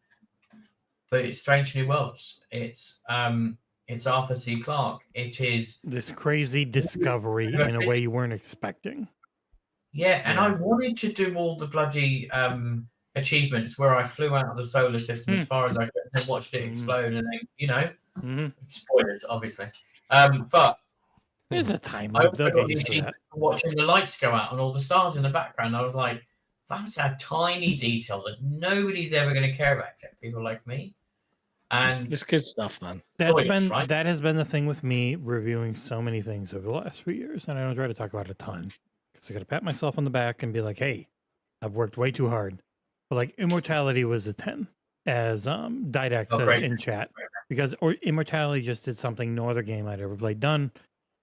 But it's Strange New Worlds. It's Arthur C. Clarke. It is this crazy discovery in a way you weren't expecting. Yeah, and I wanted to do all the bloody achievements where I flew out of the solar system as far as I could and watched it explode, and then, spoilers, obviously. But there's a time I I also got the achievement for watching the lights go out and all the stars in the background. I was like, that's a tiny detail that nobody's ever going to care about except people like me. And it's good stuff, man. That has been the thing with me reviewing so many things over the last few years, and I don't try to talk about it a ton because I got to pat myself on the back and be like, "Hey, I've worked way too hard." But like, Immortality was a 10, as Didax says in chat, because Immortality just did something no other game I'd ever played done.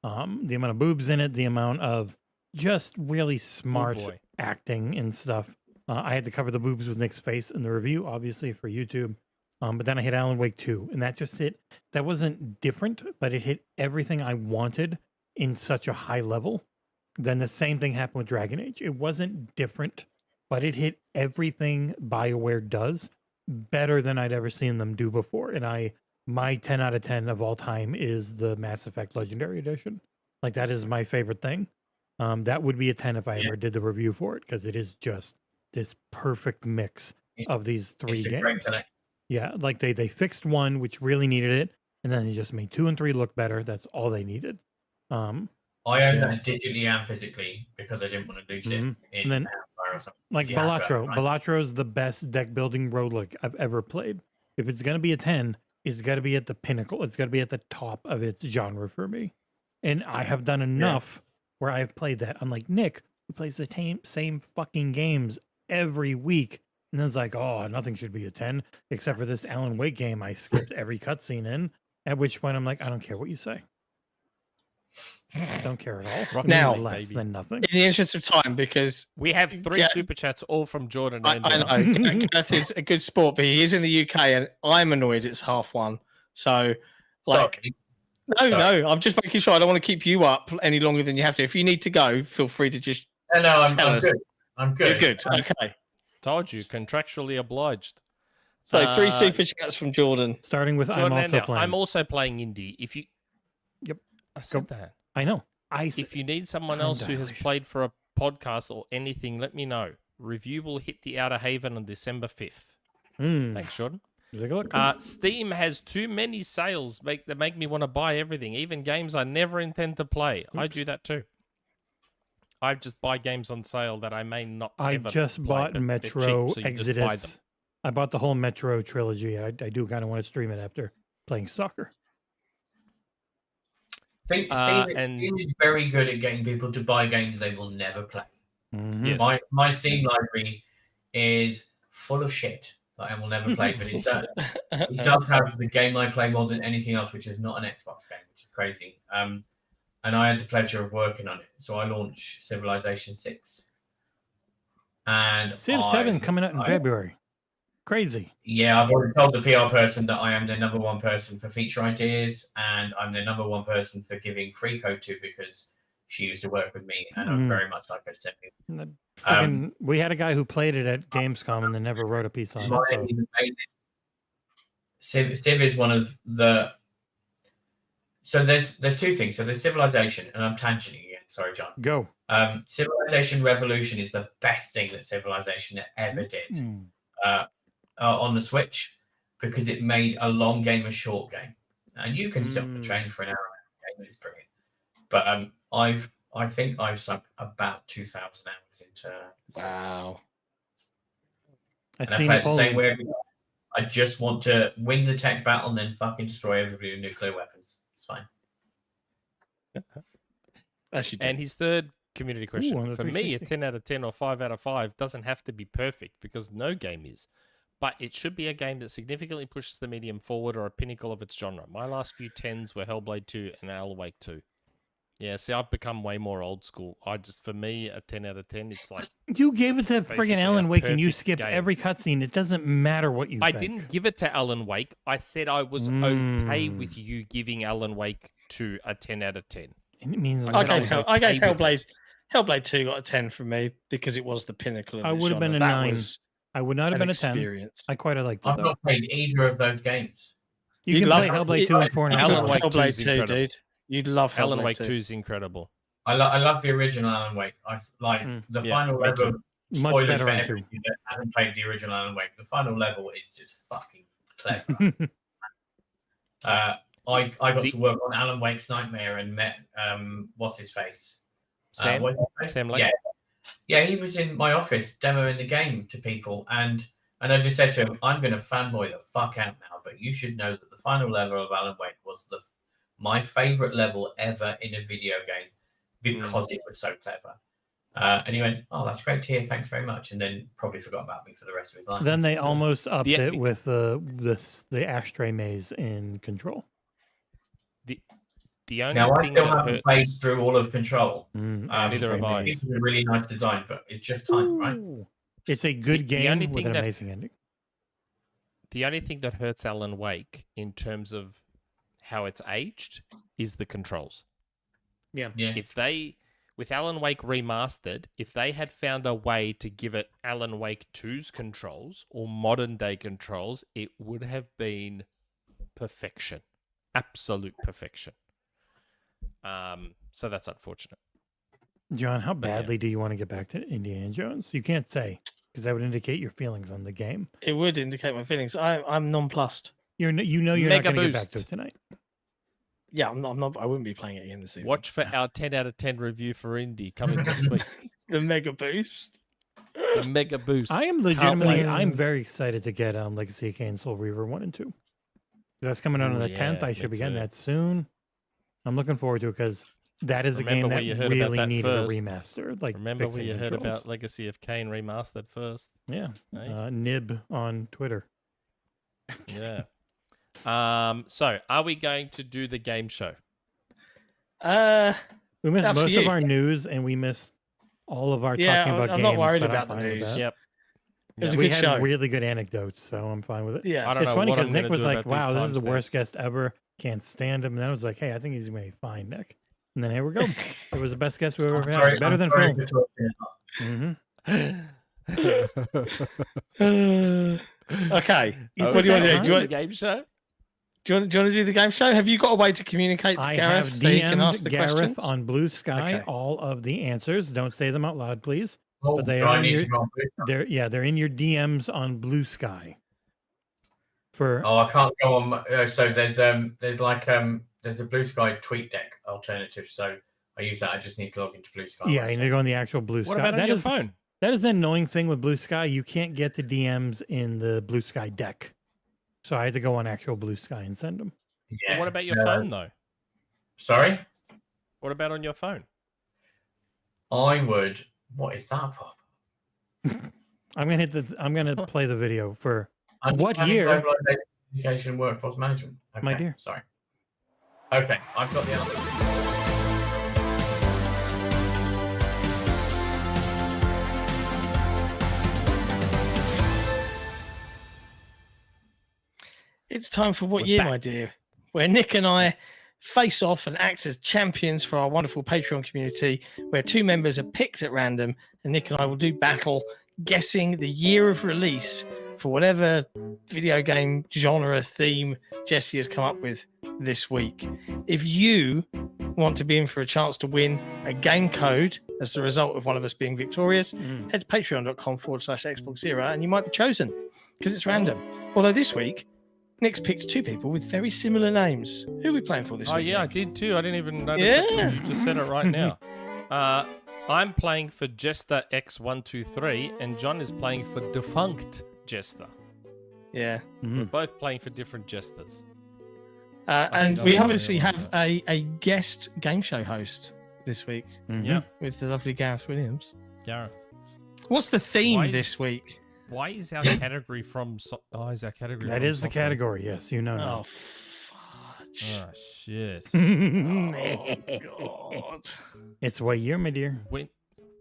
The amount of boobs in it, the amount of just really smart acting and stuff. I had to cover the boobs with Nick's face in the review, obviously for YouTube. But then I hit Alan Wake 2, and that just hit. That wasn't different, but it hit everything I wanted in such a high level. Then the same thing happened with Dragon Age. It wasn't different, but it hit everything BioWare does better than I'd ever seen them do before. And my 10 out of 10 of all time is the Mass Effect Legendary Edition. Like, that is my favorite thing. That would be a 10 if I ever did the review for it, because it is just this perfect mix of these three games. Yeah, like they fixed one, which really needed it, and then they just made 2 and 3 look better. That's all they needed. I own that digitally and physically because I didn't want to lose it in And then, or something. like Yeah, Balatro. right. Balatro's the best deck building roguelike I've ever played. If it's gonna be a 10, it's gotta be at the pinnacle. It's gotta be at the top of its genre for me. And I have done enough where I've played that. I'm like, Nick, who plays the same fucking games every week. And then it's like, oh, nothing should be a 10 except for this Alan Wake game I skipped every cutscene in. At which point I'm like, I don't care what you say. I don't care at all. Now, less than nothing. In the interest of time, because We have 3 super chats all from Jordan. I know Gareth is a good sport, but he is in the UK, and I'm annoyed it's 1:30. So, like, no, I'm just making sure I don't want to keep you up any longer than you have to. If you need to go, feel free to just. No, I'm tell us. good. I'm good. You're good. Okay. Told you, contractually obliged. So 3 super chats from Jordan. Starting with Jordan, I'm also playing. I'm also playing indie. If you, Yep. I said that. I know. If you need someone else who has played for a podcast or anything, let me know. Review will hit the Outer Haven on December 5th. Thanks, Jordan. Take a look. Steam has too many sales that make me want to buy everything, even games I never intend to play. I do that too. I just buy games on sale that I may not. I ever just play, bought but they're Metro cheap, so you just buy them. Exodus. I bought the whole Metro trilogy. I do kind of want to stream it after playing Stalker. Steam is very good at getting people to buy games they will never play. Yes. My Steam library is full of shit that I will never play, but it does have the game I play more than anything else, which is not an Xbox game, which is crazy. And I had the pleasure of working on it. So I launched Civilization 6. And Civ 7 coming out in February. Crazy. Yeah, I've already told the PR person that I am the number one person for feature ideas, and I'm the number one person for giving free code to because she used to work with me, and I'm very much like her sibling. We had a guy who played it at Gamescom and then never wrote a piece on it. So. Civ is one of the. So there's 2 things. So there's Civilization, and I'm tangenting again. Sorry, John. Go. Civilization Revolution is the best thing that Civilization ever did on the Switch, because it made a long game a short game, and you can sit on the train for an hour and game. It's brilliant. But I think I've sunk about 2,000 hours into. Wow. I play the same way. I just want to win the tech battle and then fucking destroy everybody with nuclear weapons. It's fine. And his third community question. For me, a 360. 10 out of 10 or 5 out of 5 doesn't have to be perfect because no game is. But it should be a game that significantly pushes the medium forward or a pinnacle of its genre. My last few 10s were Hellblade 2 and Alan Wake 2. Yeah, see, I've become way more old school. For me, a 10 out of 10, it's like... You gave it to friggin' Alan Wake and you skipped every cutscene. It doesn't matter what you think. I didn't give it to Alan Wake. I said I was okay with you giving Alan Wake 2 a 10 out of 10. It means I gave Hellblade 2 got a 10 from me because it was the pinnacle of I its would have been a genre. 9. I would not have been a 10. Experience. I quite liked it, I've though. not played either of those games. You can play Hellblade 2 and 4 and a half Alan hours. Wake 2 Hellblade is 2, incredible. dude. You'd love Hellblade Alan Wake 2. 2 is incredible. I love the original Alan Wake. I like the final me level. too. Much Spoilers better for on 2. everybody that hasn't played the original Alan Wake. The final level is just fucking clever. I got to work on Alan Wake's Nightmare and met what's his face? Sam Lake? Yeah, he was in my office demoing the game to people, and I just said to him, "I'm going to fanboy the fuck out now, but you should know that the final level of Alan Wake was my favorite level ever in a video game because it was so clever." And he went, "Oh, that's great to hear. Thanks very much." And then probably forgot about me for the rest of his life. Then they almost upped it with the ashtray maze in Control. The only Now, I thing still that haven't hurts... played through all of Control. Neither have I. It's a really nice design, but it's just time, right? It's a good game only with thing an that- amazing ending. The only thing that hurts Alan Wake in terms of how it's aged is the controls. Yeah. With Alan Wake Remastered, if they had found a way to give it Alan Wake 2's controls or modern day controls, it would have been perfection. Absolute perfection. So that's unfortunate. John, how badly do you want to get back to Indiana Jones? You can't say, because that would indicate your feelings on the game. It would indicate my feelings. I'm nonplussed. You know you're Mega not going to get back boost. to it tonight. yeah, I'm not. I wouldn't be playing it again this evening. Watch for our 10 out of 10 review for Indie coming next week. The mega boost. The mega boost. I am Can't legitimately, wait. I'm very excited to get Legacy of Kain Soul Reaver 1 and 2. That's coming out on the 10th. I should be getting that soon. I'm looking forward to it because that is a game that really needed a remaster. Like, remember when you heard about Legacy of Kain remastered first? Yeah. Hey? Nib on Twitter. Yeah. So, are we going to do the game show? We missed most of our news and we missed all of our talking about games. I'm not worried but about I'm the fine with news. that. Yep. It was a We good had show. really good anecdotes, so I'm fine with it. Yeah. I don't It's know funny what I'm because Nick gonna was do like, about wow, these this is the worst timestamps. guest ever. Can't stand him. And then I was like, hey, I think he's going to be fine, Nick. And then here we go. It was the best guest we've ever had. Better than Phil. Okay. Is What do you want to do? that Do you the want, game show? do you want to do the game show? Have you got a way to communicate to I Gareth have so he can ask DM'd the Gareth questions? on Blue Sky Okay. all of the answers. Don't say them out loud, please. Oh, But they do I are need your- to go on Blue? They're in your DMs on Blue Sky. For Oh, I can't go on. So there's a Blue Sky tweet deck alternative. So I use that. I just need to log into Blue Sky. yeah, you need to go on the actual Blue What Sky. about on your phone? That is the annoying thing with Blue Sky. You can't get the DMs in the Blue Sky deck. So I had to go on actual Blue Sky and send them. Yeah. What about your phone, though? Sorry, What about on your phone? I would. What is that pop? I'm gonna play the video for I'm What having year? globalization, education and workforce management. Okay, My dear. Sorry. Okay, I've got the answer. It's time for What We're Year, back. my dear, where Nick and I face off and act as champions for our wonderful Patreon community, where two members are picked at random, and Nick and I will do battle guessing the year of release for whatever video game genre theme Jesse has come up with this week. If you want to be in for a chance to win a game code as the result of one of us being victorious, head to patreon.com/XboxEra and you might be chosen because it's random. Although this week, Nick's picked two people with very similar names. Who are we playing for this Oh, week? yeah, I Nick? did too. I didn't even notice that till Yeah. you just said it right now. I'm playing for Jester X123, and John is playing for Defunct Jester. Yeah. Mm-hmm. We're both playing for different Jesters. And don't we know obviously anyone have a guest game show host this week Yeah, with the lovely Gareth Williams. Gareth. What's the theme Why is- this week? Why is our category from... is our category That from is the software? category. Yes, you know. Oh, Now. fudge. Oh, shit. Oh, God. It's what year, my dear?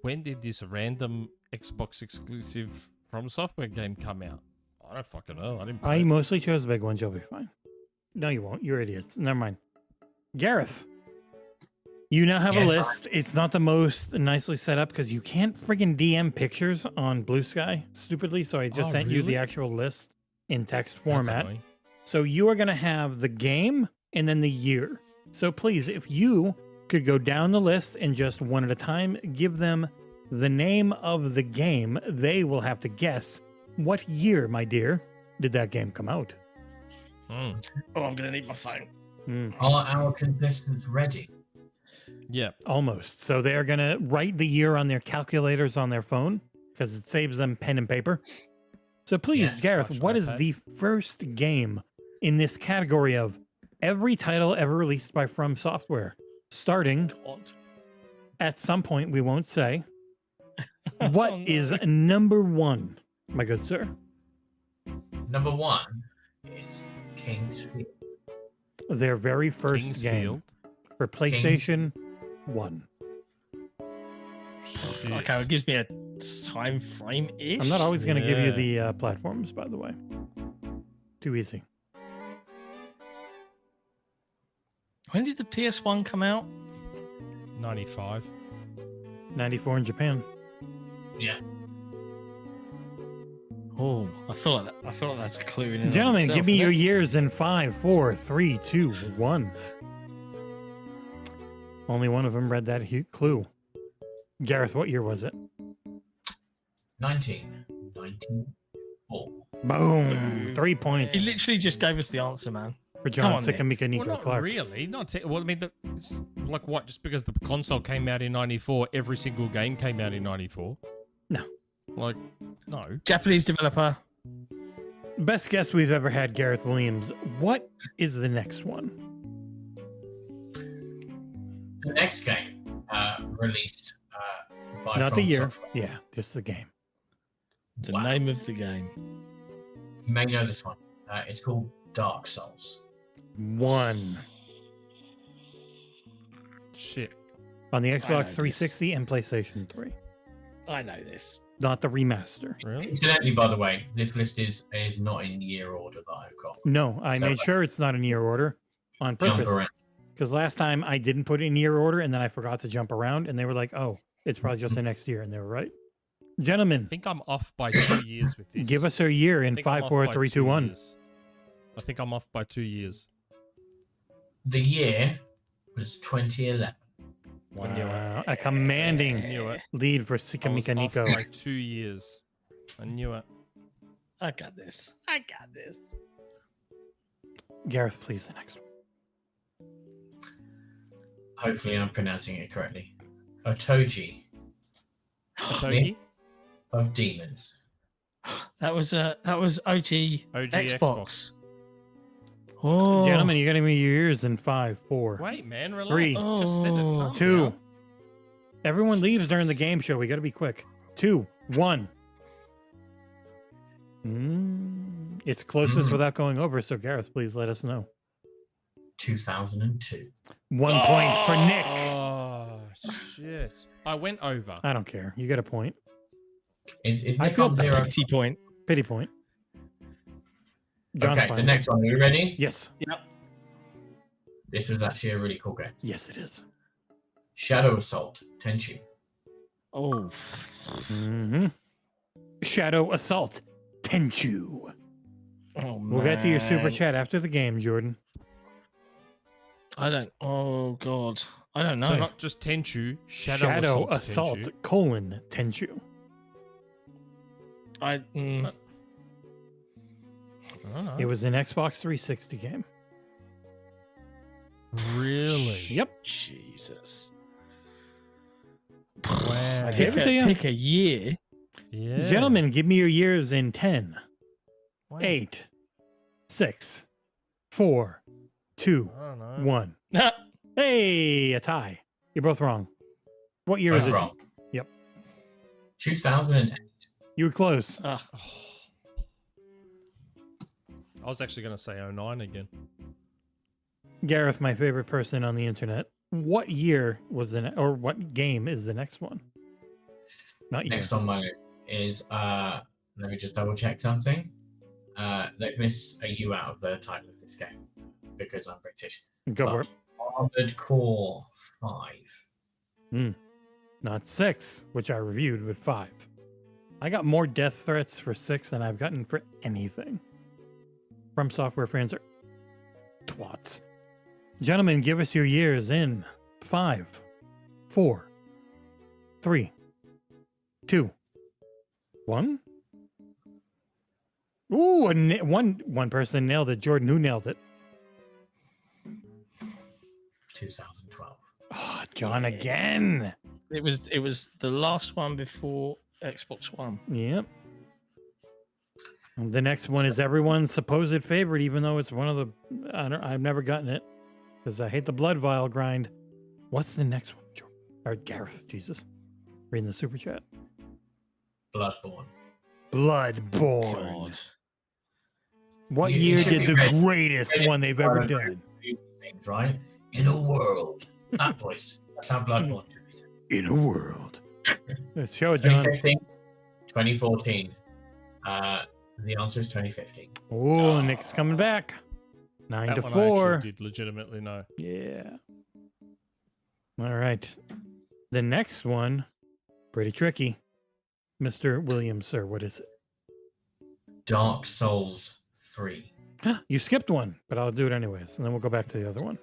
When did this random Xbox exclusive From Software game come out? I don't fucking know. I didn't play I it. mostly chose the big ones. You'll be fine. No, you won't. You're idiots. Never mind. Gareth, you now have a Yes. list. It's not the most nicely set up because you can't friggin' DM pictures on Blue Sky, stupidly. So I just Oh, sent you the really? actual list in text That's format. annoying. So you are going to have the game and then the year. So please, if you could go down the list and just one at a time give them the name of the game, they will have to guess what year, my dear, did that game come out. Mm. Oh, I'm going to need my phone. Are our contestants ready? Yeah. Almost. So they are going to write the year on their calculators on their phone because it saves them pen and paper. So please, Yeah, Gareth, such what is iPad. the first game in this category of every title ever released by From Software? Starting God. at some point, we won't say. What Oh, no. is number one, my good sir? Number one is King's Field. Their very first game Kingsfield. for PlayStation 1. Shit. Okay, it gives me a time frame ish. I'm not always going to give you Yeah. the platforms, by the way. Too easy. When did the PS1 come out? 95. 94 in Japan. Yeah. Oh, I feel like that's a clue. In and of Gentlemen, itself, give me isn't your it? years in 5, 4, 3, 2, 1. Only one of them read that clue. Gareth, what year was it? 1994. Boom. 3 points. He literally just gave us the answer, man. For John on, Nick. Sikamika Well, Nico not Clark. really. Well, I mean, it's like what? Just because the console came out in '94, every single game came out in '94. No. Like, no. Japanese developer. Best guess we've ever had, Gareth Williams. What is the next one? The next game released by Not the From year. Software. Yeah, just the game. The Wow. name of the game. You may know this one. It's called Dark Souls. 1 Shit. on the know Xbox this. 360 and PlayStation 3. I know this. Not the remaster. Really? Incidentally, by the way, this list is not in year order that I've got. No, I So, made sure it's not in year order on Jump purpose. around. Because last time I didn't put it in year order and then I forgot to jump around and they were like, oh, it's probably just the next year. And they were right. I Gentlemen, think I'm off by 2 years with this. give us a year I in think I'm 5, off 4, by 3, 2, 2 1. years. I think I'm off by 2 years. The year was 2011. Wow. A commanding I knew it. lead for I was Sikamika off Nico. by 2 years. I knew it. I got this. I got this. Gareth, please, the next one. Hopefully, I'm pronouncing it correctly. Otoji Otogi? of Demons. That was OG, OG Xbox. Oh, Gentlemen, you're going to be your ears in 5, 4, Wait, man, relax. 3, Just said it. Calm 2. down. Everyone leaves during the game show. We got to be quick. 2, 1. It's closest without going over. So, Gareth, please let us know. 2002. 1 point for Nick. Oh, shit. I went over. I don't care. You get a point. Is I Nick feel on bad. 0? pity point. Pity point. John's Okay, fine. the next one. Are you ready? Yes. This was actually a really cool game. Yes, it is. Shadow Assault Tenchu. Oh, Mm-hmm. Shadow Assault. Tenchu. oh We'll get to your super man. chat after the game, Jordan. I don't. Oh God, I don't know. So not just Tenchu, Shadow Assault, Tenchu. Tenchu. I. I don't know. It was an Xbox 360 game. Really? Yep. Jesus. Wow. I gave it to you. Pick a year. Yeah. Gentlemen, give me your years in 10, Wow. 8, 6, 4, 2, I don't know. 1. Hey, a tie. You're both wrong. What year is Both it? wrong. Yep. 2008. You were close. Ah, I was actually going to say 09 again. Gareth, my favorite person on the internet. What year was or what game is the next one? Not year. Next on my list is let me just double check something. They've missed a U out of the title of this game because I'm British. Go for it. Armored Core 5. Not 6, which I reviewed, but 5. I got more death threats for 6 than I've gotten for anything. From Software fans are twats. Gentlemen, give us your years in 5, 4, 3, 2, 1. Ooh, one person nailed it. Jordan, who nailed it? 2012. Oh, John again. it was the last one before Xbox One. Yep. The next one is everyone's supposed favorite, even though it's one of the I've never gotten it because I hate the blood vial grind. What's the next one? Or Gareth, Jesus, reading the super chat. Bloodborne. Bloodborne. God. What You- year it should did be the read- greatest read it one they've ever by done? Things, right? In a world. That voice. That's how Bloodborne should be said. In a world. Let's show it, John. 2015, 2014. The answer is 2015. Oh, Nick's coming back. 9 That to one 4. I actually did legitimately know. Yeah. All right. The next one, pretty tricky. Mr. Williams, sir, what is it? Dark Souls 3. You skipped one, but I'll do it anyways, and then we'll go back to the other one.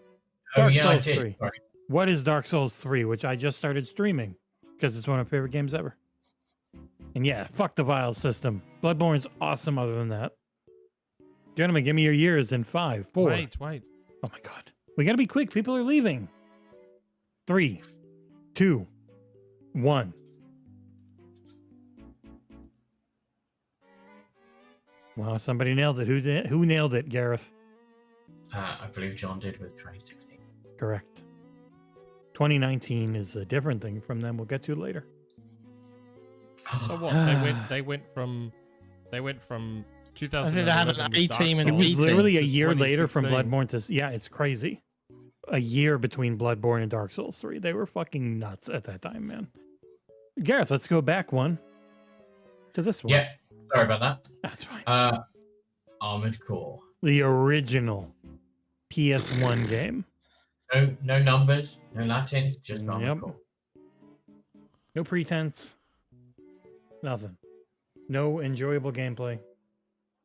Oh, Dark yeah, Souls I did. 3. Sorry. What is Dark Souls 3, which I just started streaming because it's one of my favorite games ever. And yeah, fuck the vial system. Bloodborne's awesome other than that. Gentlemen, give me your years in 5, 4. Wait. Oh my God. We got to be quick. People are leaving. 3, 2, 1. Wow, somebody nailed it. Who nailed it, Gareth? I believe John did with 2016. Correct. 2019 is a different thing from them. We'll get to it later. So what? They went from 2011. I think they had an with A Dark team and It a Souls was B literally a to year later from 2016. Bloodborne to... Yeah, it's crazy. A year between Bloodborne and Dark Souls 3. They were fucking nuts at that time, man. Gareth, let's go back one to this one. Yeah, sorry about that. That's fine. Armored Core. The original PS1 game. No numbers, no Latin, just Armored Yep. Core. No pretense. Nothing. No enjoyable gameplay.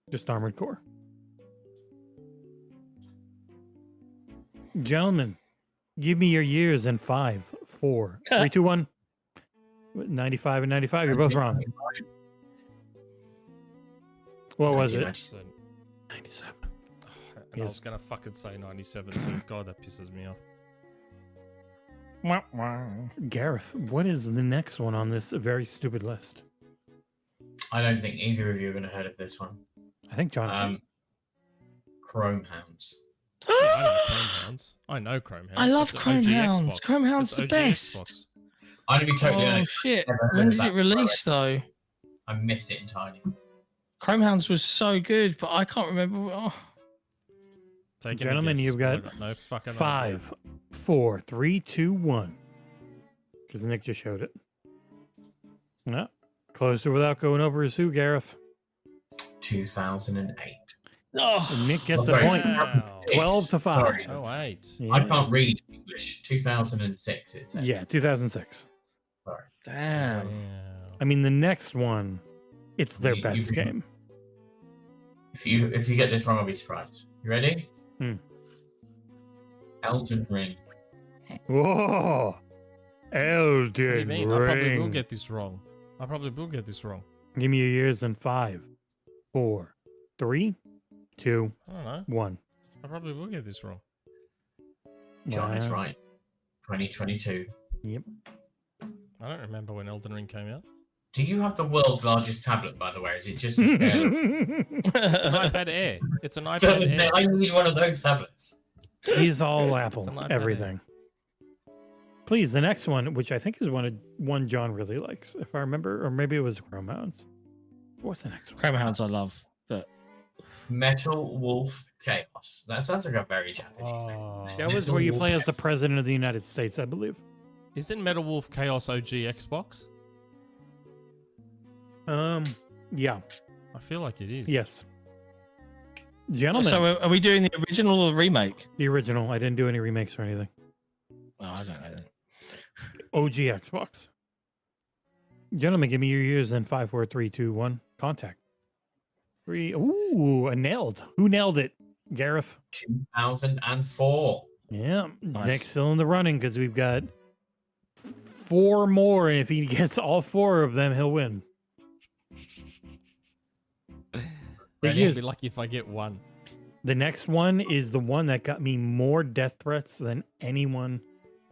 Just Armored Core. Gentlemen, give me your years in 5, 4, 3, 2, 1. 95 and 95. You're both wrong. What was it? 1997. 97. And I was gonna fucking say 97 too. God, that pisses me off. Gareth, what is the next one on this very stupid list? I don't think either of you are going to heard of this one. I think John. Chrome Hounds. I know Chrome Hounds. I love It's an Chrome OG Hounds. Xbox. Chrome Hounds It's the OG best. Xbox. I'm going to be totally Oh honest. shit! Never heard When of did that it release though? I missed it entirely. Chrome Hounds was so good, but I can't remember. Oh. Taking a Gentlemen, guess. you've I got no fucking 5, 4, 3, 2, 1. Because Nick just showed it. No. Closer without going over his who, Gareth. 2008. Oh, Nick gets the Sorry. point. Wow. 12 to 5. Sorry. Oh, 8. Yeah. I can't read English. 2006 it says. Yeah, 2006. Sorry. damn. I mean, the next one, it's their You- best you- game. If you get this wrong, I'll be surprised. You ready? Hmm. Elden Ring. Whoa! Elden What do you mean? I probably will Ring. get this wrong. Give me your years in 5, 4, 3, 2, I don't know. 1. I probably will get this wrong. John is Wow. right. 2022. Yep. I don't remember when Elden Ring came out. Do you have the world's largest tablet, by the way? Is it just a scale? It's an iPad Air. It's an So iPad Air. I need one of those tablets. He's all Apple, It's an iPad everything. Please, the next one, which I think is one John really likes, if I remember, or maybe it was Chrome Hounds. What's the next one? Chrome Hounds I love, but Metal Wolf Chaos. That sounds like a very Japanese name. Oh. That was where you play as the president of the United States, I believe. Isn't Metal Wolf Chaos OG Xbox? Yeah, I feel like it is. yes. Gentlemen, so are we doing the original or the remake? the original. I didn't do any remakes or anything. Oh, I don't know then. OG Xbox. Gentlemen, give me your years in 5, 4, 3, 2, 1. Contact. 3. Ooh, a nailed. Who nailed it? Gareth. 2004. Yeah, Nice. Nick's still in the running because we've got 4 more, and if he gets all 4 of them, he'll win. Ready? I'll be lucky if I get one. The next one is the one that got me more death threats than anyone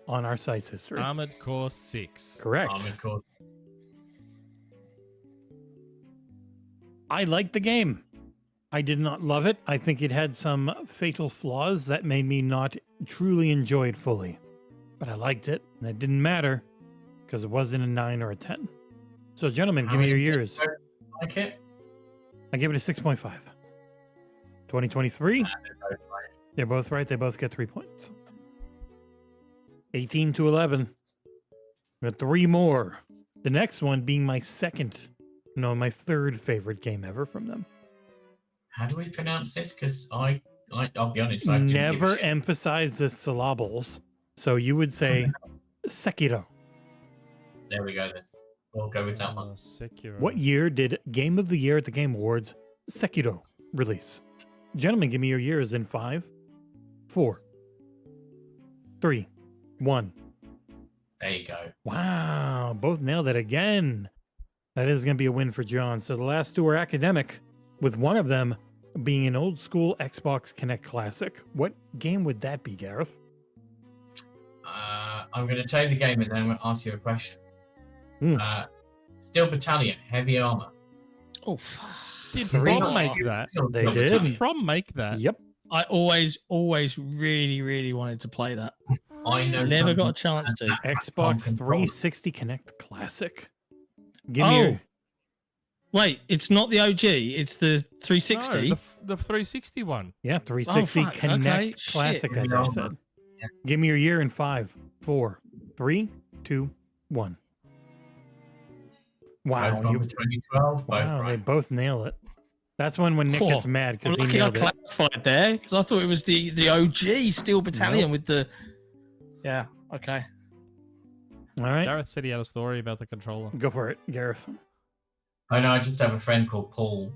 on our site's history. Armored Core 6. Correct. Armored Core. I liked the game. I did not love it. I think it had some fatal flaws that made me not truly enjoy it fully. But I liked it, and it didn't matter because it wasn't a 9 or a 10. So, gentlemen, give me your years. Like it? I give it a 6.5. 2023, they're both right. They both get 3 points. 18 to 11. We got 3 more. The next one being my third favorite game ever from them. How do we pronounce this? Because I'll be honest. I didn't give a Never shit. emphasize the syllables. So you would say Sekiro. There we go then. We'll go with that one. Sekiro. What year did Game of the Year at the Game Awards Sekiro release? Gentlemen, give me your years in 5, 4, 3, 1. There you go. Wow, both nailed it again. That is going to be a win for John. So the last 2 are academic, with one of them being an old school Xbox Kinect classic, what game would that be, Gareth? I'm going to tell you the game and then I'm going to ask you a question. Steel Battalion, heavy armor. Oh, fuck. Did From make that? They did. Did From make that? Yep. I always really, really wanted to play that. I know. Never got a chance to. Xbox 360 Kinect Classic. Give me your... Wait, it's not the OG. It's the 360. No, the 360 one. Yeah, 360 fuck. Kinect Okay, Classic, shit. as I said. Yeah. Give me your year in 5, 4, 3, 2, 1. Wow, Both gone for 2012. Both wow, they right. both nail it. That's when Nick gets mad because he lucky I nailed it. clarified there because I thought it was the OG Steel Battalion with the. Yeah. Okay. All right, Gareth said he had a story about the controller. go for it, Gareth. I know. I just have a friend called Paul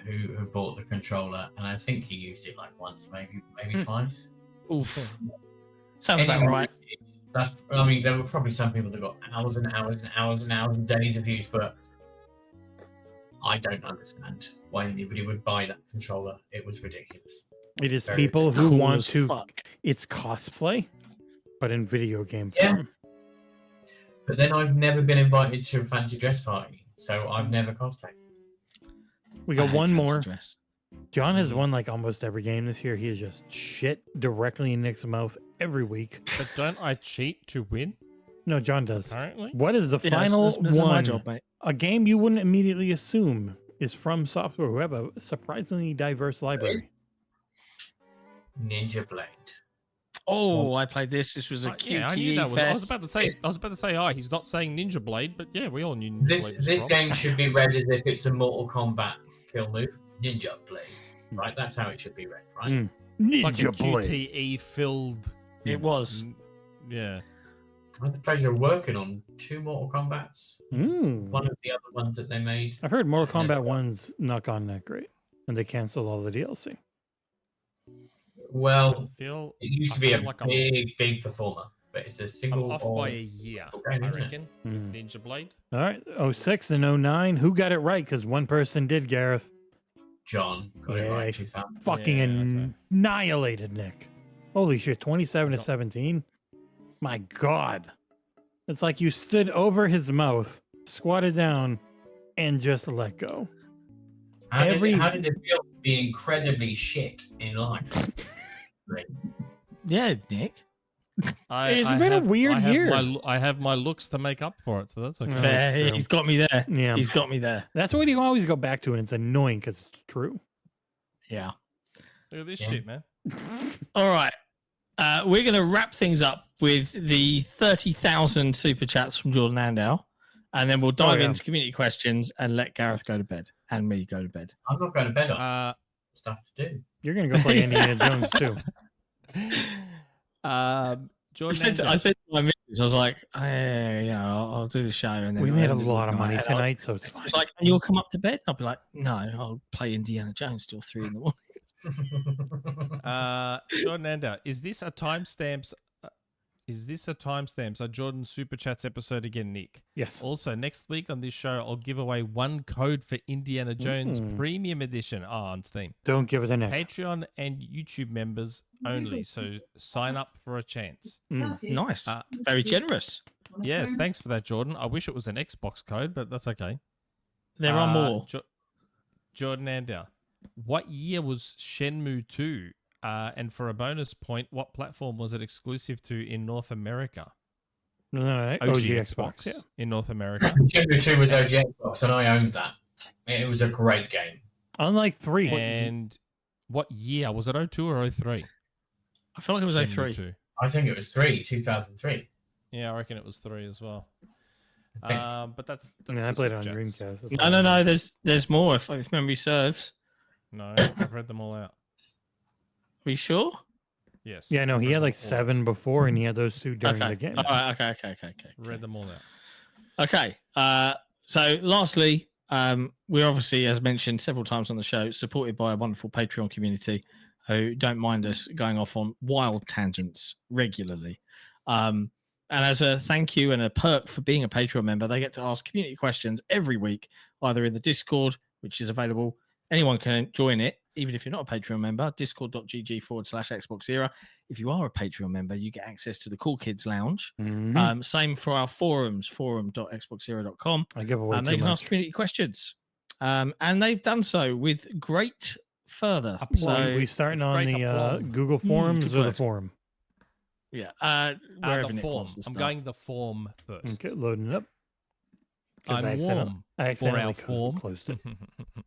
who bought the controller, and I think he used it like once, maybe twice. Oof. Sounds about Anyway, right. I mean, there were probably some people that got hours and hours and hours and hours and days of use, but I don't understand why anybody would buy that controller. It was ridiculous. It is Very people who cool want as to. fuck. It's cosplay, but in video game Yeah. form. But then I've never been invited to a fancy dress party, so I've never cosplayed. We got I hate one fancy more. dress. John has won like almost every game this year. He is just shit directly in Nick's mouth every week. But don't I cheat to win? No, John does. Apparently. What is the Yeah, final this is my one? job, mate. A game you wouldn't immediately assume is from software who have a surprisingly diverse library. Ninja Blade. Oh, I played this. This was a Yeah, I knew QTE that was. fest. I was about to say. Oh, he's not saying Ninja Blade, but yeah, we all knew Ninja Blade. This was this from. game should be read as if it's a Mortal Kombat kill move. Ninja Blade. Right? That's how it should be read, right? Mm. It's like a Ninja Blade. QTE filled. It was. Yeah. I had the pleasure of working on 2 Mortal Kombats. Mm. One of the other ones that they made. I've heard Mortal And then- Kombat 1's not gone that great, and they canceled all the DLC. Well, I feel it used I to be a feel like I'm- big performer, but it's a I'm single. off by a year, game, I isn't it? reckon, with Ninja Blade. All right, 06 and 09. Who got it right? Because one person did, Gareth. John got it Yeah, right. he 2000. fucking Yeah, okay. annihilated Nick. Holy shit, 27 to 17. My God. It's like you stood over his mouth, squatted down, and just let go. How did it feel to be incredibly shit in life? Yeah, Nick. It's been a weird year. I have my looks to make up for it, so that's okay. Yeah. There, he's got me there. Yeah. He's got me there. That's what you always go back to, and it's annoying because it's true. Yeah. Look at this Yeah. shit, man. All right. We're going to wrap things up with the 30,000 super chats from Jordan Andow, and then we'll dive yeah. into community questions and let Gareth go to bed and me go to bed. I'm not going to bed on stuff to do. You're going to go play Indiana Jones, too. Jordan, I said to my missus, I was like, I'll do the show. And then We made a and then lot of money and I'll- tonight, so it's fine. It's like, and you'll come up to bed? I'll be like, no, I'll play Indiana Jones till 3 in the morning. Jordan Ender, is this a timestamps? A Jordan Superchats episode again, Nick? Yes. Also, next week on this show, I'll give away 1 code for Indiana Jones Premium Edition on Steam. Don't give it a neck. Patreon and YouTube members only, so sign up for a chance. Nice. Very generous. Yes, thanks for that, Jordan. I wish it was an Xbox code, but that's okay. There are more. Jordan Ender, what year was Shenmue 2? And for a bonus point, what platform was it exclusive to in North America? No, OG Xbox. Yeah. in North America. Shenmue 2 was OG Xbox, and I owned that. It was a great game. Unlike 3. And what year? Was it 02 or 03? I feel like it was Shenmue 03. 2. I think it was 2003. Yeah, I reckon it was 3 as well. I think. But that's I mean, I the played it on Superchats. Dreamcast. That's No. There's more if memory serves. No, I've read them all out. Are you sure? Yes. Yeah, no, he Read had them like all 7 before, and he had those 2 during Okay. the game. All right. Okay. Read them all out. Okay. So lastly, we're obviously, as mentioned several times on the show, supported by a wonderful Patreon community who don't mind us going off on wild tangents regularly. And as a thank you and a perk for being a Patreon member, they get to ask community questions every week, either in the Discord, which is available. Anyone can join it. even if you're not a Patreon member, discord.gg/XboxEra. If you are a Patreon member, you get access to the Cool Kids Lounge. Same for our forums, forum.xboxera.com. I give away they too can much. ask community questions. And they've done so with great further. So we starting on great the aplomb. Google Forums good or the word. forum? Yeah, the wherever Nick form. wants to I'm start. going the form first. Okay, loading it up. 'Cause I'm warm I for accidentally our form. closed it.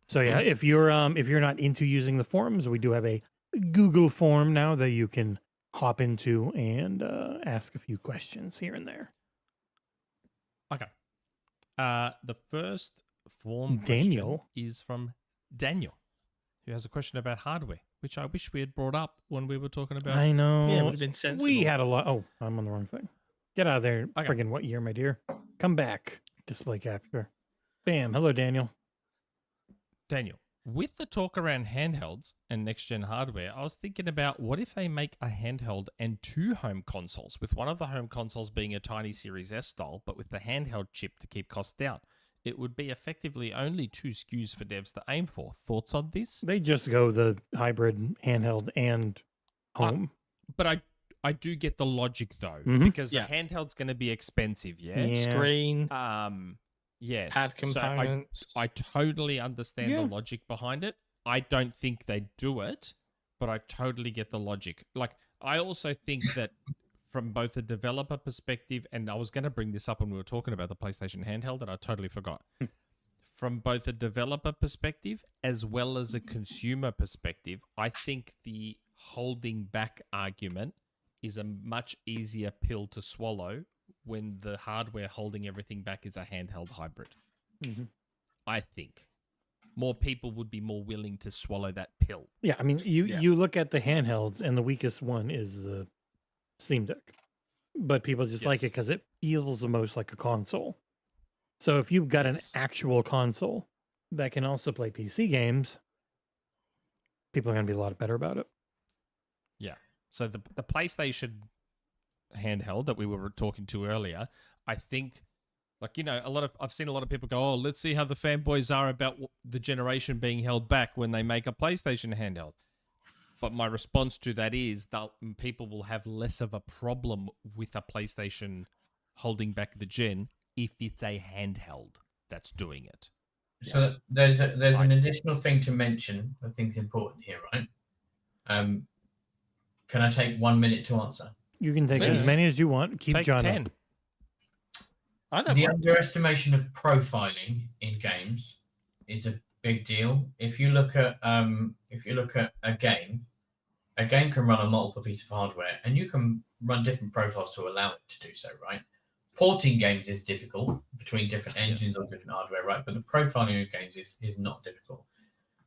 So yeah, if you're not into using the forums, we do have a Google form now that you can hop into and ask a few questions here and there. Okay. The first form Daniel. question is from Daniel, who has a question about hardware, which I wish we had brought up when we were talking about. I know. Yeah, it would have been sensible. We had a lot. Oh, I'm on the wrong thing. Get out of there. Okay. Friggin' what year, my dear? Come back. Display capture. Bam. Hello, Daniel. Daniel, with the talk around handhelds and next-gen hardware, I was thinking about what if they make a handheld and 2 home consoles, with one of the home consoles being a tiny Series S style, but with the handheld chip to keep costs down. It would be effectively only 2 SKUs for devs to aim for. Thoughts on this? They just go the hybrid handheld and home. But I do get the logic though, Mhm. because Yeah. the handheld's going to be expensive, yeah? Yeah. Screen, Yes. pad So components. I totally understand Yeah. the logic behind it. I don't think they do it, but I totally get the logic. Like, I also think that from both a developer perspective, and I was going to bring this up when we were talking about the PlayStation handheld, and I totally forgot. From both a developer perspective as well as a consumer perspective, I think the holding back argument is a much easier pill to swallow when the hardware holding everything back is a handheld hybrid. Mhm. I think more people would be more willing to swallow that pill. Yeah, I mean, you Yeah. you look at the handhelds, and the weakest one is the Steam Deck, but people just like it Yes. because it feels the most like a console. So if you've got an Yes. actual console that can also play PC games, people are going to be a lot better about it. Yeah. So the PlayStation handheld that we were talking to earlier, I think, like, you know, I've seen a lot of people go, oh, let's see how the fanboys are about the generation being held back when they make a PlayStation handheld. But my response to that is that people will have less of a problem with a PlayStation holding back the gen if it's a handheld that's doing it. So there's an additional thing to mention. I think is important here, right? Can I take 1 minute to answer? You can take Please. as many as you want. Keep Take John 10. up. I don't The mind. underestimation of profiling in games is a big deal. If you look at a game can run on multiple pieces of hardware, and you can run different profiles to allow it to do so, right? Porting games is difficult between different engines or different hardware, right? But the profiling of games is not difficult.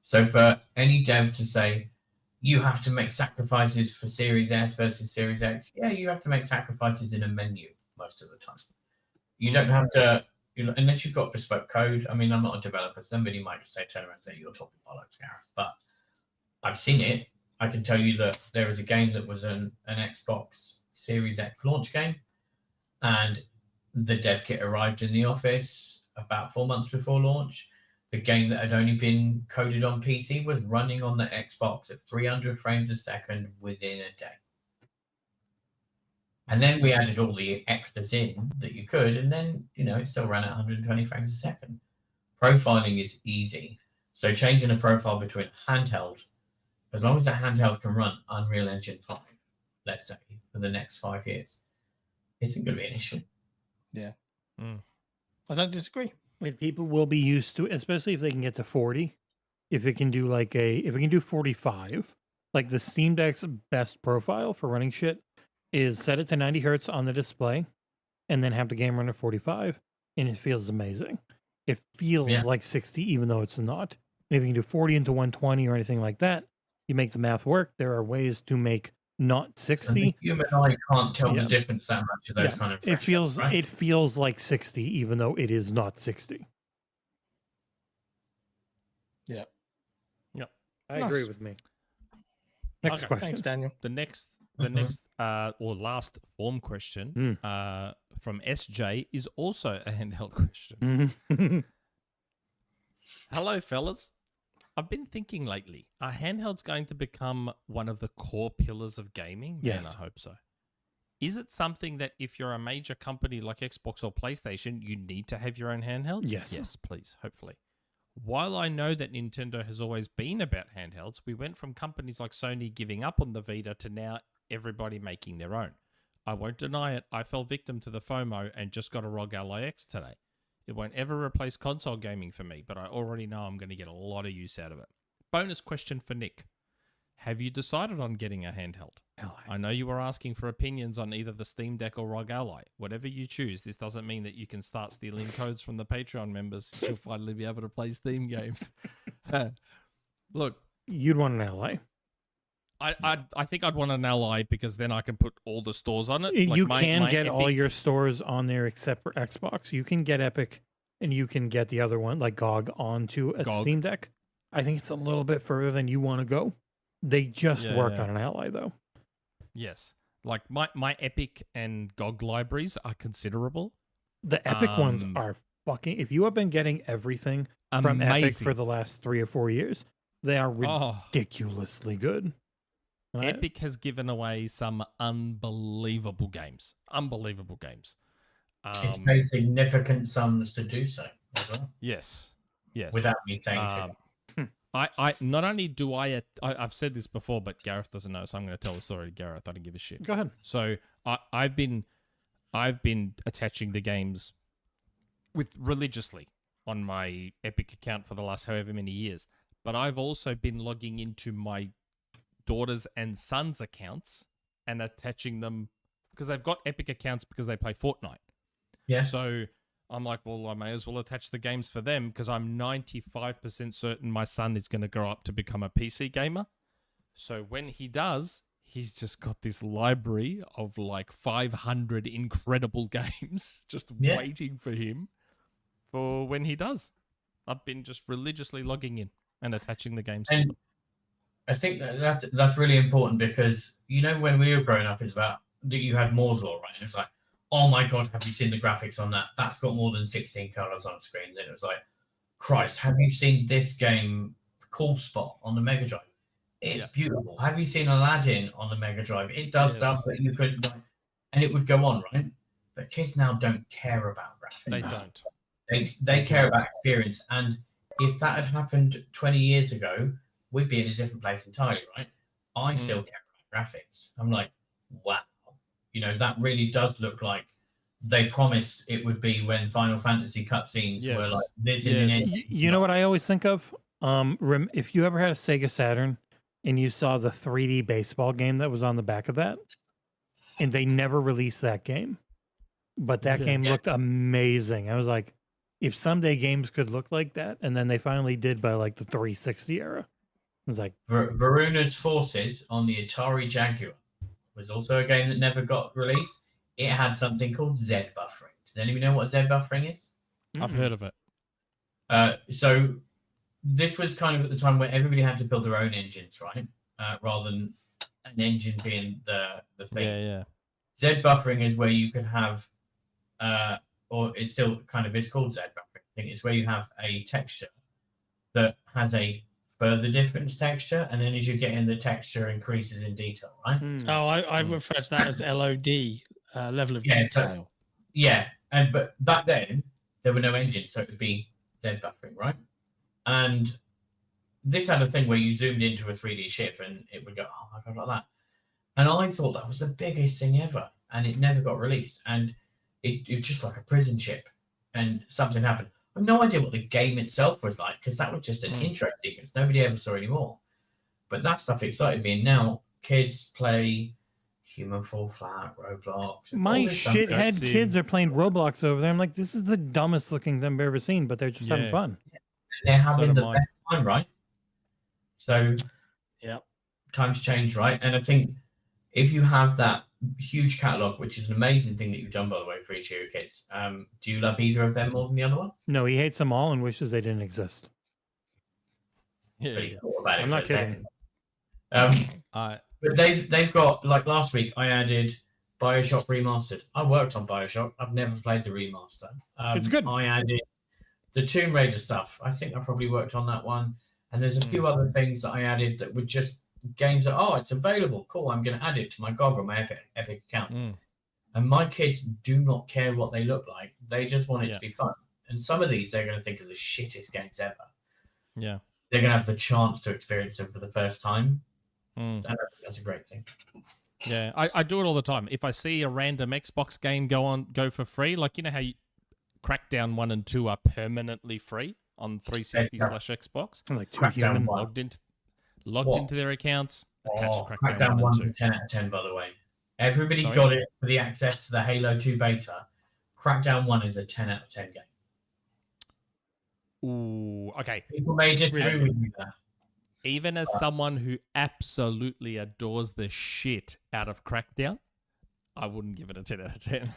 So for any dev to say, you have to make sacrifices for Series S versus Series X, yeah, you have to make sacrifices in a menu most of the time. You don't have to, unless you've got bespoke code. I mean, I'm not a developer. Somebody might just turn around and say, you're talking bollocks, Gareth. But I've seen it. I can tell you that there was a game that was an Xbox Series X launch game, and the dev kit arrived in the office about 4 months before launch. The game that had only been coded on PC was running on the Xbox at 300 frames a second within a day. And then we added all the extras in that you could, and then, it still ran at 120 frames a second. Profiling is easy. So changing a profile between handheld, as long as a handheld can run Unreal Engine 5, let's say, for the next 5 years, isn't going to be an issue. Yeah. Mm. I don't disagree. And people will be used to, especially if they can get to 40. If it can do if it can do 45, like the Steam Deck's best profile for running shit is set it to 90 hertz on the display, and then have the game run at 45, and it feels amazing. It feels like 60, even though it's not. And if you can do 40 into 120 or anything like that, you make the math work. There are ways to make not 60. So the human eye can't tell Yeah. the difference that much of those Yeah. kind of It feels right? it feels like 60, even though it is not 60. Yeah. Yep. I Nice. agree with me. Next Okay. question. Thanks, Daniel. The next Mhm. or last form question from SJ is also a handheld question. Mhm. Hello, fellas. I've been thinking lately, are handhelds going to become one of the core pillars of gaming? Yes. Man, I hope so. Is it something that if you're a major company like Xbox or PlayStation, you need to have your own handheld? Yes. Yes, please, hopefully. While I know that Nintendo has always been about handhelds, we went from companies like Sony giving up on the Vita to now everybody making their own. I won't deny it, I fell victim to the FOMO and just got a ROG Ally X today. It won't ever replace console gaming for me, but I already know I'm going to get a lot of use out of it. Bonus question for Nick. Have you decided on getting a handheld? Ally. I know you were asking for opinions on either the Steam Deck or ROG Ally. Whatever you choose, this doesn't mean that you can start stealing codes from the Patreon members. You'll finally be able to play Steam games. Look, You'd want an Ally. I think I'd want an Ally because then I can put all the stores on it. Like You my can get all Epic- your stores on there except for Xbox. You can get Epic and you can get the other one, like GOG, onto a GOG. Steam Deck. I think it's a little bit further than you want to go. They just work Yeah. on an Ally, though. Yes. Like my Epic and GOG libraries are considerable. The Epic ones Um, are fucking... If you have been getting everything from Epic Amazing. for the last 3 or 4 years, they are Oh, ridiculously good. Right? Epic has given away some unbelievable games. Unbelievable games. It's paid significant sums to do so as well, Yes. Yes. without me saying too Um, much. I not only do I've said this before, but Gareth doesn't know, so I'm going to tell the story to Gareth. I don't give a shit. Go ahead. So I've been attaching the games with religiously on my Epic account for the last however many years, but I've also been logging into my daughters and sons' accounts and attaching them because they've got Epic accounts because they play Fortnite. Yeah. So I'm like, well, I may as well attach the games for them because I'm 95% certain my son is going to grow up to become a PC gamer. So when he does, he's just got this library of like 500 incredible games just waiting for him for when he does. I've been just religiously logging in and attaching the games. And I think that's really important because, you know, when we were growing up, it's about that you had Moore's Law, right? And it's like, oh my God, have you seen the graphics on that? That's got more than 16 colors on screen. Then it was like, Christ, have you seen this game, Cool Spot, on the Mega Drive? It's beautiful. Have you seen Aladdin on the Mega Drive? It does stuff that you couldn't, like, and it would go on, right? But kids now don't care about graphics. They don't. They care about experience. And if that had happened 20 years ago, we'd be in a different place entirely, right? I still care about graphics. I'm like, wow. You know, that really does look like they promised it would be when Final Fantasy cutscenes were like, this is an engine. You know what I always think of? If you ever had a Sega Saturn and you saw the 3D baseball game that was on the back of that, and they never released that game, but that game looked amazing. I was like, if someday games could look like that, and then they finally did by like the 360 era. I was like, Varuna's Forces on the Atari Jaguar was also a game that never got released. It had something called Z buffering. Does anybody know what Z buffering is? I've heard of it. So this was kind of at the time where everybody had to build their own engines, right? Rather than an engine being the thing. Yeah. Z buffering is where you could have, or it still kind of is called Z buffering. I think it's where you have a texture that has a further difference texture, and then as you get in, the texture increases in detail, right? Oh, I refer to that as LOD, level of detail. But back then there were no engines, so it would be Z buffering, right? And this had a thing where you zoomed into a 3D ship and it would go, oh my God, like that. And I thought that was the biggest thing ever, and it never got released. And it was just like a prison ship, and something happened. I have no idea what the game itself was like, because that was just an intro sequence. Nobody ever saw any more. But that stuff excited me. And now kids play Human Fall Flat, Roblox. my shithead kids are playing Roblox over there. I'm like, this is the dumbest looking thing I've ever seen, but they're just having fun. They're having So the do I. best time, right? So, yeah, times change, right? And I think if you have that huge catalog, which is an amazing thing that you've done, by the way, for each of your kids, do you love either of them more than the other one? No, he hates them all and wishes they didn't exist. Yeah. But he thought about it I'm for not a kidding. second. I But they've got, like last week, I added BioShock Remastered. I worked on BioShock. I've never played the remaster. It's good. I added the Tomb Raider stuff. I think I probably worked on that one. And there's a few other things that I added that were just games that, oh, it's available. Cool, I'm going to add it to my GOG or my Epic account. And my kids do not care what they look like. They just want it to be fun. And some of these, they're going to think are the shittest games ever. Yeah. They're going to have the chance to experience them for the first time. And that's a great thing. Yeah, I do it all the time. If I see a random Xbox game go for free, like, you know how Crackdown 1 and 2 are permanently free on 360/Xbox? Like two human logged into their accounts, attached Crackdown 1 and 2. 10 out of 10, by the way. Everybody got it for the access to the Halo 2 beta. Crackdown 1 is a 10 out of 10 game. Ooh, okay. People may disagree with you there. Even as someone who absolutely adores the shit out of Crackdown, I wouldn't give it a 10 out of 10.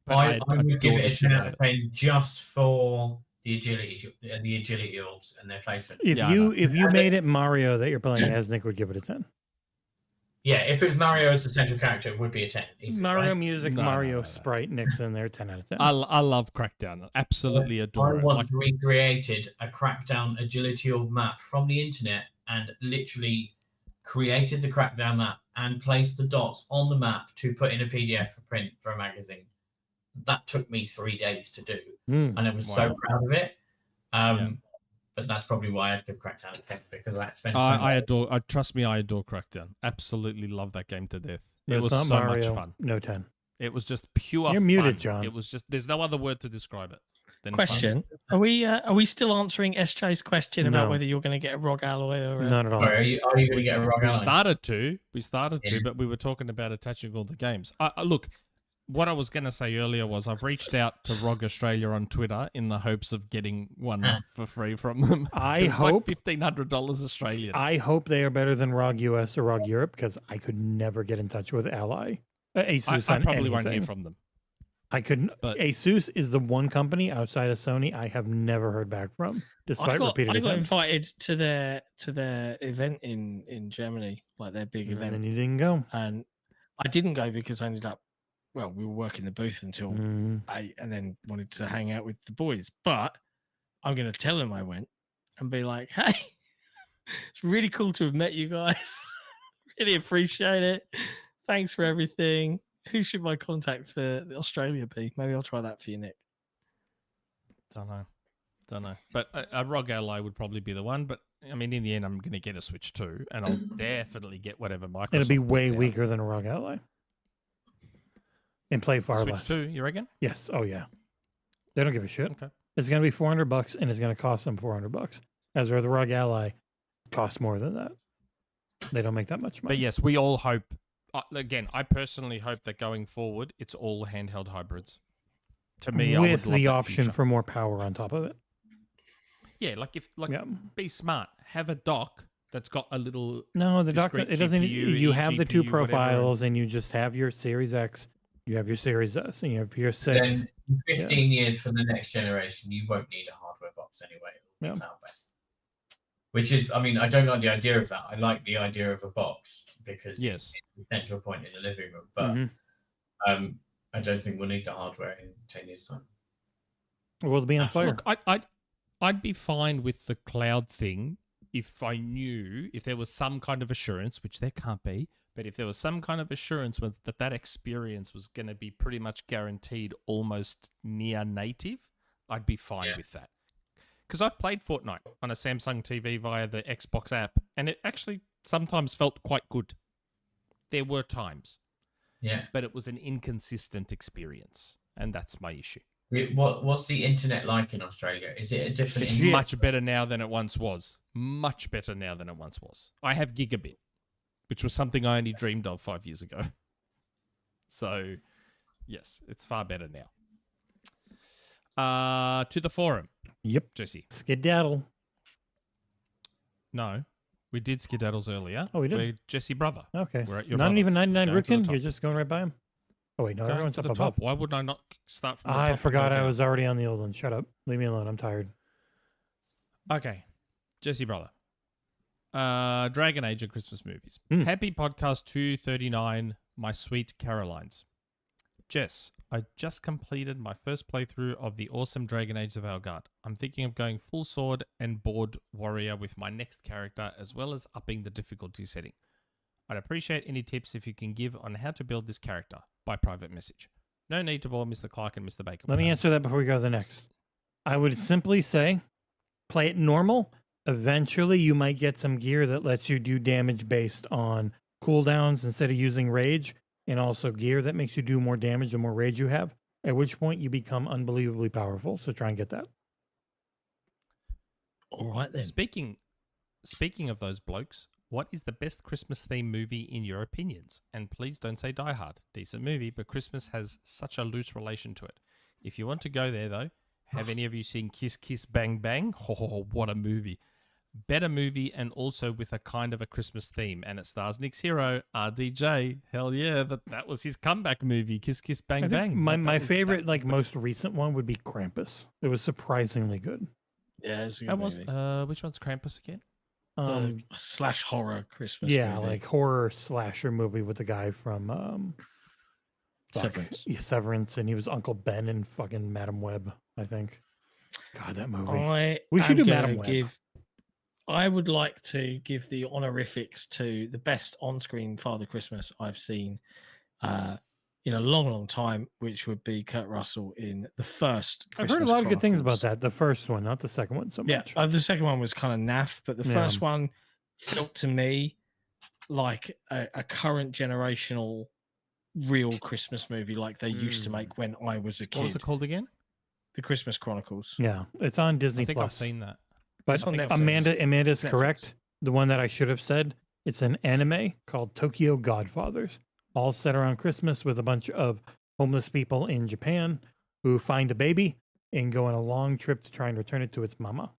I would give it a 10 out of 10 just for the agility orbs and their placement. If you made it Mario that you're playing as, Nick would give it a 10. Yeah, if it was Mario as the central character, it would be a 10. Easily, Mario right? music, Mario sprite, Nick's in there, 10 out of 10. I love Crackdown. Absolutely adore it. I once recreated a Crackdown agility orb map from the internet and literally created the Crackdown map and placed the dots on the map to put in a PDF for print for a magazine. That took me 3 days to do, and I was so proud of it. But that's probably why I'd give Crackdown a 10, because I spent trust me, I adore Crackdown. Absolutely love that game to death. It was so Mario, much fun. No 10. It was just pure fun. You're muted, John. It was just, there's no other word to describe it. Question: Are we still answering SJ's question about whether you're going to get a ROG alloy or not at all? Are you going to get a ROG alloy? We started to, but we were talking about attaching all the games. Look, what I was going to say earlier was I've reached out to ROG Australia on Twitter in the hopes of getting one for free from them. I hope like $1,500 Australian. I hope they are better than ROG US or ROG Europe, because I could never get in touch with Ally. Asus I probably anything. won't hear from them. I couldn't. But Asus is the one company outside of Sony I have never heard back from, despite repeated attempts. I got invited to their event in Germany, like their big event, and you didn't go. And I didn't go because I ended up. Well, we were working the booth until 8, and then wanted to hang out with the boys. But I'm going to tell them I went and be like, "Hey, it's really cool to have met you guys. Really appreciate it. Thanks for everything. Who should my contact for Australia be? Maybe I'll try that for you, Nick." Don't know. But a ROG Ally would probably be the one. But I mean, in the end, I'm going to get a Switch 2, and I'll definitely get whatever Microsoft. It'll be way weaker than a ROG Ally. And play far Switch less. 2, you reckon? Yes. Oh yeah. They don't give a shit. Okay. It's going to be $400, and it's going to cost them $400. As where the ROG Ally costs more than that. They don't make that much money. But yes, we all hope. Again, I personally hope that going forward, it's all handheld hybrids. To me, I would love the that option future. for more power on top of it. Yeah, be smart. Have a dock that's got a little. No, the dock. It doesn't. GPU, you have the two GPU, profiles, whatever. and you just have your Series X. You have your Series S, and you have your 6. Then in 15 years for the next generation, you won't need a hardware box anyway. It'll be cloud-based. Which is, I mean, I don't like the idea of that. I like the idea of a box because it's the central point in the living room. But I don't think we'll need the hardware in 10 years' time. Well, it'll be on fire. Look, I'd be fine with the cloud thing if I knew, if there was some kind of assurance, which there can't be, but if there was some kind of assurance that experience was going to be pretty much guaranteed almost near native, I'd be fine with that. Because I've played Fortnite on a Samsung TV via the Xbox app, and it actually sometimes felt quite good. There were times. Yeah. But it was an inconsistent experience, and that's my issue. What's the internet like in Australia? Is it a different... It's much better now than it once was. Much better now than it once was. I have gigabit, which was something I only dreamed of 5 years ago. So, yes, it's far better now. To the forum. Yep. Jesse. Skedaddle. No. We did Skedaddles earlier. Oh, we did? We're Jesse brother. Okay. We're at your Not brother. even 99 Going to the Rookin? top. You're just going right by him? Oh, wait, no, Going everyone's to up the above. top. Why would I not start from the top? I forgot and go I down? was already on the old one. Shut up. Leave me alone. I'm tired. Okay. Jesse brother. Dragon Age and Christmas movies. Happy podcast 239, my sweet Carolines. Jess, I just completed my first playthrough of the awesome Dragon Age of Valgard. I'm thinking of going full sword and board warrior with my next character, as well as upping the difficulty setting. I'd appreciate any tips if you can give on how to build this character by private message. No need to bore Mr. Clark and Mr. Baker. Let me answer that before we go to the next. I would simply say, play it normal. Eventually, you might get some gear that lets you do damage based on cooldowns instead of using rage, and also gear that makes you do more damage the more rage you have, at which point you become unbelievably powerful. So try and get that. All right then. Speaking of those blokes, what is the best Christmas themed movie in your opinions? And please don't say Die Hard. Decent movie, but Christmas has such a loose relation to it. If you want to go there though, have any of you seen Kiss Kiss Bang Bang? Oh, what a movie. Better movie, and also with a kind of a Christmas theme, and it stars Nick's hero, RDJ. Hell yeah, that was his comeback movie, Kiss Kiss Bang Bang. My favorite, most recent one would be Krampus. It was surprisingly good. Yeah, it's a good movie. Which one's Krampus again? The slash horror Christmas yeah, movie. like horror slasher movie with the guy from Severance. Yeah, Severance, and he was Uncle Ben in fucking Madam Web, I think. God, that movie. We should do Madam Web. I would like to give the honorifics to the best on-screen Father Christmas I've seen in a long, long time, which would be Kurt Russell in the first Christmas I've heard a lot of good things Chronicles. about that. The first one, not the second one so much. Yeah, the second one was kind of naff, but the first one felt to me like a current generational real Christmas movie like they used to make when I was a kid. What was it called again? The Christmas Chronicles. Yeah, it's on Disney I think Plus. I've seen that. But Amanda's correct. The one that I should have said, it's an anime called Tokyo Godfathers, all set around Christmas with a bunch of homeless people in Japan who find a baby and go on a long trip to try and return it to its mama.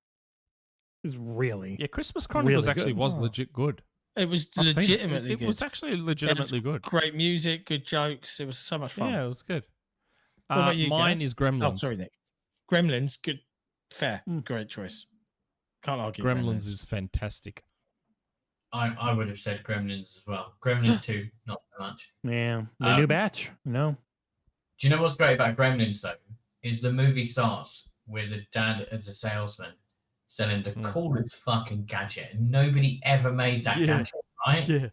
It's really Christmas Chronicles really actually good. was legit good. It was I've seen legitimately it. good. It was actually legitimately good. Great music, good jokes. It was so much fun. Yeah, it was good. What about you, mine Gareth? is Gremlins. Oh, sorry, Nick. Gremlins, good, fair, great choice. Can't argue. Gremlins is fantastic. I would have said Gremlins as well. Gremlins 2, not so much. Yeah, the new batch. No. Do you know what's great about Gremlins though? Is the movie starts with a dad as a salesman selling the coolest fucking gadget. Nobody ever made that gadget, right? Yeah.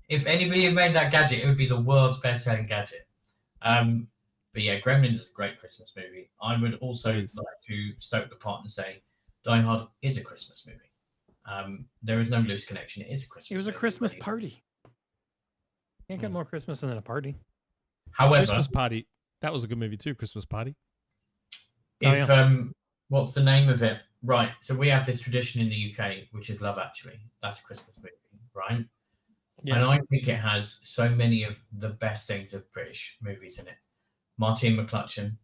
If anybody had made that gadget, it would be the world's best-selling gadget. But yeah, Gremlins is a great Christmas movie. I would also like to stoke the pot and say Die Hard is a Christmas movie. There is no loose connection. It is a Christmas movie. It was a Christmas party. Can't get more Christmas than a party. However, Christmas Party. That was a good movie too, Christmas Party. If what's the name of it? Right. So we have this tradition in the UK, which is Love Actually. That's a Christmas movie, right? Yeah. And I think it has so many of the best things of British movies in it. Martine McClutchan,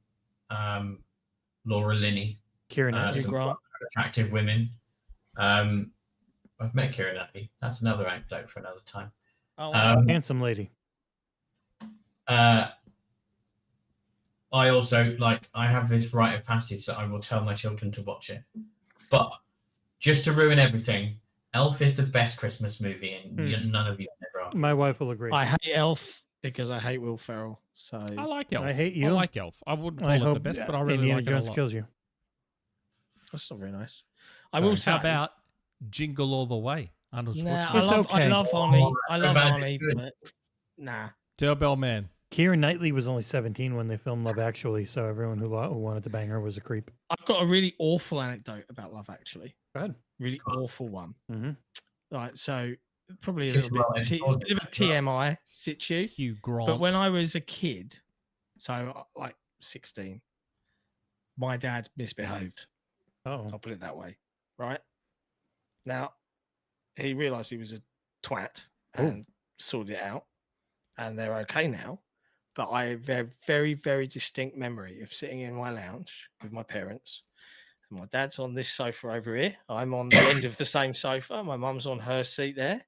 Laura Linney, Keira Knightley, some attractive women. I've met Keira Knightley. That's another anecdote for another time. Handsome lady. I also I have this rite of passage that I will tell my children to watch it. But just to ruin everything, Elf is the best Christmas movie, and none of you ever are. My wife will agree. I hate Elf because I hate Will Ferrell. So I like Elf. I hate you. I like Elf. I wouldn't call it the best, but I really Indiana like Jones it a lot. kills you. That's not very nice. I will say How about Jingle All the Way? Arnold Schwarzenegger. I love Arnie. I love Arnie, but nah. Doorbell Man. Keira Knightley was only 17 when they filmed Love Actually, so everyone who wanted to bang her was a creep. I've got a really awful anecdote about Love Actually. Go ahead. Really awful one. Mm-hmm. Right, so probably a little bit of a TMI situ. Hugh Grant. But when I was a kid, so 16, my dad misbehaved. Oh, I'll put it that way. Right now, he realised he was a twat and sorted it out, and they're okay now. But I have a very, very distinct memory of sitting in my lounge with my parents. And my dad's on this sofa over here. I'm on the end of the same sofa. My mum's on her seat there.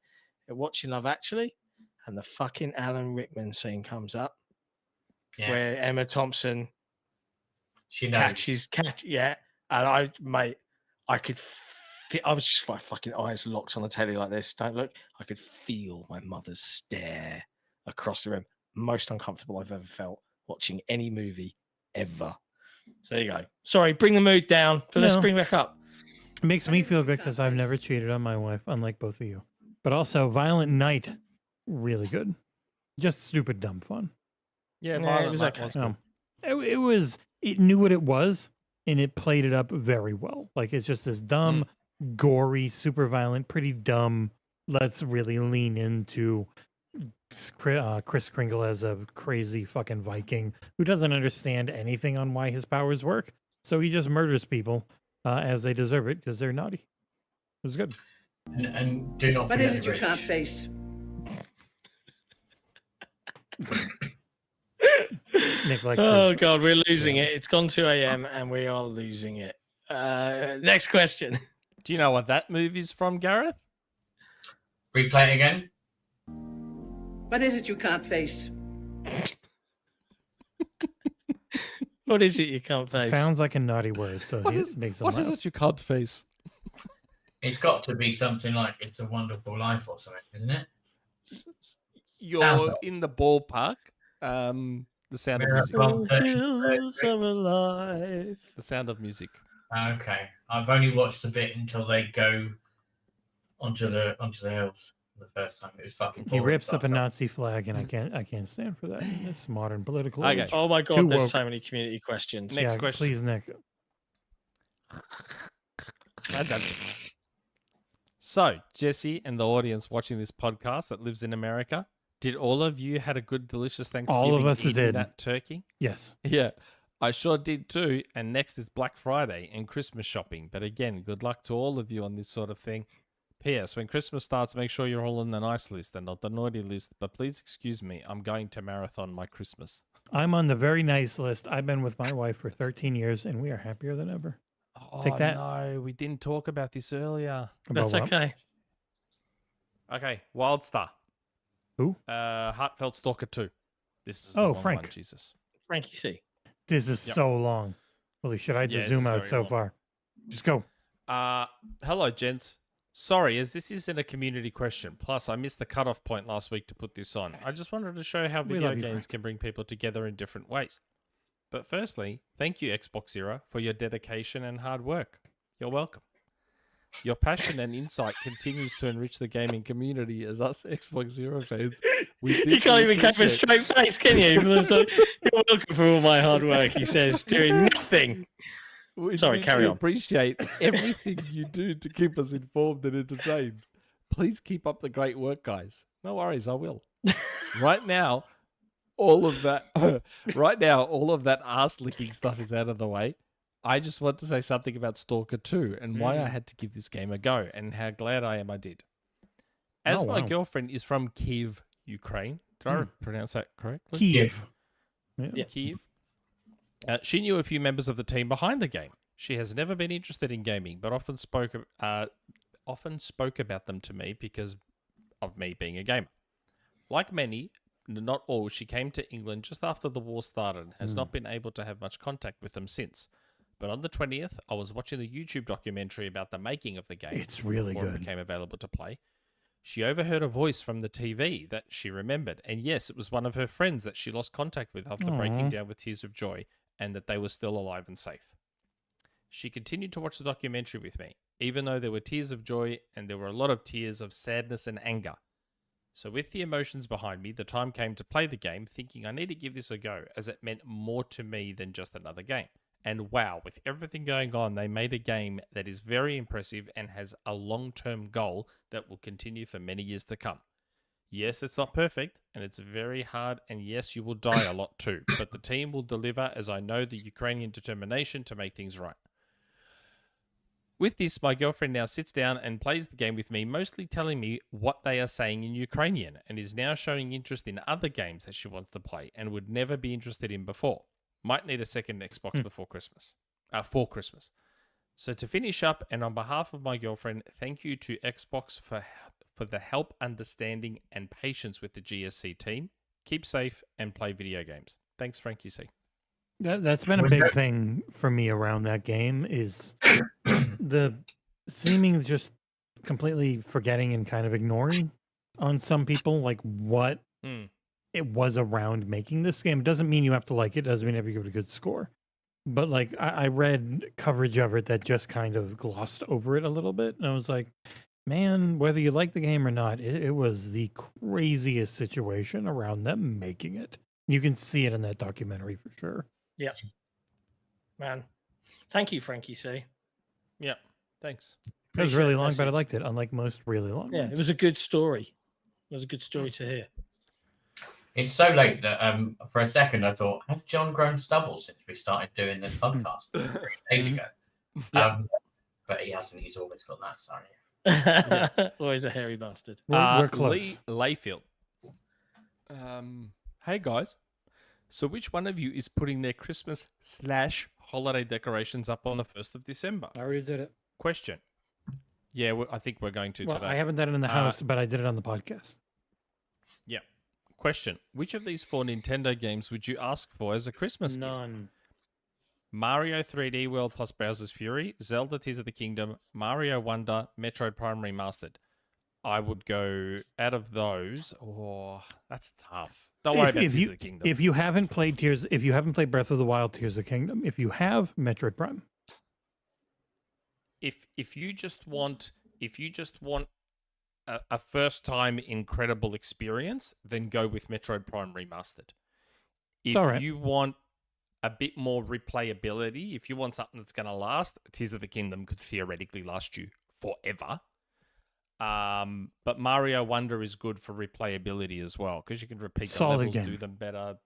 They're watching Love Actually. And the fucking Alan Rickman scene comes up where Emma Thompson catches. Yeah. And I could feel, I was just fucking eyes locked on the telly like this. Don't look. I could feel my mother's stare across the room. Most uncomfortable I've ever felt watching any movie ever. So there you go. Sorry, bring the mood down, but let's No. bring back up. It makes me feel good because I've never cheated on my wife, unlike both of you. But also, Violent Night, really good. Just stupid, dumb fun. Yeah, Yeah, it Violent was Night okay. was No. good. It knew what it was, and it played it up very well. Like, it's just this dumb, gory, super violent, pretty dumb. Let's really lean into Kris Kringle as a crazy fucking Viking who doesn't understand anything on why his powers work. So he just murders people as they deserve it because they're naughty. It was good. And do not What forget is it the you rich. can't face? Nick likes Oh his- god, we're losing it. It's gone 2 a.m. and we are losing it. Next question. Do you know what that movie's from, Gareth? Replay it again. What is it you can't face? What is it you can't face? Sounds like a naughty word, so What it is makes him what is laugh. it you can't face? It's got to be something like "It's a Wonderful Life" or something, isn't it? You're in the ballpark. The sound of music. Miracle on Hills 33rd of a life. The sound of music. Okay, I've only watched a bit until they go onto the hills the first time. It was fucking. He boring, rips so up a I stopped. Nazi flag, and I can't stand for that. It's modern political. Okay. age. Oh my god, Too there's woke. so many community questions. Next Yeah, question. please, Nick. So, Jesse and the audience watching this podcast that lives in America, did all of you had a good, delicious Thanksgiving us eating did. that turkey? Yes. Yeah, I sure did too. And next is Black Friday and Christmas shopping. But again, good luck to all of you on this sort of thing. P.S. When Christmas starts, make sure you're all on the nice list and not the naughty list. But please excuse me, I'm going to marathon my Christmas. I'm on the very nice list. I've been with my wife for 13 years, and we are happier than ever. Take that. No, we didn't talk about this earlier. About That's what? okay. Okay, Wildstar. Who? Heartfelt Stalker 2. This is a Oh, long Frank. one, Jesus. Frankie C. This is Yep. so long. Holy shit, I had Yeah, to this zoom is out very so long. far. Just go. Hello, gents. Sorry, as this isn't a community question. Plus, I missed the cutoff point last week to put this on. I just wanted to show how We video love you, games Frank. can bring people together in different ways. But firstly, thank you, XboxEra, for your dedication and hard work. You're welcome. Your passion and insight continues to enrich the gaming community as us XboxEra fans. We You can't even keep a straight face, can you? You're welcome for all my hard work, he says, doing nothing. Sorry, carry on. Appreciate everything you do to keep us informed and entertained. Please keep up the great work, guys. No worries, I will. Right now, all of that ass licking stuff is out of the way. I just want to say something about Stalker 2 and why I had to give this game a go and how glad I am I did. As Oh, my wow. girlfriend is from Kiev, Ukraine. Did I pronounce that correctly? Kiev. Yeah. Kiev. She knew a few members of the team behind the game. She has never been interested in gaming, but often spoke about them to me because of me being a gamer. Like many, not all, she came to England just after the war started and has not been able to have much contact with them since. But on the 20th, I was watching the YouTube documentary about the making of the game. It's really before good. it became available to play. She overheard a voice from the TV that she remembered. And yes, it was one of her friends that she lost contact with after breaking Aw. down with tears of joy and that they were still alive and safe. She continued to watch the documentary with me, even though there were tears of joy and there were a lot of tears of sadness and anger. So with the emotions behind me, the time came to play the game, thinking I need to give this a go, as it meant more to me than just another game. And wow, with everything going on, they made a game that is very impressive and has a long-term goal that will continue for many years to come. Yes, it's not perfect, and it's very hard, and yes, you will die a lot too, but the team will deliver, as I know the Ukrainian determination to make things right. With this, my girlfriend now sits down and plays the game with me, mostly telling me what they are saying in Ukrainian, and is now showing interest in other games that she wants to play and would never be interested in before. Might need a second Xbox before Christmas. For Christmas. So to finish up, and on behalf of my girlfriend, thank you to Xbox for the help, understanding, and patience with the GSC team. Keep safe and play video games. Thanks, Frankie C. That's been a big thing for me around that game is the seeming just completely forgetting and kind of ignoring on some people, like what it was around making this game. It doesn't mean you have to like it. It doesn't mean you have to give it a good score. But like I read coverage of it that just kind of glossed over it a little bit. And I was like, man, whether you like the game or not, it was the craziest situation around them making it. You can see it in that documentary for sure. Yeah. Man. Thank you, Frankie C. Yeah. Thanks. It was really long, but I message. liked it, unlike most really long Yeah, ones. it was a good story. It was a good story to hear. It's so late that for a second I thought, has John grown stubble since we started doing this podcast 3 days ago? But he hasn't. He's always got that. Sorry. Always a hairy bastard. We're close. LeeLayfield. Hey guys. So which one of you is putting their Christmas/holiday decorations up on the 1st of December? I already did it. Question. Yeah, I think we're going to Well, today. I haven't done it in the house, but I did it on the podcast. Yeah. Question. Which of these 4 Nintendo games would you ask for as a Christmas gift? None. Mario 3D World plus Bowser's Fury, Zelda Tears of the Kingdom, Mario Wonder, Metroid Prime Remastered. I would go out of those. Oh, that's tough. Don't worry about Tears of the Kingdom. If you haven't played Breath of the Wild, Tears of the Kingdom. If you have, Metroid Prime. If you just want a first time incredible experience, then go with Metroid Prime Remastered. If all right. you want a bit more replayability, if you want something that's going to last, Tears of the Kingdom could theoretically last you forever. But Mario Wonder is good for replayability as well, because you can repeat the levels, do them better.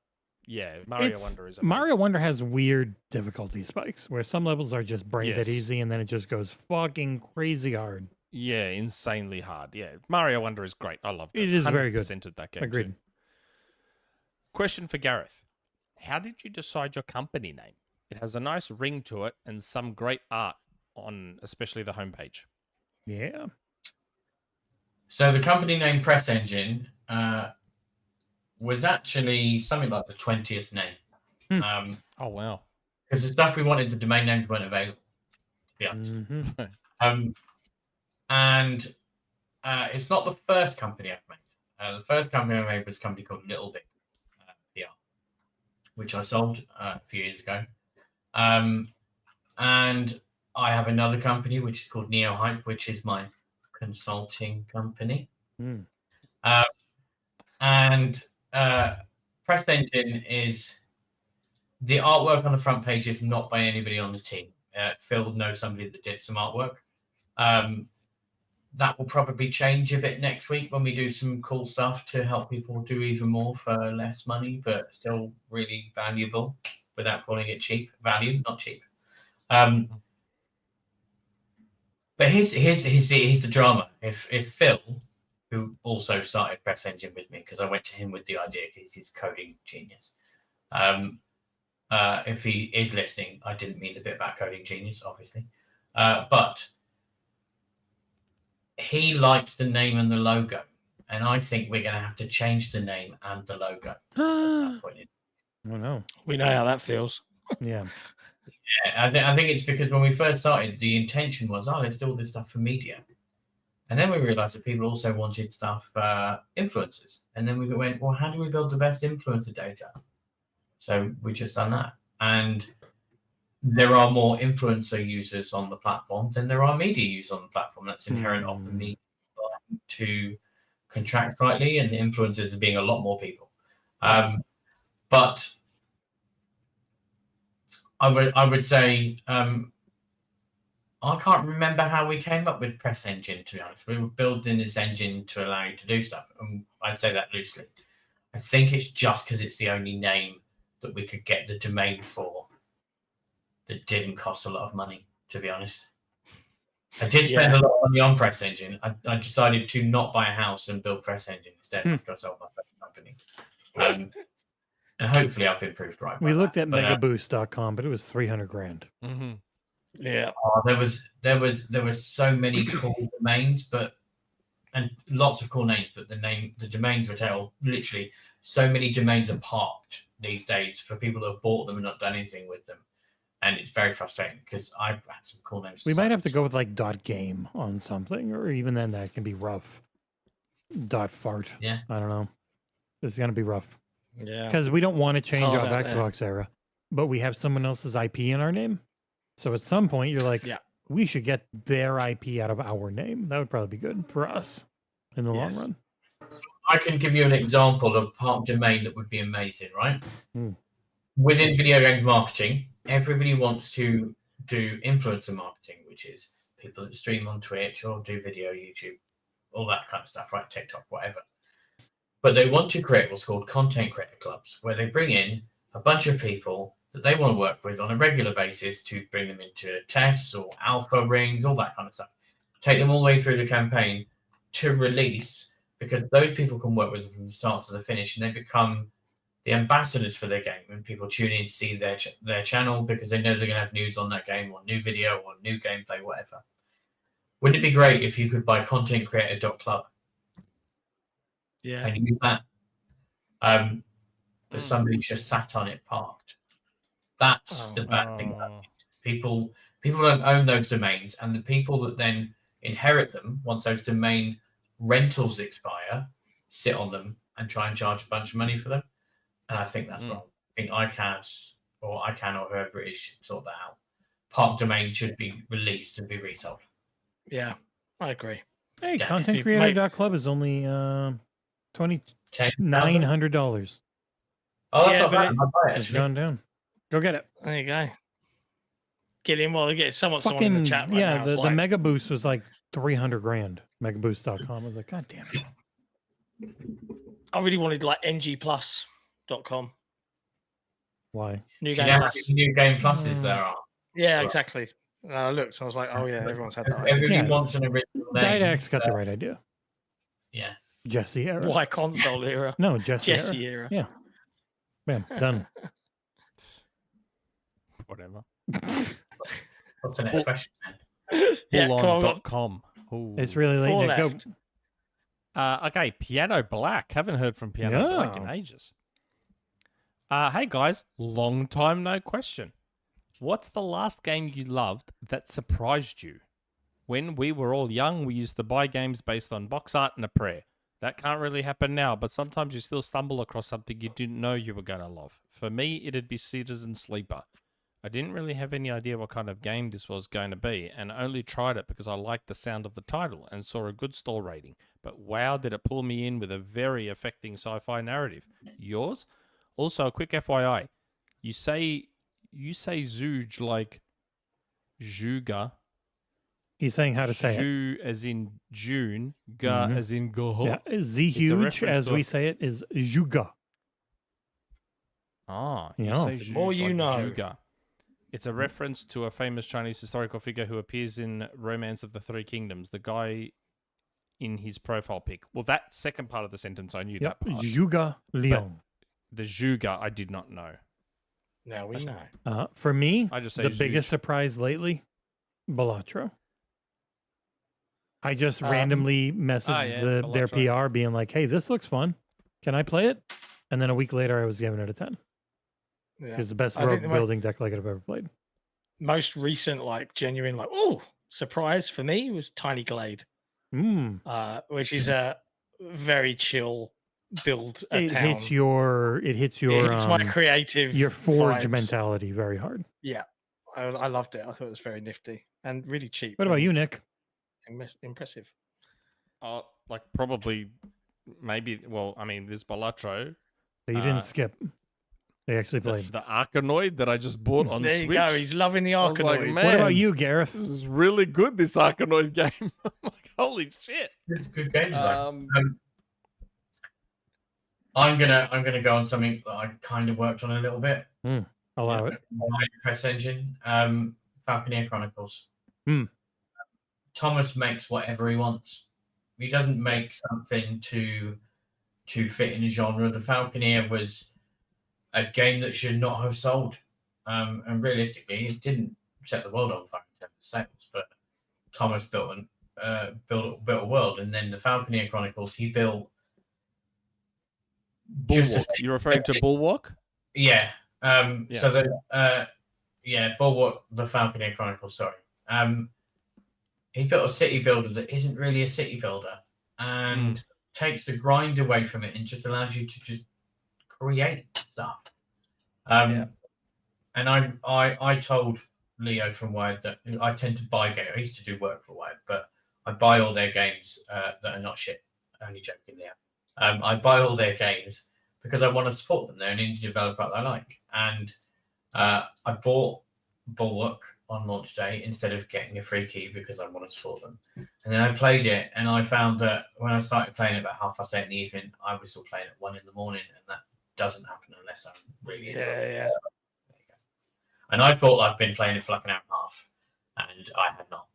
Yeah, Mario Wonder is amazing. Mario Wonder has weird difficulty spikes, where some levels are just brain dead Yes. easy, and then it just goes fucking crazy hard. Yeah, insanely hard. Yeah, Mario Wonder is great. I love it. It is very good. 100% of that game. Agreed. Too. Question for Gareth. How did you decide your company name? It has a nice ring to it and some great art on especially the homepage. Yeah. So the company name Press Engine was actually something like the 20th name. Oh, wow. Because the stuff we wanted, the domain names weren't available, to be honest. And it's not the first company I've made. The first company I made was a company called Little Big PR, which I sold a few years ago. And I have another company which is called Neo Hype, which is my consulting company. And Press Engine is the artwork on the front page is not by anybody on the team. Phil knows somebody that did some artwork. That will probably change a bit next week when we do some cool stuff to help people do even more for less money, but still really valuable without calling it cheap. Value, not cheap. But here's the drama. If Phil, who also started Press Engine with me, because I went to him with the idea because he's a coding genius. If he is listening, I didn't mean the bit about coding genius, obviously. But he likes the name and the logo. And I think we're going to have to change the name and the logo at some point. Oh, no. We know how that feels. Yeah. Yeah, I think it's because when we first started, the intention was, let's do all this stuff for media. And then we realized that people also wanted stuff for influencers. And then we went, well, how do we build the best influencer data? So we just done that. And there are more influencer users on the platform than there are media users on the platform. That's inherent of the media to contract slightly, and the influencers are being a lot more people. But I would say I can't remember how we came up with Press Engine, to be honest. We were building this engine to allow you to do stuff. And I say that loosely. I think it's just because it's the only name that we could get the domain for that didn't cost a lot of money, to be honest. I did spend a lot of money on Press Engine. I decided to not buy a house and build Press Engine instead after I sold my first company. And hopefully I've improved right. We looked at megaboost.com, but it was $300,000. Mm-hmm. Yeah. There was so many cool domains, and lots of cool names, but the domains were literally so many domains are parked these days for people that have bought them and not done anything with them. And it's very frustrating because I've had some cool names. We might have to go with like .game on something, or even then that can be rough. .fart. Yeah. I don't know. This is going to be rough. Yeah. Because we don't want to change hard off out there. XboxEra, but we have someone else's IP in our name. So at some point, you're like, Yeah. we should get their IP out of our name. That would probably be good for us in the long run. I can give you an example of part domain that would be amazing, right? Hmm. Within video games marketing, everybody wants to do influencer marketing, which is people that stream on Twitch or do video, YouTube, all that kind of stuff, right? TikTok, whatever. But they want to create what's called content creator clubs, where they bring in a bunch of people that they want to work with on a regular basis to bring them into tests or alpha rings, all that kind of stuff. Take them all the way through the campaign to release, because those people can work with them from the start to the finish, and they become the ambassadors for their game, and people tune in to see their channel because they know they're going to have news on that game or new video or new gameplay, whatever. Wouldn't it be great if you could buy contentcreator.club Yeah. and use that? But somebody just sat on it parked. That's the bad thing about it. People don't own those domains, and the people that then inherit them once those domain rentals expire sit on them and try and charge a bunch of money for them. And I think that's wrong. I think ICANN or whoever it is should sort that out. Park domain should be released and be resold. Yeah, I agree. Hey, Yeah. contentcreator.club is only $2,900. Oh, that's Yeah, not but bad. I'll buy it, It's actually. gone down. Go get it. There you go. Get in. Well, get someone in the chat right now. The It's like, Mega Boost was like 300 grand. Megaboost.com. I was like, God damn it. I really wanted like ngplus.com. Why? New Do you game know how plus. many new game pluses there are? Yeah, exactly. And I looked. I was like, oh yeah, everyone's had that. Everybody Yeah. wants an original name. Didax got the right idea. Yeah. Jesse era. Why console era? No, Jesse, Jesse era. era. Yeah. Bam, done. Whatever. What's the next question? Yeah, come on, we've got- Bullon.com. Ooh. It's really late. Four Nick. Go. left. Okay, PianoBlack. Haven't heard from PianoBlack in Yeah. ages. Hey guys, long time no question. What's the last game you loved that surprised you? When we were all young, we used to buy games based on box art and a prayer. That can't really happen now, but sometimes you still stumble across something you didn't know you were going to love. For me, it'd be Citizen Sleeper. I didn't really have any idea what kind of game this was going to be, and only tried it because I liked the sound of the title and saw a good store rating. But wow, did it pull me in with a very affecting sci-fi narrative. Yours? Also, a quick FYI. You say Zooge like Juga. He's saying how to say it. Ju as in June, Ga as in go. Yeah. Z It's a huge, reference as to we a- say it, is Juga. Ah, Yeah. say The more Zhu you like know. Zhuge. It's a reference to a famous Chinese historical figure who appears in Romance of the Three Kingdoms. The guy in his profile pic. Well, that second part of the sentence, I knew Yep. that part. Juga Leon. The Zhuge, I did not know. Now we know. For me, I just say the biggest Zhuge. surprise lately, Balatro. I just randomly messaged their Balatro. PR being like, hey, this looks fun. Can I play it? And then a week later, I was giving it a 10. Yeah. It's the best I think rogue the building deck like I've ever played. most recent, like genuine, like surprise for me was Tiny Glade, which is a very chill build. It hits your It's my creative, your forge vibes. mentality very hard. Yeah, I loved it. I thought it was very nifty and really cheap. What about and you, Nick? Impressive. Like probably, maybe. Well, I mean, this Balatro. That you didn't skip. They actually played. The Arkanoid that I just bought on There Switch. you go. He's loving the I was like, Arkanoid. man, What about you, Gareth? This is really good. This Arkanoid game. I'm like, holy shit. Good game design. I'm gonna go on something that I kind of worked on a little bit. Allow it. My press engine, Falconeer Chronicles. Thomas makes whatever he wants. He doesn't make something to fit in a genre. The Falconeer was a game that should not have sold, and realistically, it didn't set the world on fire in terms of sales. But Thomas built a world, and then the Falconeer Chronicles he built. Bulwark. You're referring to Bulwark? Yeah. Yeah. So Bulwark, the Falconeer Chronicles. Sorry. He built a city builder that isn't really a city builder, and takes the grind away from it and just allows you to just create stuff. And I told Leo from Wired that I tend to buy games. I used to do work for Wired, but I buy all their games that are not shit. Only joking, Leo. I buy all their games because I want to support them. They're an indie developer that I like. And I bought Bulwark on launch day instead of getting a free key because I want to support them. And then I played it, and I found that when I started playing it about 8:30 in the evening, I was still playing at 1 in the morning, and that doesn't happen unless I'm really enjoying it. Yeah. And I thought I'd been playing it for like an hour and a half, and I had not.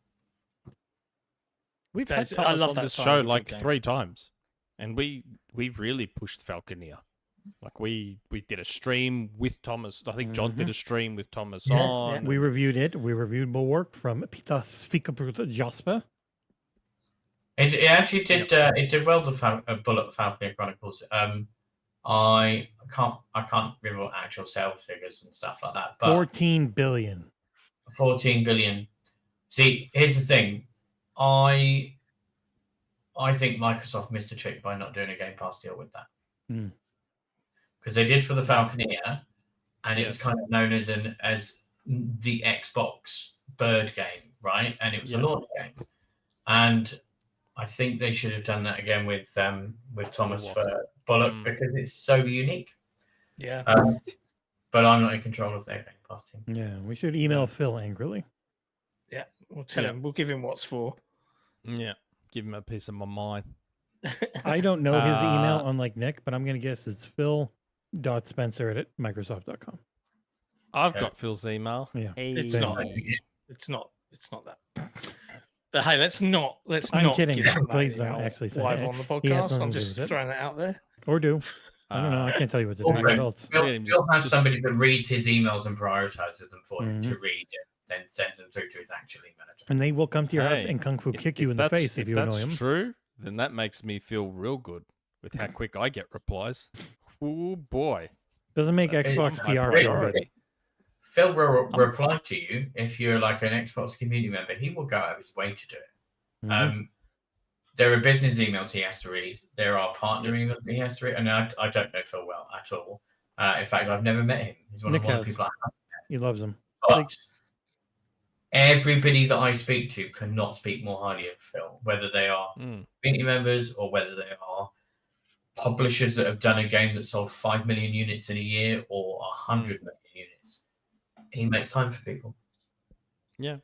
We've had I Thomas love on that this side show of the like game. 3 times, and we really pushed Falconeer. Like we did a stream with Thomas. I think John did a stream with Thomas on. We reviewed it. We reviewed Bulwark from Peter Svikabrut Jasper. It actually did. It did well. The Bullet Falconeer Chronicles. I can't remember actual sales figures and stuff like that. But 14 billion. 14 billion. See, here's the thing. I think Microsoft missed a trick by not doing a Game Pass deal with that. Because they did for the Falconeer, and it was kind of known as the Xbox Bird game, right? And it was a launch game. And I think they should have done that again with Thomas for Bullock because it's so unique. Yeah. But I'm not in control of their Game Pass team. Yeah, we should email Phil angrily. Yeah. We'll tell him. We'll give him what's for. Yeah, give him a piece of my mind. I don't know his email, unlike Nick, but I'm going to guess it's phil.spencer@microsoft.com. I've got Phil's email. Yeah. It's not. It's not that. But hey, let's not. I'm kidding. give him that Please don't email actually say live it. on the He has podcast. nothing I'm to do just with it. throwing that out there. Or do. I don't know. I can't tell you what to do. Also, Adults. Phil has somebody that reads his emails and prioritizes them for him to read and then sends them through to his actual email address. And they will come to your house Hey, and kung fu kick you in the that's- face if you annoy him. that's true, then that makes me feel real good with how quick I get replies. Oh boy. Doesn't make Xbox my PR priority. feel good. Phil will reply to you if you're like an Xbox community member. He will go out of his way to do it. There are business emails he has to read. There are partner emails that he has to read. And I don't know Phil well at all. In fact, I've never met him. He's one of the people I have. He loves him. But everybody that I speak to cannot speak more highly of Phil, whether they are community members or whether they are publishers that have done a game that sold 5 million units in a year or 100 million units. He makes time for people. Yeah.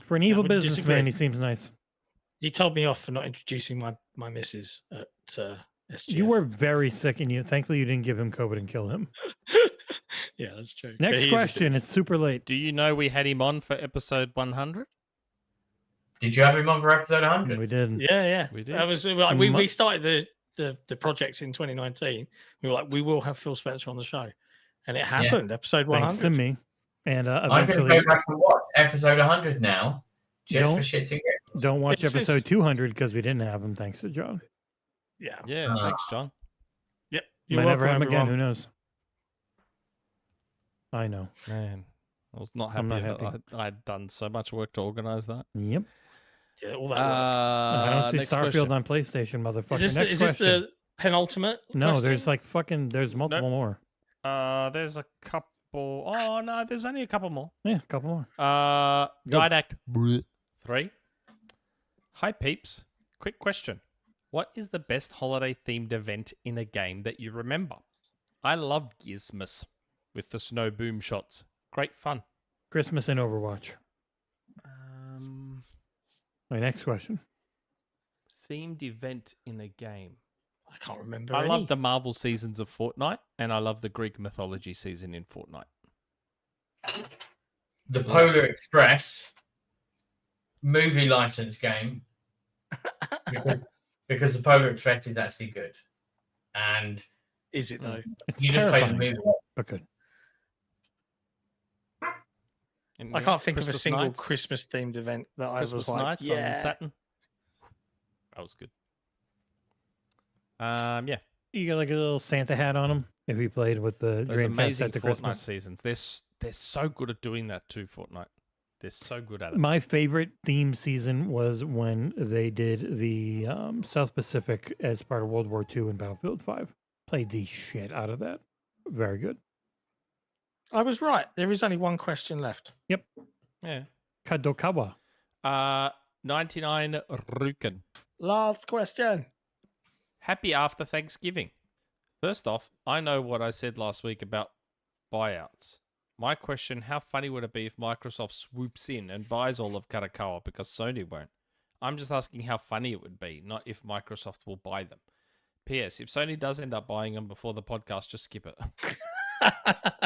For an evil would businessman, disagree. he seems nice. You told me off for not introducing my missus at SGF. You were very sick, and thankfully you didn't give him COVID and kill him. Yeah, that's true. Next But he is a question. dick. It's super late. Do you know we had him on for episode 100? Did you have him on for episode 100? We did. Yeah. We did. That was like we started the project in 2019. We were like, we will have Phil Spencer on the show, and it happened. Episode 100. Thanks to me. And I'm going to eventually, go back and watch episode 100 now, just Don't- for shits and giggles. don't watch It's just- episode 200 because we didn't have him. Thanks to John. Yeah. Yeah, thanks, John. Yep. Might never have him again. everyone. Who knows? I know. Man, I was not happy. I'm not about I'd done so much work to organize that. Yep. Yeah, all that. work. I don't see next Starfield question. on PlayStation, motherfucker. Is Next this question. the penultimate? No, question? there's like fucking. There's multiple more. There's a couple. Oh no, there's only a couple more. Yeah, a couple more. Go. Guide Act 3. Hi peeps. Quick question. What is the best holiday themed event in a game that you remember? I love Gizmas with the snow boom shots. Great fun. Christmas and Overwatch. My next question. Themed event in a game. I can't remember. I any. love the Marvel seasons of Fortnite, and I love the Greek mythology season in Fortnite. The Polar Express movie license game because the Polar Express is actually good, and Is it though? It's you just play the terrifying, movie. but good. And I yes, can't think of a Christmas single Nights, Christmas themed event that I Christmas was like, Nights yeah. on Saturn. That was good. Yeah. You got like a little Santa hat on him if you played with the Those Dreamcast amazing set to Fortnite Christmas. seasons. They're so good at doing that too, Fortnite. They're so good at it. My favorite theme season was when they did the South Pacific as part of World War II and Battlefield 5. Played the shit out of that. Very good. I was right. There is only one question left. Yep. Yeah. Kadokawa. 99 Ruken. Last question. Happy after Thanksgiving. First off, I know what I said last week about buyouts. My question, how funny would it be if Microsoft swoops in and buys all of Kadokawa because Sony won't? I'm just asking how funny it would be, not if Microsoft will buy them. P.S. If Sony does end up buying them before the podcast, just skip it.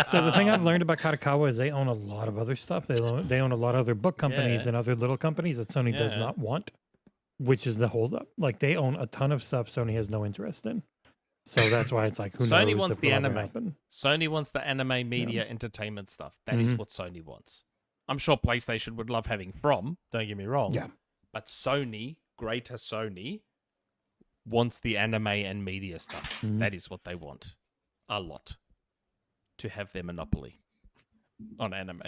So the thing I've learned about Kadokawa is they own a lot of other stuff. They own a lot of other book companies and other little companies that Sony does not want, which is the holdup. Like they own a ton of stuff Sony has no interest in. So that's why it's like, who knows? Sony wants if the it'll ever anime. happen. Sony wants the anime media entertainment stuff. That is what Sony wants. I'm sure PlayStation would love having From, don't get me wrong. Yeah. But Sony, greater Sony, wants the anime and media stuff. That is what they want. A lot. To have their monopoly on anime.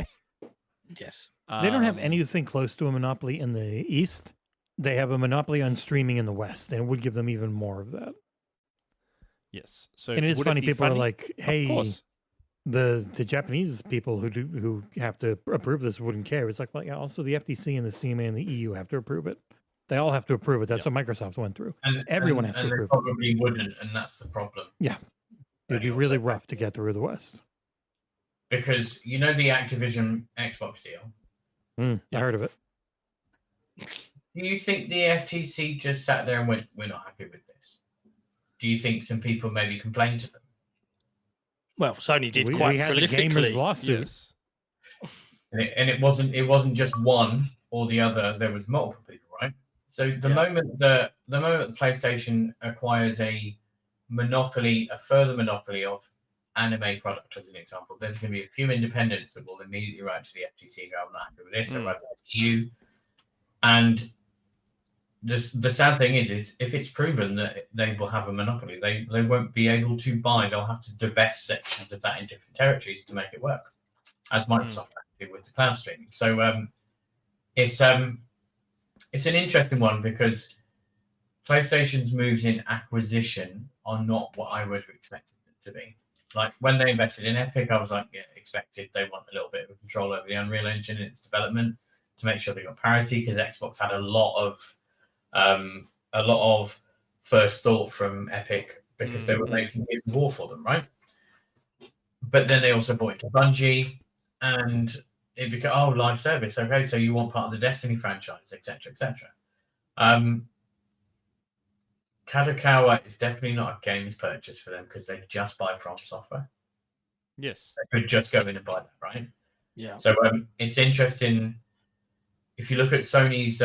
Yes. They don't have anything close to a monopoly in the East. They have a monopoly on streaming in the West, and it would give them even more of that. Yes. So And it is would funny. be People funny? are like, "Hey, Of course. the Japanese people who have to approve this wouldn't care." It's like, well, yeah, also the FTC and the CMA and the EU have to approve it. They all have to approve it. That's what Microsoft went through. Everyone has to and they approve it. probably wouldn't, and that's the problem. Yeah, it'd be really rough to get through the West. Because you know the Activision Xbox deal. I heard of it. Do you think the FTC just sat there and went, "We're not happy with this"? Do you think some people maybe complained to them? Well, Sony did We quite had a gamers prolifically. lawsuit. Yes. And it wasn't just one or the other. There was multiple people, right? So the moment PlayStation acquires a further monopoly of anime product, as an example, there's going to be a few independents that will immediately write to the FTC and go, "I'm not happy with this," or write to you. And the sad thing is if it's proven that they will have a monopoly, they won't be able to buy. They'll have to divest sections of that in different territories to make it work, as Microsoft did with the cloud streaming. So it's an interesting one because PlayStation's moves in acquisition are not what I would have expected them to be. Like when they invested in Epic, I was like, yeah, expected. They want a little bit of control over the Unreal Engine and its development to make sure they got parity, because Xbox had a lot of first thought from Epic because they were making Gears of War for them, right? But then they also bought into Bungie, and it became live service. Okay, so you want part of the Destiny franchise, etc., etc. Kadokawa is definitely not a games purchase for them because they just buy From Software. Yes. They could just go in and buy that, right? Yeah. So it's interesting if you look at Sony's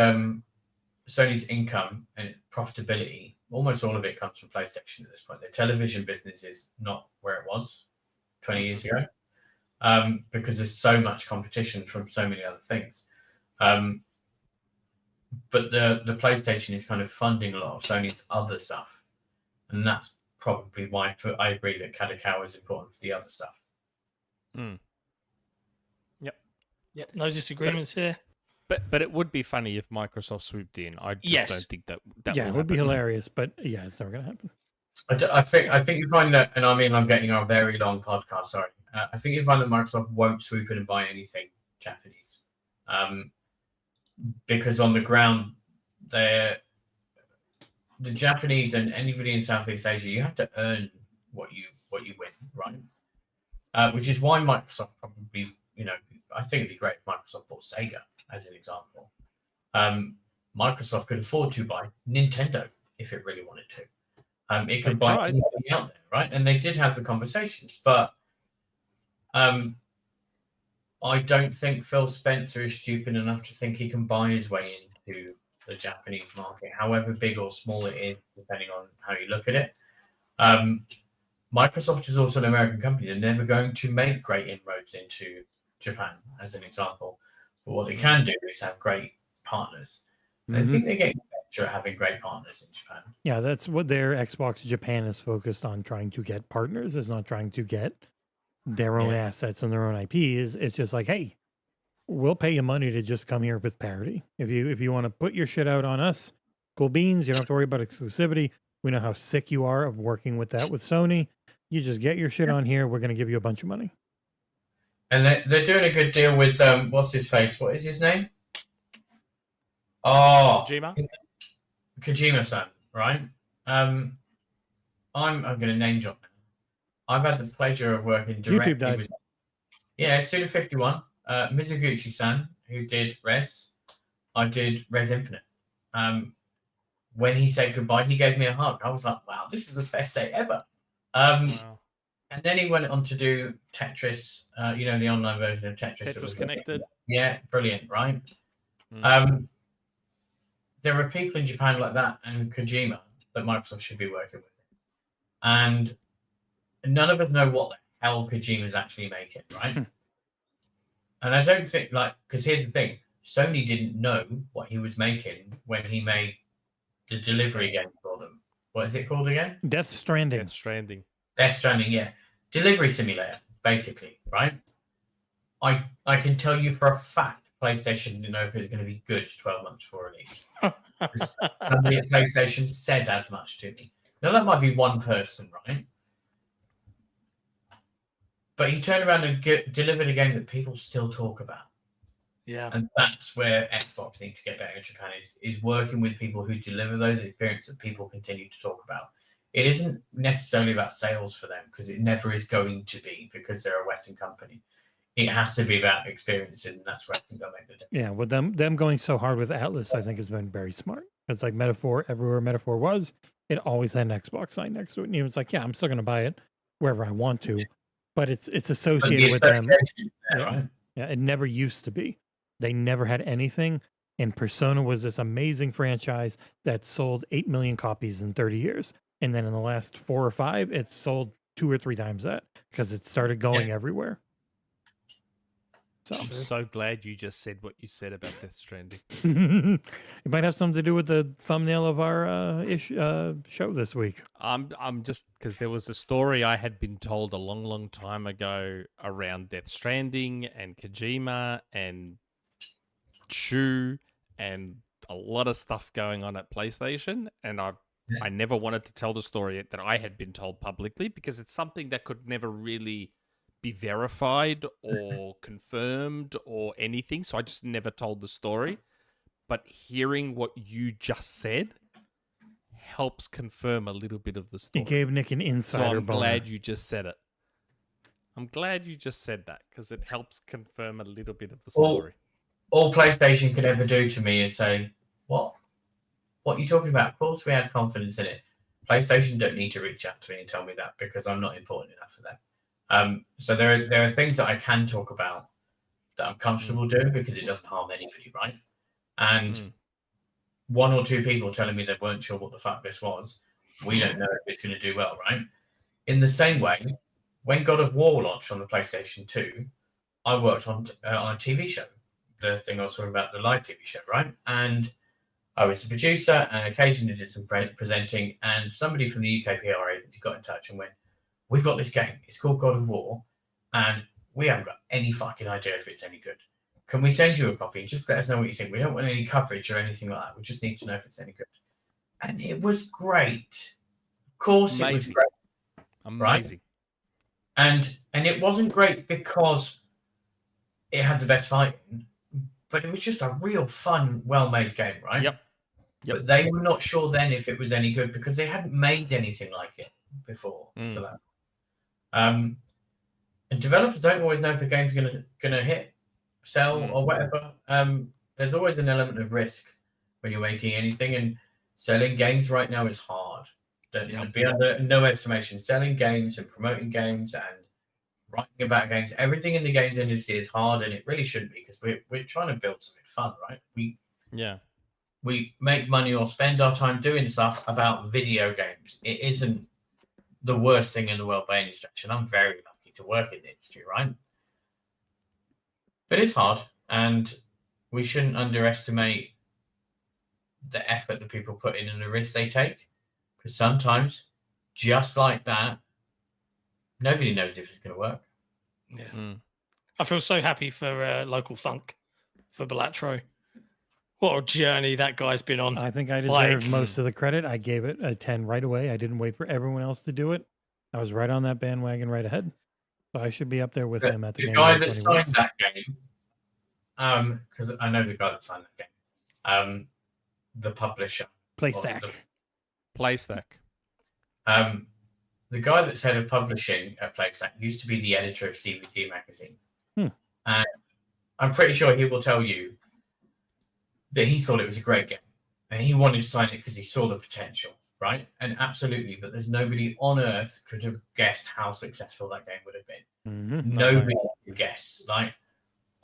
income and profitability. Almost all of it comes from PlayStation at this point. Their television business is not where it was 20 years ago because there's so much competition from so many other things. But the PlayStation is kind of funding a lot of Sony's other stuff. And that's probably why I agree that Kadokawa is important for the other stuff. Yep. No disagreements here. But it would be funny if Microsoft swooped in. I just don't think that Yeah, will it would be happen. hilarious, but yeah, it's never going to happen. I think you find that, and I mean, I'm getting a very long podcast, sorry. I think you find that Microsoft won't swoop in and buy anything Japanese. Because on the ground, the Japanese and anybody in Southeast Asia, you have to earn what you win, right? Which is why Microsoft probably, I think it'd be great if Microsoft bought Sega, as an example. Microsoft could afford to buy Nintendo if it really wanted to. It could buy anybody out there, right? And they did have the conversations, but I don't think Phil Spencer is stupid enough to think he can buy his way into the Japanese market, however big or small it is, depending on how you look at it. Microsoft is also an American company. They're never going to make great inroads into Japan, as an example. But what they can do is have great partners. And I think they get better at having great partners in Japan. Yeah, that's what their Xbox Japan is focused on, trying to get partners. Is not trying to get their own assets and their own IPs. It's just like, hey, we'll pay you money to just come here with parity. If you want to put your shit out on us, cool beans. You don't have to worry about exclusivity. We know how sick you are of working with that with Sony. You just get your shit on here. We're going to give you a bunch of money. And they're doing a good deal with what's his face? What is his name? Oh, Kojima-san, right? I'm going to name drop now. I've had the pleasure of working directly with Suda51, Mizuguchi-san, who did Res. I did Res Infinite. When he said goodbye, he gave me a hug. I was like, wow, this is the best day ever. Wow. And then he went on to do Tetris, the online version of Tetris. Tetris Connected. Yeah, brilliant, right? There are people in Japan like that and Kojima that Microsoft should be working with. And none of us know what the hell Kojima's actually making, right? And I don't think, because here's the thing, Sony didn't know what he was making when he made the delivery game for them. What is it called again? Death Stranding. Death Stranding, yeah. Delivery simulator, basically, right? I can tell you for a fact PlayStation didn't know if it was going to be good 12 months before release. Somebody at PlayStation said as much to me. Now, that might be one person, right? But he turned around and delivered a game that people still talk about. Yeah. And that's where Xbox needs to get better in Japan, is working with people who deliver those experiences that people continue to talk about. It isn't necessarily about sales for them, because it never is going to be, because they're a Western company. It has to be about experience, and that's where I think they'll make the difference. Yeah, with them going so hard with Atlas, I think has been very smart. It's like Metaphor, everywhere Metaphor was, it always had an Xbox sign next to it. And he was like, yeah, I'm still going to buy it wherever I want to, but it's associated with them. Right? Yeah, it never used to be. They never had anything. And Persona was this amazing franchise that sold 8 million copies in 30 years. And then in the last 4 or 5, it's sold 2 or 3 times that, because it started going everywhere. So I'm so glad you just said what you said about Death Stranding. It might have something to do with the thumbnail of our show this week. I'm just, because there was a story I had been told a long, long time ago around Death Stranding and Kojima and Shu and a lot of stuff going on at PlayStation, and I never wanted to tell the story that I had been told publicly, because it's something that could never really be verified or confirmed or anything, so I just never told the story. But hearing what you just said helps confirm a little bit of the story. It gave Nick an insider. So I'm glad you just said it. I'm glad you just said that, because it helps confirm a little bit of the story. All PlayStation could ever do to me is say, what are you talking about? Of course we had confidence in it. PlayStation don't need to reach out to me and tell me that, because I'm not important enough for them. So there are things that I can talk about that I'm comfortable doing, because it doesn't harm anybody, right? And 1 or 2 people telling me they weren't sure what the fuck this was, we don't know if it's going to do well, right? In the same way, when God of War launched on the PlayStation 2, I worked on a TV show, the thing I was talking about, the live TV show, right? And I was a producer and occasionally did some presenting, and somebody from the UK PR agency got in touch and went, we've got this game, it's called God of War, and we haven't got any fucking idea if it's any good. Can we send you a copy and just let us know what you think? We don't want any coverage or anything like that. We just need to know if it's any good. And it was great. Of course it was great. Amazing. Right? And it wasn't great because it had the best fighting, but it was just a real fun, well-made game, right? Yep. But they were not sure then if it was any good, because they hadn't made anything like it before for that. And developers don't always know if a game's gonna hit, sell, or whatever. There's always an element of risk when you're making anything, and selling games right now is hard. Don't be under no estimation. Selling games and promoting games and writing about games, everything in the games industry is hard, and it really shouldn't be, because we're trying to build something fun, right? We make money or spend our time doing stuff about video games. It isn't the worst thing in the world by any stretch, and I'm very lucky to work in the industry, right? But it's hard, and we shouldn't underestimate the effort that people put in and the risk they take, because sometimes, just like that, nobody knows if it's going to work. I feel so happy for local Thunk, for Balatro. What a journey that guy's been on. I think I It's deserve like- most of the credit. I gave it a 10 right away. I didn't wait for everyone else to do it. I was right on that bandwagon right ahead. So I should be up there with him at the The game. guy of that 2021. signed that game, because I know the guy that signed that game, the publisher. PlayStack. PlayStack. The guy that's head of publishing at PlayStack used to be the editor of CVT magazine. And I'm pretty sure he will tell you that he thought it was a great game and he wanted to sign it because he saw the potential, right? And absolutely, but there's nobody on earth could have guessed how successful that game would have been. Nobody could guess. Like,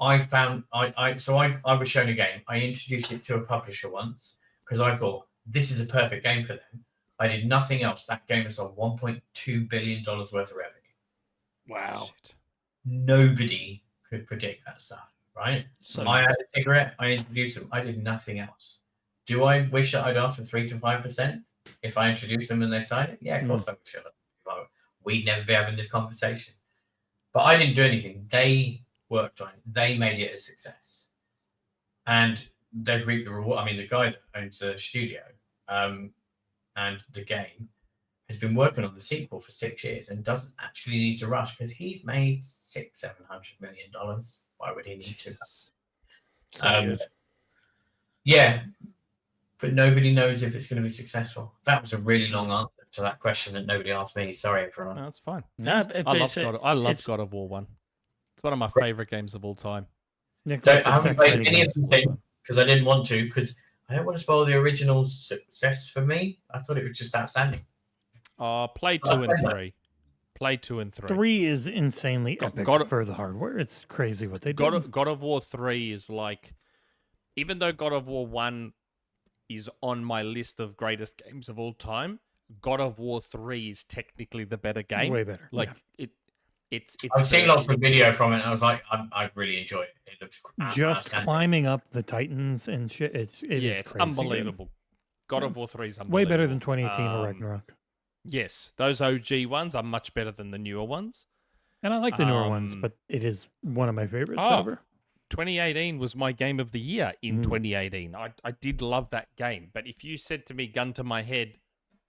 I was shown a game. I introduced it to a publisher once because I thought this is a perfect game for them. I did nothing else. That game has sold $1.2 billion worth of revenue. Wow. Shit. Nobody could predict that stuff, right? So I had a cigarette. I introduced them. I did nothing else. Do I wish that I'd asked for 3 to 5% if I introduced them and they signed it? Yeah, of course I wish I'd. We'd never be having this conversation. But I didn't do anything. They worked on it. They made it a success. And they've reaped the reward. I mean, the guy that owns a studio and the game has been working on the sequel for 6 years and doesn't actually need to rush because he's made $600-700 million. Why would he need to? Yeah, but nobody knows if it's going to be successful. That was a really long answer to that question that nobody asked me. Sorry, everyone. No, that's fine. No, I love God of War 1. It's one of my favorite games of all time. Nick, I like the haven't sex played fighting any of games. them because I didn't want to, because I don't want to spoil the original success for me. I thought it was just outstanding. Play 2 and 3. Play 2 and 3. 3 is insanely God- epic God- for the hardware. It's crazy what they did. God of War 3 is like, even though God of War 1 is on my list of greatest games of all time, God of War 3 is technically the better game. Way better. Like yeah. it's I've seen lots of video from it, and I was like, I really enjoy it. It looks Just outstanding. climbing up the Titans and shit. It's it's crazy, unbelievable. God Yeah. of War 3 is man. unbelievable. Way better than 2018 or Um, Ragnarok. Yes, those OG ones are much better than the newer ones. And I like the newer ones, um, but it is one of my favorites Oh, ever. 2018 was my game of the year in Mm. 2018. I did love that game. But if you said to me, gun to my head,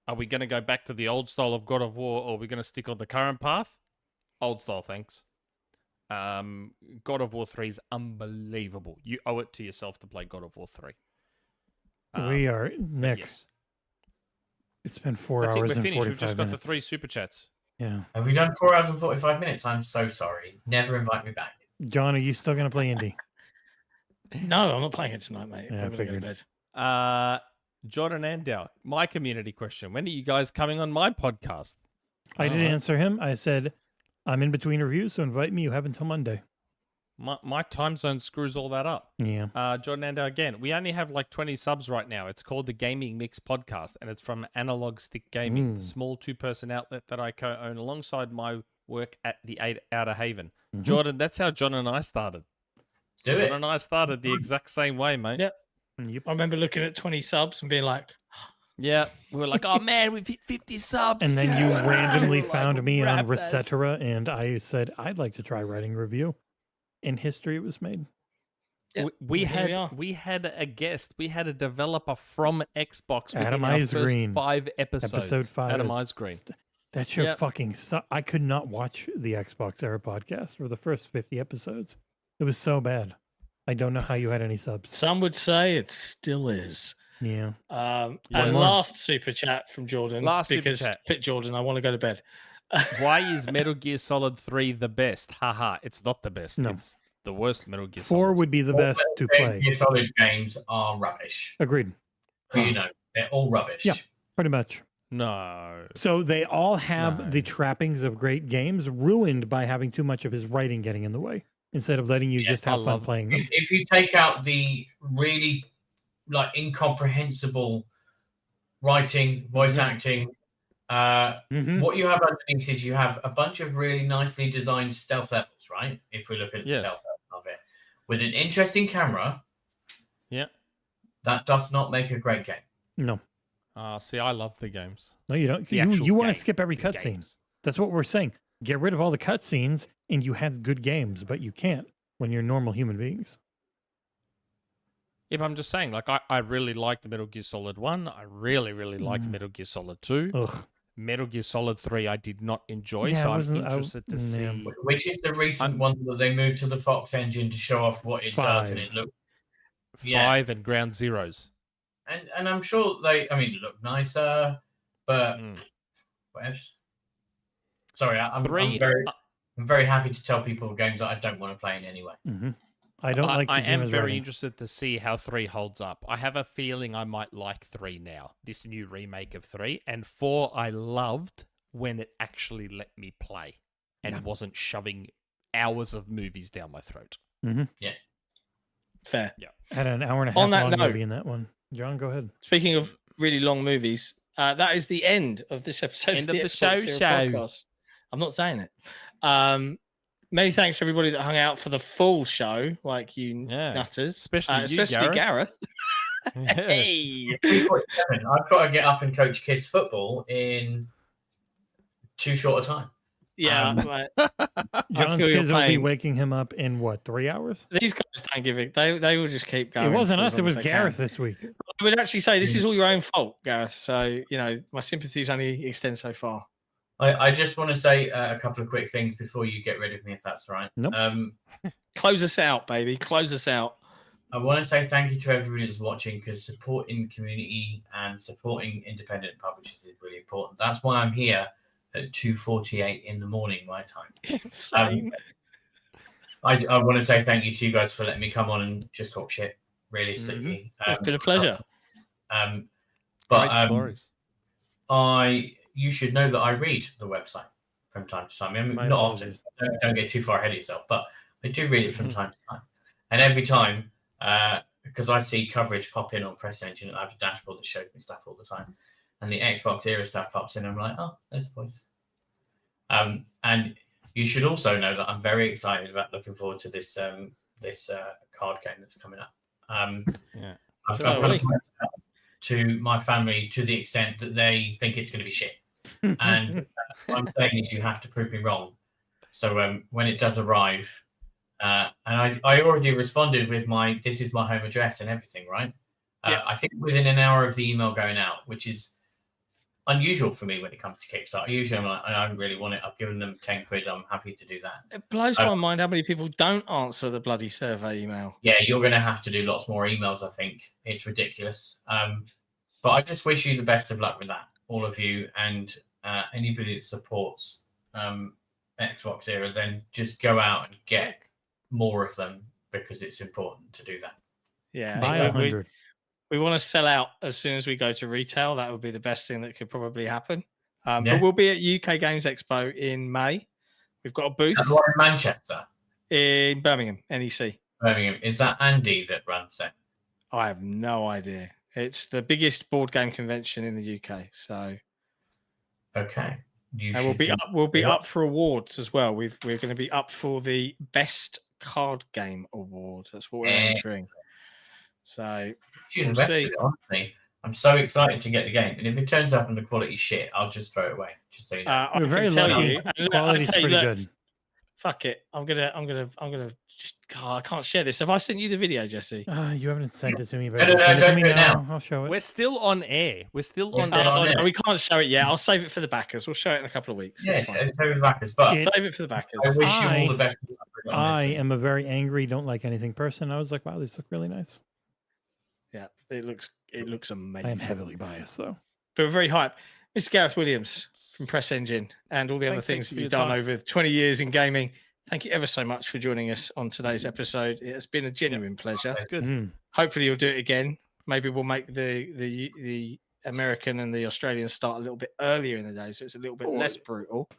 are we going to go back to the old style of God of War or are we going to stick on the current path? Old style, thanks. God of War 3 is unbelievable. You owe it to yourself to play God of War 3. We are, Nick, Yes. it's been 4 That's it. hours We're and finished. 45 We've just got minutes. the 3 super chats. Yeah. Have we done 4 hours and 45 minutes? I'm so sorry. Never invite me back. John, are you still going to play indie? No, I'm not playing it tonight, mate. Yeah, I I'm going to go to figured. bed. Jordan Andow, my community question. When are you guys coming on my podcast? I did Alright. answer him. I said, I'm in between reviews, so invite me. You have until Monday. My time zone screws all that up. Yeah. Jordan Andow again. We only have like 20 subs right now. It's called the Gaming Mix Podcast, and it's from Analog Stick Gaming, the small 2-person outlet that I co-own alongside my work at the Outer Haven. Mhm. Jordan, that's how John and I started. Do John it. and I started the exact same way, mate. Yeah. I remember looking at 20 subs and being like, Yeah, we were like, oh man, we've hit 50 subs. And then you Yeah. randomly We're like, found me on "Rap ass." Resetera, and I said, I'd like to try writing a review. In history, it was made. Yeah, We here we are. had a guest. We had a developer from Xbox within Adam our Eyes first Green. 5 episodes. Episode 5. Adam is- Eyes Green. That show Yep. fucking I could not watch the XboxEra podcast for the first 50 episodes. It was so bad. I don't know how you had any subs. some would say it still is. Yeah. And more. last super chat from Jordan. Last super because chat. Pit Jordan, I want to go to bed. Why is Metal Gear Solid 3 the best? Haha, it's not the best. No. It's the worst Metal Gear 4 Solid. would be the best to play. Your solid games are rubbish. Agreed. You know, they're all rubbish. Yeah. Pretty much. No. So they all have No. the trappings of great games ruined by having too much of his writing getting in the way instead of letting you Yeah, just I have fun love- playing them. If you take out the really like incomprehensible writing, voice acting, Mhm. what you have underneath is you have a bunch of really nicely designed stealth levels, right? If we look at Yes. the stealth level of it, with an interesting camera, Yeah. that does not make a great game. No. See, I love the games. No, you don't. The You actual want to game, skip every the cutscene. games. That's what we're saying. Get rid of all the cutscenes and you had good games, but you can't when you're normal human beings. Yeah, but I'm just saying, like, I really liked Metal Gear Solid 1. I really, really liked Metal Gear Solid 2. Ugh. Metal Gear Solid 3 I did not enjoy, Yeah, so I I'm wasn't- interested to see. Which is the recent one that they moved to the Fox engine to show off what it does, and it 5. looked 5 and Ground Zeroes. and I'm sure it looked nicer, but what else? Sorry, I'm 3, I'm very happy to tell people games that I don't want to play in anyway. I don't like I am Kojima's very writing. interested to see how 3 holds up. I have a feeling I might like 3 now, this new remake of 3. And 4 I loved when it actually let me play and wasn't shoving hours of movies down my throat. Yeah. Fair. Yeah. Had an hour and a half On that long note- movie in that one. John, go ahead. Speaking of really long movies, that is the end of this episode End of of the the show. podcast. I'm not saying it. Many thanks to everybody that hung out for the full show, like you nutters. Especially you, Gareth. Hey! 3:47. I've got to get up and coach kids football in too short a time. Yeah, John's feel your kids will be pain. waking him up in what, 3 hours? These guys don't give it. They will just keep going. It wasn't for us, as it long was as they Gareth can. this week. I would actually say this is all your own fault, Gareth. So, my sympathies only extend so far. I just want to say a couple of quick things before you get rid of me, if that's all right. Nope. Close us out, baby. Close us out. I want to say thank you to everybody that's watching, because supporting community and supporting independent publishers is really important. That's why I'm here at 2:48 in the morning my time. Insane. I want to say thank you to you guys for letting me come on and just talk shit, realistically. It's been a pleasure. But stories. You should know that I read the website from time to time. I mean, My not apologies. often. Don't get too far ahead of yourself, but I do read it from time to time. And every time, because I see coverage pop in on Press Engine, and I have a dashboard that shows me stuff all the time. And the Xbox Era stuff pops in, and I'm like, oh, there's the voice. And you should also know that I'm very excited about looking forward to this card game that's coming up. I've kind of to my family to the extent that they think it's going to be shit. And what I'm saying is you have to prove me wrong. So when it does arrive, and I already responded with this is my home address and everything, right? I think within an hour of the email going out, which is unusual for me when it comes to Kickstarter. Usually I'm like, I don't really want it. I've given them 10 quid. I'm happy to do that. It blows my mind how many people don't answer the bloody survey email. Yeah, you're going to have to do lots more emails, I think. It's ridiculous. But I just wish you the best of luck with that, all of you, and anybody that supports Xbox Era, then just go out and get more of them, because it's important to do that. Yeah. Buy 100. We want to sell out as soon as we go to retail. That would be the best thing that could probably happen. Yeah. But we'll be at UK Games Expo in May. We've got a booth And what in Manchester? in Birmingham, NEC. Birmingham. Is that Andy that runs it? I have no idea. It's the biggest board game convention in the UK. So Okay. and we'll be up for awards as well. We're going to be up for the best card game award. That's what we're entering. So We'll we'll see. honestly. I'm so excited to get the game, and if it turns up and the quality shit, I'll just throw it away. Just so you know. I We're very can tell lucky. you, and look, Quality's okay, pretty look, good. Fuck it. I'm gonna just. Oh, I can't share this. Have I sent you the video, Jesse? You haven't sent it to me, but No, send it don't to me do it now. I'll show it. We're still on air. We're still on Yeah. air. Yeah. We can't show it yet. I'll save it for the backers. We'll show it in a couple of weeks. Yes, It's fine. it's over the backers, but It- Save it for the backers. I wish you all the I- best. I am a very angry, don't like anything person. I was like, wow, these look really nice. Yeah, it looks amazing. I am heavily biased, though. But we're very hype. Mr. Gareth Williams from Press Engine and all the other Thanks things for that your you've done time. over 20 years in gaming. Thank you ever so much for joining us on today's episode. It has been a genuine pleasure. That's good. Mm. Hopefully you'll do it again. Maybe we'll make the American and the Australian start a little bit earlier in the day, so it's a little bit less brutal.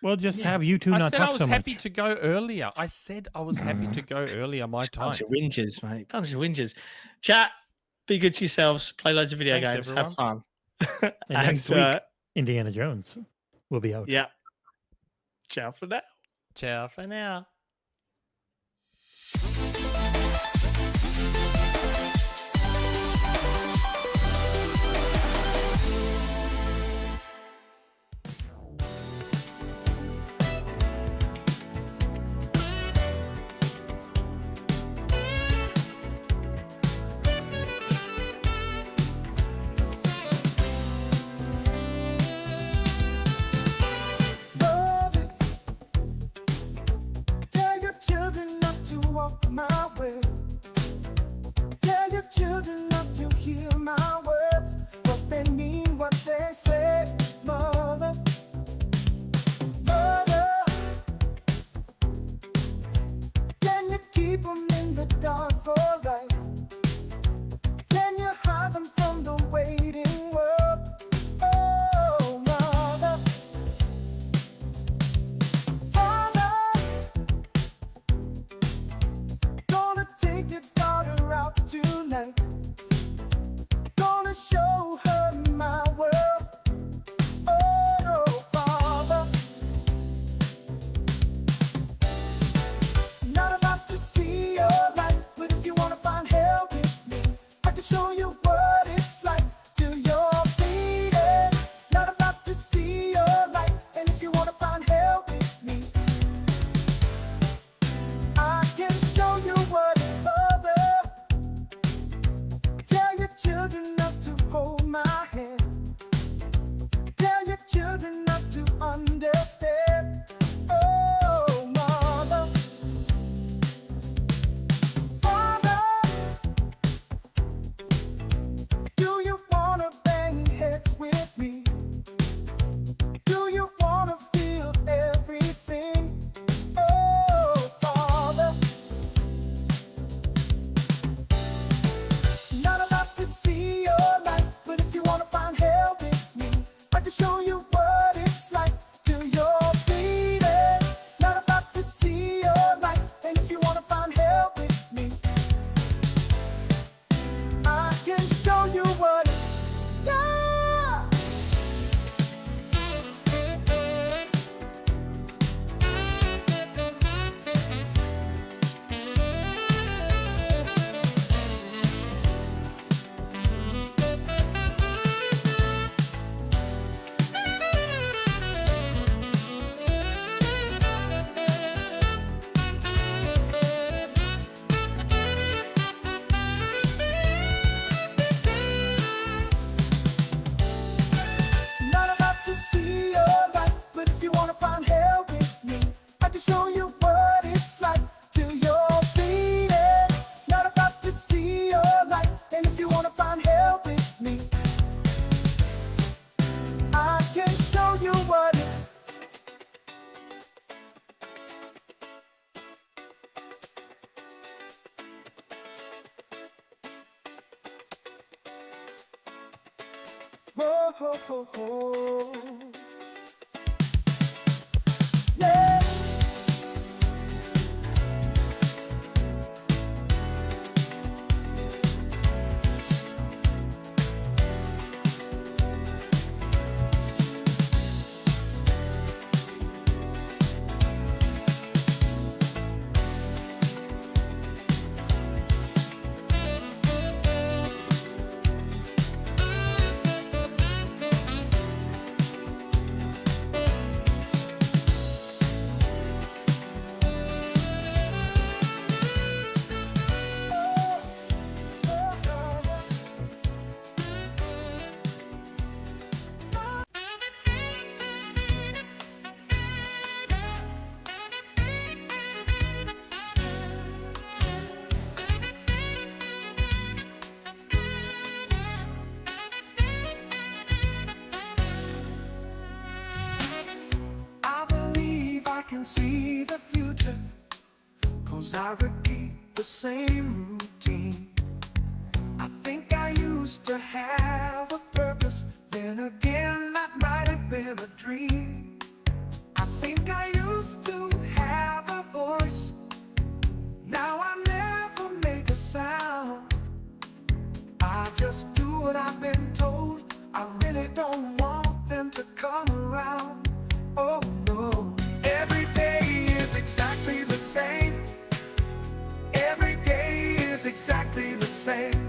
Well, just have you two I not said I talk was so happy much. to go earlier. I said I was happy to go earlier my time. Bunch of whingers, mate. Bunch of whingers. Chat. Be good to yourselves. Play loads of video Thanks, games. everyone. Have fun. And next week, Indiana Jones will be out. Yeah. Ciao for now. Ciao for now. hold my hand. Tell your children not to understand. Oh, mother, father, do you wanna bang heads with me? Do you wanna feel everything? Oh, father, not about to see your light, but if you wanna find hell with me, I can show you what it's like till you're bleeding. Not about to see your light, and if you wanna find hell with me, I can show you what it's yeah. Not about to see your light, but if you wanna find hell with me, I can show you what it's like till you're bleeding. Not about to see your light, and if you wanna find hell with me, I can show you what it's. Whoa, ho, ho, ho. Yeah. I believe I can see the future, 'cause I repeat the same routine. I think I used to have a purpose, then again that might have been a dream. I think I used to have a voice, now I never make a sound. I just do what I've been told, I really don't want them to come around. Oh no, every day is exactly the same. Every day is exactly the same.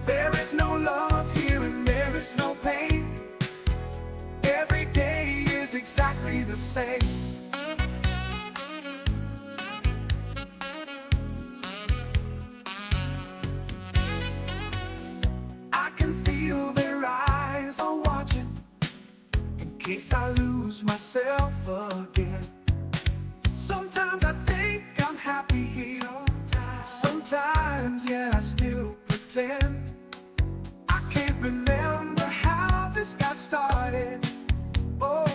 There is no love here and there is no pain. Every day is exactly the same. I can feel their eyes are watching, in case I lose myself again. Sometimes I think I'm happy here, sometimes yeah I still pretend. I can't remember how this got started, oh,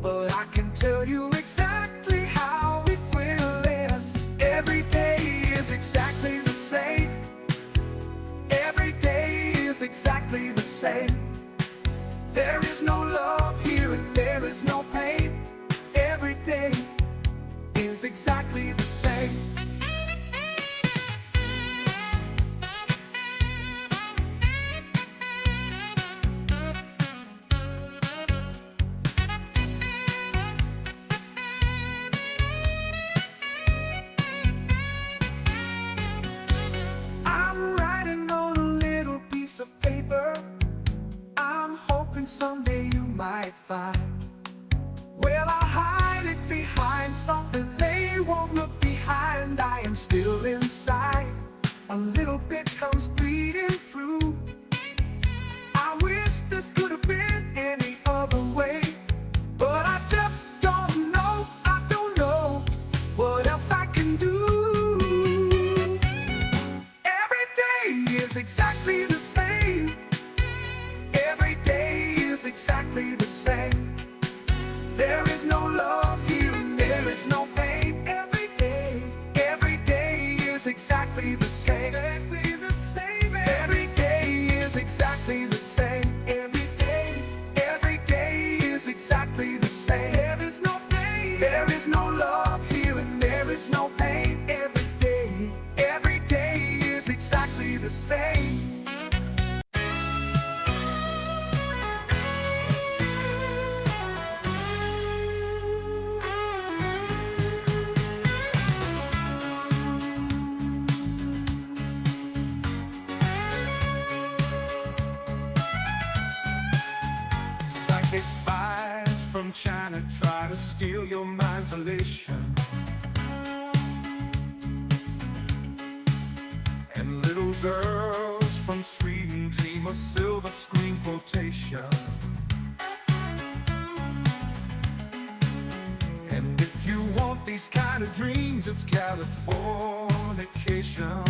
but I can tell you exactly how it will end. Every day is exactly the same. Every day is exactly the same. There is no love here and there is no pain. Every day is exactly the same. I'm writing on a little piece of paper. I'm hoping someday you might find. Well, I'll hide it behind something they won't look behind. I am still inside. A little bit comes bleeding through. exactly the same. There is no love here and there is no pain. Every day is exactly the same. Exactly the same. Every day is exactly the same. Every day is exactly the same. There is no pain. There is no love here and there is no pain. Every day is exactly the same. Psychic spies from China try to steal your mind's elation. And little girls from Sweden dream of silver screen quotation. And if you want these kind of dreams, it's Californication.